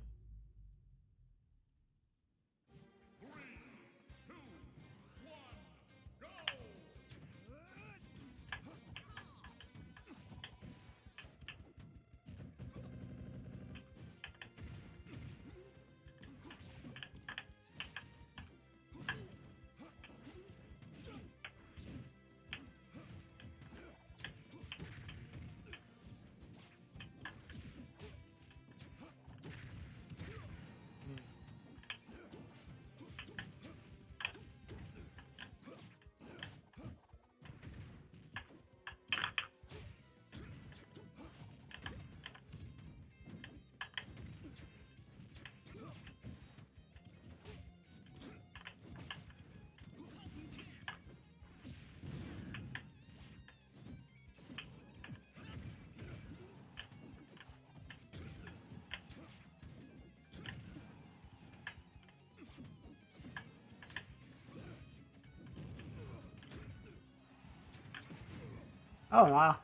Oh wow.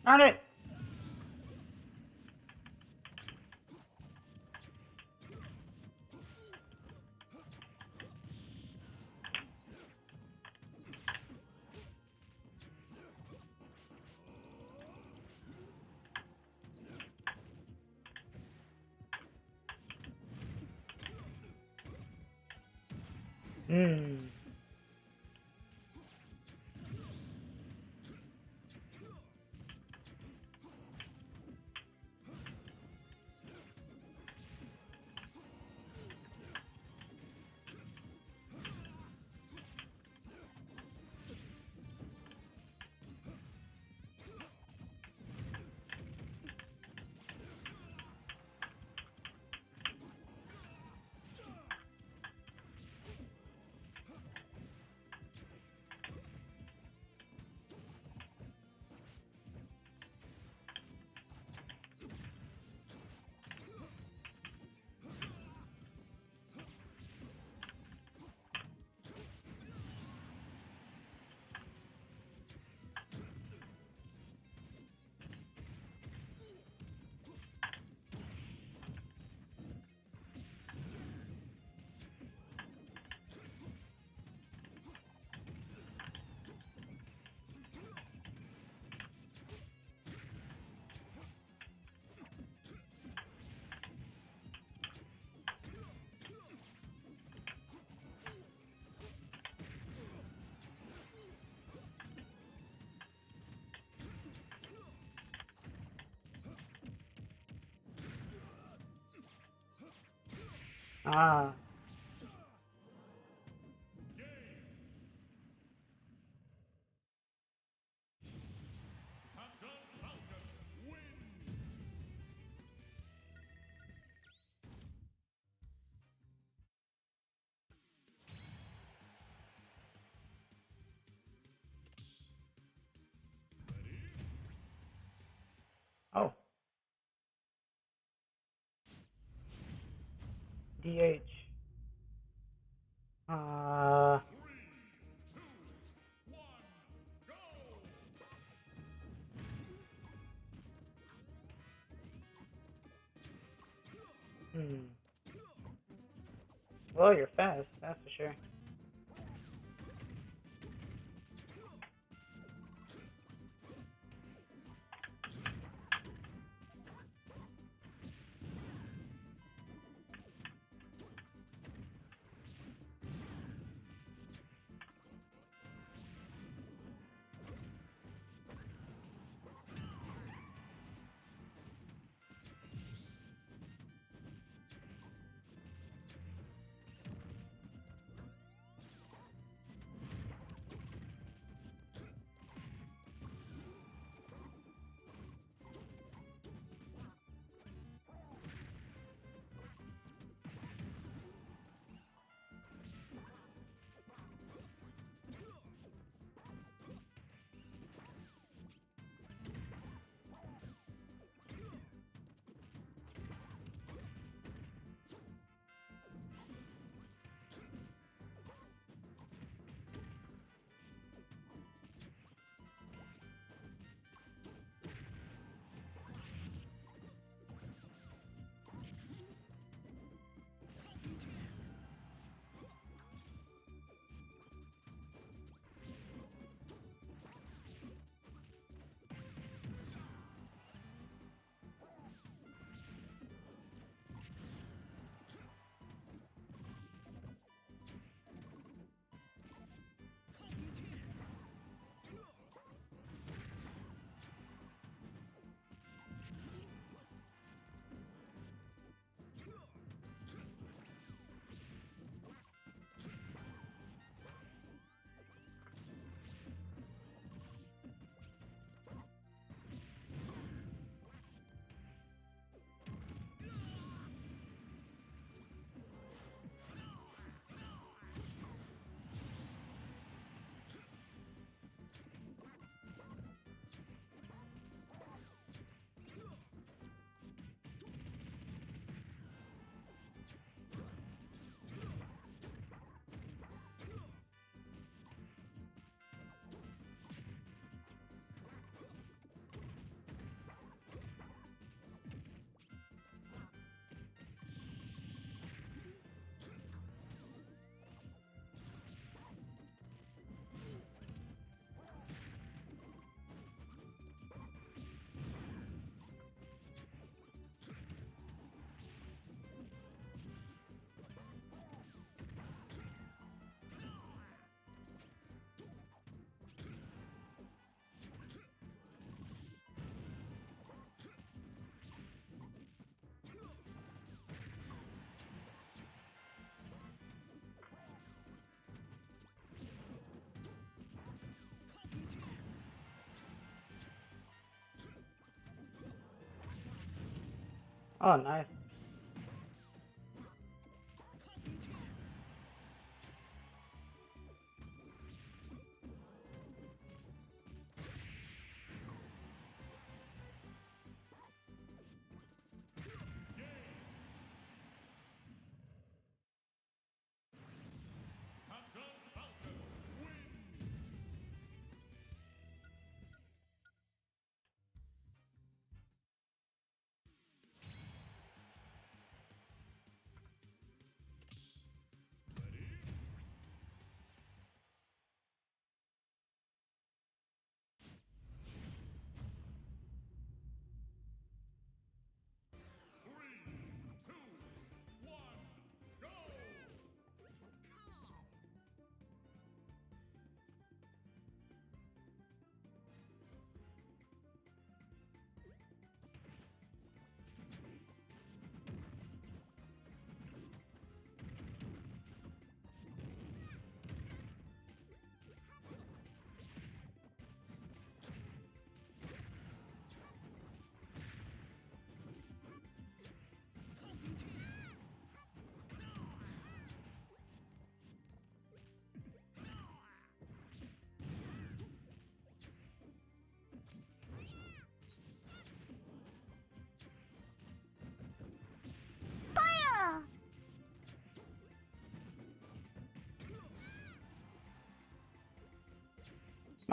Darn it! Hmm. Ah. Oh. DH. Uh. Hmm. Well, you're fast, that's for sure. Oh, nice.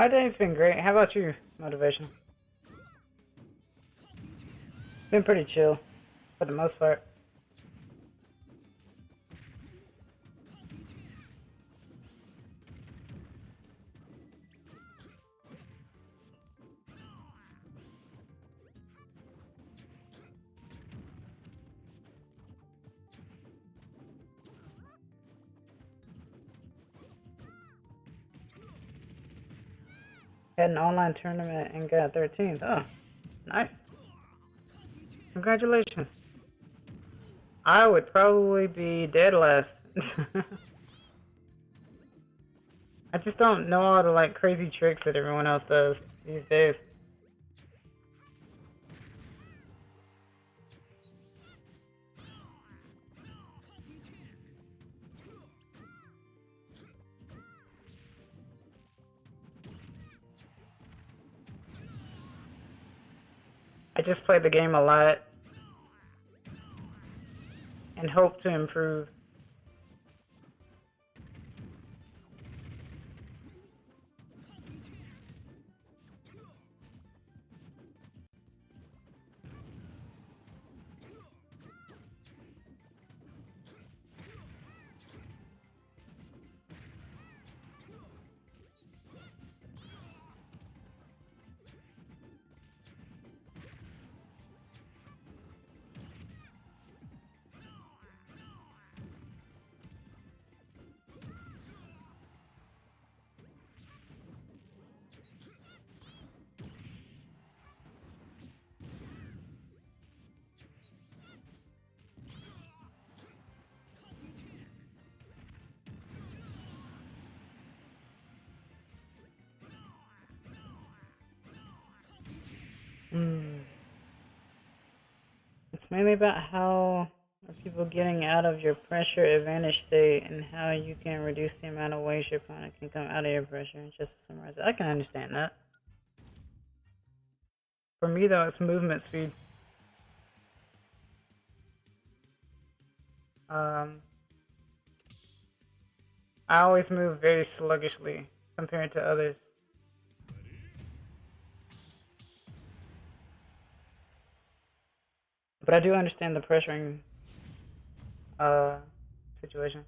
My day's been great. How about you, Motivation? Been pretty chill, for the most part. Had an online tournament and got 13th. Oh, nice. Congratulations. I would probably be dead last. I just don't know all the like crazy tricks that everyone else does these days. I just played the game a lot and hope to improve. It's mainly about how are people getting out of your pressure advantage state and how you can reduce the amount of ways your opponent can come out of your pressure. Just to summarize it, I can understand that. For me though, it's movement speed. I always move very sluggishly compared to others. But I do understand the pressuring situation.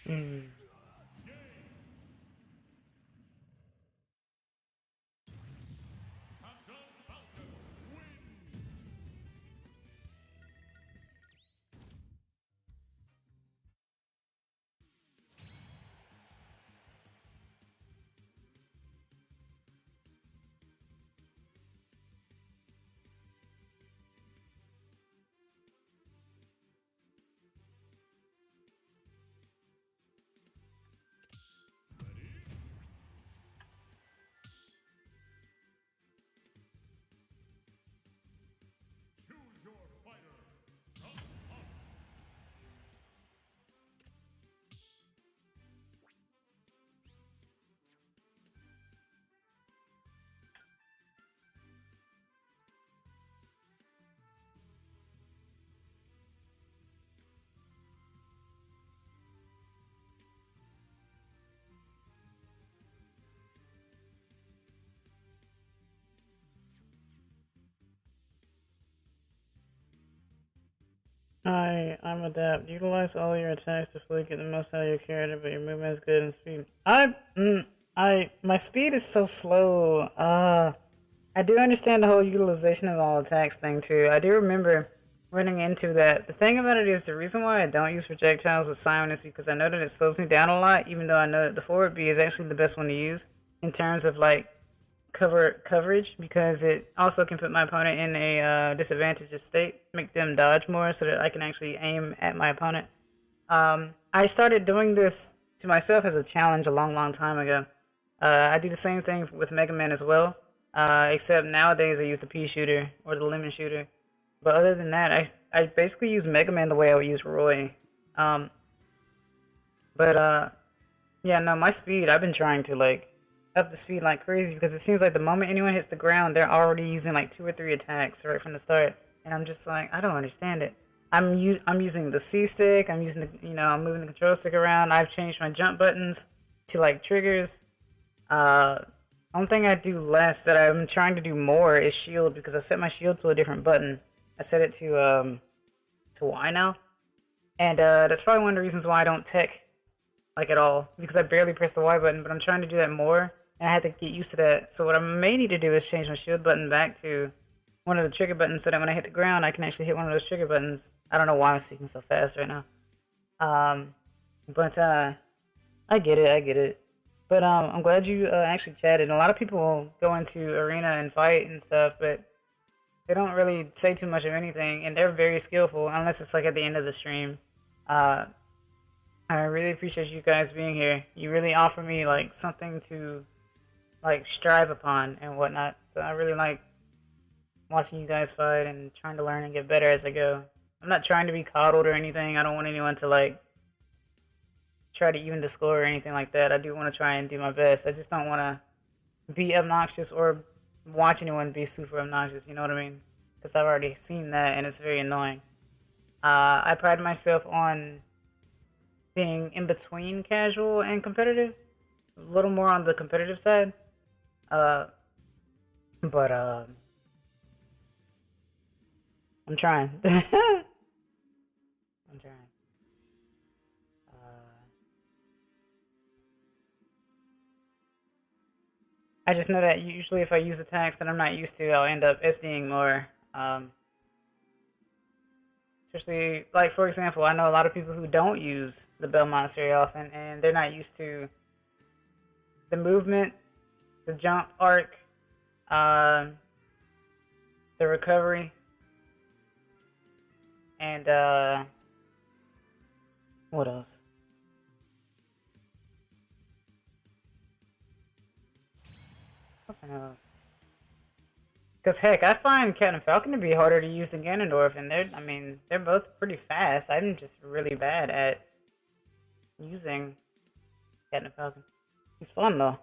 Mm. I'm Adapt. Utilize all your attacks to fully get the most out of your character, but your movement is good and speed. My speed is so slow. I do understand the whole utilization of all attacks thing too. I do remember running into that. The thing about it is the reason why I don't use projectiles with Simon is because I know that it slows me down a lot, even though I know that the forward B is actually the best one to use in terms of like coverage, because it also can put my opponent in a disadvantageous state, make them dodge more so that I can actually aim at my opponent. I started doing this to myself as a challenge a long time ago. I do the same thing with Mega Man as well, except nowadays I use the pea shooter or the lemon shooter. But other than that, I basically use Mega Man the way I would use Roy. Um, but yeah, no, my speed, I've been trying to like up the speed like crazy because it seems like the moment anyone hits the ground, they're already using like 2 or 3 attacks right from the start, and I'm just like, I don't understand it. I'm using the C stick. I'm using I'm moving the control stick around. I've changed my jump buttons to like triggers. One thing I do less that I'm trying to do more is shield, because I set my shield to a different button. I set it to Y now, and that's probably one of the reasons why I don't tech like at all, because I barely press the Y button, but I'm trying to do that more, and I have to get used to that. So what I may need to do is change my shield button back to one of the trigger buttons so that when I hit the ground, I can actually hit one of those trigger buttons. I don't know why I'm speaking so fast right now. But I get it. But I'm glad you actually chatted. A lot of people go into arena and fight and stuff, but they don't really say too much of anything, and they're very skillful unless it's like at the end of the stream. Uh, I really appreciate you guys being here. You really offer me like something to like strive upon and whatnot. So I really like watching you guys fight and trying to learn and get better as I go. I'm not trying to be coddled or anything. I don't want anyone to like try to even the score or anything like that. I do want to try and do my best. I just don't want to be obnoxious or watch anyone be super obnoxious. You know what I mean? Because I've already seen that and it's very annoying. I pride myself on being in between casual and competitive, a little more on the competitive side. But I'm trying. I'm trying. I just know that usually if I use attacks that I'm not used to, I'll end up SDing more. Especially, like, for example, I know a lot of people who don't use the Belmonts very often, and they're not used to the movement, the jump arc, the recovery, and, what else? Something else. Because heck, I find Captain Falcon to be harder to use than Ganondorf, and they're both pretty fast. I'm just really bad at using Captain Falcon. He's fun though.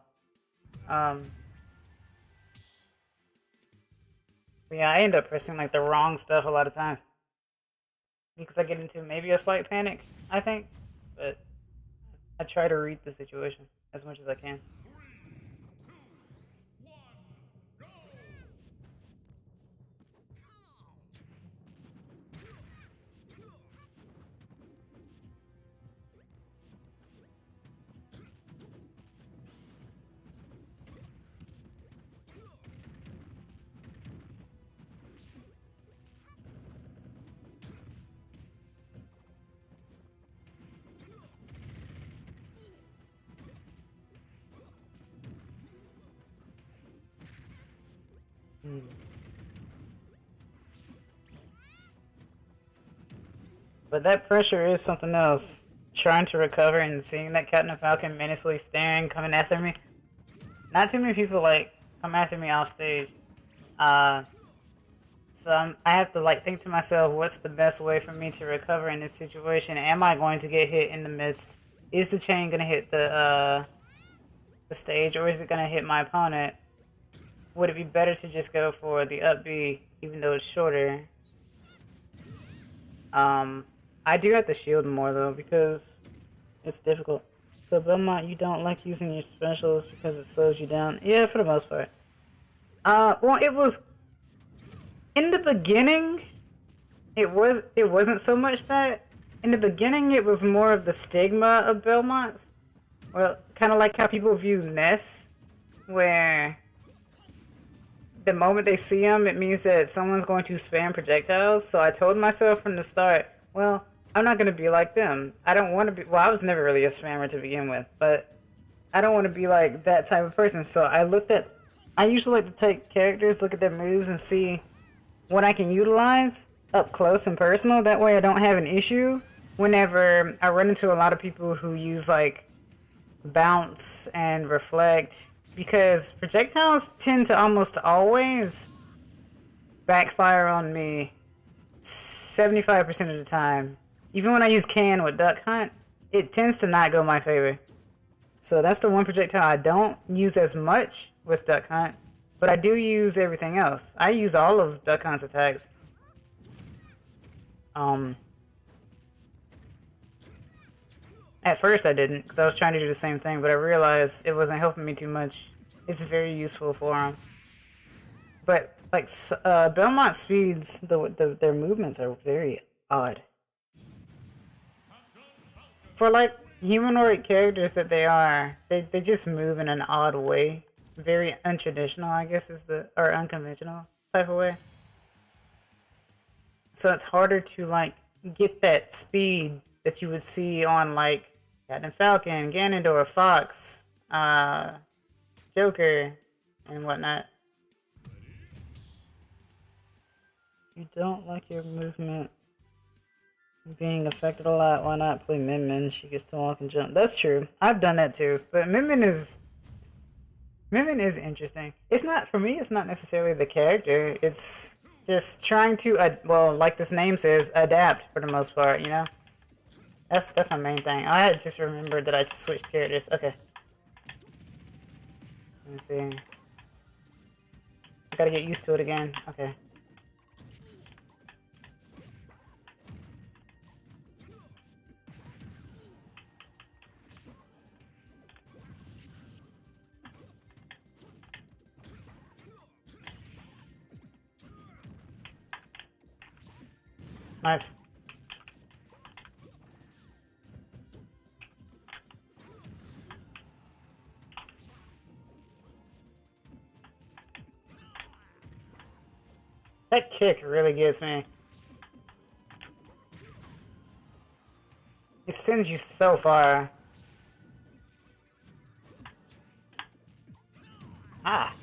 But yeah, I end up pressing like the wrong stuff a lot of times because I get into maybe a slight panic, I think, but I try to read the situation as much as I can. Hmm. But that pressure is something else. Trying to recover and seeing that Captain Falcon menacingly staring, coming after me. Not too many people like come after me off stage. I have to like think to myself, what's the best way for me to recover in this situation? Am I going to get hit in the midst? Is the chain gonna hit the stage, or is it gonna hit my opponent? Would it be better to just go for the up B, even though it's shorter? I do have to shield more though because it's difficult. So Belmont, you don't like using your specials because it slows you down? Yeah, for the most part. Well, it was in the beginning. It wasn't so much that. In the beginning, it was more of the stigma of Belmonts. Well, kind of like how people view Ness, where the moment they see them, it means that someone's going to spam projectiles. So I told myself from the start, well, I'm not going to be like them. I don't want to be, well, I was never really a spammer to begin with, but I don't want to be like that type of person. So I usually like to take characters, look at their moves, and see what I can utilize up close and personal. That way I don't have an issue whenever I run into a lot of people who use like bounce and reflect, because projectiles tend to almost always backfire on me 75% of the time. Even when I use can with Duck Hunt, it tends to not go my favor. So that's the one projectile I don't use as much with Duck Hunt, but I do use everything else. I use all of Duck Hunt's attacks. At first I didn't, because I was trying to do the same thing, but I realized it wasn't helping me too much. It's very useful for them. But, like, Belmont speeds, their movements are very odd. For, like, humanoid characters that they are, they just move in an odd way. Very untraditional, I guess, or unconventional type of way. So it's harder to, like, get that speed that you would see on, like, Captain Falcon, Ganondorf, Fox, Joker, and whatnot. You don't like your movement being affected a lot. Why not play Min Min? She gets to walk and jump. That's true. I've done that too. But Min Min is interesting. It's not, for me, it's not necessarily the character. It's just trying to, well, like this name says, adapt for the most part, you know? That's my main thing. I had just remembered that I switched characters. Okay. Let me see. I gotta get used to it again. Okay. Nice. That kick really gets me. It sends you so far. Ah.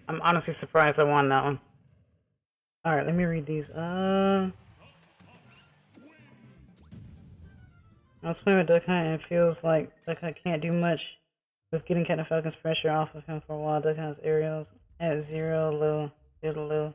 I'm honestly surprised I won that one. Alright, let me read these. I was playing with Duck Hunt and it feels like Duck Hunt can't do much with getting Captain Falcon's pressure off of him for a while. Duck Hunt's aerials at 0 to low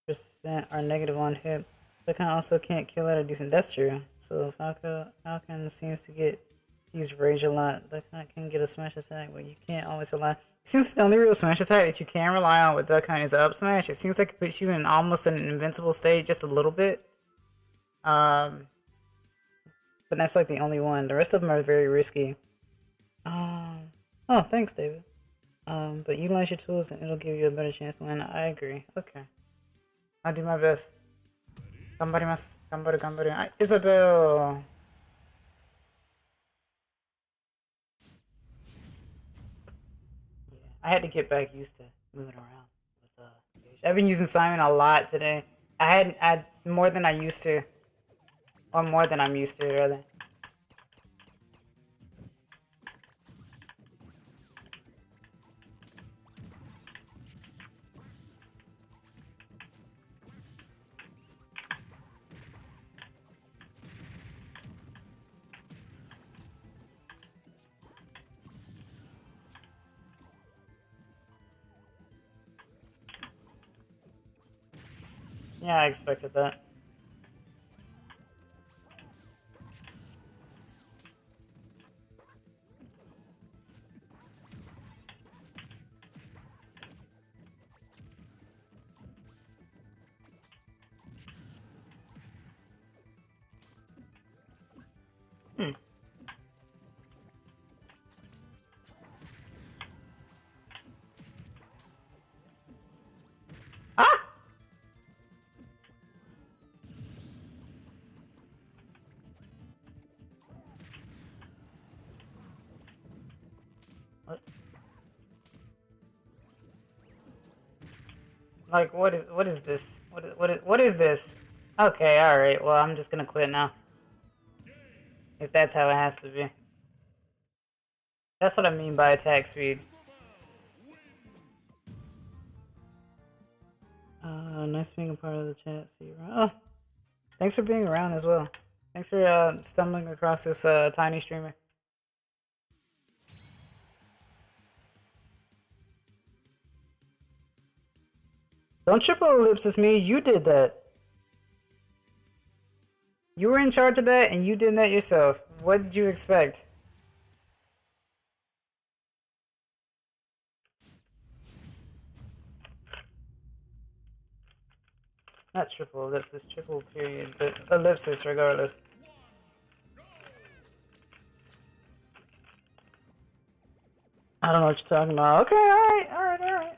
percent are negative on hit. Duck Hunt also can't kill at a decent. That's true. So Falcon seems to get used rage a lot. Duck Hunt can get a smash attack, but you can't always rely. It seems the only real smash attack that you can rely on with Duck Hunt is up smash. It seems like it puts you in almost an invincible state just a little bit. But that's like the only one. The rest of them are very risky. Oh, thanks, David. But utilize your tools and it'll give you a better chance to win. I agree. Okay. I'll do my best. Gambarimasu. Gambaru. Isabel! Yeah, I had to get back used to moving around with I've been using Simon a lot today. I had more than I used to. Or more than I'm used to, rather. Yeah, I expected that. Ah! What? Like, what is this? What is this? Okay, alright, well, I'm just gonna quit now. If that's how it has to be. That's what I mean by attack speed. Nice being a part of the chat. See you around. Oh, thanks for being around as well. Thanks for stumbling across this tiny streamer. Don't triple ellipsis me. You did that. You were in charge of that, and you did that yourself. What did you expect? Not triple ellipsis, triple period, but ellipsis regardless. I don't know what you're talking about. Okay, alright.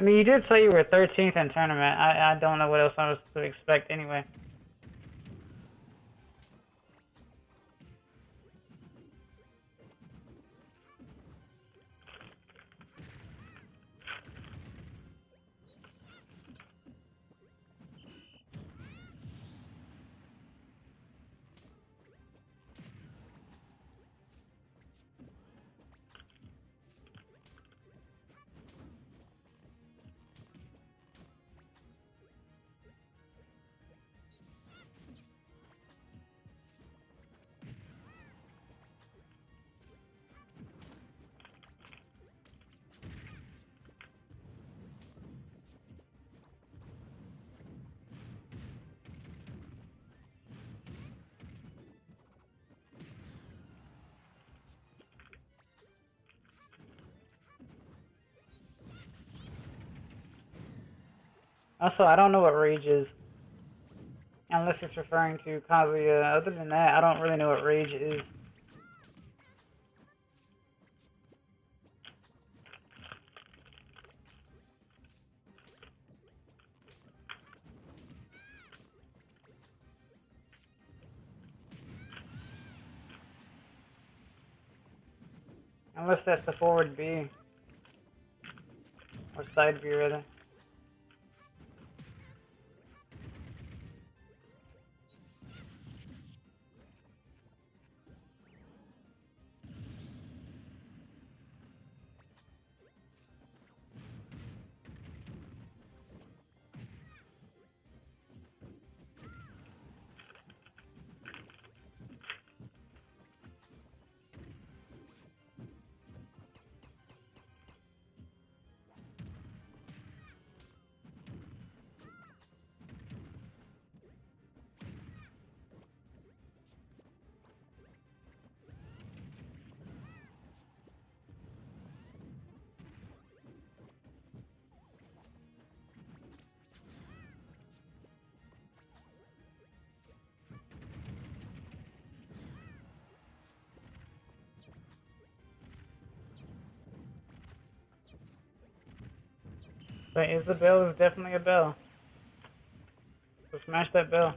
I mean, you did say you were 13th in tournament. I don't know what else I was to expect anyway. Also, I don't know what rage is. Unless it's referring to Kazuya. Other than that, I don't really know what rage is. Unless that's the forward B. Or side B, rather. But Isabel is definitely a bell. So smash that bell.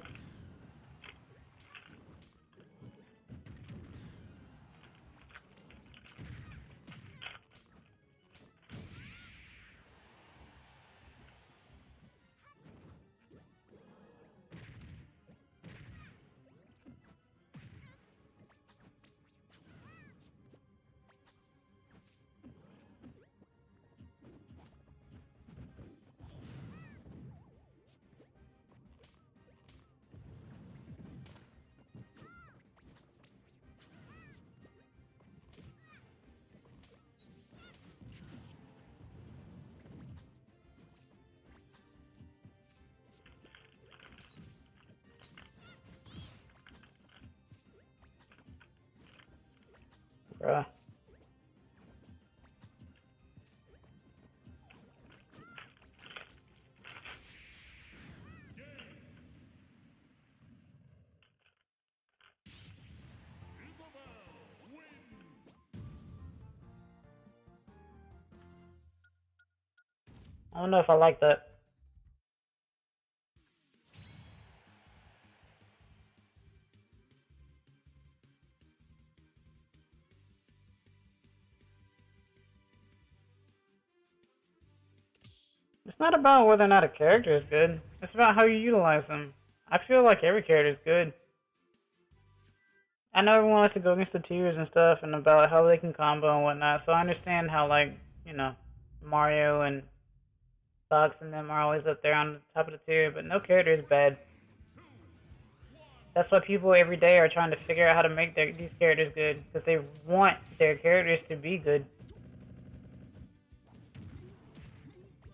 Bruh. I don't know if I like that. It's not about whether or not a character is good. It's about how you utilize them. I feel like every character is good. I know everyone wants to go against the tiers and stuff and about how they can combo and whatnot, so I understand how, like, you know, Mario and Fox and them are always up there on the top of the tier, but no character is bad. That's why people every day are trying to figure out how to make these characters good, because they want their characters to be good.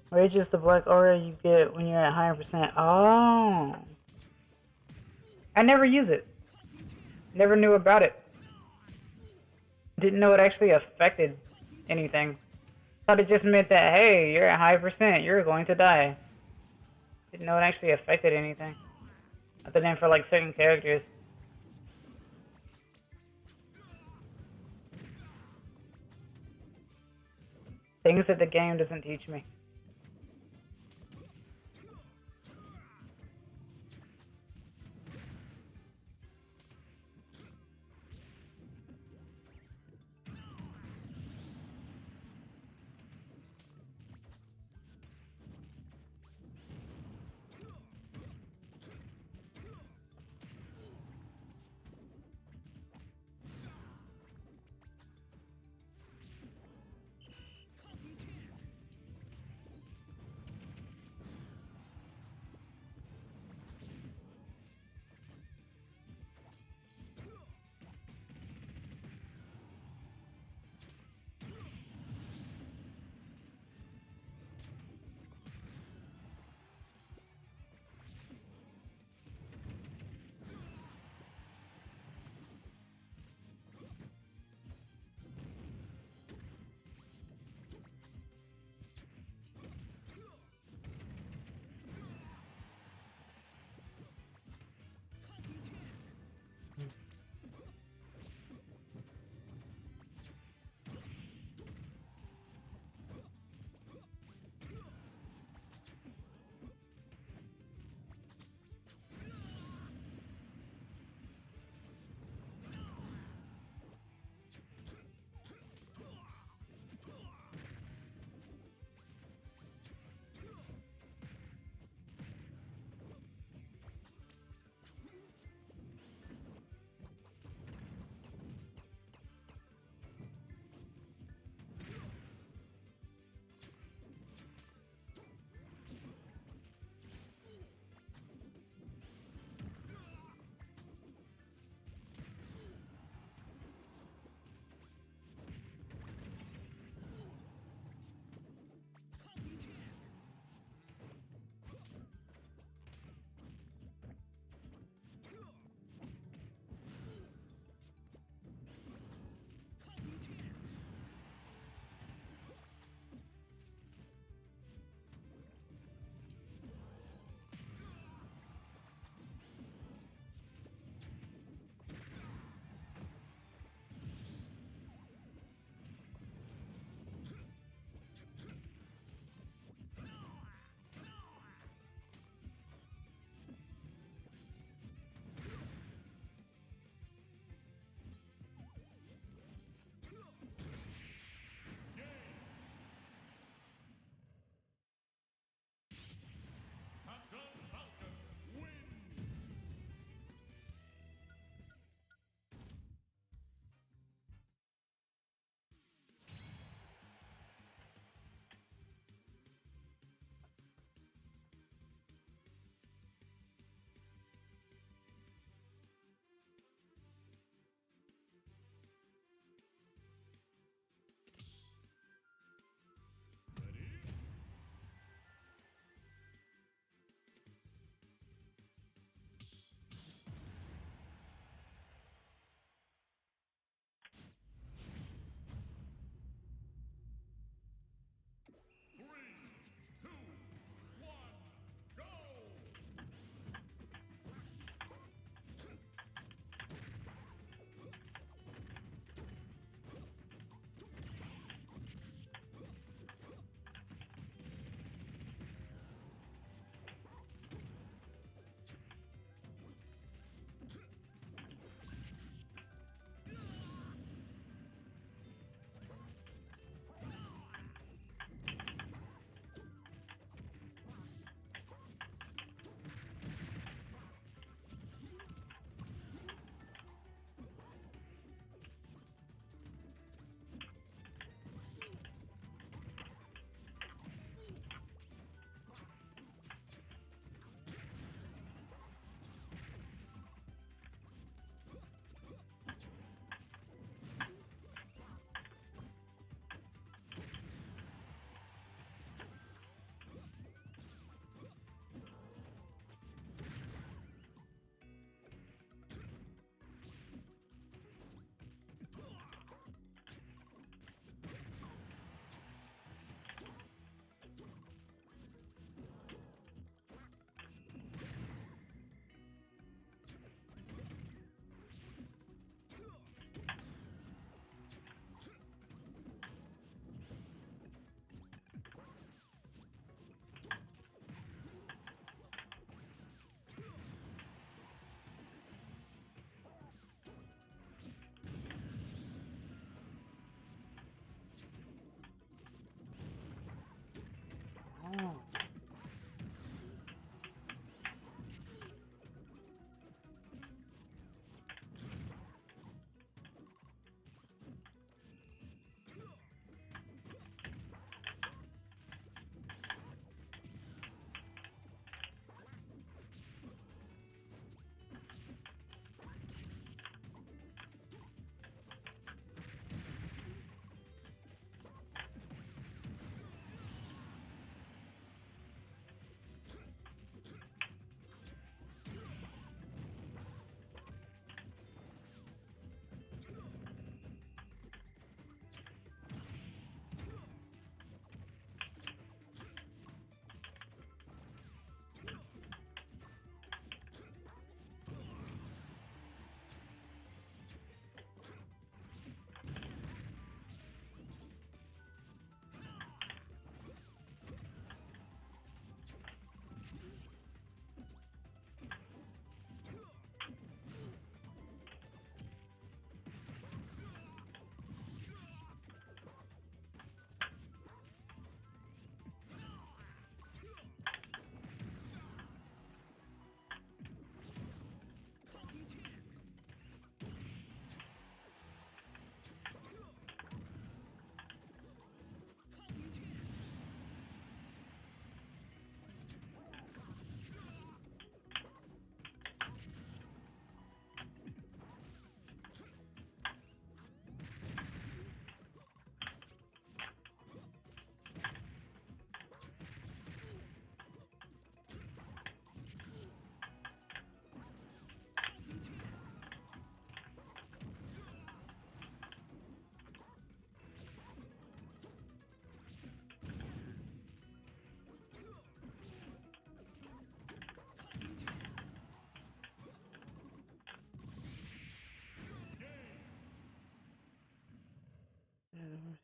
Rage is the black aura you get when you're at higher percent. Oh. I never use it. Never knew about it. Didn't know it actually affected anything. Thought it just meant that, hey, you're at high percent, you're going to die. Didn't know it actually affected anything. Other than for like certain characters. Things that the game doesn't teach me.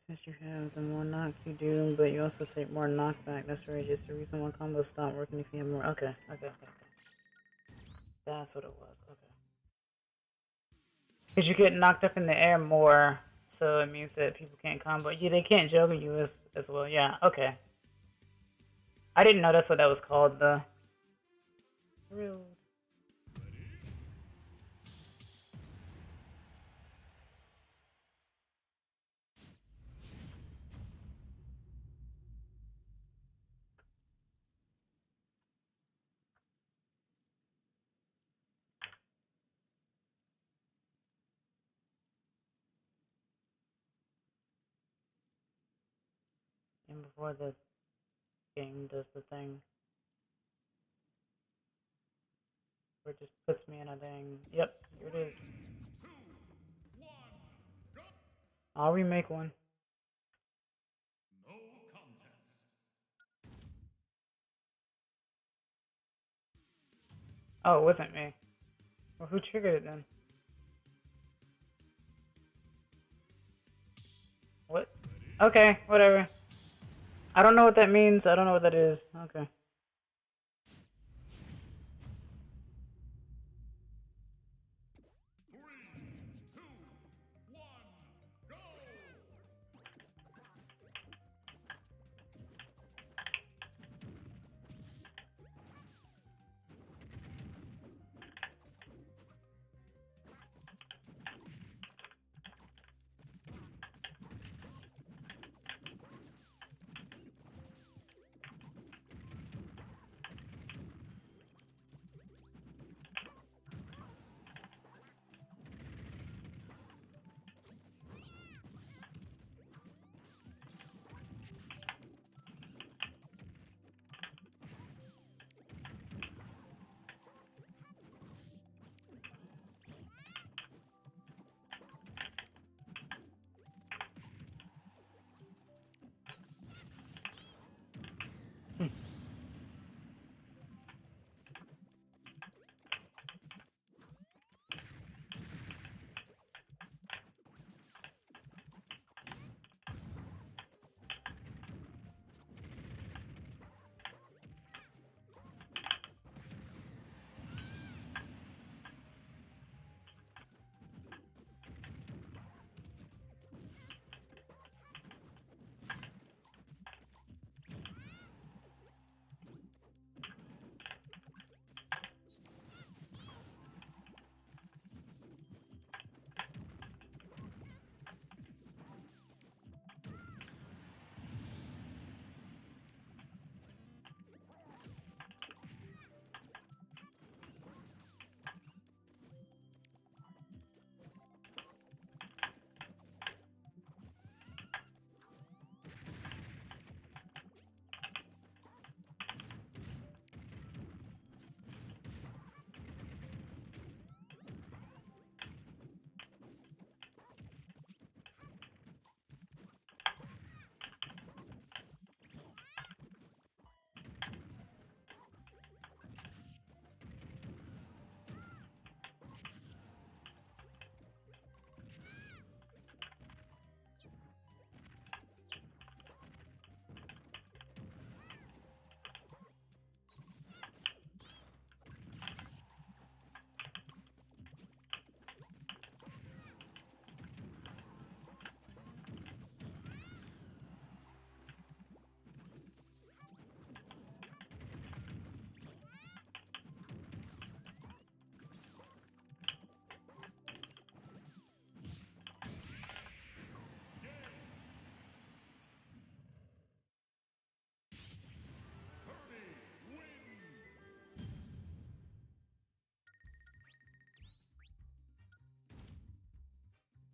Since you have, the more knock you do, but you also take more knockback. That's right. Just the reason why combos stop working if you have more. Okay. That's what it was. Okay. Because you get knocked up in the air more, so it means that people can't combo. Yeah, they can't juggle you as well. Yeah. Okay. I didn't know that's what that was called. The real. And before the game does the thing, where it just puts me in a dang. Yep, here it is. I'll remake one. No contest. Oh, it wasn't me. Well, who triggered it then? What? Okay, whatever. I don't know what that means. I don't know what that is. Okay.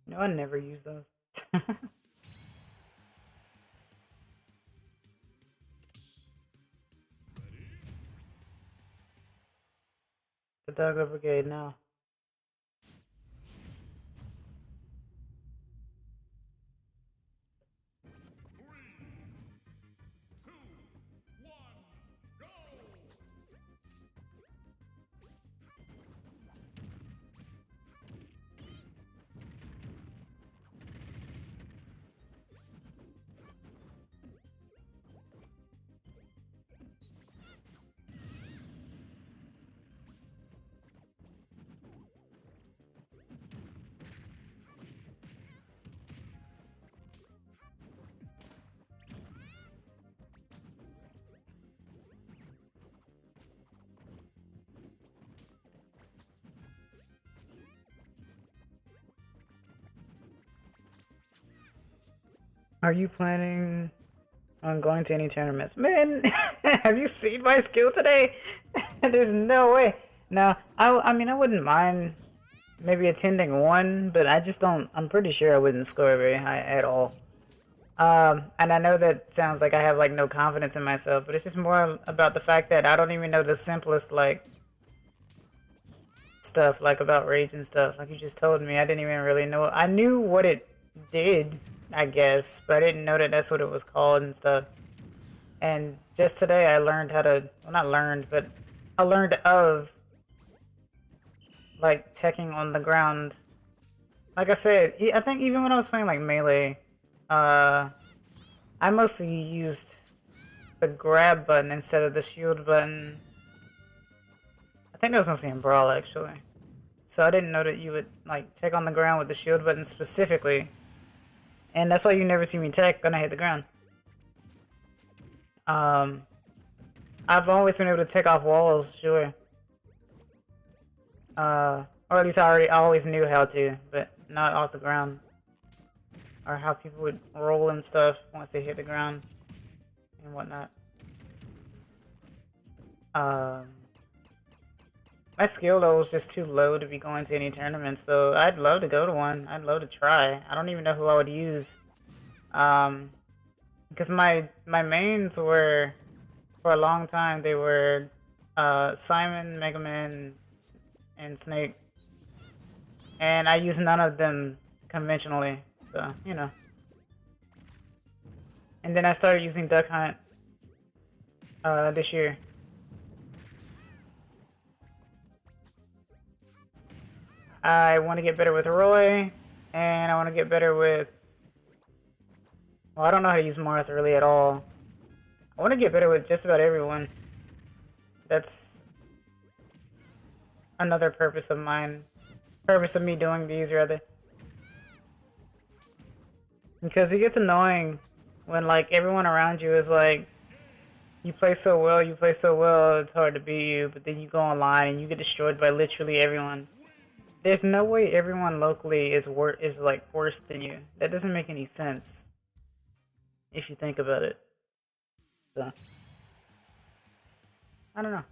No, I never use those. The Doggo Brigade now. Are you planning on going to any tournaments? Man, have you seen my skill today? There's no way. Now, I mean, I wouldn't mind maybe attending one, but I just don't. I'm pretty sure I wouldn't score very high at all. And I know that sounds like I have like no confidence in myself, but it's just more about the fact that I don't even know the simplest like stuff like about rage and stuff. Like you just told me, I didn't even really know. I knew what it did, I guess, but I didn't know that that's what it was called and stuff. And just today I learned how to, well, not learned, but I learned of like teching on the ground. Like I said, I think even when I was playing like Melee, I mostly used the grab button instead of the shield button. I think that was mostly in Brawl actually. So I didn't know that you would like tech on the ground with the shield button specifically. And that's why you never see me tech when I hit the ground. I've always been able to take off walls, sure. Or at least I always knew how to, but not off the ground. Or how people would roll and stuff once they hit the ground and whatnot. My skill level is just too low to be going to any tournaments, though. I'd love to go to one. I'd love to try. I don't even know who I would use. Because my mains were, for a long time, they were Simon, Mega Man, and Snake. And I used none of them conventionally, so, you know. And then I started using Duck Hunt this year. I want to get better with Roy, and I want to get better with... Well, I don't know how to use Marth really at all. I want to get better with just about everyone. That's another purpose of mine. Purpose of me doing these, rather. Because it gets annoying when, like, everyone around you is like, you play so well, it's hard to beat you, but then you go online and you get destroyed by literally everyone. There's no way everyone locally is like worse than you. That doesn't make any sense if you think about it. So I don't know.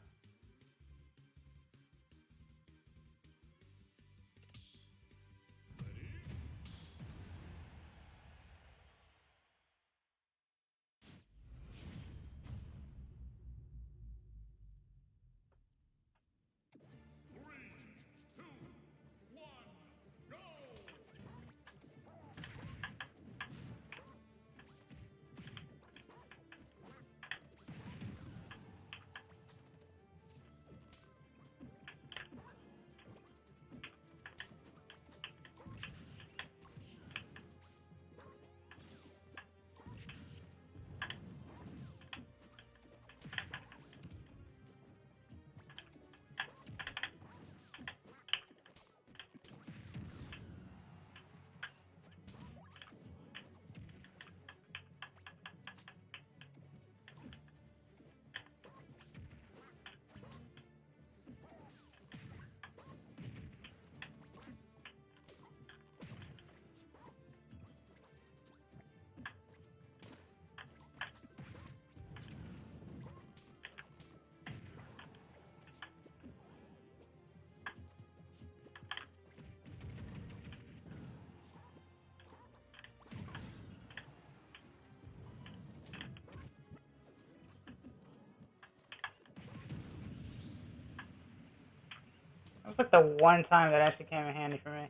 That was like the one time that actually came in handy for me.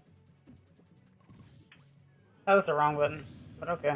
That was the wrong button, but okay.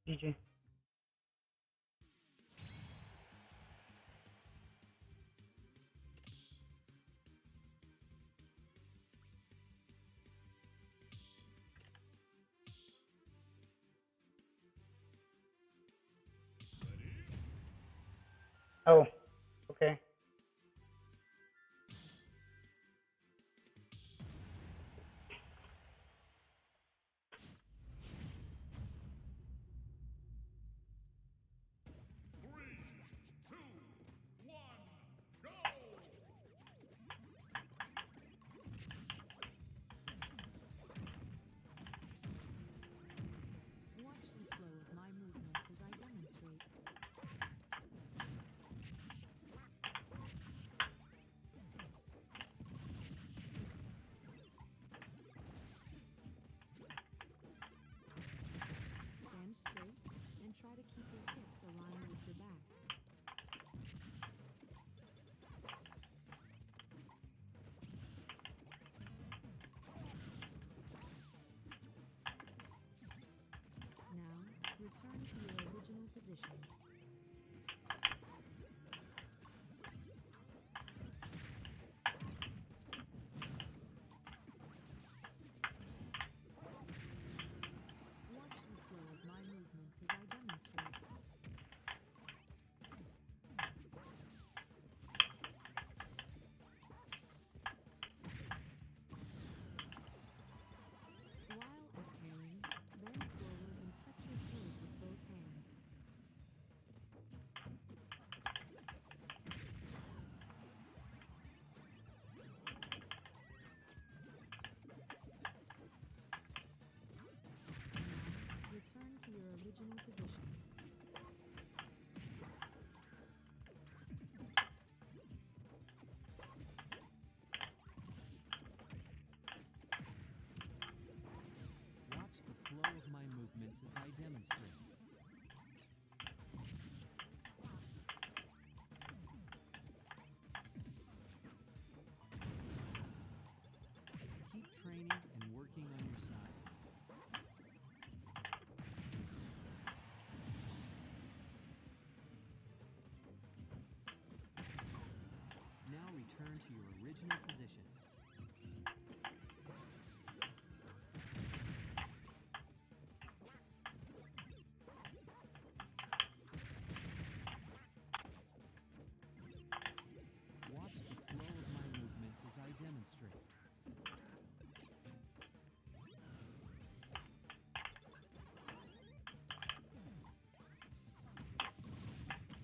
GG. Oh, okay. Watch the flow of my movements as I demonstrate. Stand straight and try to keep your hips aligned with your back. Now, return to your original position. Watch the flow of my movements as I demonstrate. While exhaling, bend forward and touch your toes with both hands. Now, return to your original position. Watch the flow of my movements as I demonstrate. Keep training and working on your sides. Now return to your original position. Watch the flow of my movements as I demonstrate.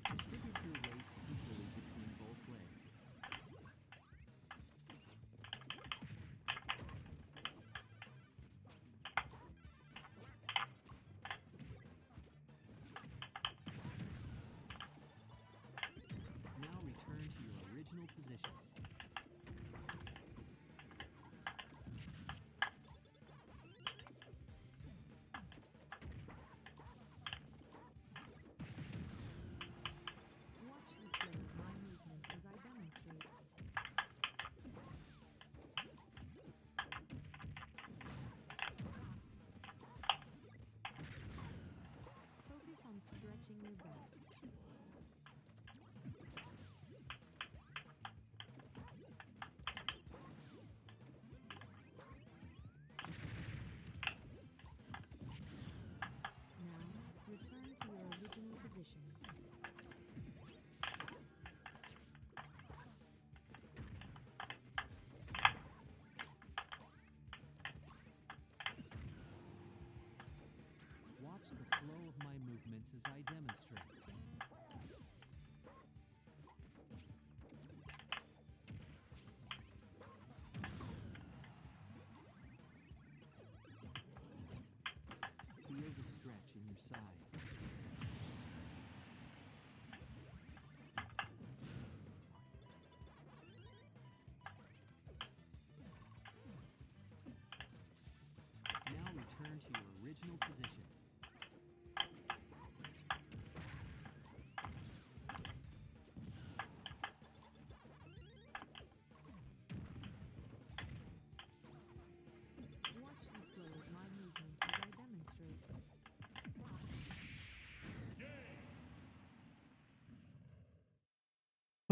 Distribute your weight equally between both legs. Now return to your original position. Watch the flow of my movements as I demonstrate. Focus on stretching your back. Now, return to your original position. Watch the flow of my movements as I demonstrate.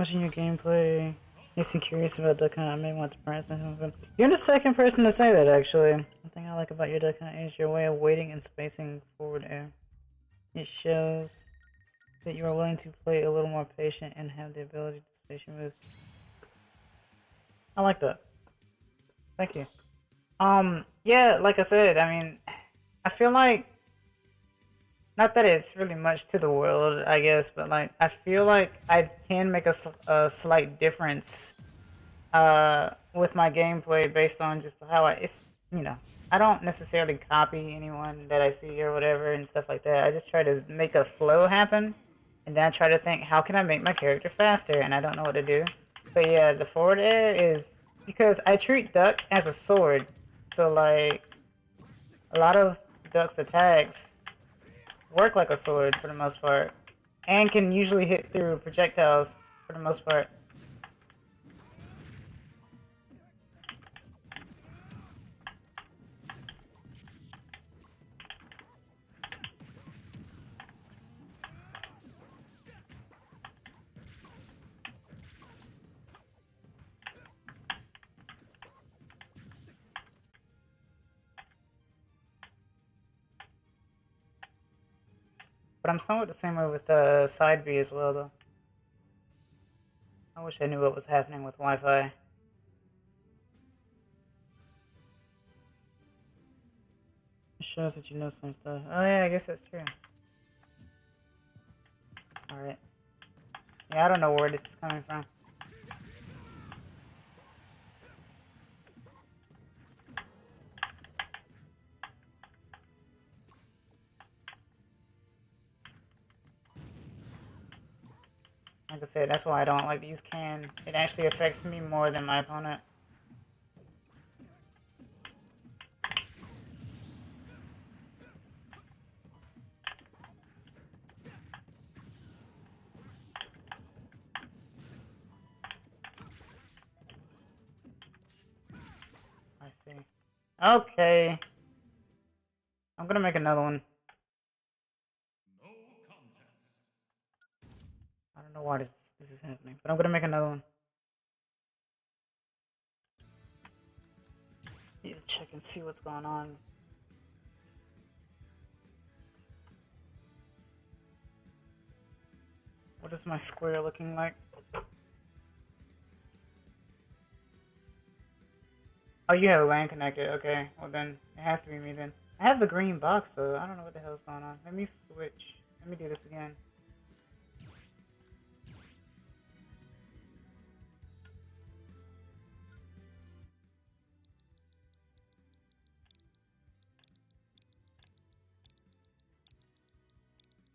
Watching your gameplay makes me curious about Duck Hunt. I may want to practice something. You're the second person to say that, actually. One thing I like about your Duck Hunt is your way of waiting and spacing forward air. It shows that you are willing to play a little more patient and have the ability to space your moves. I like that. Thank you. Yeah, like I said, I mean, I feel like, not that it's really much to the world, I guess, but like, I feel like I can make a slight difference, with my gameplay based on just how you know, I don't necessarily copy anyone that I see or whatever and stuff like that. I just try to make a flow happen, and then I try to think, how can I make my character faster, and I don't know what to do. But yeah, the forward air is, because I treat Duck as a sword, so like, a lot of Duck's attacks work like a sword for the most part, and can usually hit through projectiles for the most part. But I'm somewhat the same way with side B as well, though. I wish I knew what was happening with Wi-Fi. It shows that you know some stuff. Oh yeah, I guess that's true. Alright. Yeah, I don't know where this is coming from. Like I said, that's why I don't like to use can. It actually affects me more than my opponent. I see. Okay. I'm gonna make another one. I don't know why this is happening, but I'm gonna make another one. Need to check and see what's going on. What is my square looking like? Oh, you have a LAN connected. Okay, well then it has to be me then. I have the green box though. I don't know what the hell's going on. Let me switch. Let me do this again.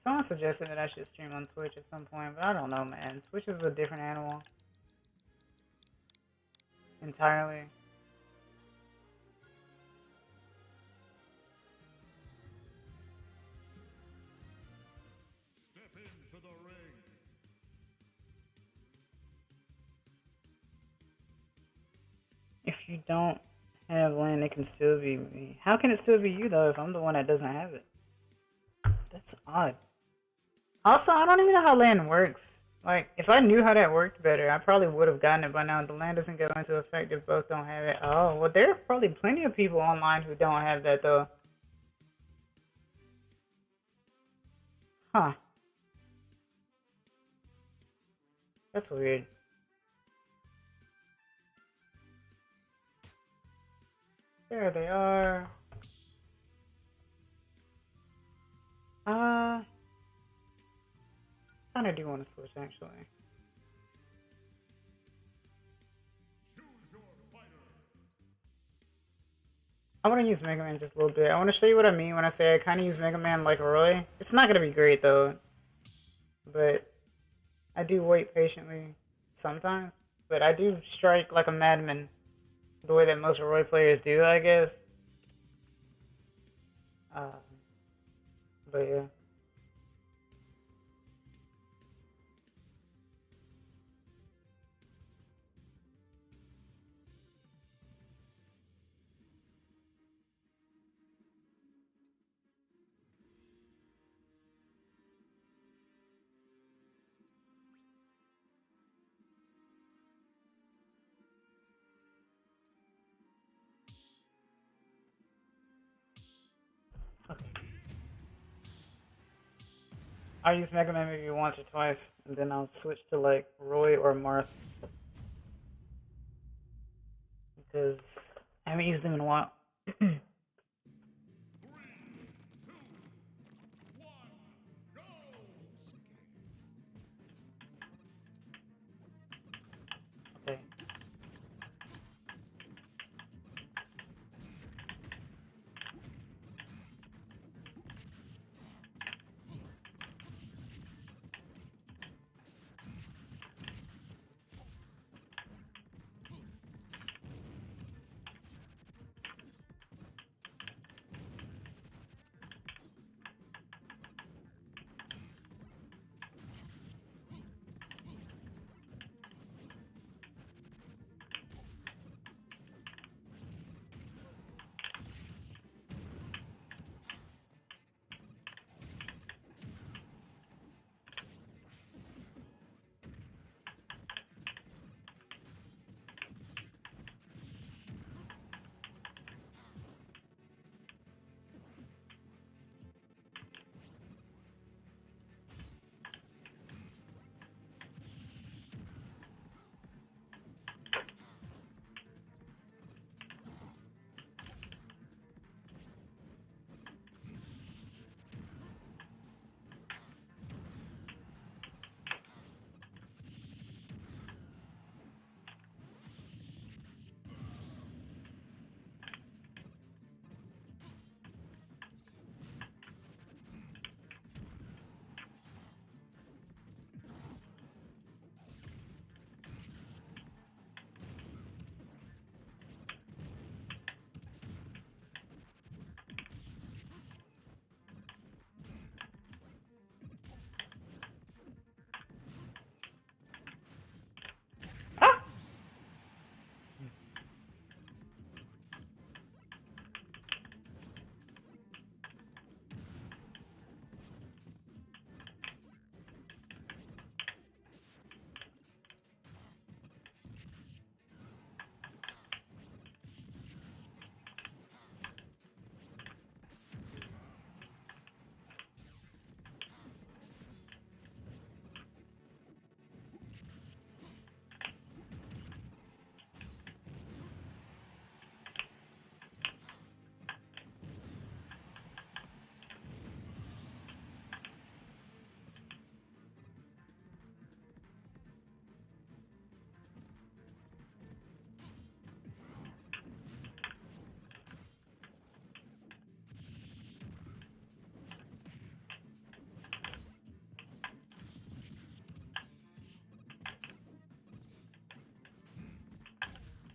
Someone suggested that I should stream on Twitch at some point, but I don't know, man. Twitch is a different animal. Entirely. Step into the ring. If you don't have LAN, it can still be me. How can it still be you though if I'm the one that doesn't have it? That's odd. Also, I don't even know how LAN works. Like, if I knew how that worked better, I probably would have gotten it by now. The LAN doesn't go into effect if both don't have it. Oh, well, there are probably plenty of people online who don't have that, though. Huh. That's weird. There they are. Kinda do want to switch, actually. I want to use Mega Man just a little bit. I want to show you what I mean when I say I kind of use Mega Man like Roy. It's not going to be great, though. But I do wait patiently sometimes. But I do strike like a madman. The way that most Roy players do, I guess. But yeah. Okay. I'll use Mega Man maybe once or twice, and then I'll switch to like Roy or Marth because I haven't used them in a while. Okay.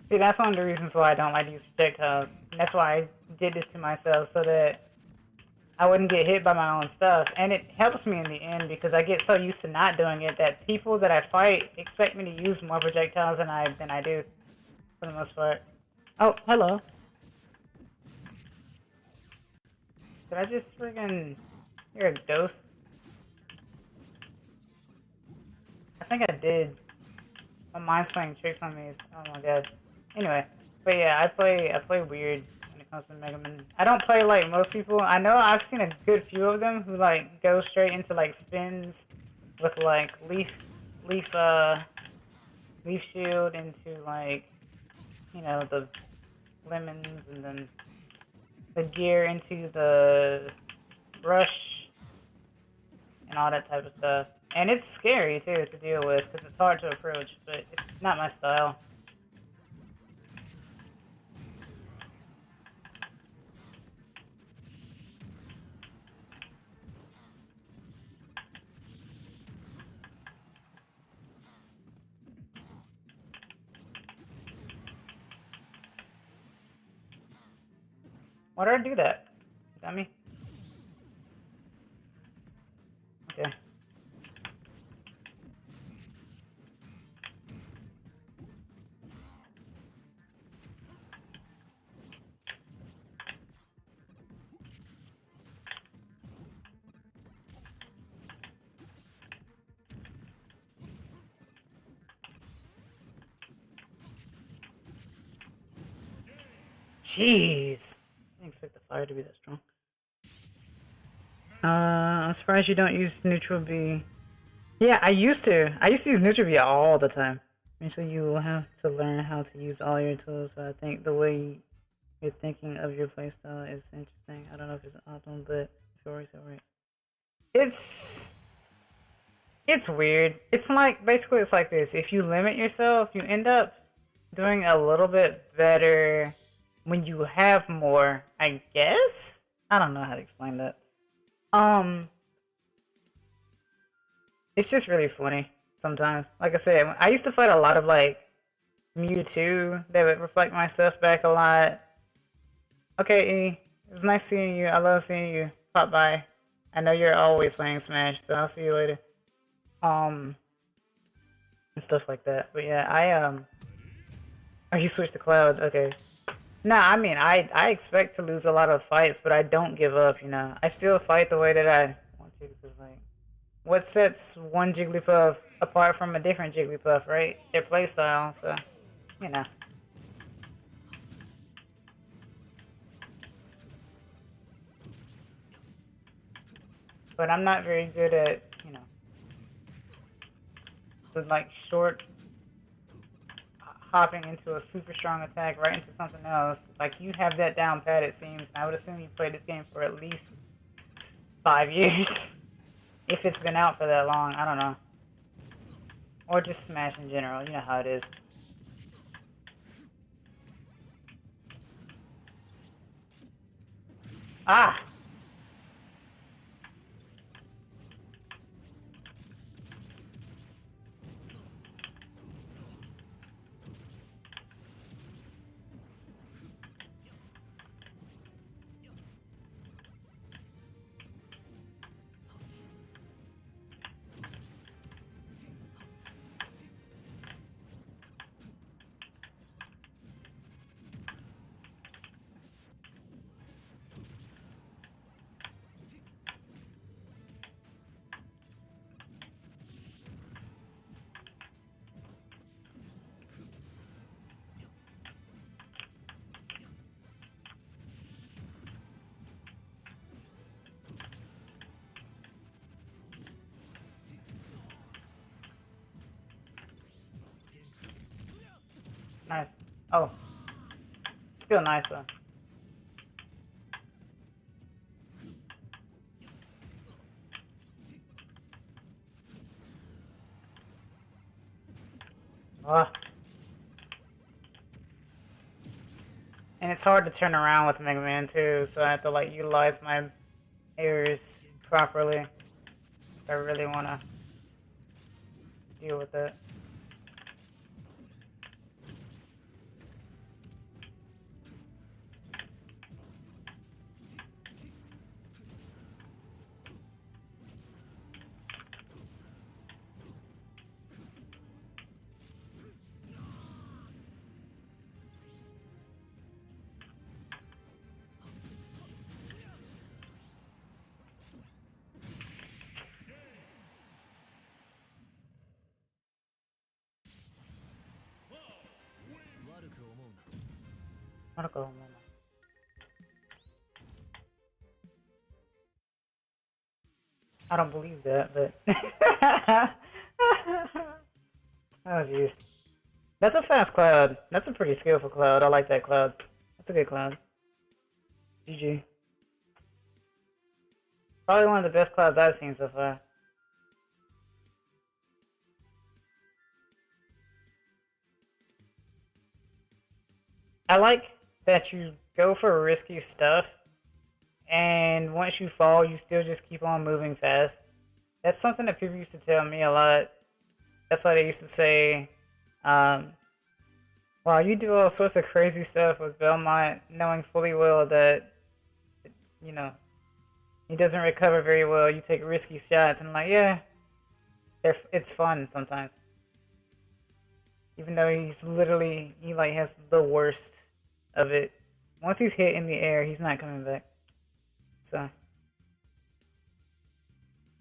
See, that's one of the reasons why I don't like to use projectiles. And that's why I did this to myself, so that I wouldn't get hit by my own stuff. And it helps me in the end because I get so used to not doing it that people that I fight expect me to use more projectiles than I do, for the most part. Oh, hello. Did I just friggin' hear a ghost? I think I did. My mind's playing tricks on me. Oh my god. Anyway, but yeah, I play weird when it comes to Mega Man. I don't play like most people. I know I've seen a good few of them who like go straight into like spins with like leaf shield into like, you know, the lemons, and then the gear into the brush and all that type of stuff. And it's scary too to deal with because it's hard to approach, but it's not my style. Why did I do that? Dummy. Okay. Jeez. I didn't expect the fire to be that strong. I'm surprised you don't use neutral B. Yeah, I used to. I used to use neutral B all the time. Eventually, you will have to learn how to use all your tools, but I think the way you're thinking of your playstyle is interesting. I don't know if it's optimal, but if it works, it works. It's weird. It's like basically it's like this. If you limit yourself, you end up doing a little bit better when you have more, I guess. I don't know how to explain that. Um, it's just really funny sometimes. Like I said, I used to fight a lot of like Mewtwo that would reflect my stuff back a lot. Okay, E, it was nice seeing you. I love seeing you pop by. I know you're always playing Smash, so I'll see you later. And stuff like that. But yeah, oh, you switched to Cloud. Okay. Nah, I mean, I expect to lose a lot of fights, but I don't give up. You know, I still fight the way that I want to because like, what sets one Jigglypuff apart from a different Jigglypuff, right? Their playstyle. So, you know. But I'm not very good at, you know, with like short hopping into a super strong attack right into something else. Like you have that down pat, it seems. And I would assume you played this game for at least 5 years. If it's been out for that long, I don't know. Or just Smash in general, you know how it is. Ah! Nice. Oh. Still nice though. Ah. And it's hard to turn around with Mega Man too, so I have to like utilize my airs properly if I really want to deal with it. I don't believe that, but oh jeez. That's a fast Cloud. That's a pretty skillful Cloud. I like that Cloud. That's a good Cloud. GG. Probably one of the best Clouds I've seen so far. I like that you go for risky stuff, and once you fall, you still just keep on moving fast. That's something that people used to tell me a lot. That's why they used to say, wow, you do all sorts of crazy stuff with Belmont, knowing fully well that, you know, he doesn't recover very well. You take risky shots, and I'm like, yeah, it's fun sometimes. Even though he's literally, he like has the worst of it. Once he's hit in the air, he's not coming back. So,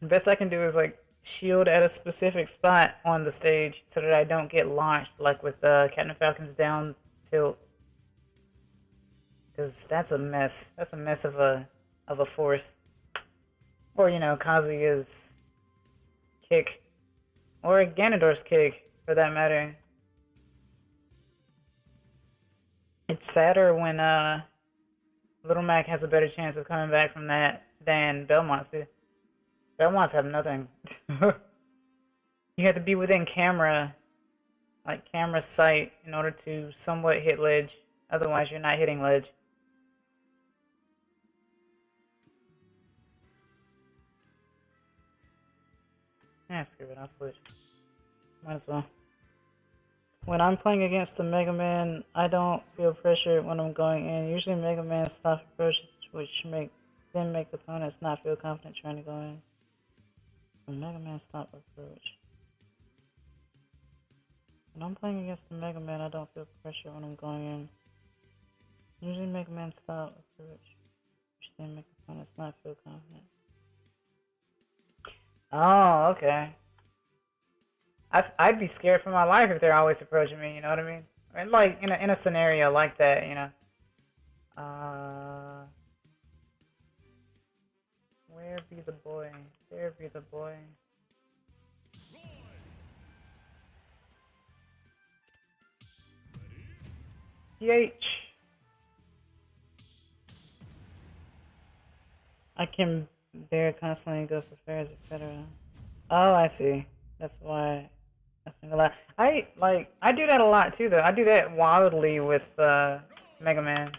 the best I can do is like shield at a specific spot on the stage so that I don't get launched like with Captain Falcon's down tilt. Because that's a mess. That's a mess of a force. Or, Kazuya's kick. Or Ganondorf's kick, for that matter. It's sadder when Little Mac has a better chance of coming back from that than Belmont's do. Belmont's have nothing. You have to be within camera, like camera sight, in order to somewhat hit ledge. Otherwise, you're not hitting ledge. Yeah, screw it, I'll switch. Might as well. When I'm playing against the Mega Man, I don't feel pressured when I'm going in. Usually Mega Man stop approaches, which make opponents not feel confident trying to go in. The Mega Man stop approach. When I'm playing against the Mega Man, I don't feel pressure when I'm going in. Usually Mega Man stop approach, which then make opponents not feel confident. Oh, okay. I'd be scared for my life if they're always approaching me, you know what I mean? And like in a scenario like that, where be the boy? There be the boy. PH. I can bear constantly go for fairs, etc. Oh, I see. That's why. That's a lot. I do that a lot too, though. I do that wildly with Mega Man.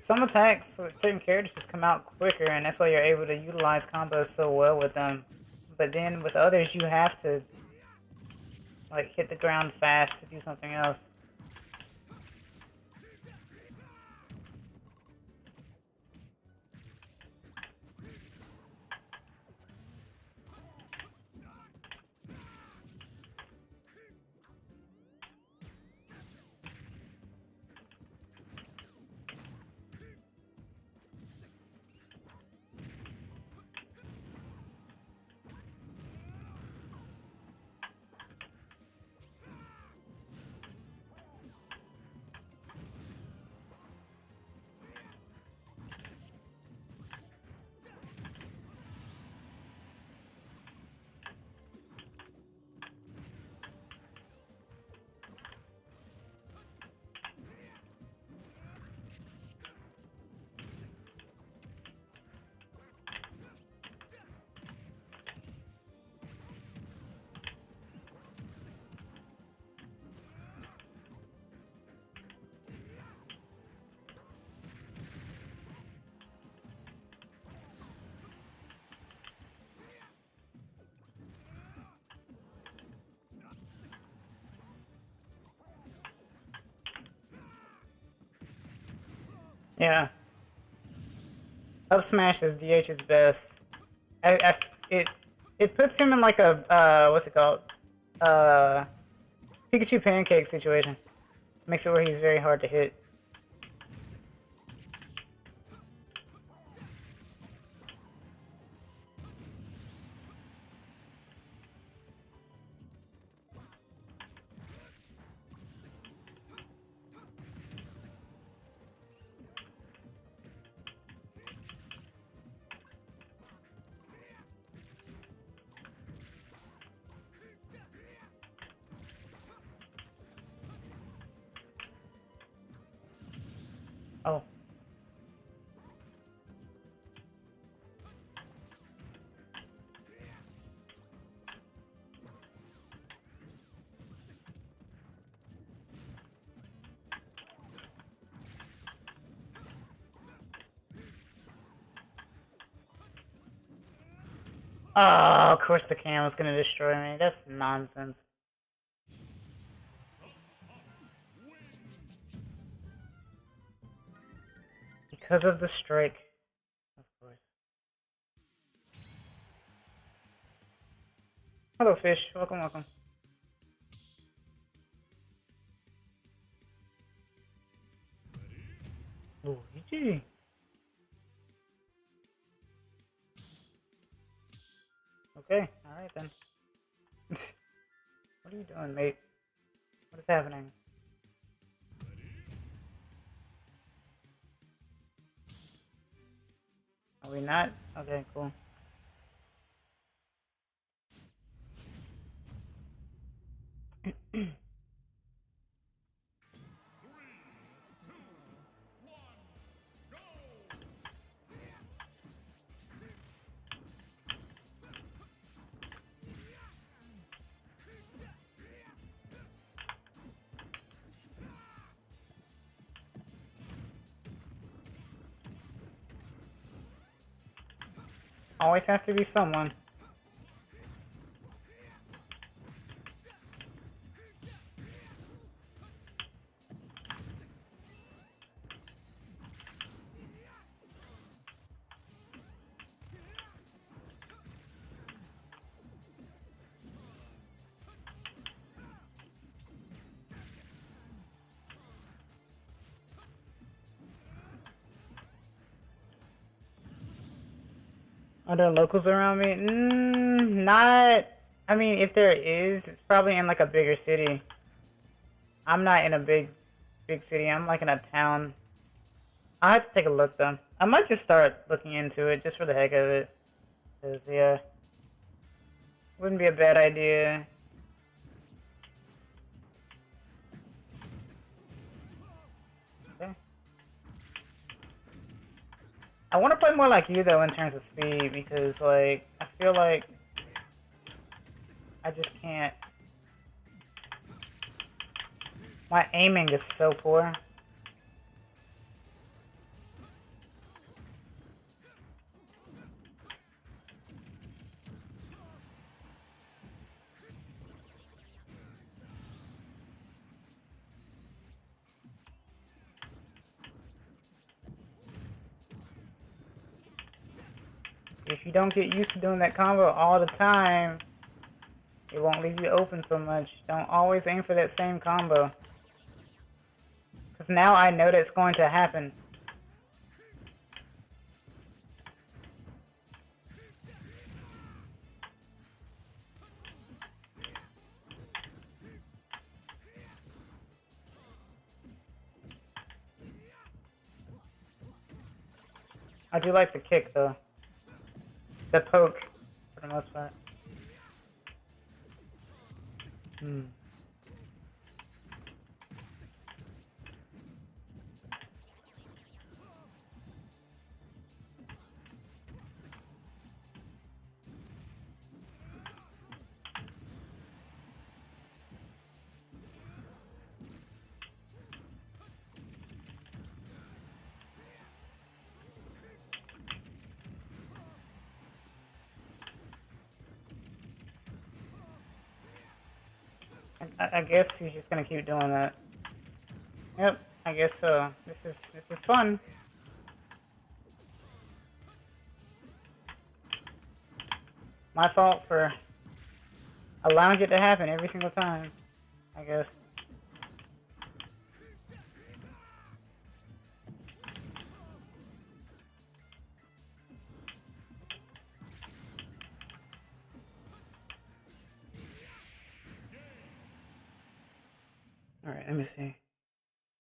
Some attacks with certain characters just come out quicker, and that's why you're able to utilize combos so well with them. But then with others, you have to like hit the ground fast to do something else. Yeah. Up smash is DH's best. It puts him in like a what's it called? Pikachu pancake situation. Makes it where he's very hard to hit. Oh. Oh, of course the cam was gonna destroy me. That's nonsense. Because of the strike. Of course. Hello, fish. Welcome, welcome. Luigi. Okay, alright then. What are you doing, mate? What is happening? Are we not? Okay, cool. Always has to be someone. Are there locals around me? Not. I mean, if there is, it's probably in like a bigger city. I'm not in a big city. I'm like in a town. I have to take a look though. I might just start looking into it just for the heck of it. Cause yeah, wouldn't be a bad idea. Okay. I want to play more like you though in terms of speed because like I feel like I just can't. My aiming is so poor. If you don't get used to doing that combo all the time, it won't leave you open so much. Don't always aim for that same combo. Because now I know that's going to happen. I do like the kick though. The poke, for the most part. I guess he's just gonna keep doing that. Yep, I guess so. This is fun. My fault for allowing it to happen every single time, I guess. Alright, let me see.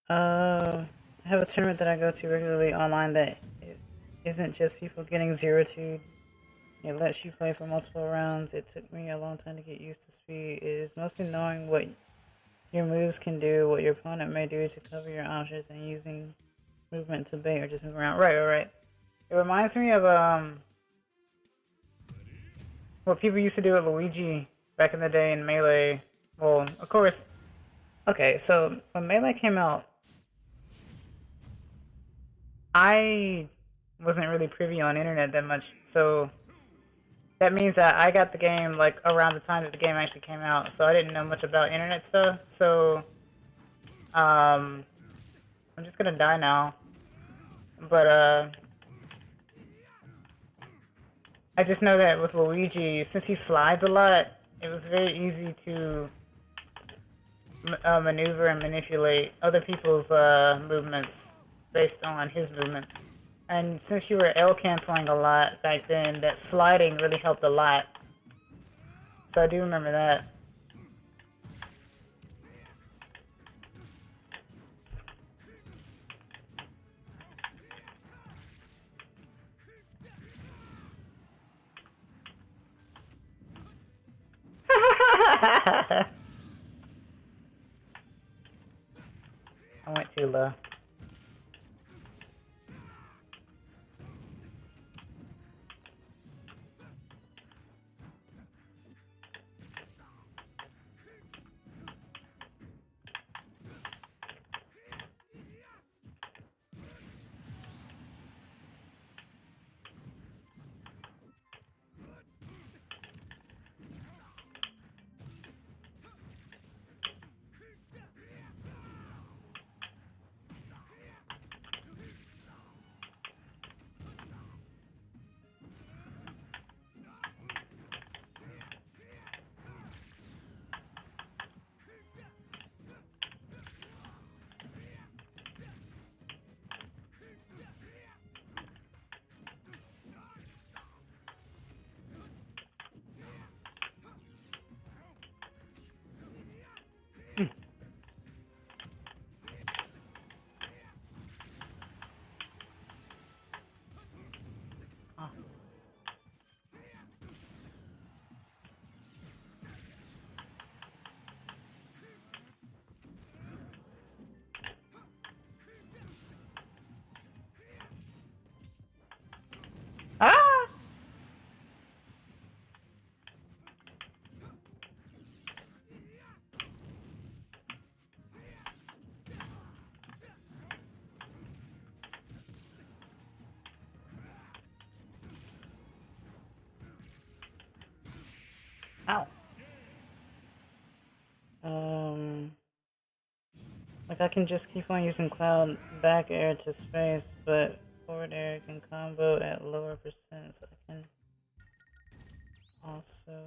I have a tournament that I go to regularly online that it isn't just people getting zeroed. It lets you play for multiple rounds. It took me a long time to get used to speed. It is mostly knowing what your moves can do, what your opponent may do to cover your options, and using movement to bait or just move around. Right. It reminds me of what people used to do with Luigi back in the day in Melee. Well, of course. Okay, so when Melee came out, I wasn't really privy on internet that much, so that means that I got the game like around the time that the game actually came out, so I didn't know much about internet stuff. So I'm just gonna die now. But I just know that with Luigi, since he slides a lot, it was very easy to maneuver and manipulate other people's movements based on his movements. And since you were L canceling a lot back then, that sliding really helped a lot. So I do remember that. I went too low. Ah! Ow. Like I can just keep on using cloud back air to space, but forward air can combo at lower percent, so I can also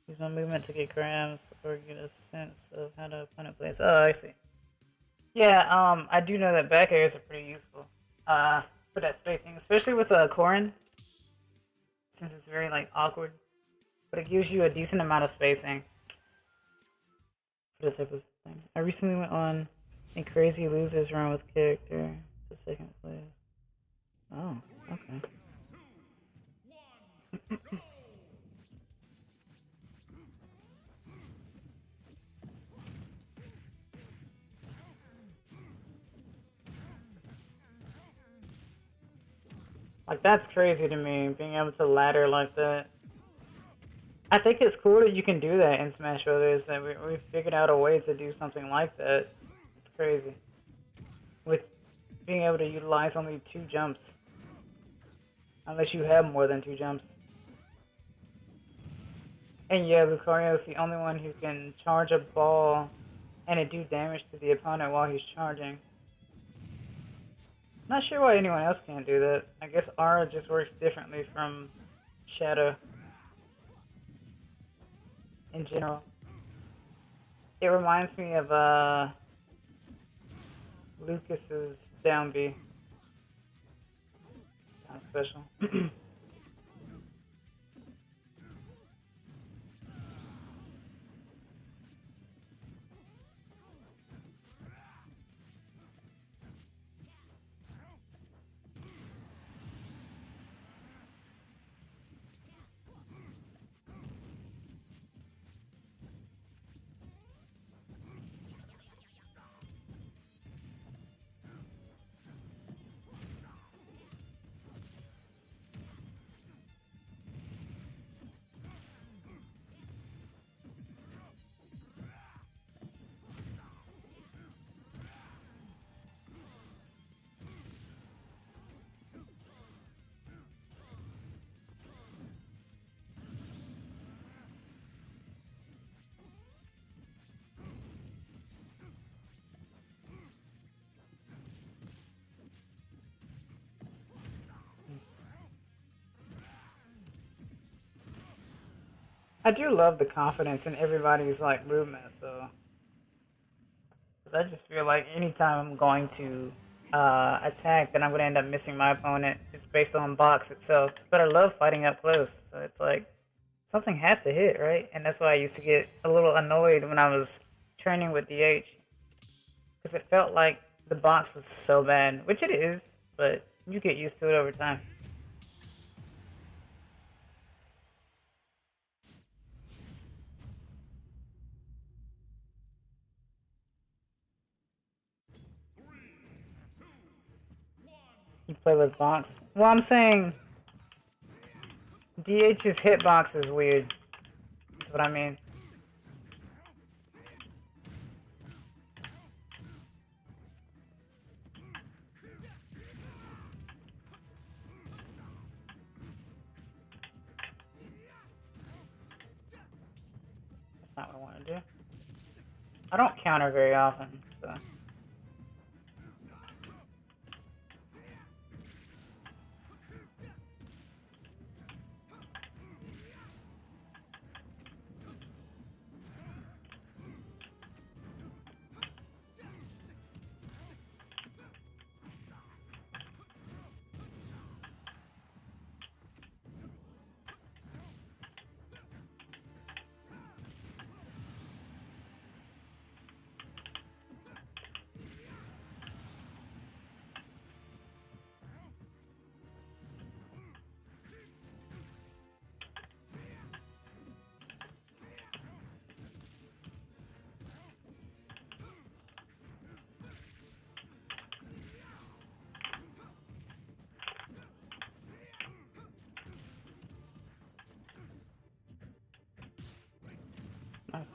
use my movement to get grabs or get a sense of how the opponent plays. Oh, I see. Yeah, I do know that back airs are pretty useful for that spacing, especially with Corrin, since it's very like awkward, but it gives you a decent amount of spacing for the type of thing. I recently went on a crazy losers run with character to second place. Oh, okay. Like that's crazy to me, being able to ladder like that. I think it's cool that you can do that in Smash Brothers. That we figured out a way to do something like that. It's crazy. With being able to utilize only 2 jumps, unless you have more than 2 jumps. And yeah, Lucario is the only one who can charge a ball and it do damage to the opponent while he's charging. Not sure why anyone else can't do that. I guess Aura just works differently from Shadow in general. It reminds me of Lucas's down B. Kind of special. I do love the confidence in everybody's like movements though. Cause I just feel like anytime I'm going to attack, then I'm gonna end up missing my opponent just based on box itself. But I love fighting up close, so it's like something has to hit, right? And that's why I used to get a little annoyed when I was training with DH, because it felt like the box was so bad, which it is, but you get used to it over time. You play with box? Well, I'm saying DH's hitbox is weird. That's what I mean. That's not what I want to do. I don't counter very often, so. Nice.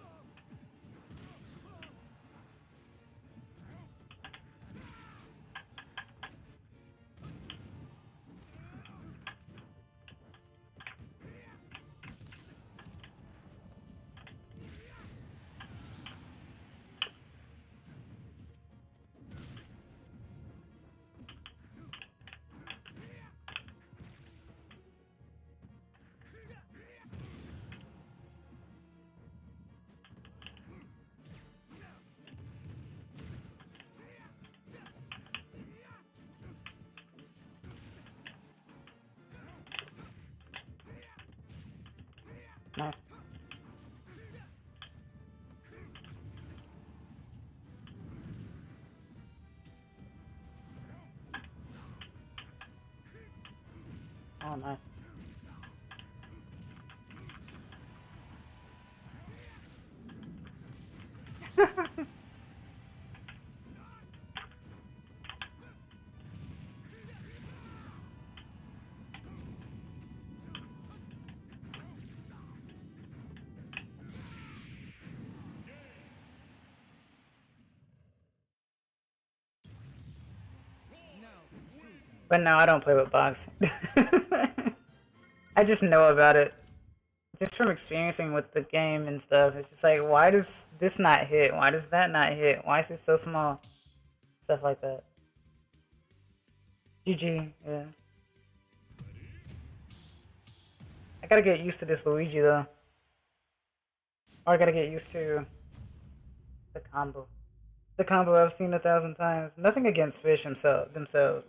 Nice. Oh, nice. But no, I don't play with box. I just know about it. Just from experiencing with the game and stuff. It's just like, why does this not hit? Why does that not hit? Why is it so small? Stuff like that. GG, yeah. I gotta get used to this Luigi though. Or I gotta get used to the combo. The combo I've seen 1,000 times. Nothing against Fish themselves.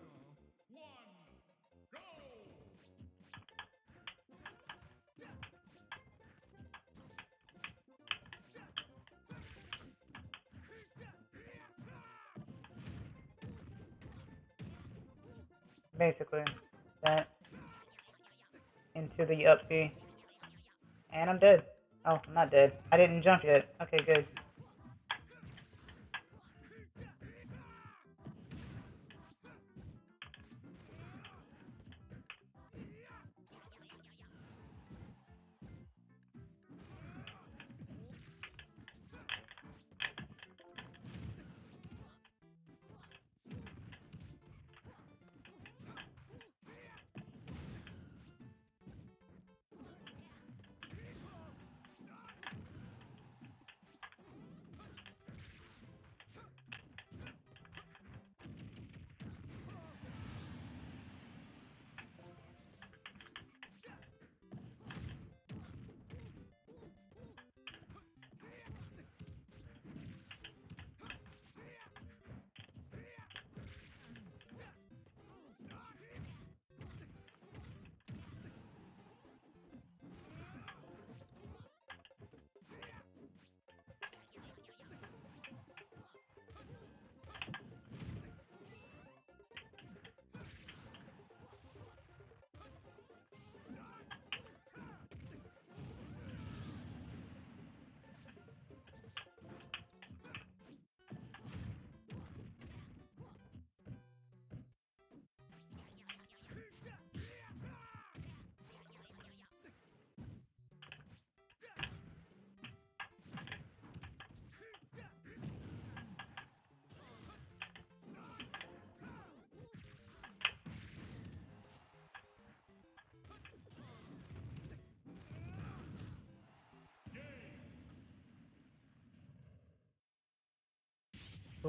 Basically, that into the up B. And I'm dead. Oh, I'm not dead. I didn't jump yet. Okay, good.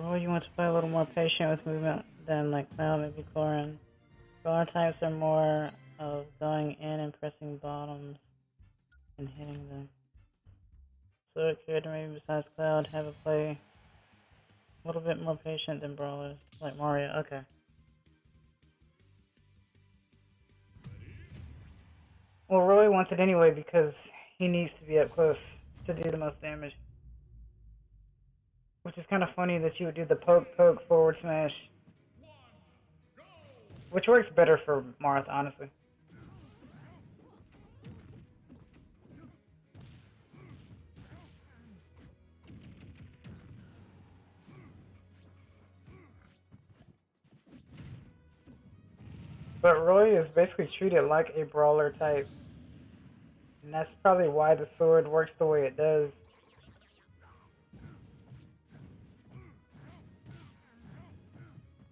Well, you want to play a little more patient with movement than like Cloud, maybe Corin. Brawler types are more of going in and pressing bottoms and hitting them. So a character maybe besides Cloud have a play a little bit more patient than brawlers, like Mario. Okay. Well, Roy wants it anyway because he needs to be up close to do the most damage. Which is kind of funny that you would do the poke, forward smash. Which works better for Marth, honestly. But Roy is basically treated like a brawler type. And that's probably why the sword works the way it does.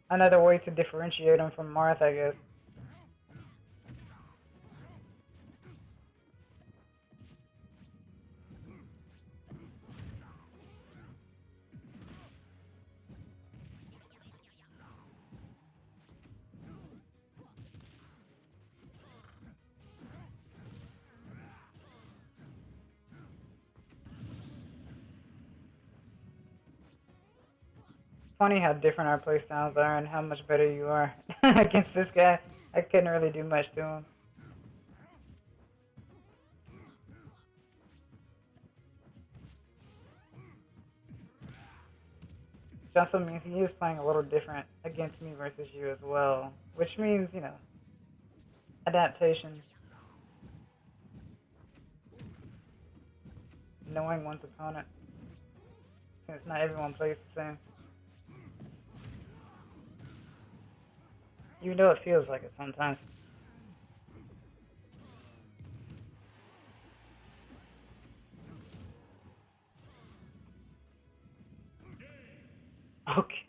Another way to differentiate him from Marth, I guess. Funny how different our playstyles are and how much better you are against this guy. I couldn't really do much to him. Which also means he is playing a little different against me versus you as well. Which means, you know, adaptation. Knowing one's opponent. Since not everyone plays the same. Even though it feels like it sometimes. Okay.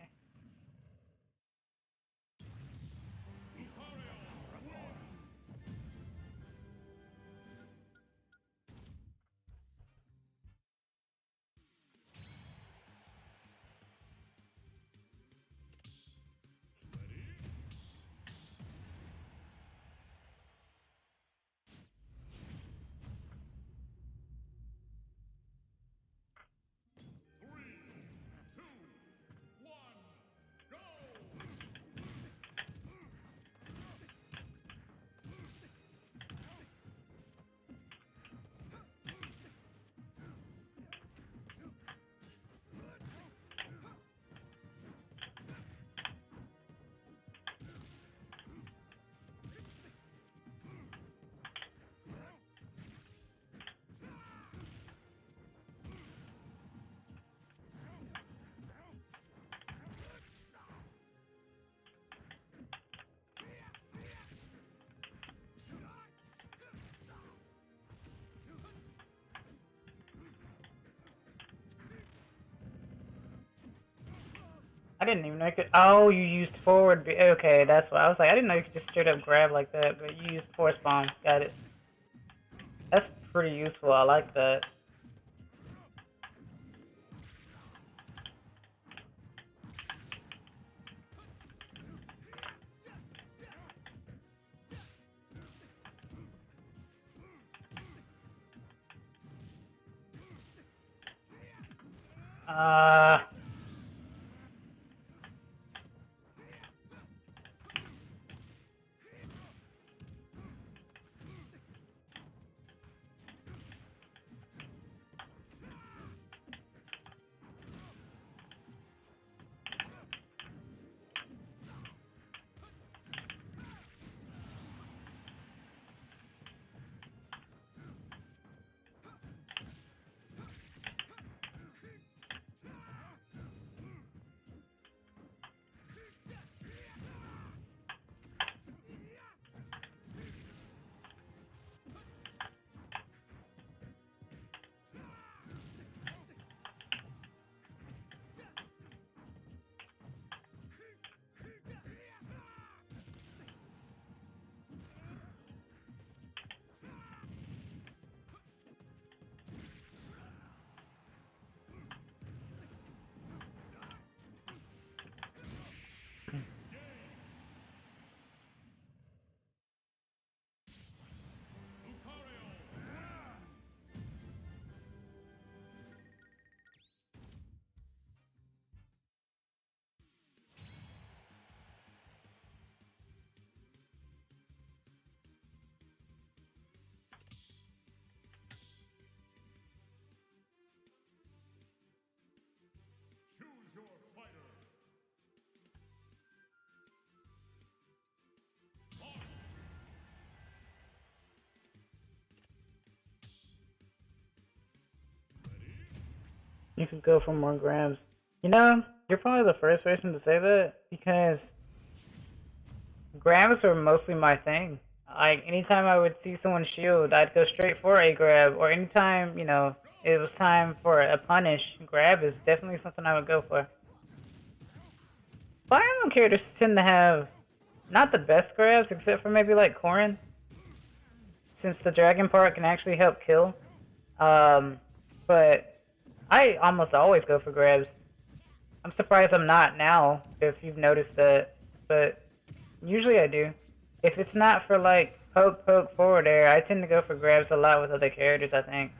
I didn't even know you could. Oh, you used forward. Okay, that's why I was like, I didn't know you could just straight up grab like that, but you used force bomb. Got it. That's pretty useful. I like that. Uh. You could go for more grabs. You know, you're probably the first person to say that because grabs were mostly my thing. Like anytime I would see someone shield, I'd go straight for a grab. Or anytime, you know, it was time for a punish, grab is definitely something I would go for. Fire Emblem characters tend to have not the best grabs, except for maybe like Corrin, since the dragon part can actually help kill. But I almost always go for grabs. I'm surprised I'm not now, if you've noticed that, but usually I do. If it's not for like poke forward air, I tend to go for grabs a lot with other characters, I think.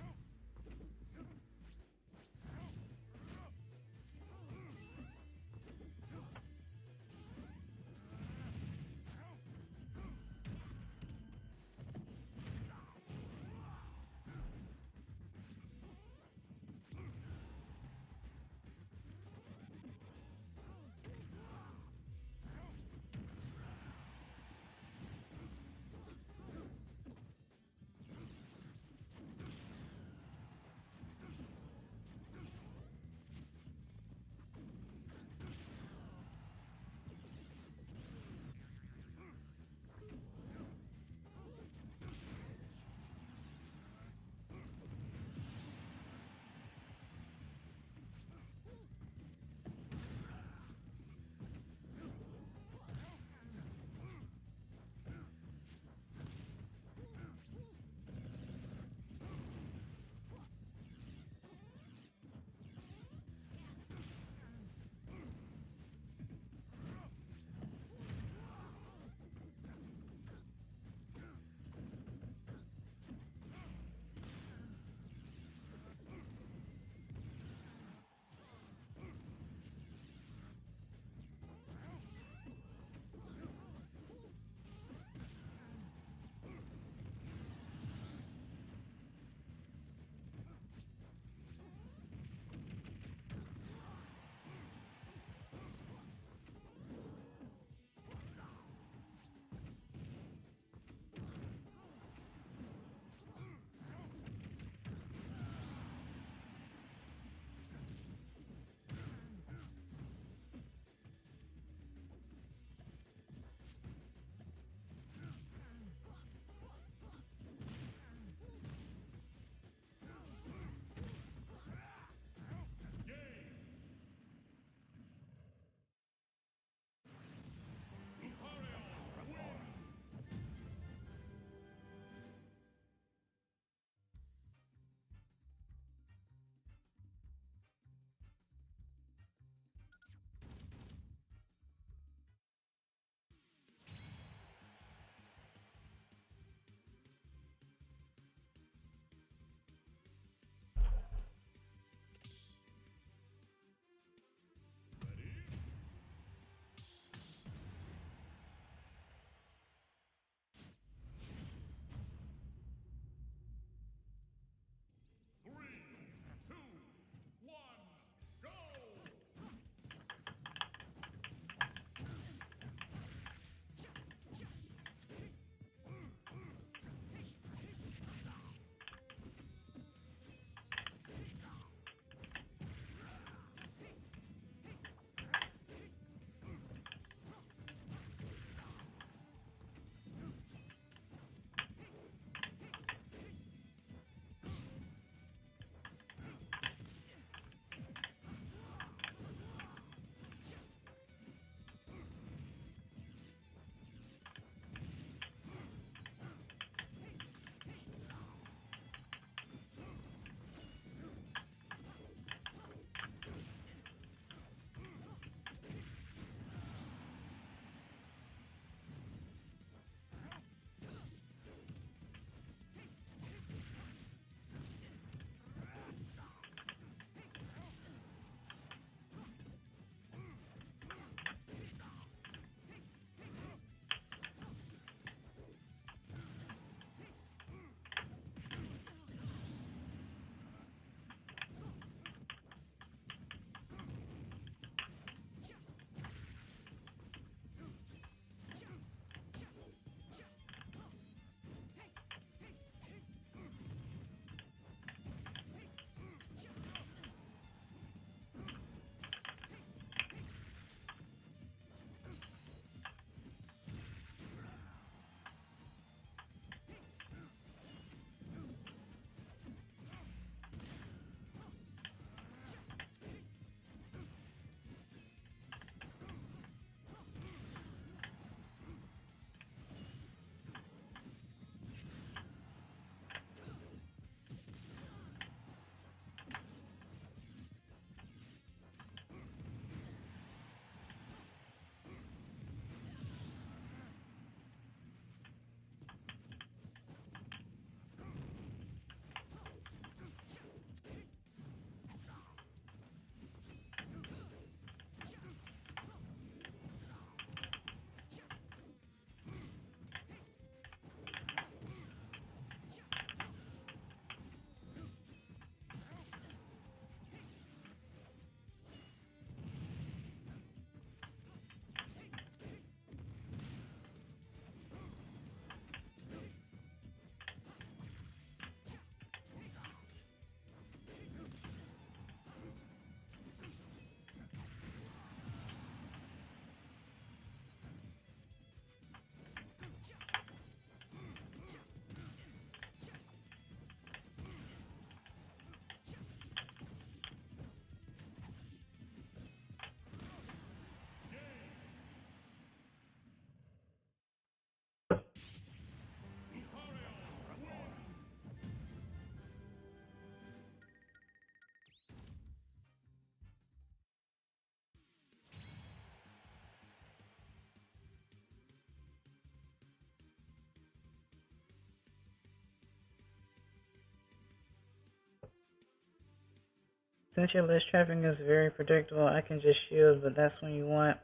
Since your list trapping is very predictable, I can just shield, but that's when you want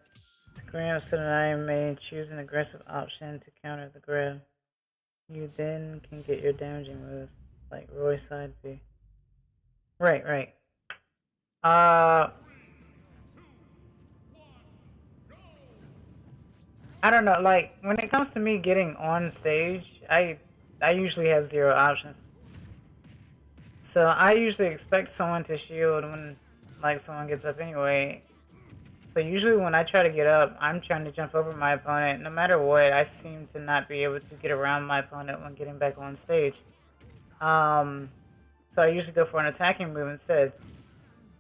to grab so that I may choose an aggressive option to counter the grab. You then can get your damaging moves, like Roy side B. Right. Uh, I don't know, like, when it comes to me getting on stage, I usually have zero options. So I usually expect someone to shield when, like, someone gets up anyway. So usually when I try to get up, I'm trying to jump over my opponent. No matter what, I seem to not be able to get around my opponent when getting back on stage. So I usually go for an attacking move instead.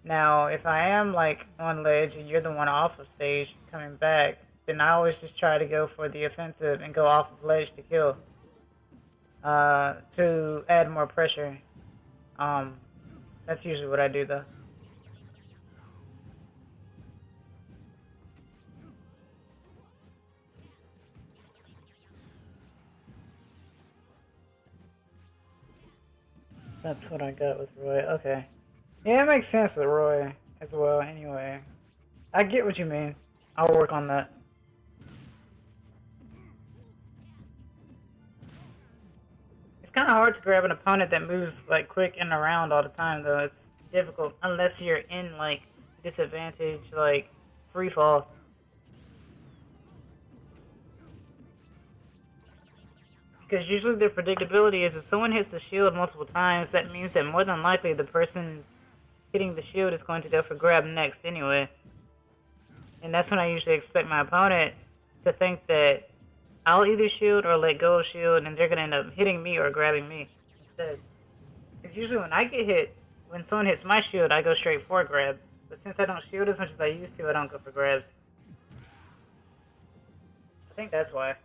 Now, if I am, like, on ledge and you're the one off of stage coming back, then I always just try to go for the offensive and go off of ledge to kill. To add more pressure. That's usually what I do, though. That's what I got with Roy. Okay. Yeah, it makes sense with Roy as well, anyway. I get what you mean. I'll work on that. It's kind of hard to grab an opponent that moves, like, quick and around all the time, though. It's difficult unless you're in, like, disadvantage, like, free fall. Because usually the predictability is if someone hits the shield multiple times, that means that more than likely the person hitting the shield is going to go for grab next anyway. And that's when I usually expect my opponent to think that I'll either shield or let go of shield, and they're going to end up hitting me or grabbing me instead. Because usually when I get hit, when someone hits my shield, I go straight for a grab. But since I don't shield as much as I used to, I don't go for grabs. I think that's why.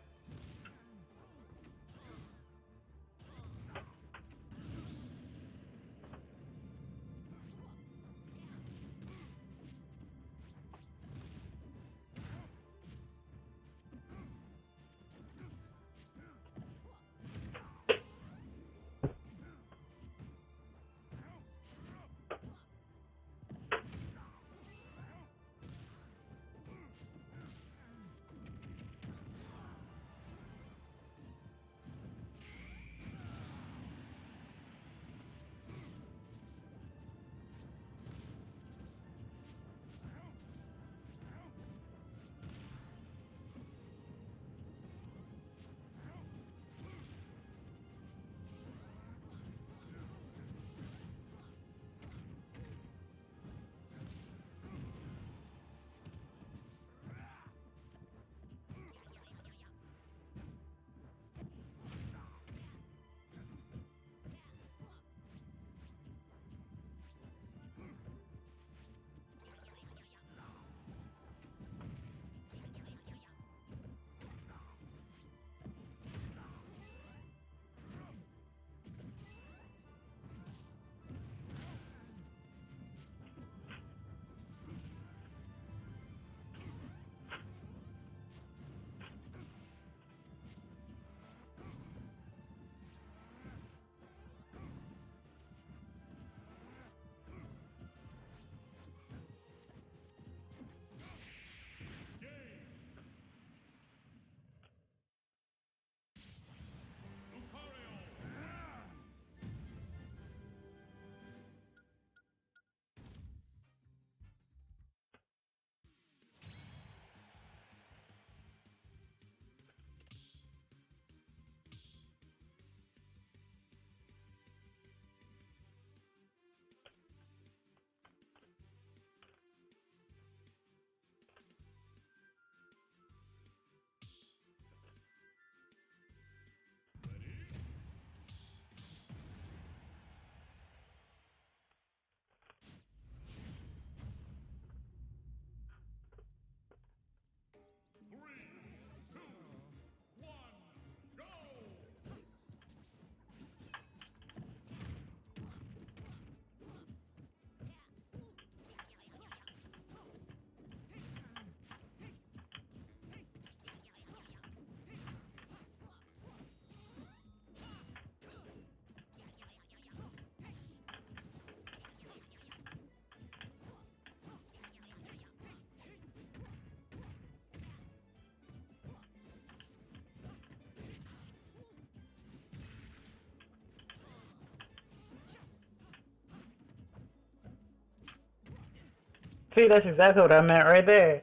See, that's exactly what I meant right there.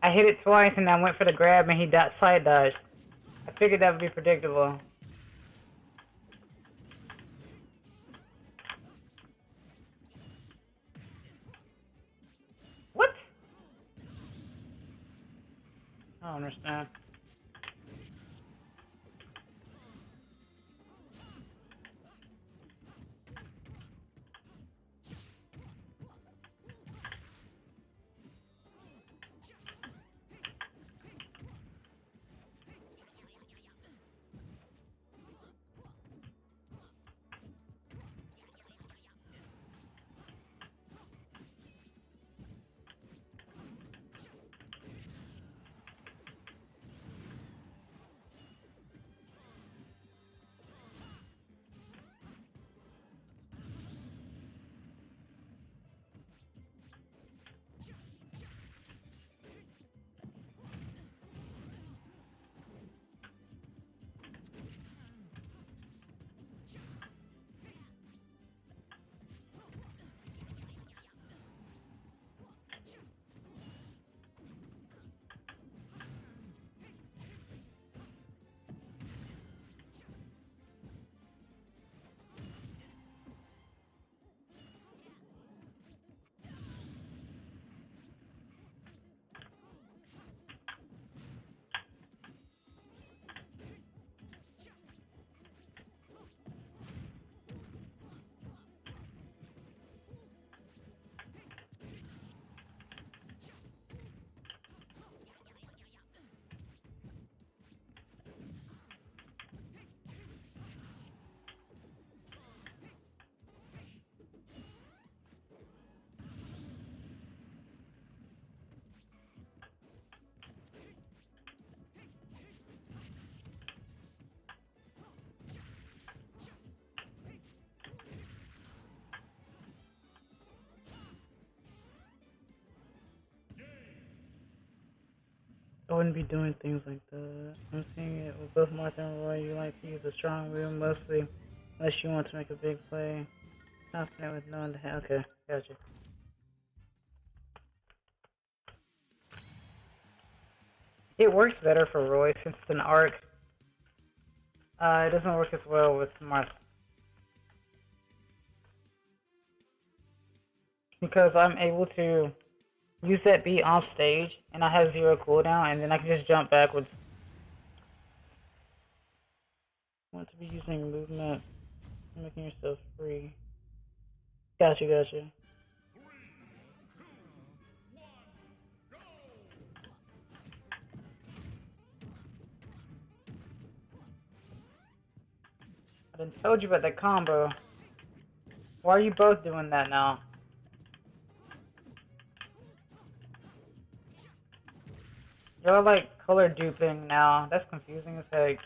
I hit it twice and I went for the grab and he side dodged. I figured that would be predictable. What? I don't understand. I wouldn't be doing things like that. I'm seeing it with both Martha and Roy. You like to use a strong move mostly, unless you want to make a big play. Confident with knowing the okay, gotcha. It works better for Roy since it's an arc. It doesn't work as well with Martha. Because I'm able to use that beat off stage and I have 0 cooldown and then I can just jump backwards. Want to be using movement, making yourself free. Gotcha, gotcha. I done told you about that combo. Why are you both doing that now? You're like color duping now. That's confusing as heck.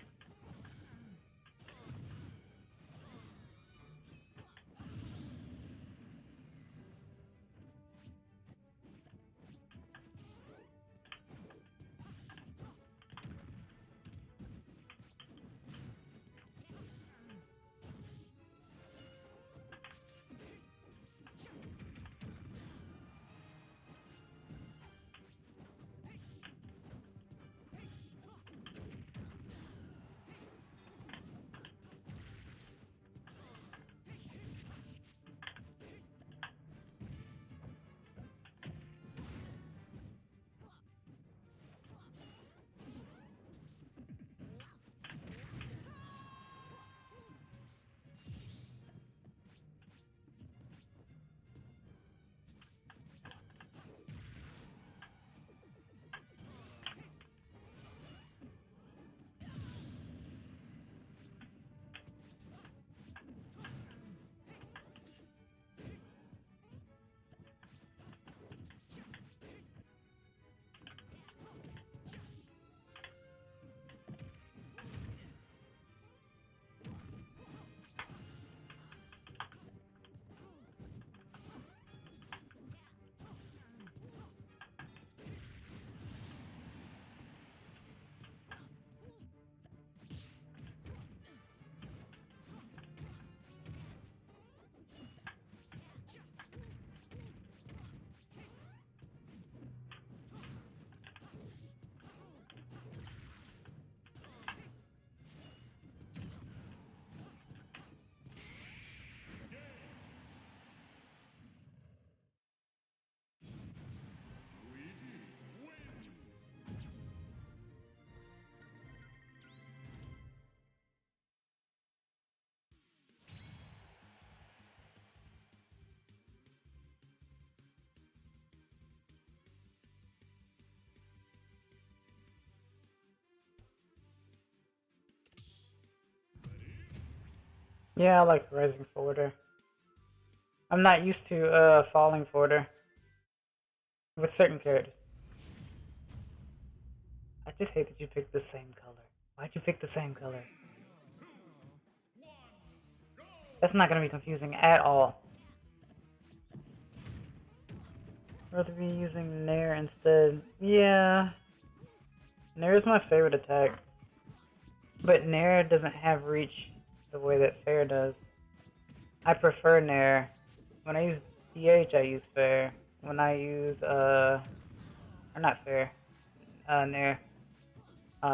Yeah, I like rising forwarder. I'm not used to falling forwarder with certain characters. I just hate that you picked the same color. Why'd you pick the same color? That's not gonna be confusing at all. Rather be using Nair instead. Yeah. Nair is my favorite attack. But Nair doesn't have reach the way that Fair does. I prefer Nair. When I use DH, I use Fair. When I use, or not Fair, Nair. There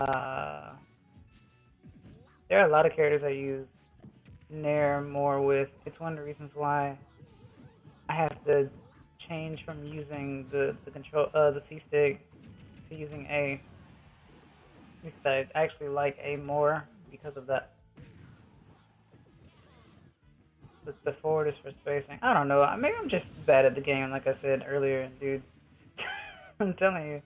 are a lot of characters I use Nair more with. It's one of the reasons why I have to change from using the control, the C stick to using A. Because I actually like A more because of that. The forward is for spacing. I don't know. Maybe I'm just bad at the game, like I said earlier, dude. I'm telling you.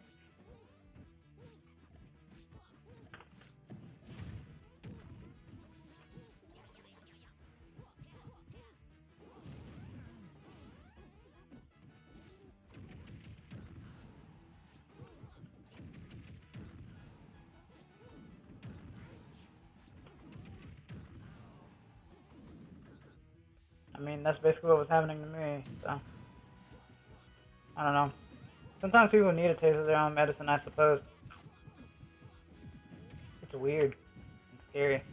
I mean, that's basically what was happening to me, so. I don't know. Sometimes people need a taste of their own medicine, I suppose. It's weird and scary.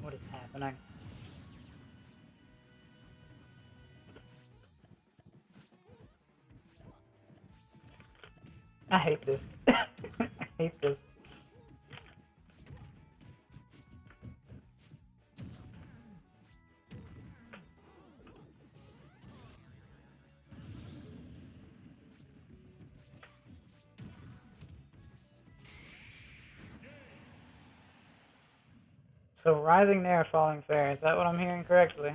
What is happening? I hate this. I hate this. So rising there, falling fair. Is that what I'm hearing correctly?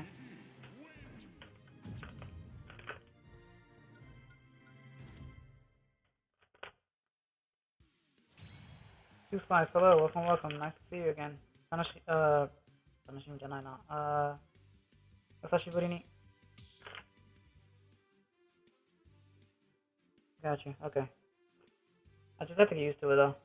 Two slides. Hello, welcome, welcome. Nice to see you again. 楽しみじゃないな。お久しぶりに。Got you. Okay. I just have to get used to it though.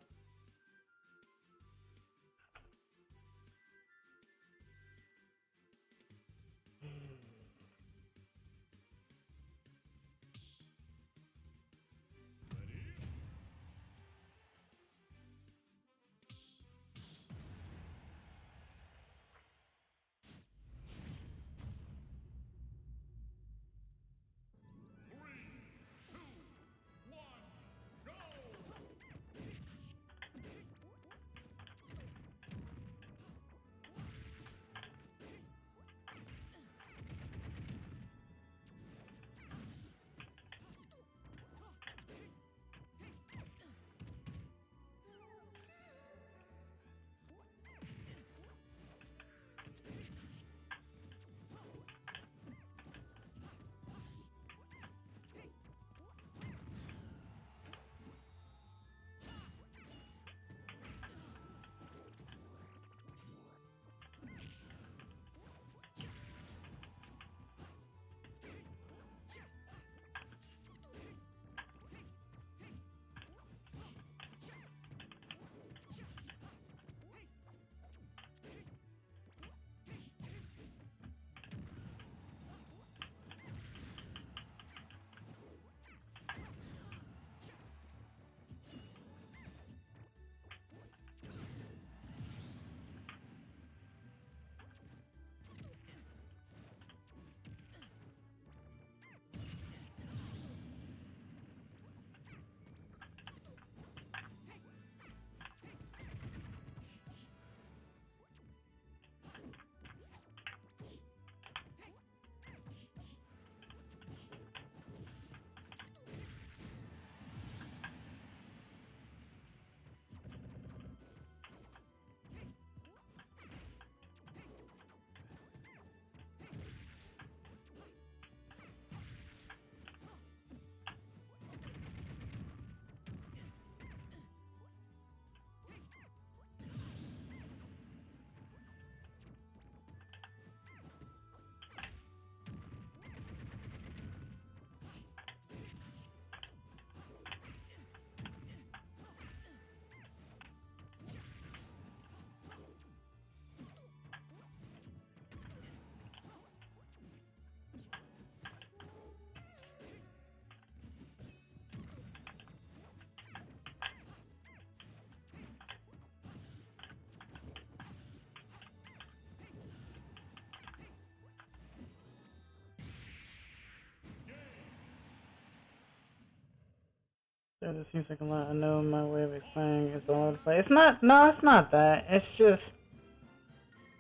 So this seems like a lot. I know my way of explaining is all over the place. It's not. No, it's not that. It's just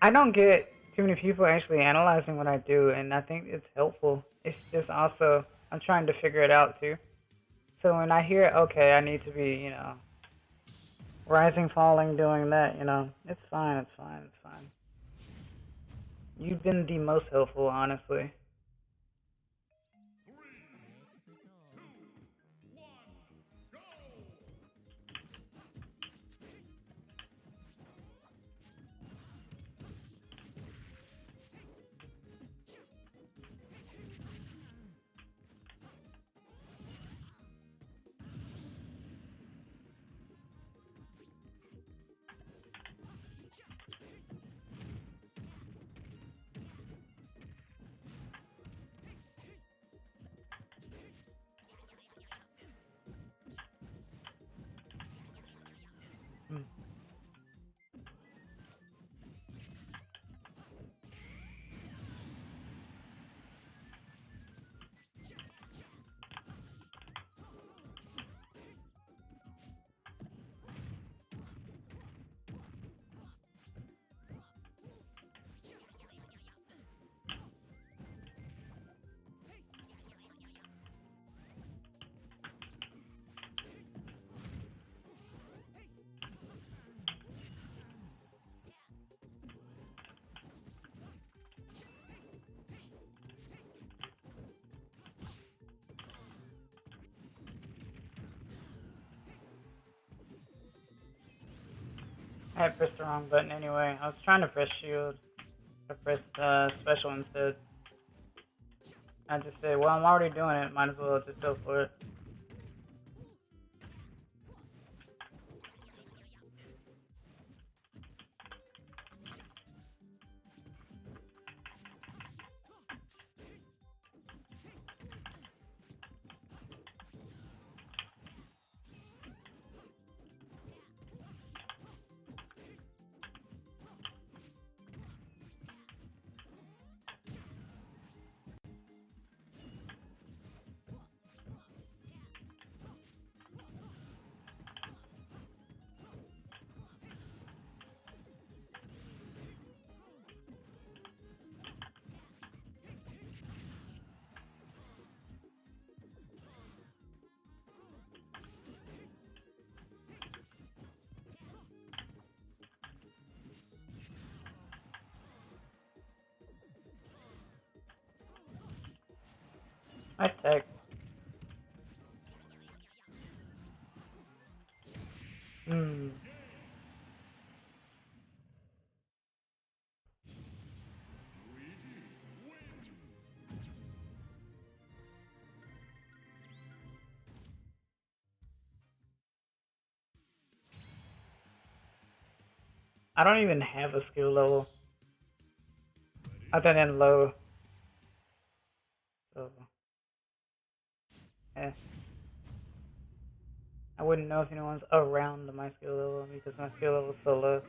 I don't get too many people actually analyzing what I do, and I think it's helpful. It's just also I'm trying to figure it out too. So when I hear, okay, I need to be, rising, falling, doing that, it's fine. It's fine. It's fine. You've been the most helpful, honestly. Hmm. I had pressed the wrong button anyway. I was trying to press shield. I pressed special instead. I just said, well, I'm already doing it. Might as well just go for it. Nice tag. Hmm. I don't even have a skill level other than low. So, eh. I wouldn't know if anyone's around my skill level because my skill level is so low.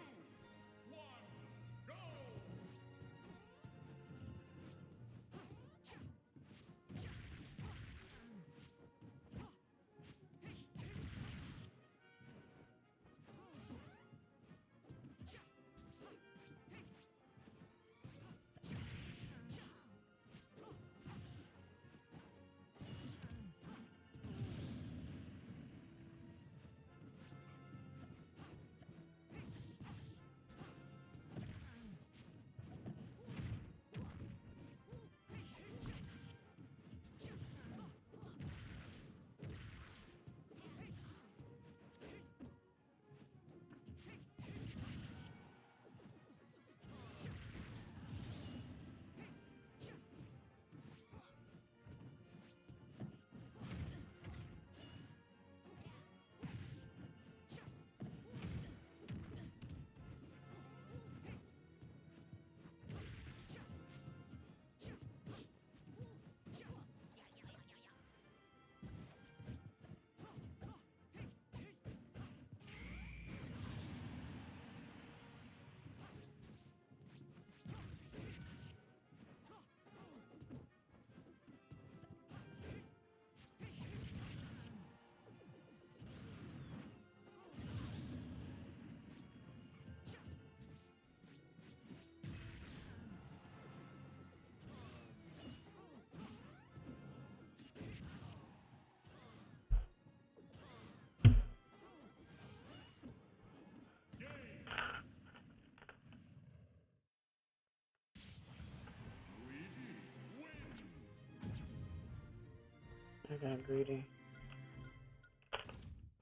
They're kind of greedy.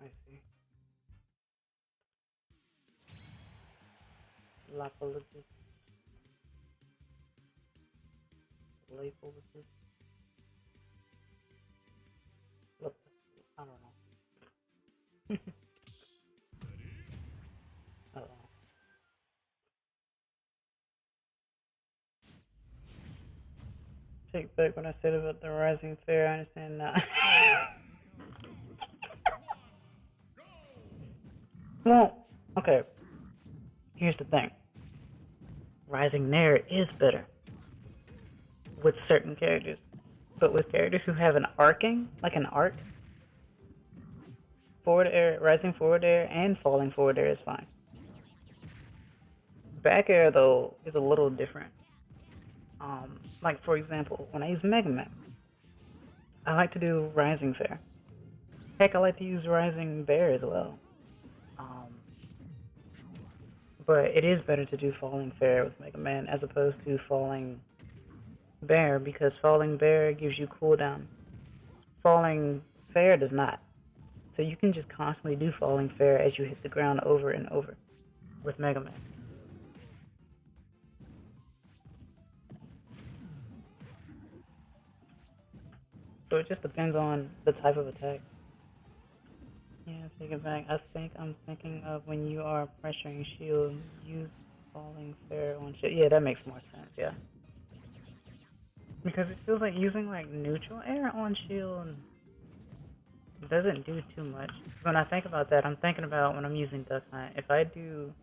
I see. Lapologist. Lapologist. Look, I don't know. I don't know. Take back what I said about the rising fair. I understand now. Well, okay. Here's the thing. Rising Nair is better with certain characters, but with characters who have an arcing, like an arc, forward air, rising forward air, and falling forward air is fine. Back air though is a little different. Like for example, when I use Mega Man, I like to do Rising Fair. Heck, I like to use Rising Bear as well. But it is better to do Falling Fair with Mega Man as opposed to Falling Bear, because Falling Bear gives you cooldown. Falling Fair does not. So you can just constantly do Falling Fair as you hit the ground over and over with Mega Man. So it just depends on the type of attack. Yeah, take it back. I think I'm thinking of when you are pressuring shield, use Falling Fair on shield. Yeah, that makes more sense, yeah. Because it feels like using like neutral air on shield doesn't do too much. So when I think about that, I'm thinking about when I'm using Duck Hunt. If I do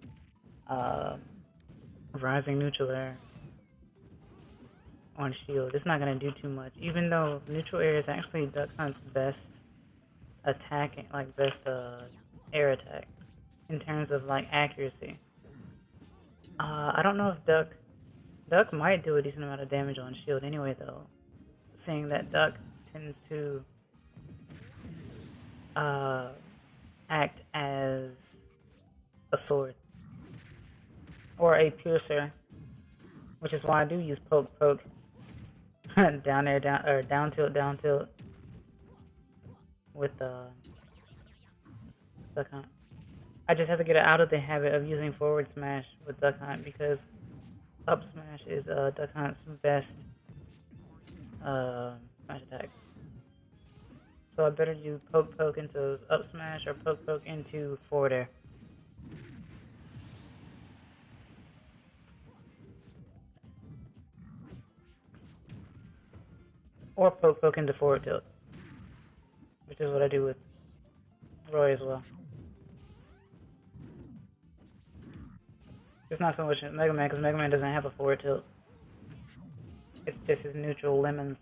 rising neutral air on shield, it's not gonna do too much. Even though neutral air is actually Duck Hunt's best attacking, like best air attack in terms of like accuracy. I don't know if Duck might do a decent amount of damage on shield anyway though, seeing that Duck tends to act as a sword or a piercer, which is why I do use poke down air down tilt with Duck Hunt. I just have to get out of the habit of using forward smash with Duck Hunt because up smash is Duck Hunt's best smash attack. So I better do poke into up smash or poke into forward air. Or poke into forward tilt, which is what I do with Roy as well. It's not so much Mega Man because Mega Man doesn't have a forward tilt. It's just his neutral lemons.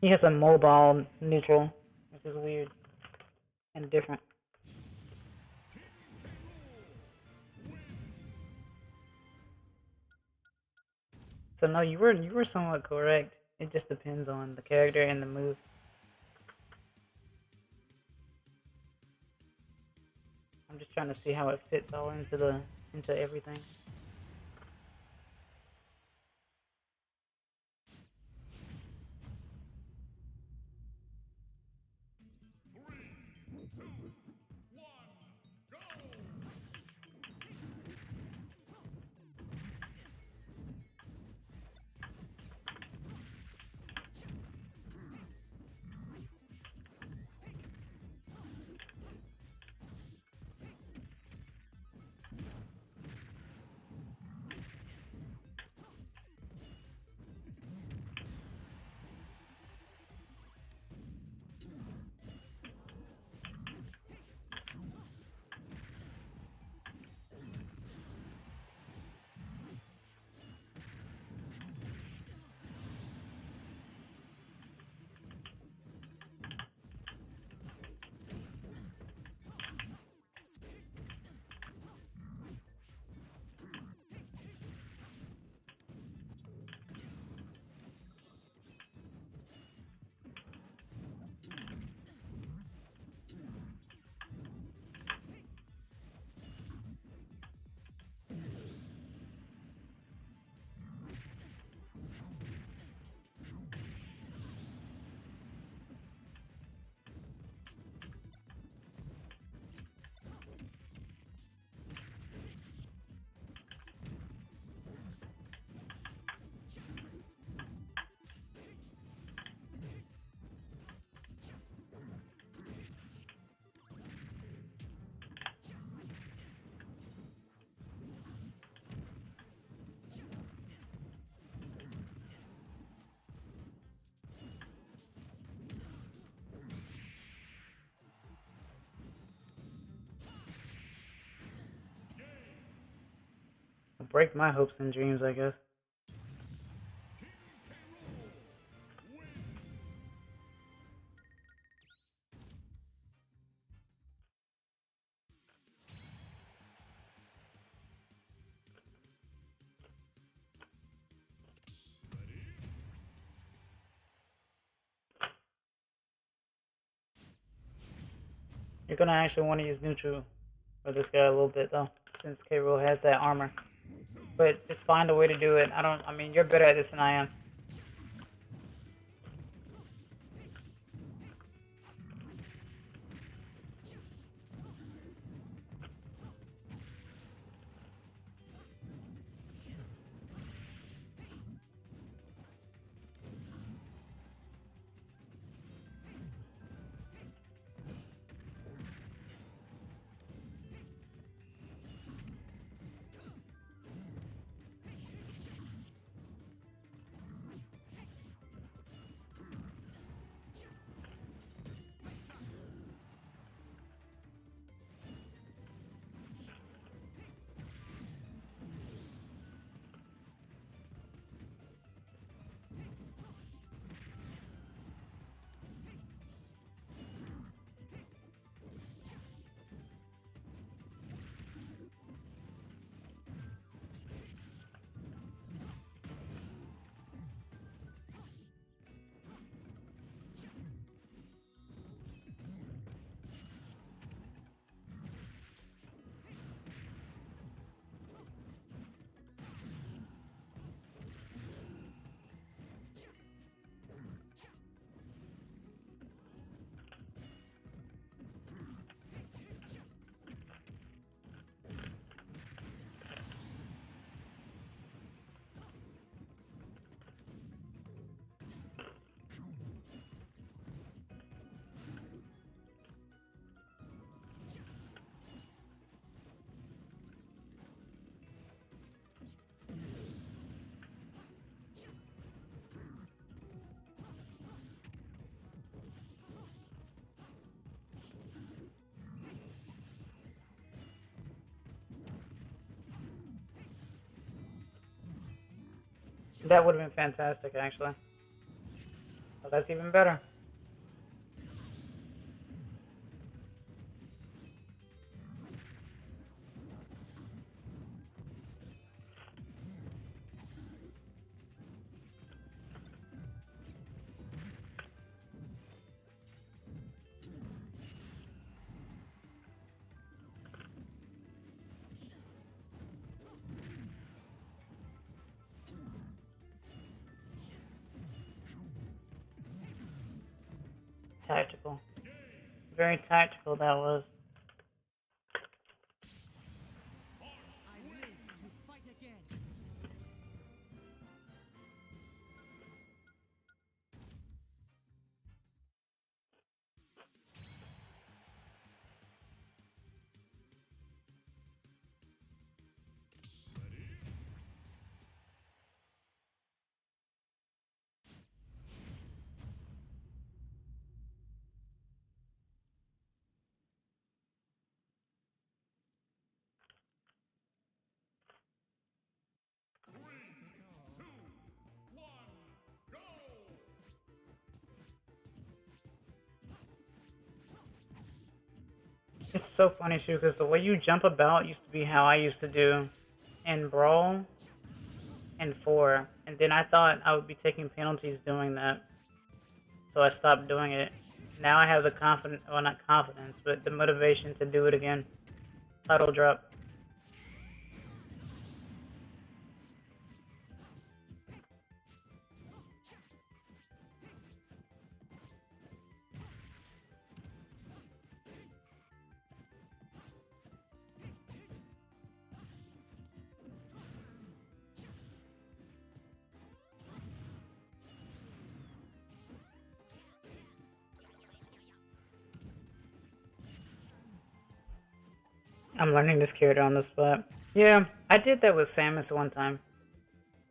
He has a mobile neutral, which is weird and different. So no, you were somewhat correct. It just depends on the character and the move. I'm just trying to see how it fits all into everything. break my hopes and dreams, I guess. You're gonna actually want to use neutral for this guy a little bit though, since K. Rool has that armor. But just find a way to do it. I mean, you're better at this than I am. That would have been fantastic, actually. But that's even better. Tactical. Very tactical that was. I live to fight again. It's so funny too, because the way you jump about used to be how I used to do in Brawl and 4, and then I thought I would be taking penalties doing that, so I stopped doing it. Now I have the confidence, well not confidence, but the motivation to do it again. Title drop. I'm learning this character on the spot. Yeah, I did that with Samus one time.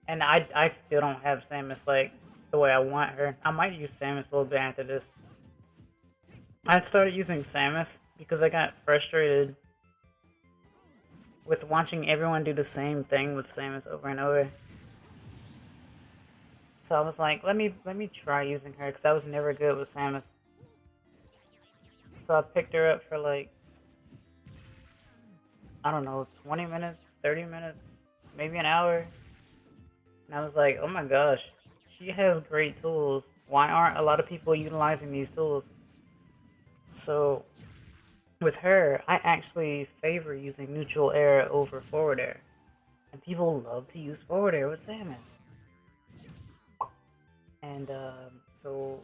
And I still don't have Samus like the way I want her. I might use Samus a little bit after this. I started using Samus because I got frustrated with watching everyone do the same thing with Samus over and over. So I was like, let me try using her because I was never good with Samus. So I picked her up for like, I don't know, 20 minutes, 30 minutes, maybe an hour. And I was like, oh my gosh, she has great tools. Why aren't a lot of people utilizing these tools? So with her, I actually favor using neutral air over forward air. And people love to use forward air with Samus. And so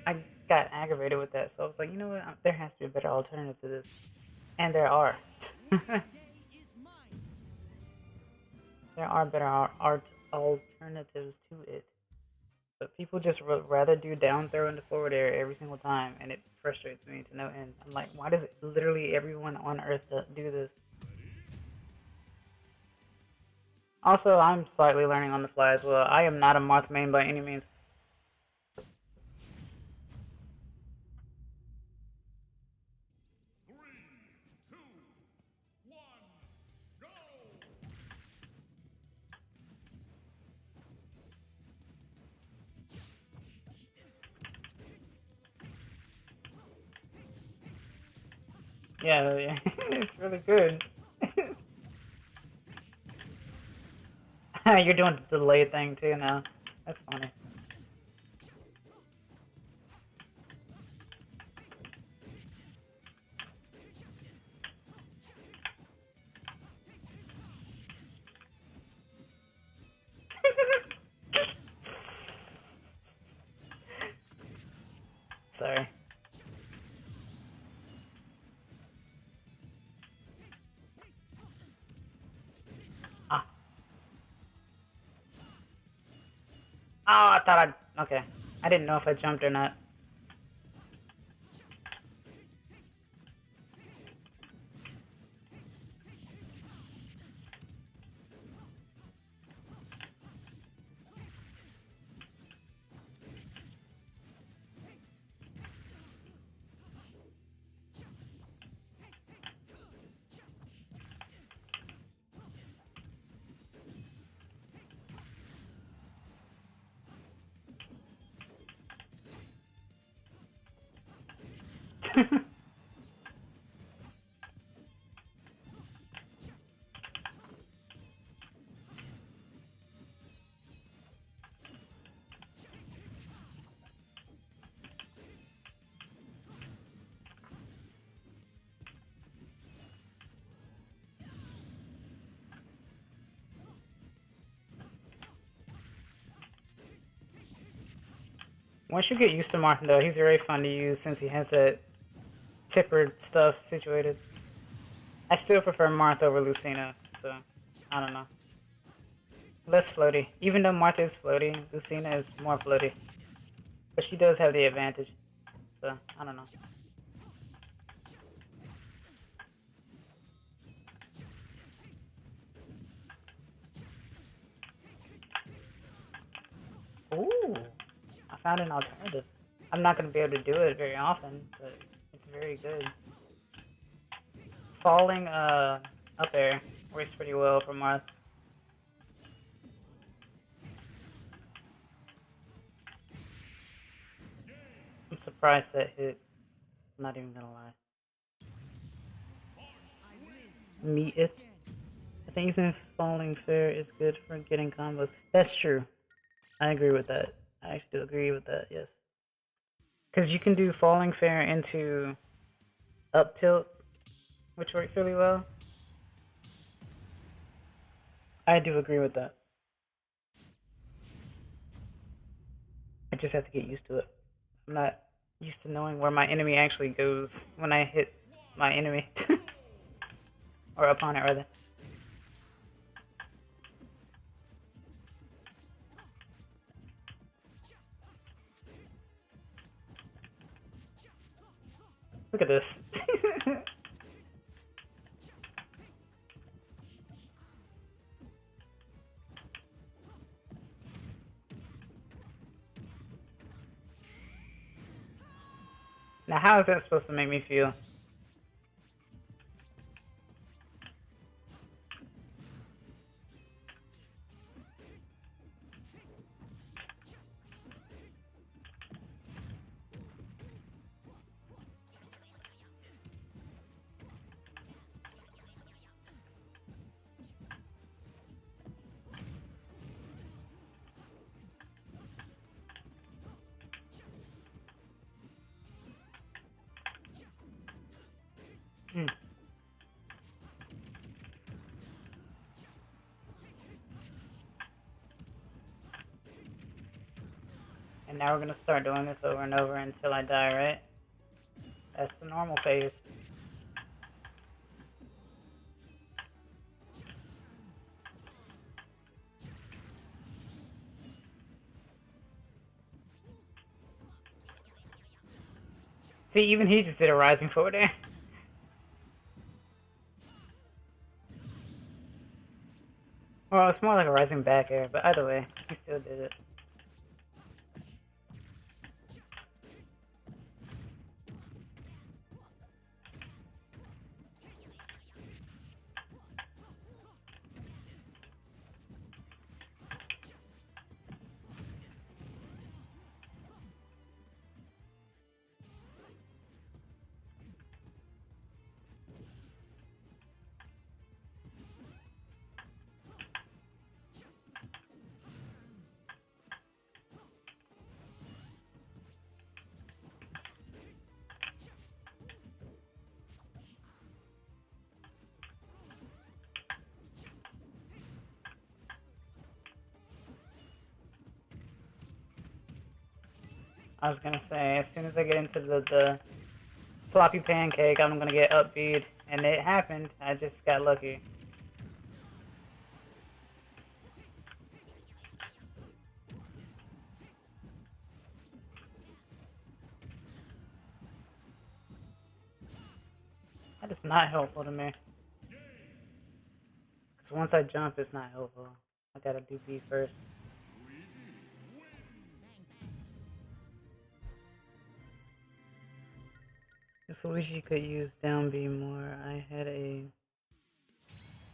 I got aggravated with that. So I was like, you know what, there has to be a better alternative to this. And there are. There are better art alternatives to it. But people just rather do down throw into forward air every single time, and it frustrates me to no end. I'm like, why does literally everyone on Earth do this? Also, I'm slightly learning on the fly as well. I am not a Marth main by any means. Yeah, it's really good. You're doing the delay thing too now. That's funny. Sorry. Ah. Oh, I thought I'd... Okay. I didn't know if I jumped or not. Once you get used to Martin though, he's very fun to use since he has that tipper stuff situated. I still prefer Marth over Lucina, so I don't know. Less floaty. Even though Marth is floaty, Lucina is more floaty. But she does have the advantage, so I don't know. Ooh, I found an alternative. I'm not going to be able to do it very often, but it's very good. Falling up there works pretty well for Marth. I'm surprised that hit. I'm not even gonna lie. Meateth. I think using Falling Fair is good for getting combos. That's true. I agree with that. I actually do agree with that, yes. Because you can do Falling Fair into Up Tilt, which works really well. I do agree with that. I just have to get used to it. I'm not used to knowing where my enemy actually goes when I hit my enemy. Or opponent, rather. Look at this. Now, how is that supposed to make me feel? And now we're gonna start doing this over and over until I die, right? That's the normal phase. See, even he just did a rising forward air. Well, it's more like a rising back air, but either way, he still did it. I was gonna say, as soon as I get into the floppy pancake, I'm gonna get upbeat, and it happened. I just got lucky. That is not helpful to me. Because once I jump, it's not helpful. I gotta do B first. This Luigi could use down B more. I had a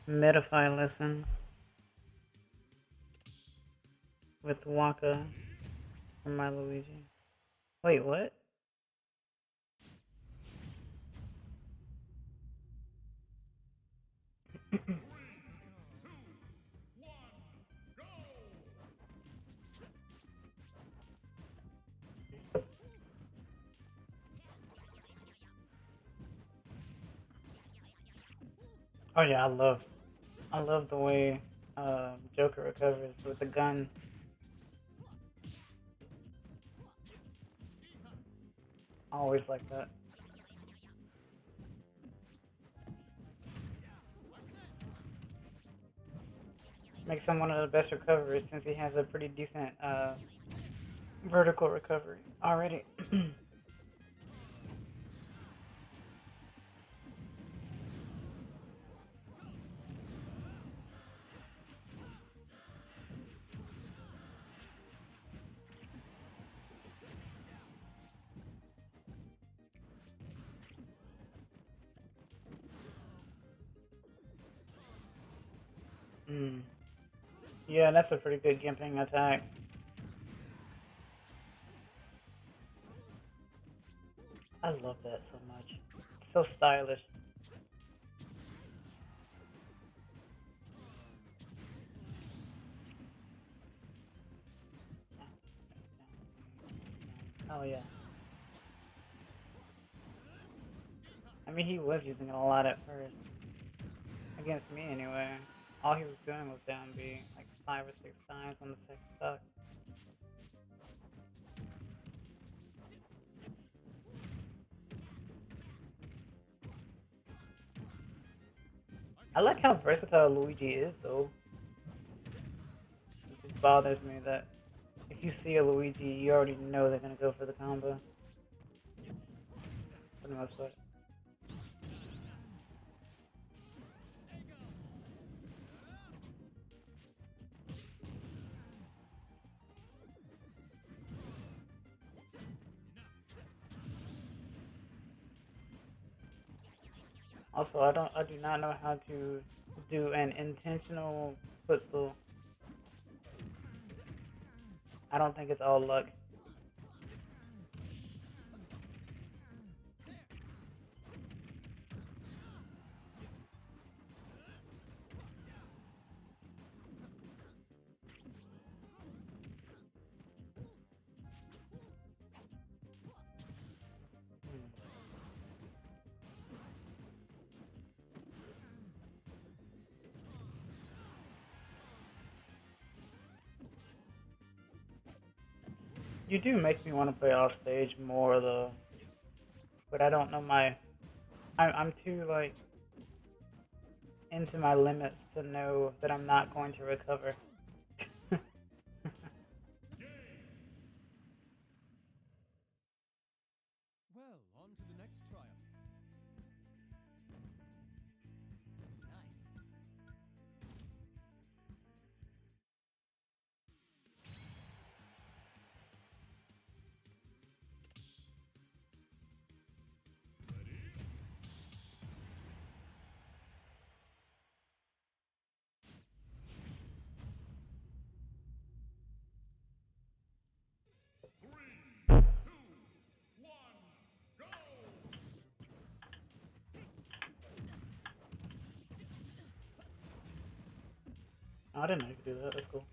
Metafy lesson with Waka from my Luigi. Wait, what? Oh yeah, I love the way Joker recovers with the gun. I always like that. Makes him one of the best recoveries since he has a pretty decent vertical recovery already. Yeah, that's a pretty good gimping attack. I love that so much. It's so stylish. Oh yeah. I mean, he was using it a lot at first. Against me anyway. All he was doing was down B like 5 or 6 times on the second stock. I like how versatile Luigi is though. It just bothers me that if you see a Luigi, you already know they're gonna go for the combo. For the most part. Also, I do not know how to do an intentional footstool. I don't think it's all luck. You do make me want to play off stage more though, but I don't know my. I'm too like into my limits to know that I'm not going to recover. Well, on to the next trial. Nice. Oh, I didn't know you could do that. That's cool.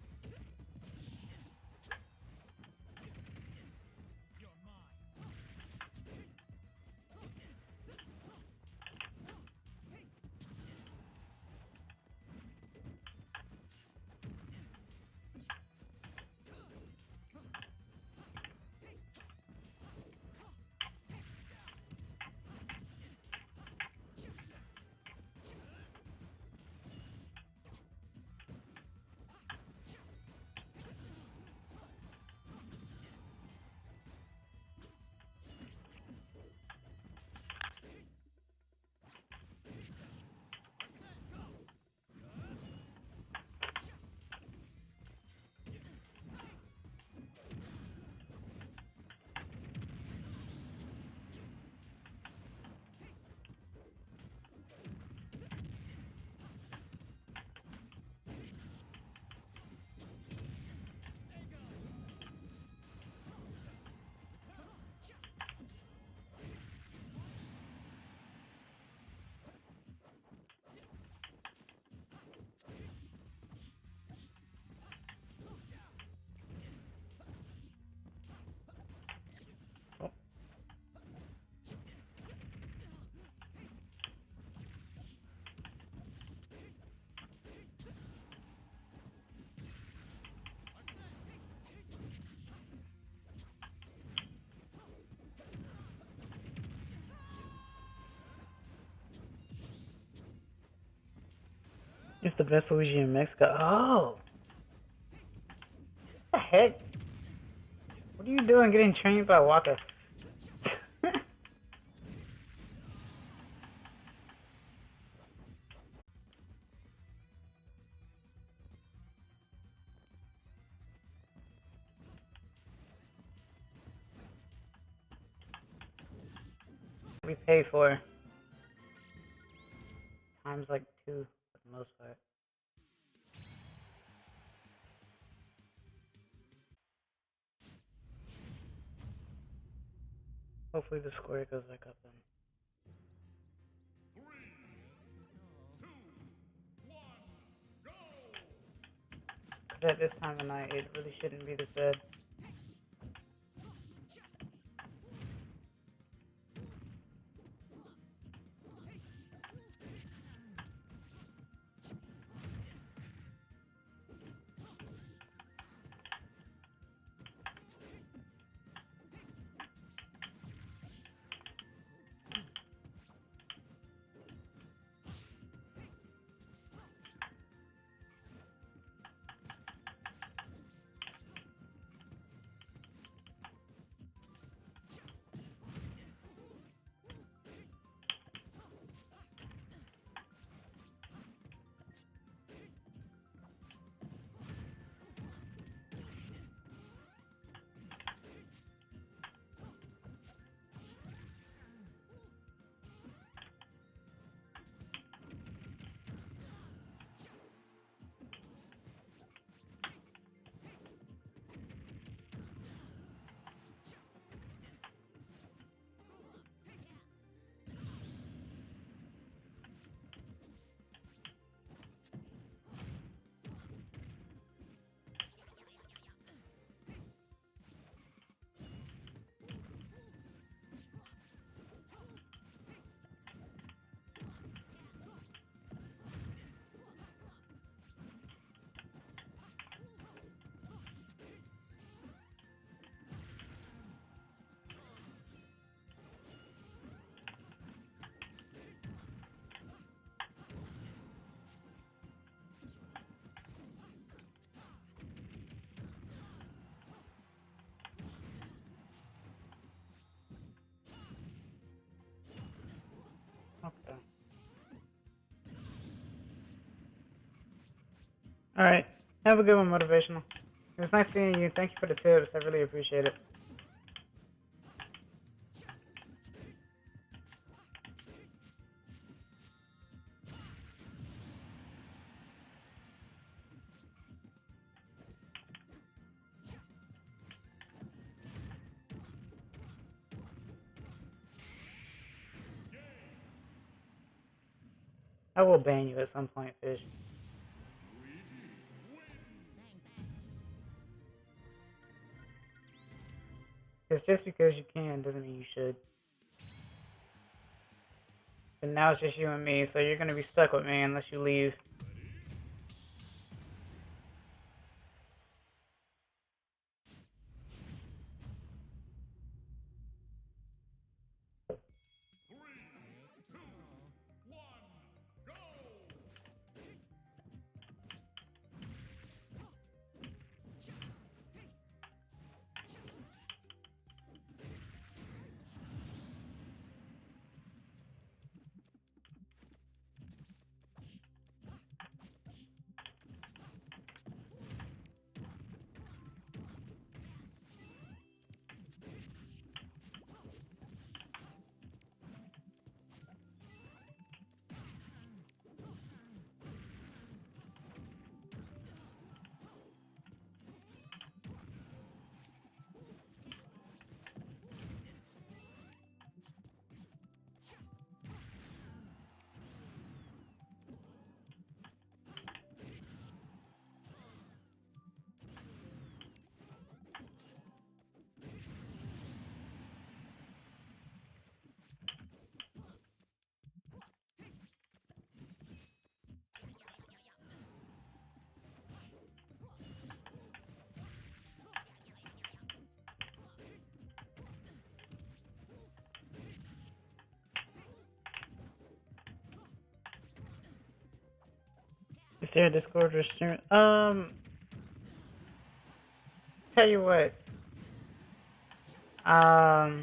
Oh. It's the best Luigi in Mexico. Oh! What the heck? What are you doing getting trained by Waka? We pay for times like 2 for the most part. Hopefully the square goes back up then. 'Cause at this time of night, it really shouldn't be this bad. Alright. Have a good one, Motivational. It was nice seeing you. Thank you for the tips. I really appreciate it. I will ban you at some point, Fish. It's just because you can doesn't mean you should. But now it's just you and me, so you're gonna be stuck with me unless you leave. Is there a Discord or stream? Tell you what. I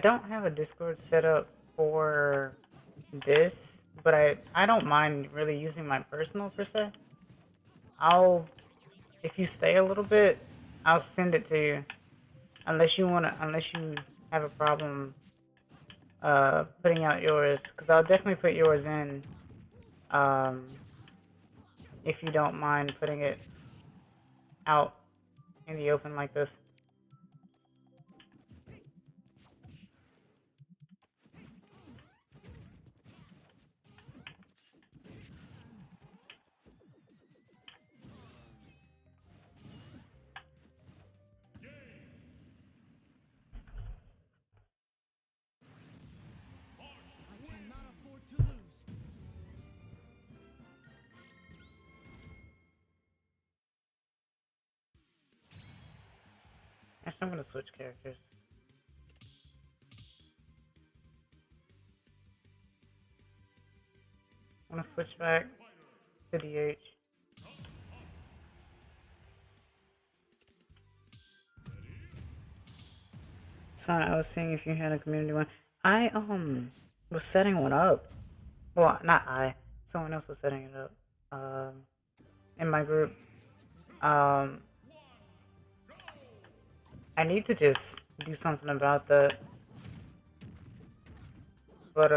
don't have a Discord set up for this, but I don't mind really using my personal per se. If you stay a little bit, I'll send it to you. Unless you have a problem putting out yours, because I'll definitely put yours in if you don't mind putting it out in the open like this. I cannot afford to lose. Actually, I'm gonna switch characters. I'm gonna switch back to DH. It's fine. I was seeing if you had a community one. I was setting one up. Well, not I. Someone else was setting it up. In my group. I need to just do something about that. But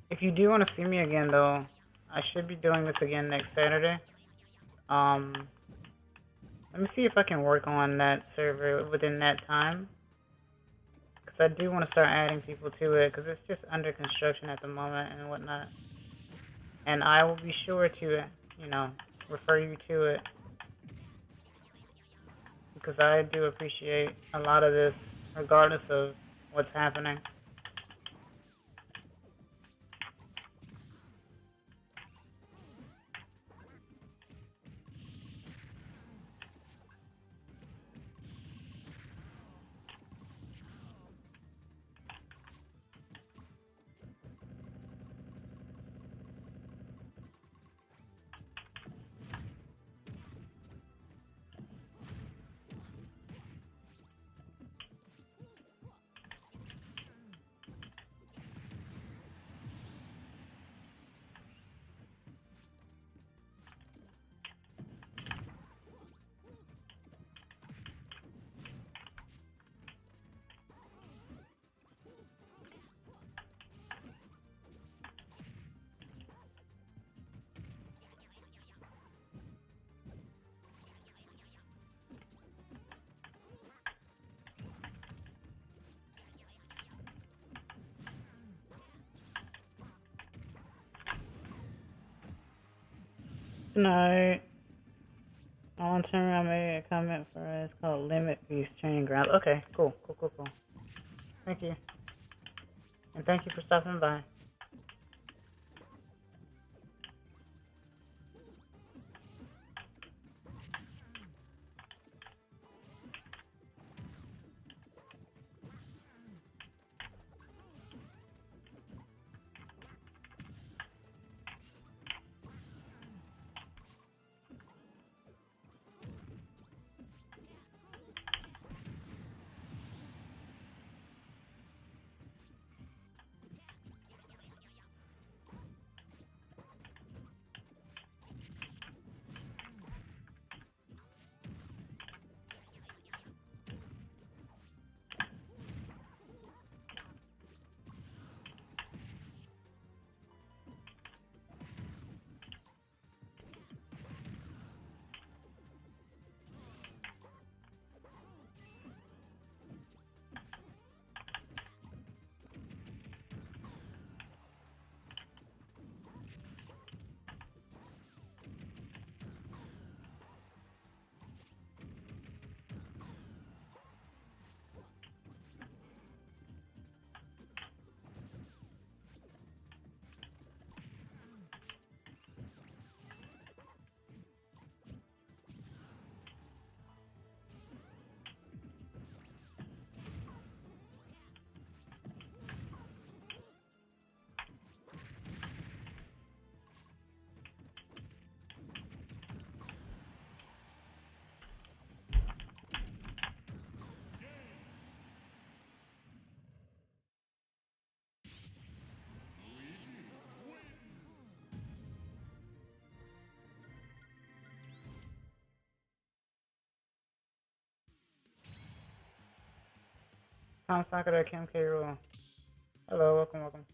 if you do want to see me again, though, I should be doing this again next Saturday. Let me see if I can work on that server within that time. Because I do want to start adding people to it, because it's just under construction at the moment and whatnot. And I will be sure to, you know, refer you to it. Because I do appreciate a lot of this, regardless of what's happening. Good night. On turn, I made a comment for us. It's called Limit Beast Training Ground. Okay, cool. Thank you. And thank you for stopping by. Tom Sakura, Kim K. Rool. Hello, welcome.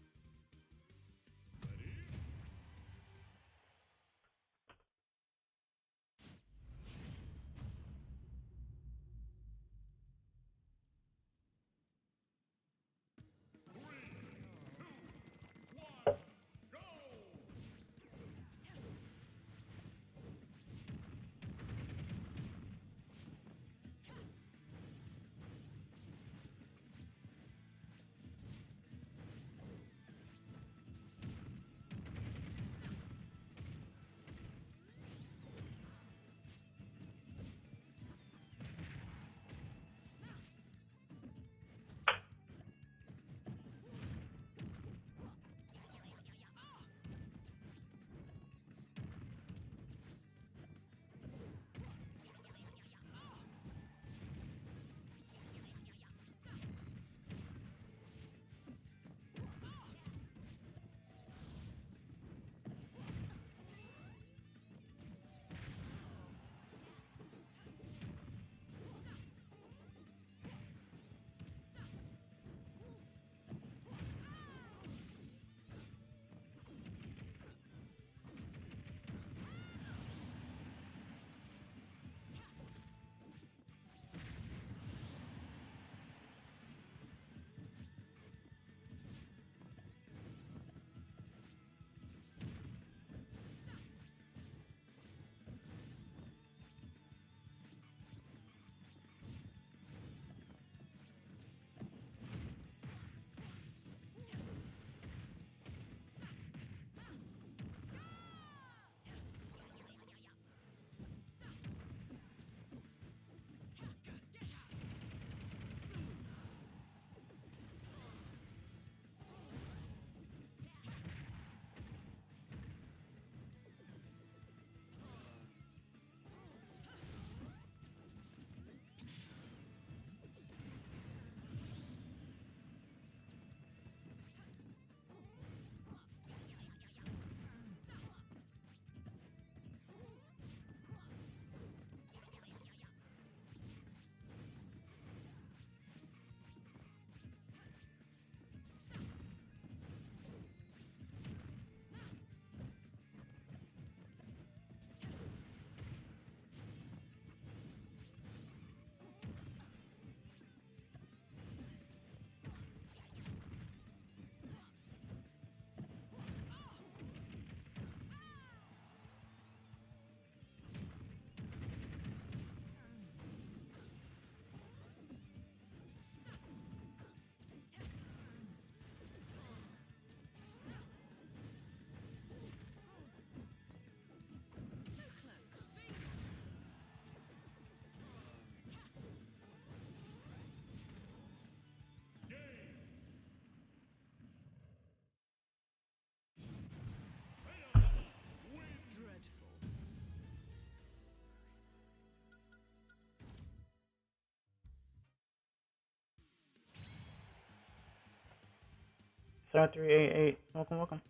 Star 388. Welcome, welcome.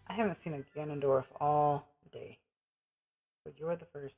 I haven't seen a Ganondorf all day. But you're the first.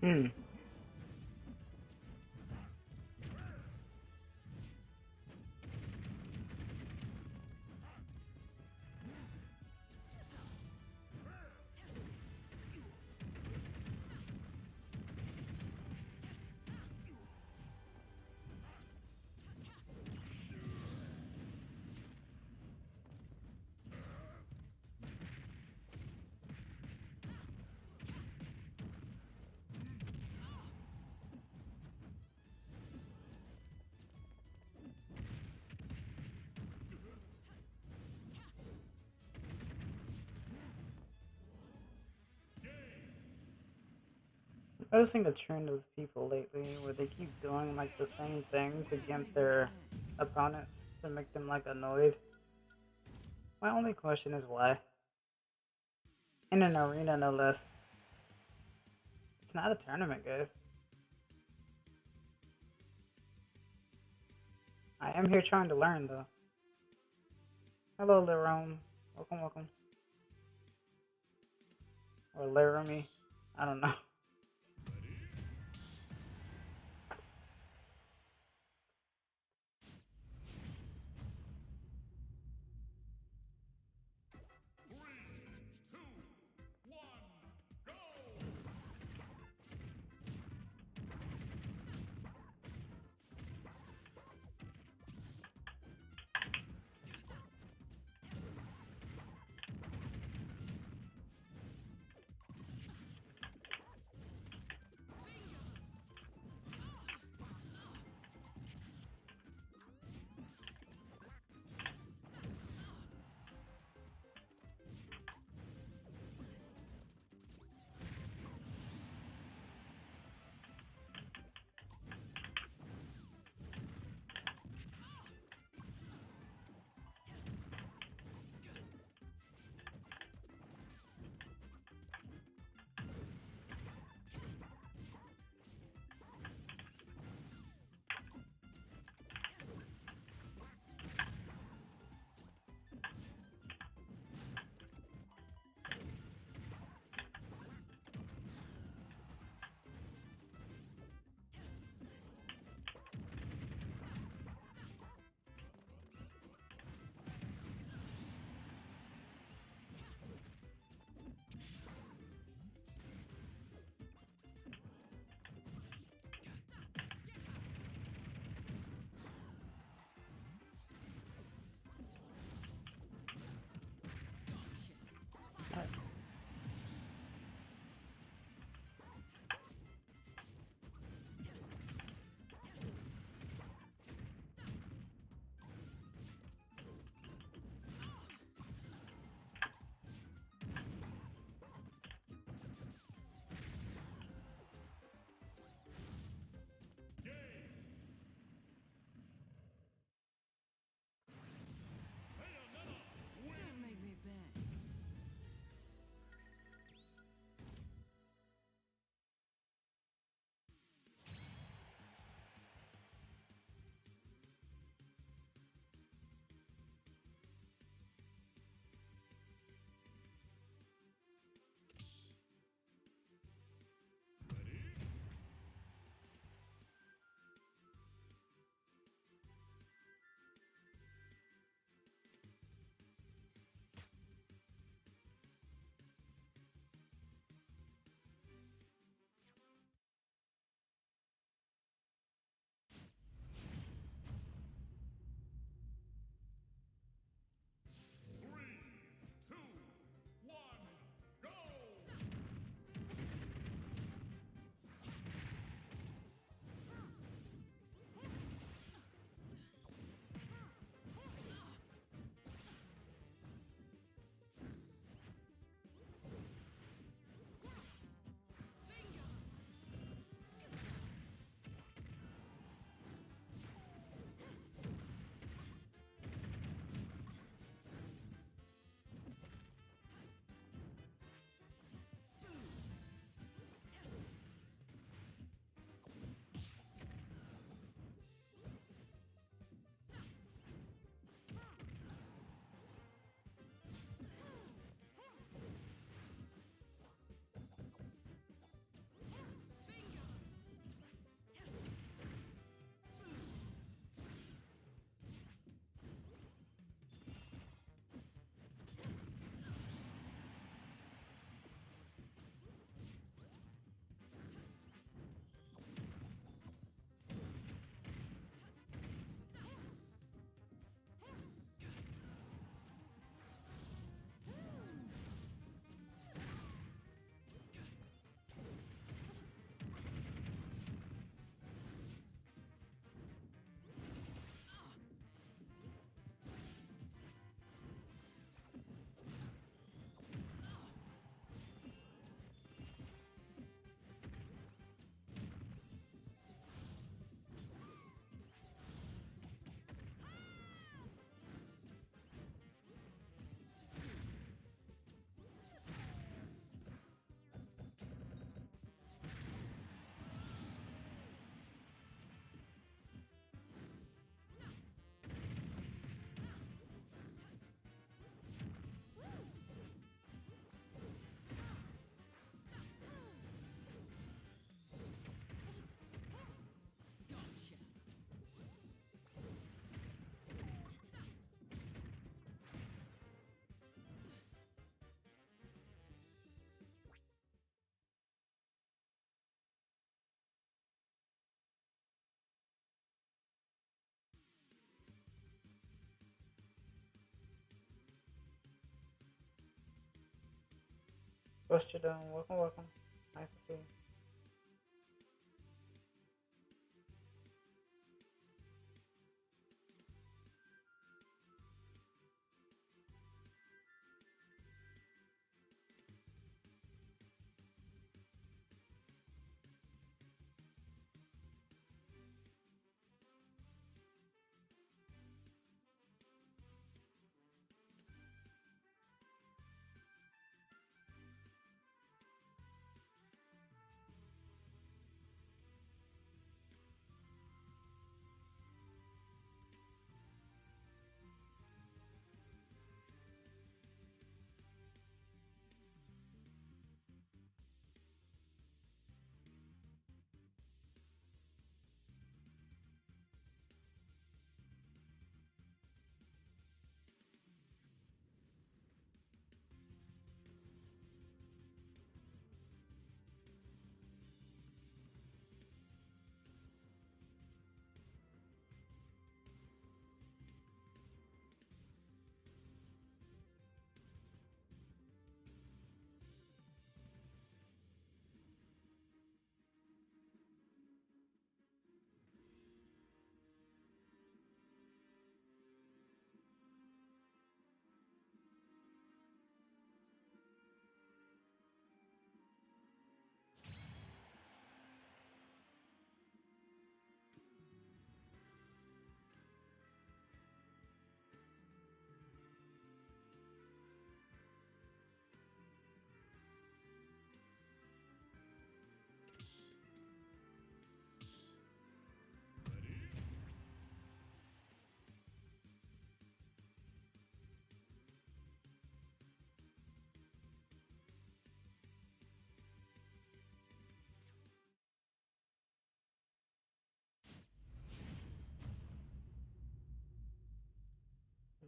Hmm. I'm noticing a trend with people lately where they keep doing like the same thing to get their opponents to make them like annoyed. My only question is why? In an arena, no less. It's not a tournament, guys. I am here trying to learn, though. Hello, Lerome. Welcome, welcome. Or Laramie. I don't know. What's you doing? Welcome, welcome. Nice to see you.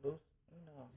Boost? No.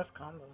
That's combo.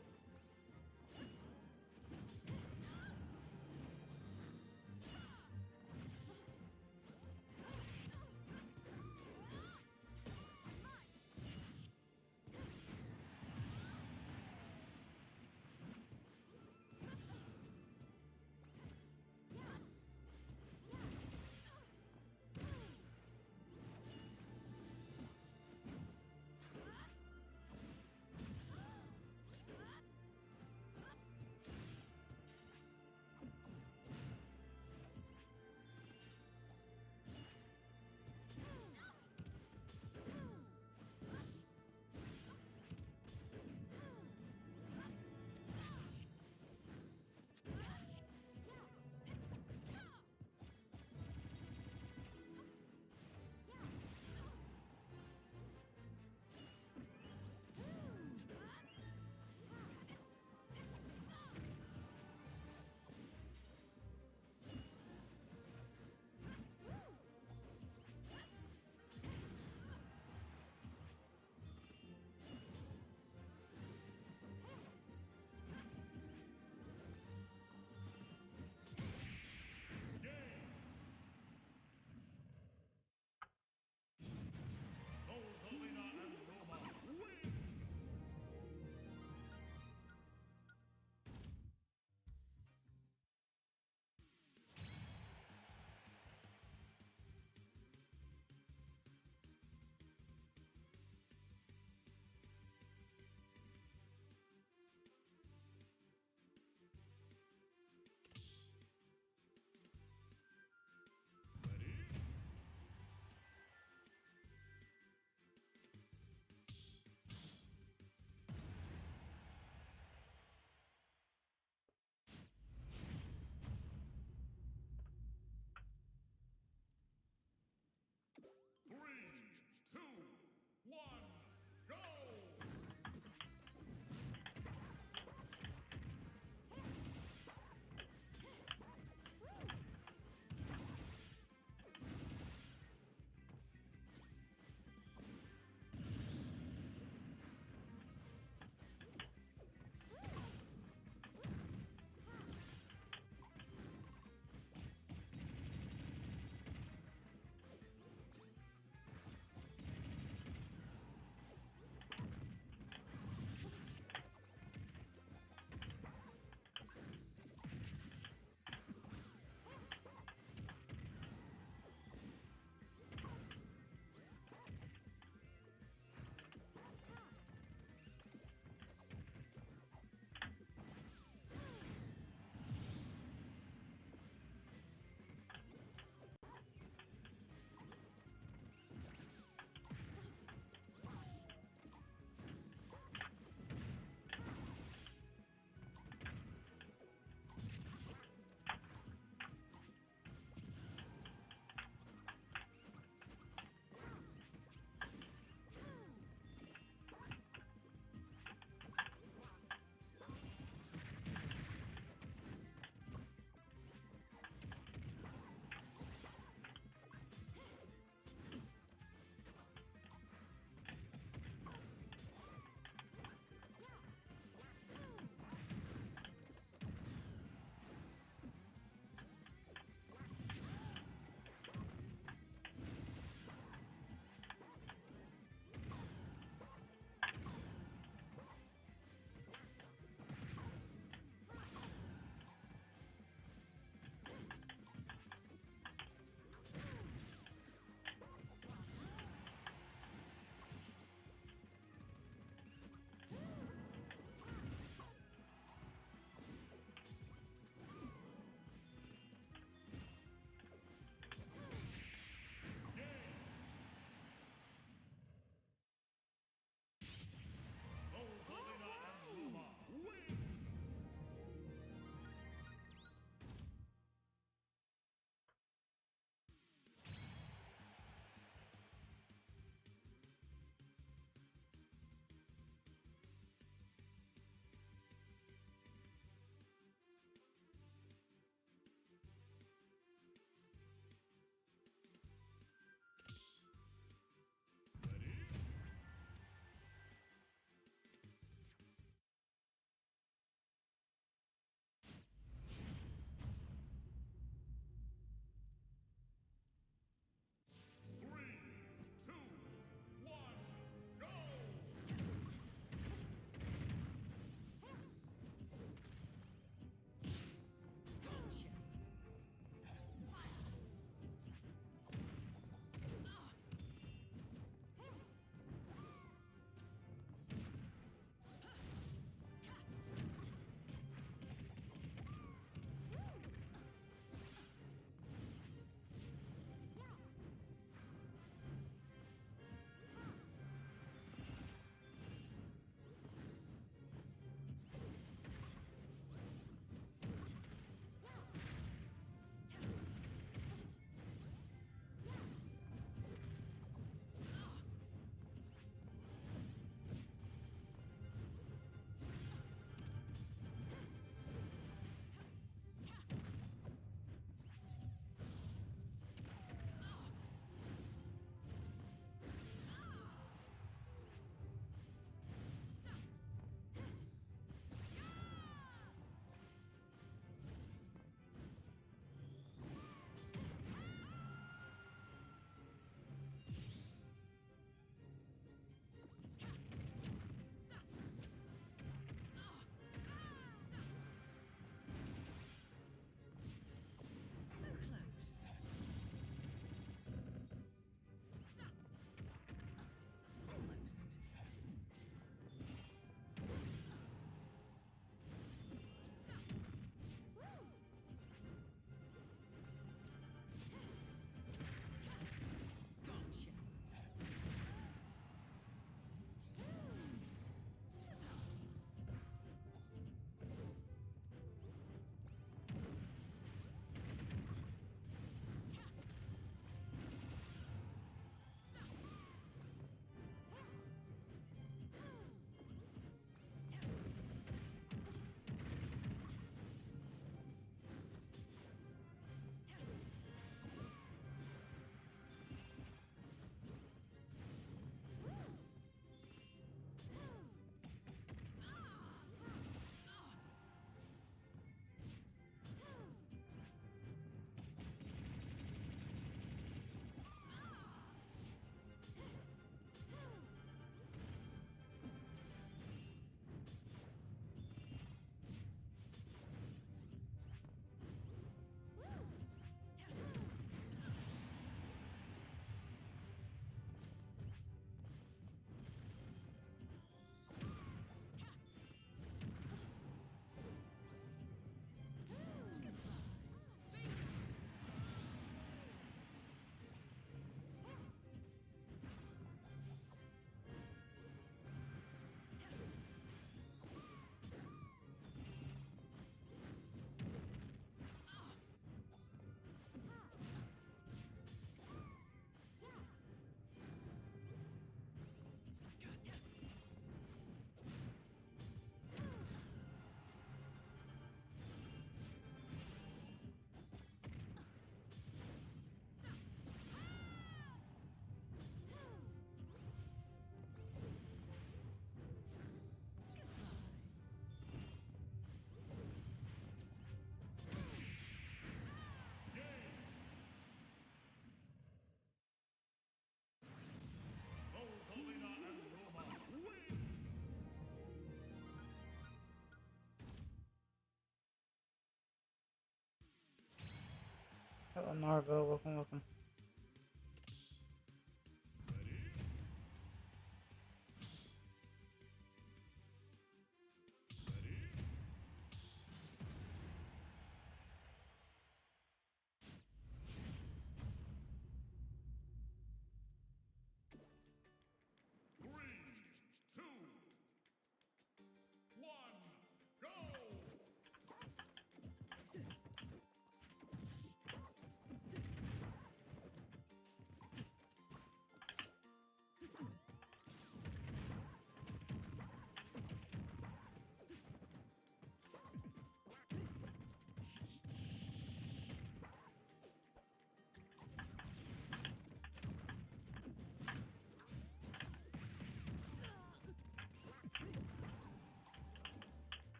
Hello, Margot. Welcome, welcome.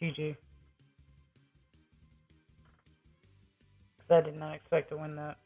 GG. Because I did not expect to win that.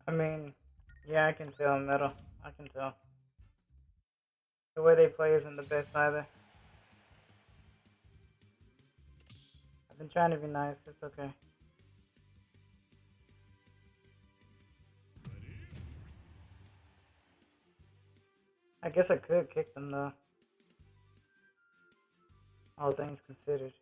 I mean, yeah, I can tell, Metal. I can tell. The way they play isn't the best either. I've been trying to be nice. It's okay. I guess I could kick them though. All things considered.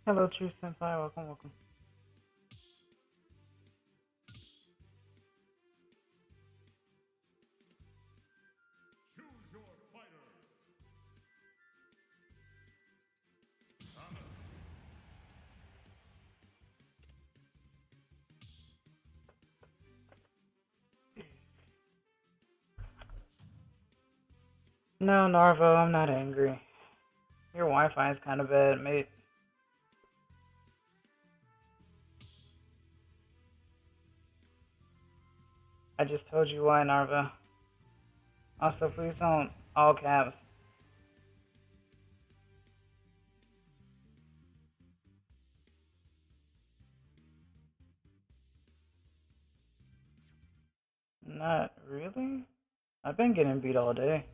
Hello, True Senpai. Welcome, welcome. No, Narvo, I'm not angry. Your Wi-Fi is kind of bad, mate. I just told you why, Narva. Also, please don't all caps. Not really? I've been getting beat all day.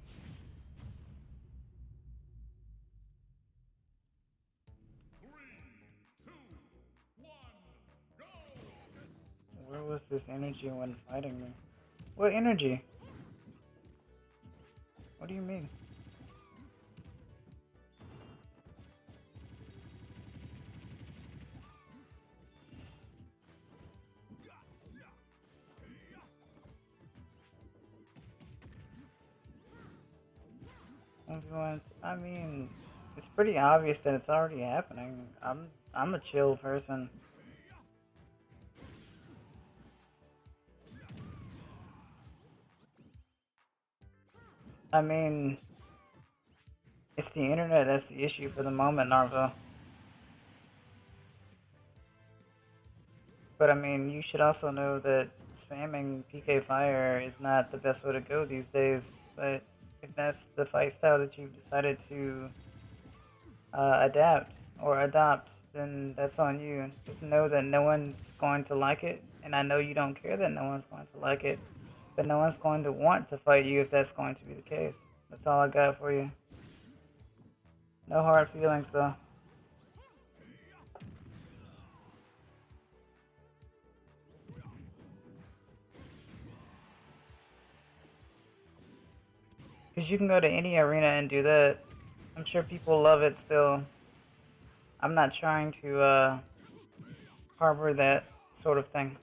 Where was this energy when fighting me? What energy? What do you mean? I mean, it's pretty obvious that it's already happening. I'm a chill person. I mean, it's the internet that's the issue for the moment, Narva. But I mean, you should also know that spamming PK Fire is not the best way to go these days. But if that's the fight style that you've decided to adapt or adopt, then that's on you. Just know that no one's going to like it, and I know you don't care that no one's going to like it, but no one's going to want to fight you if that's going to be the case. That's all I got for you. No hard feelings, though. Because you can go to any arena and do that. I'm sure people love it still. I'm not trying to harbor that sort of thing.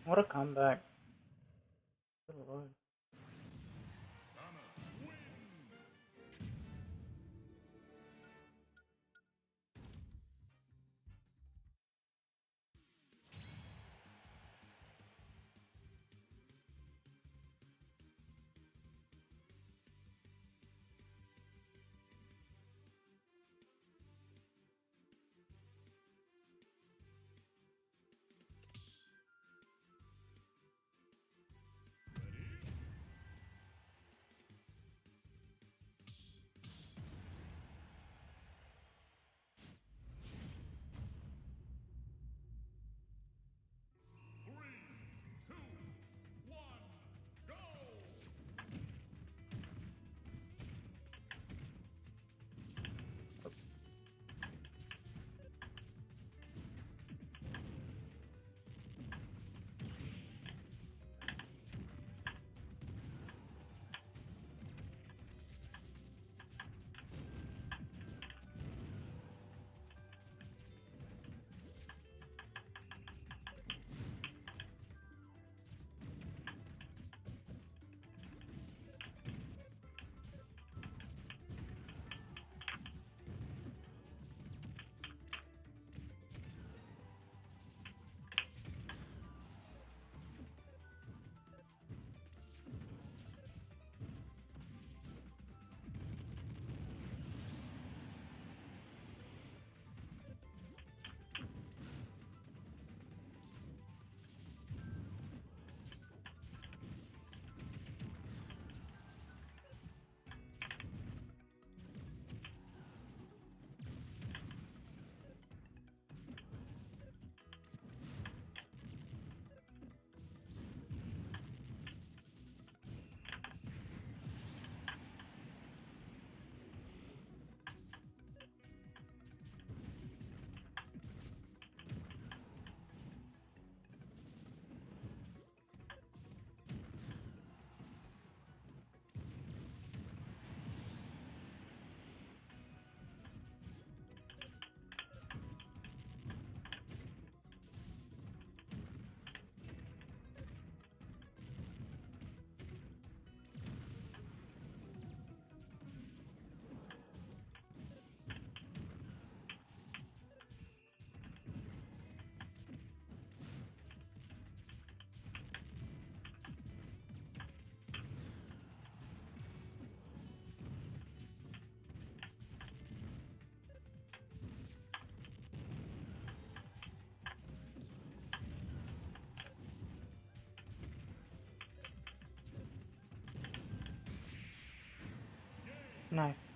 What a comeback. Good lord. Nice.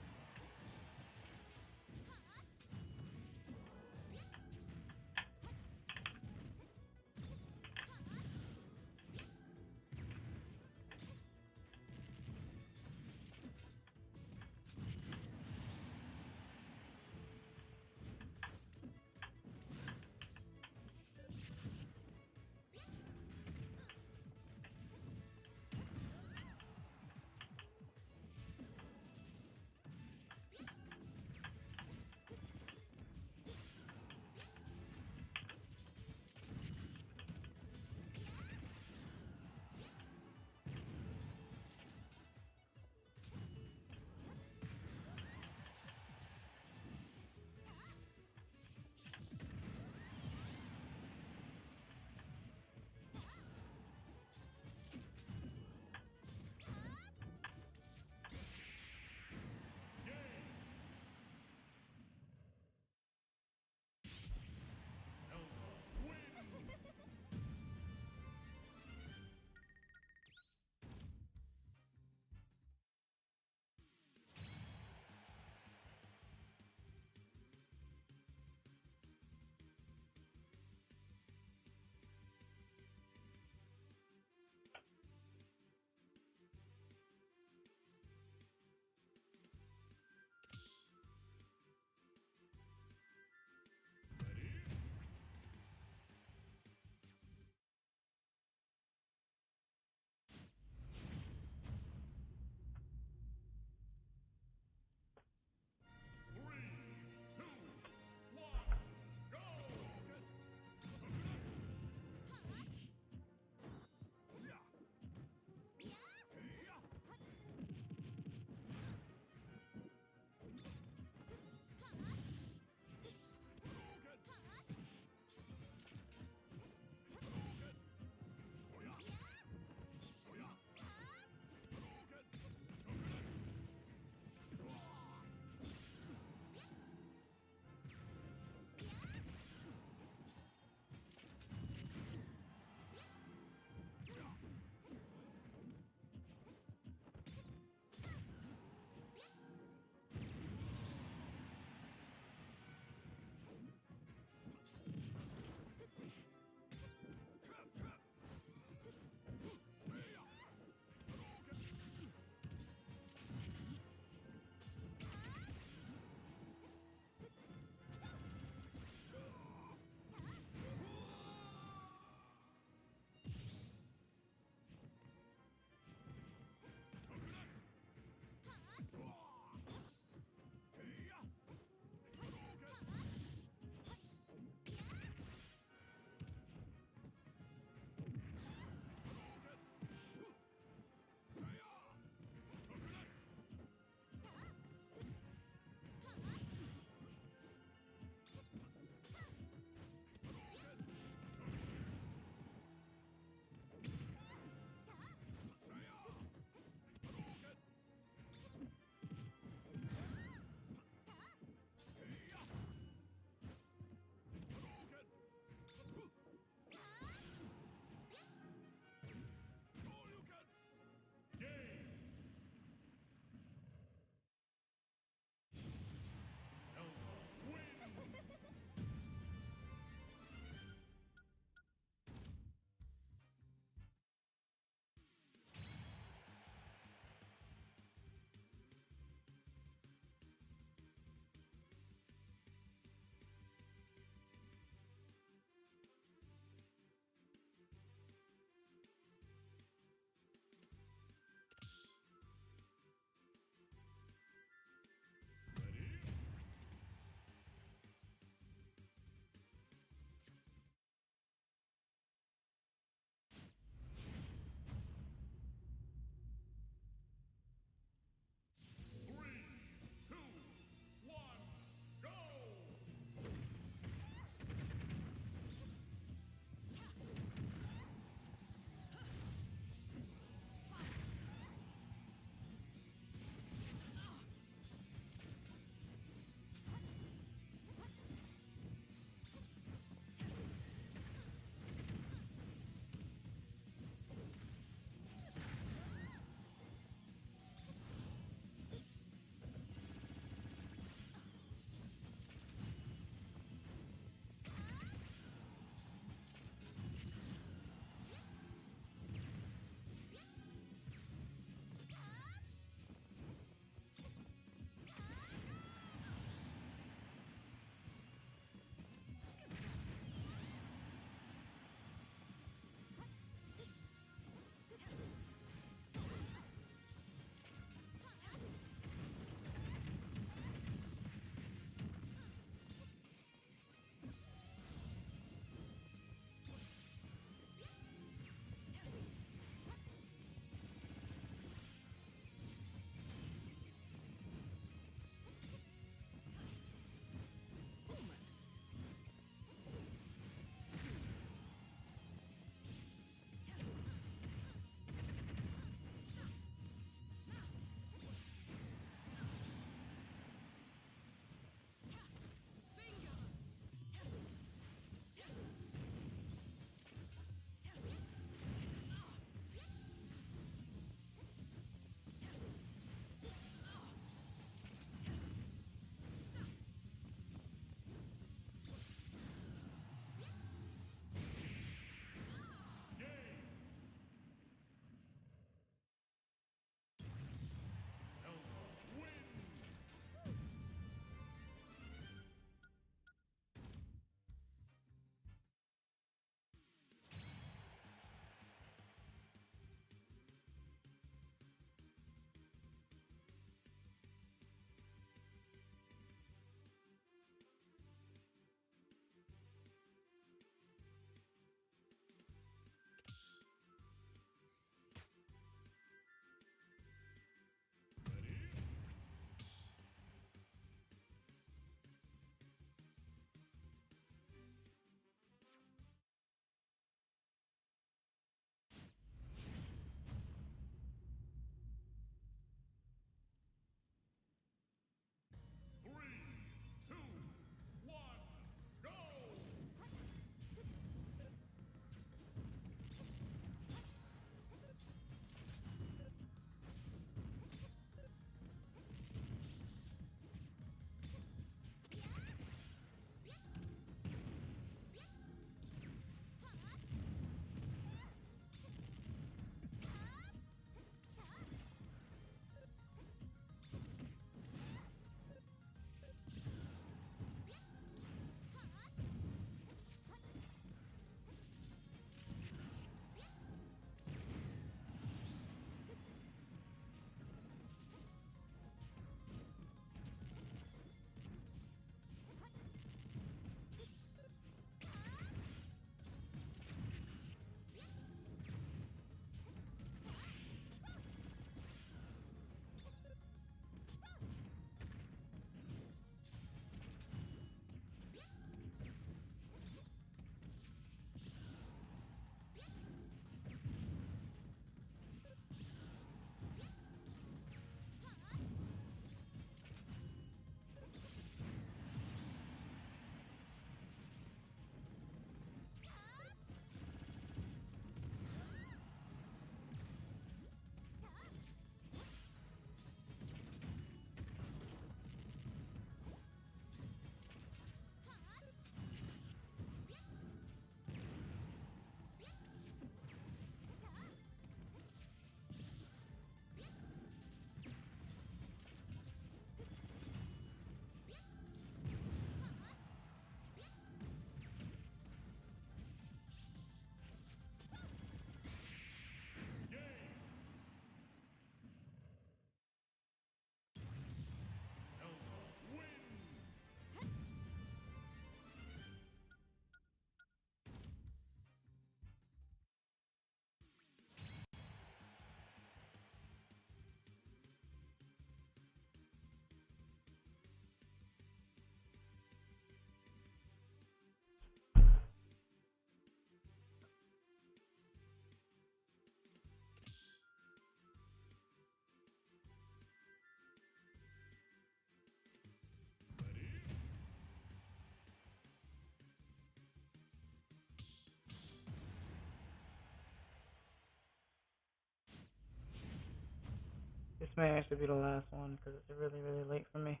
This may actually be the last one because it's really, really late for me.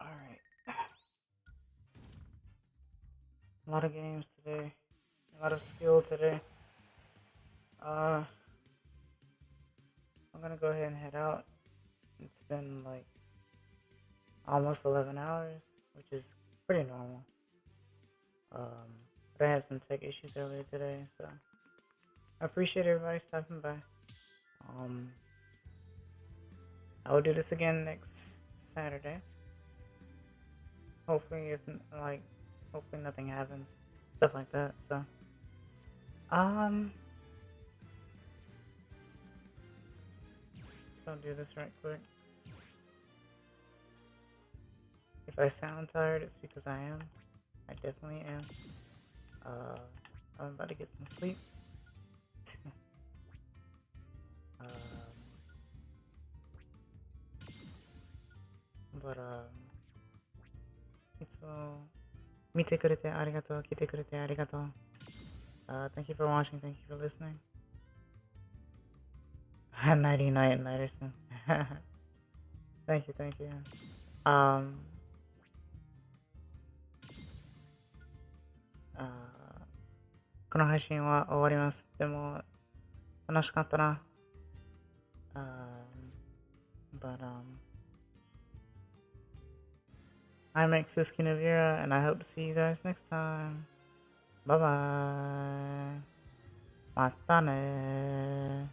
Alright. A lot of games today. A lot of skill today. I'm gonna go ahead and head out. It's been like almost 11 hours, which is pretty normal. But I had some tech issues earlier today, so I appreciate everybody stopping by. I will do this again next Saturday. Hopefully, hopefully nothing happens, stuff like that. So, I'll do this right quick. If I sound tired, it's because I am. I definitely am. I'm about to get some sleep. But いつも見てくれてありがとう、来てくれてありがとう。Thank you for watching, thank you for listening. Nighty night, Nighterson. Thank you, thank you. この配信は終わります。でも楽しかったな。But I'm Exis Kinavira, and I hope to see you guys next time. Bye bye. またね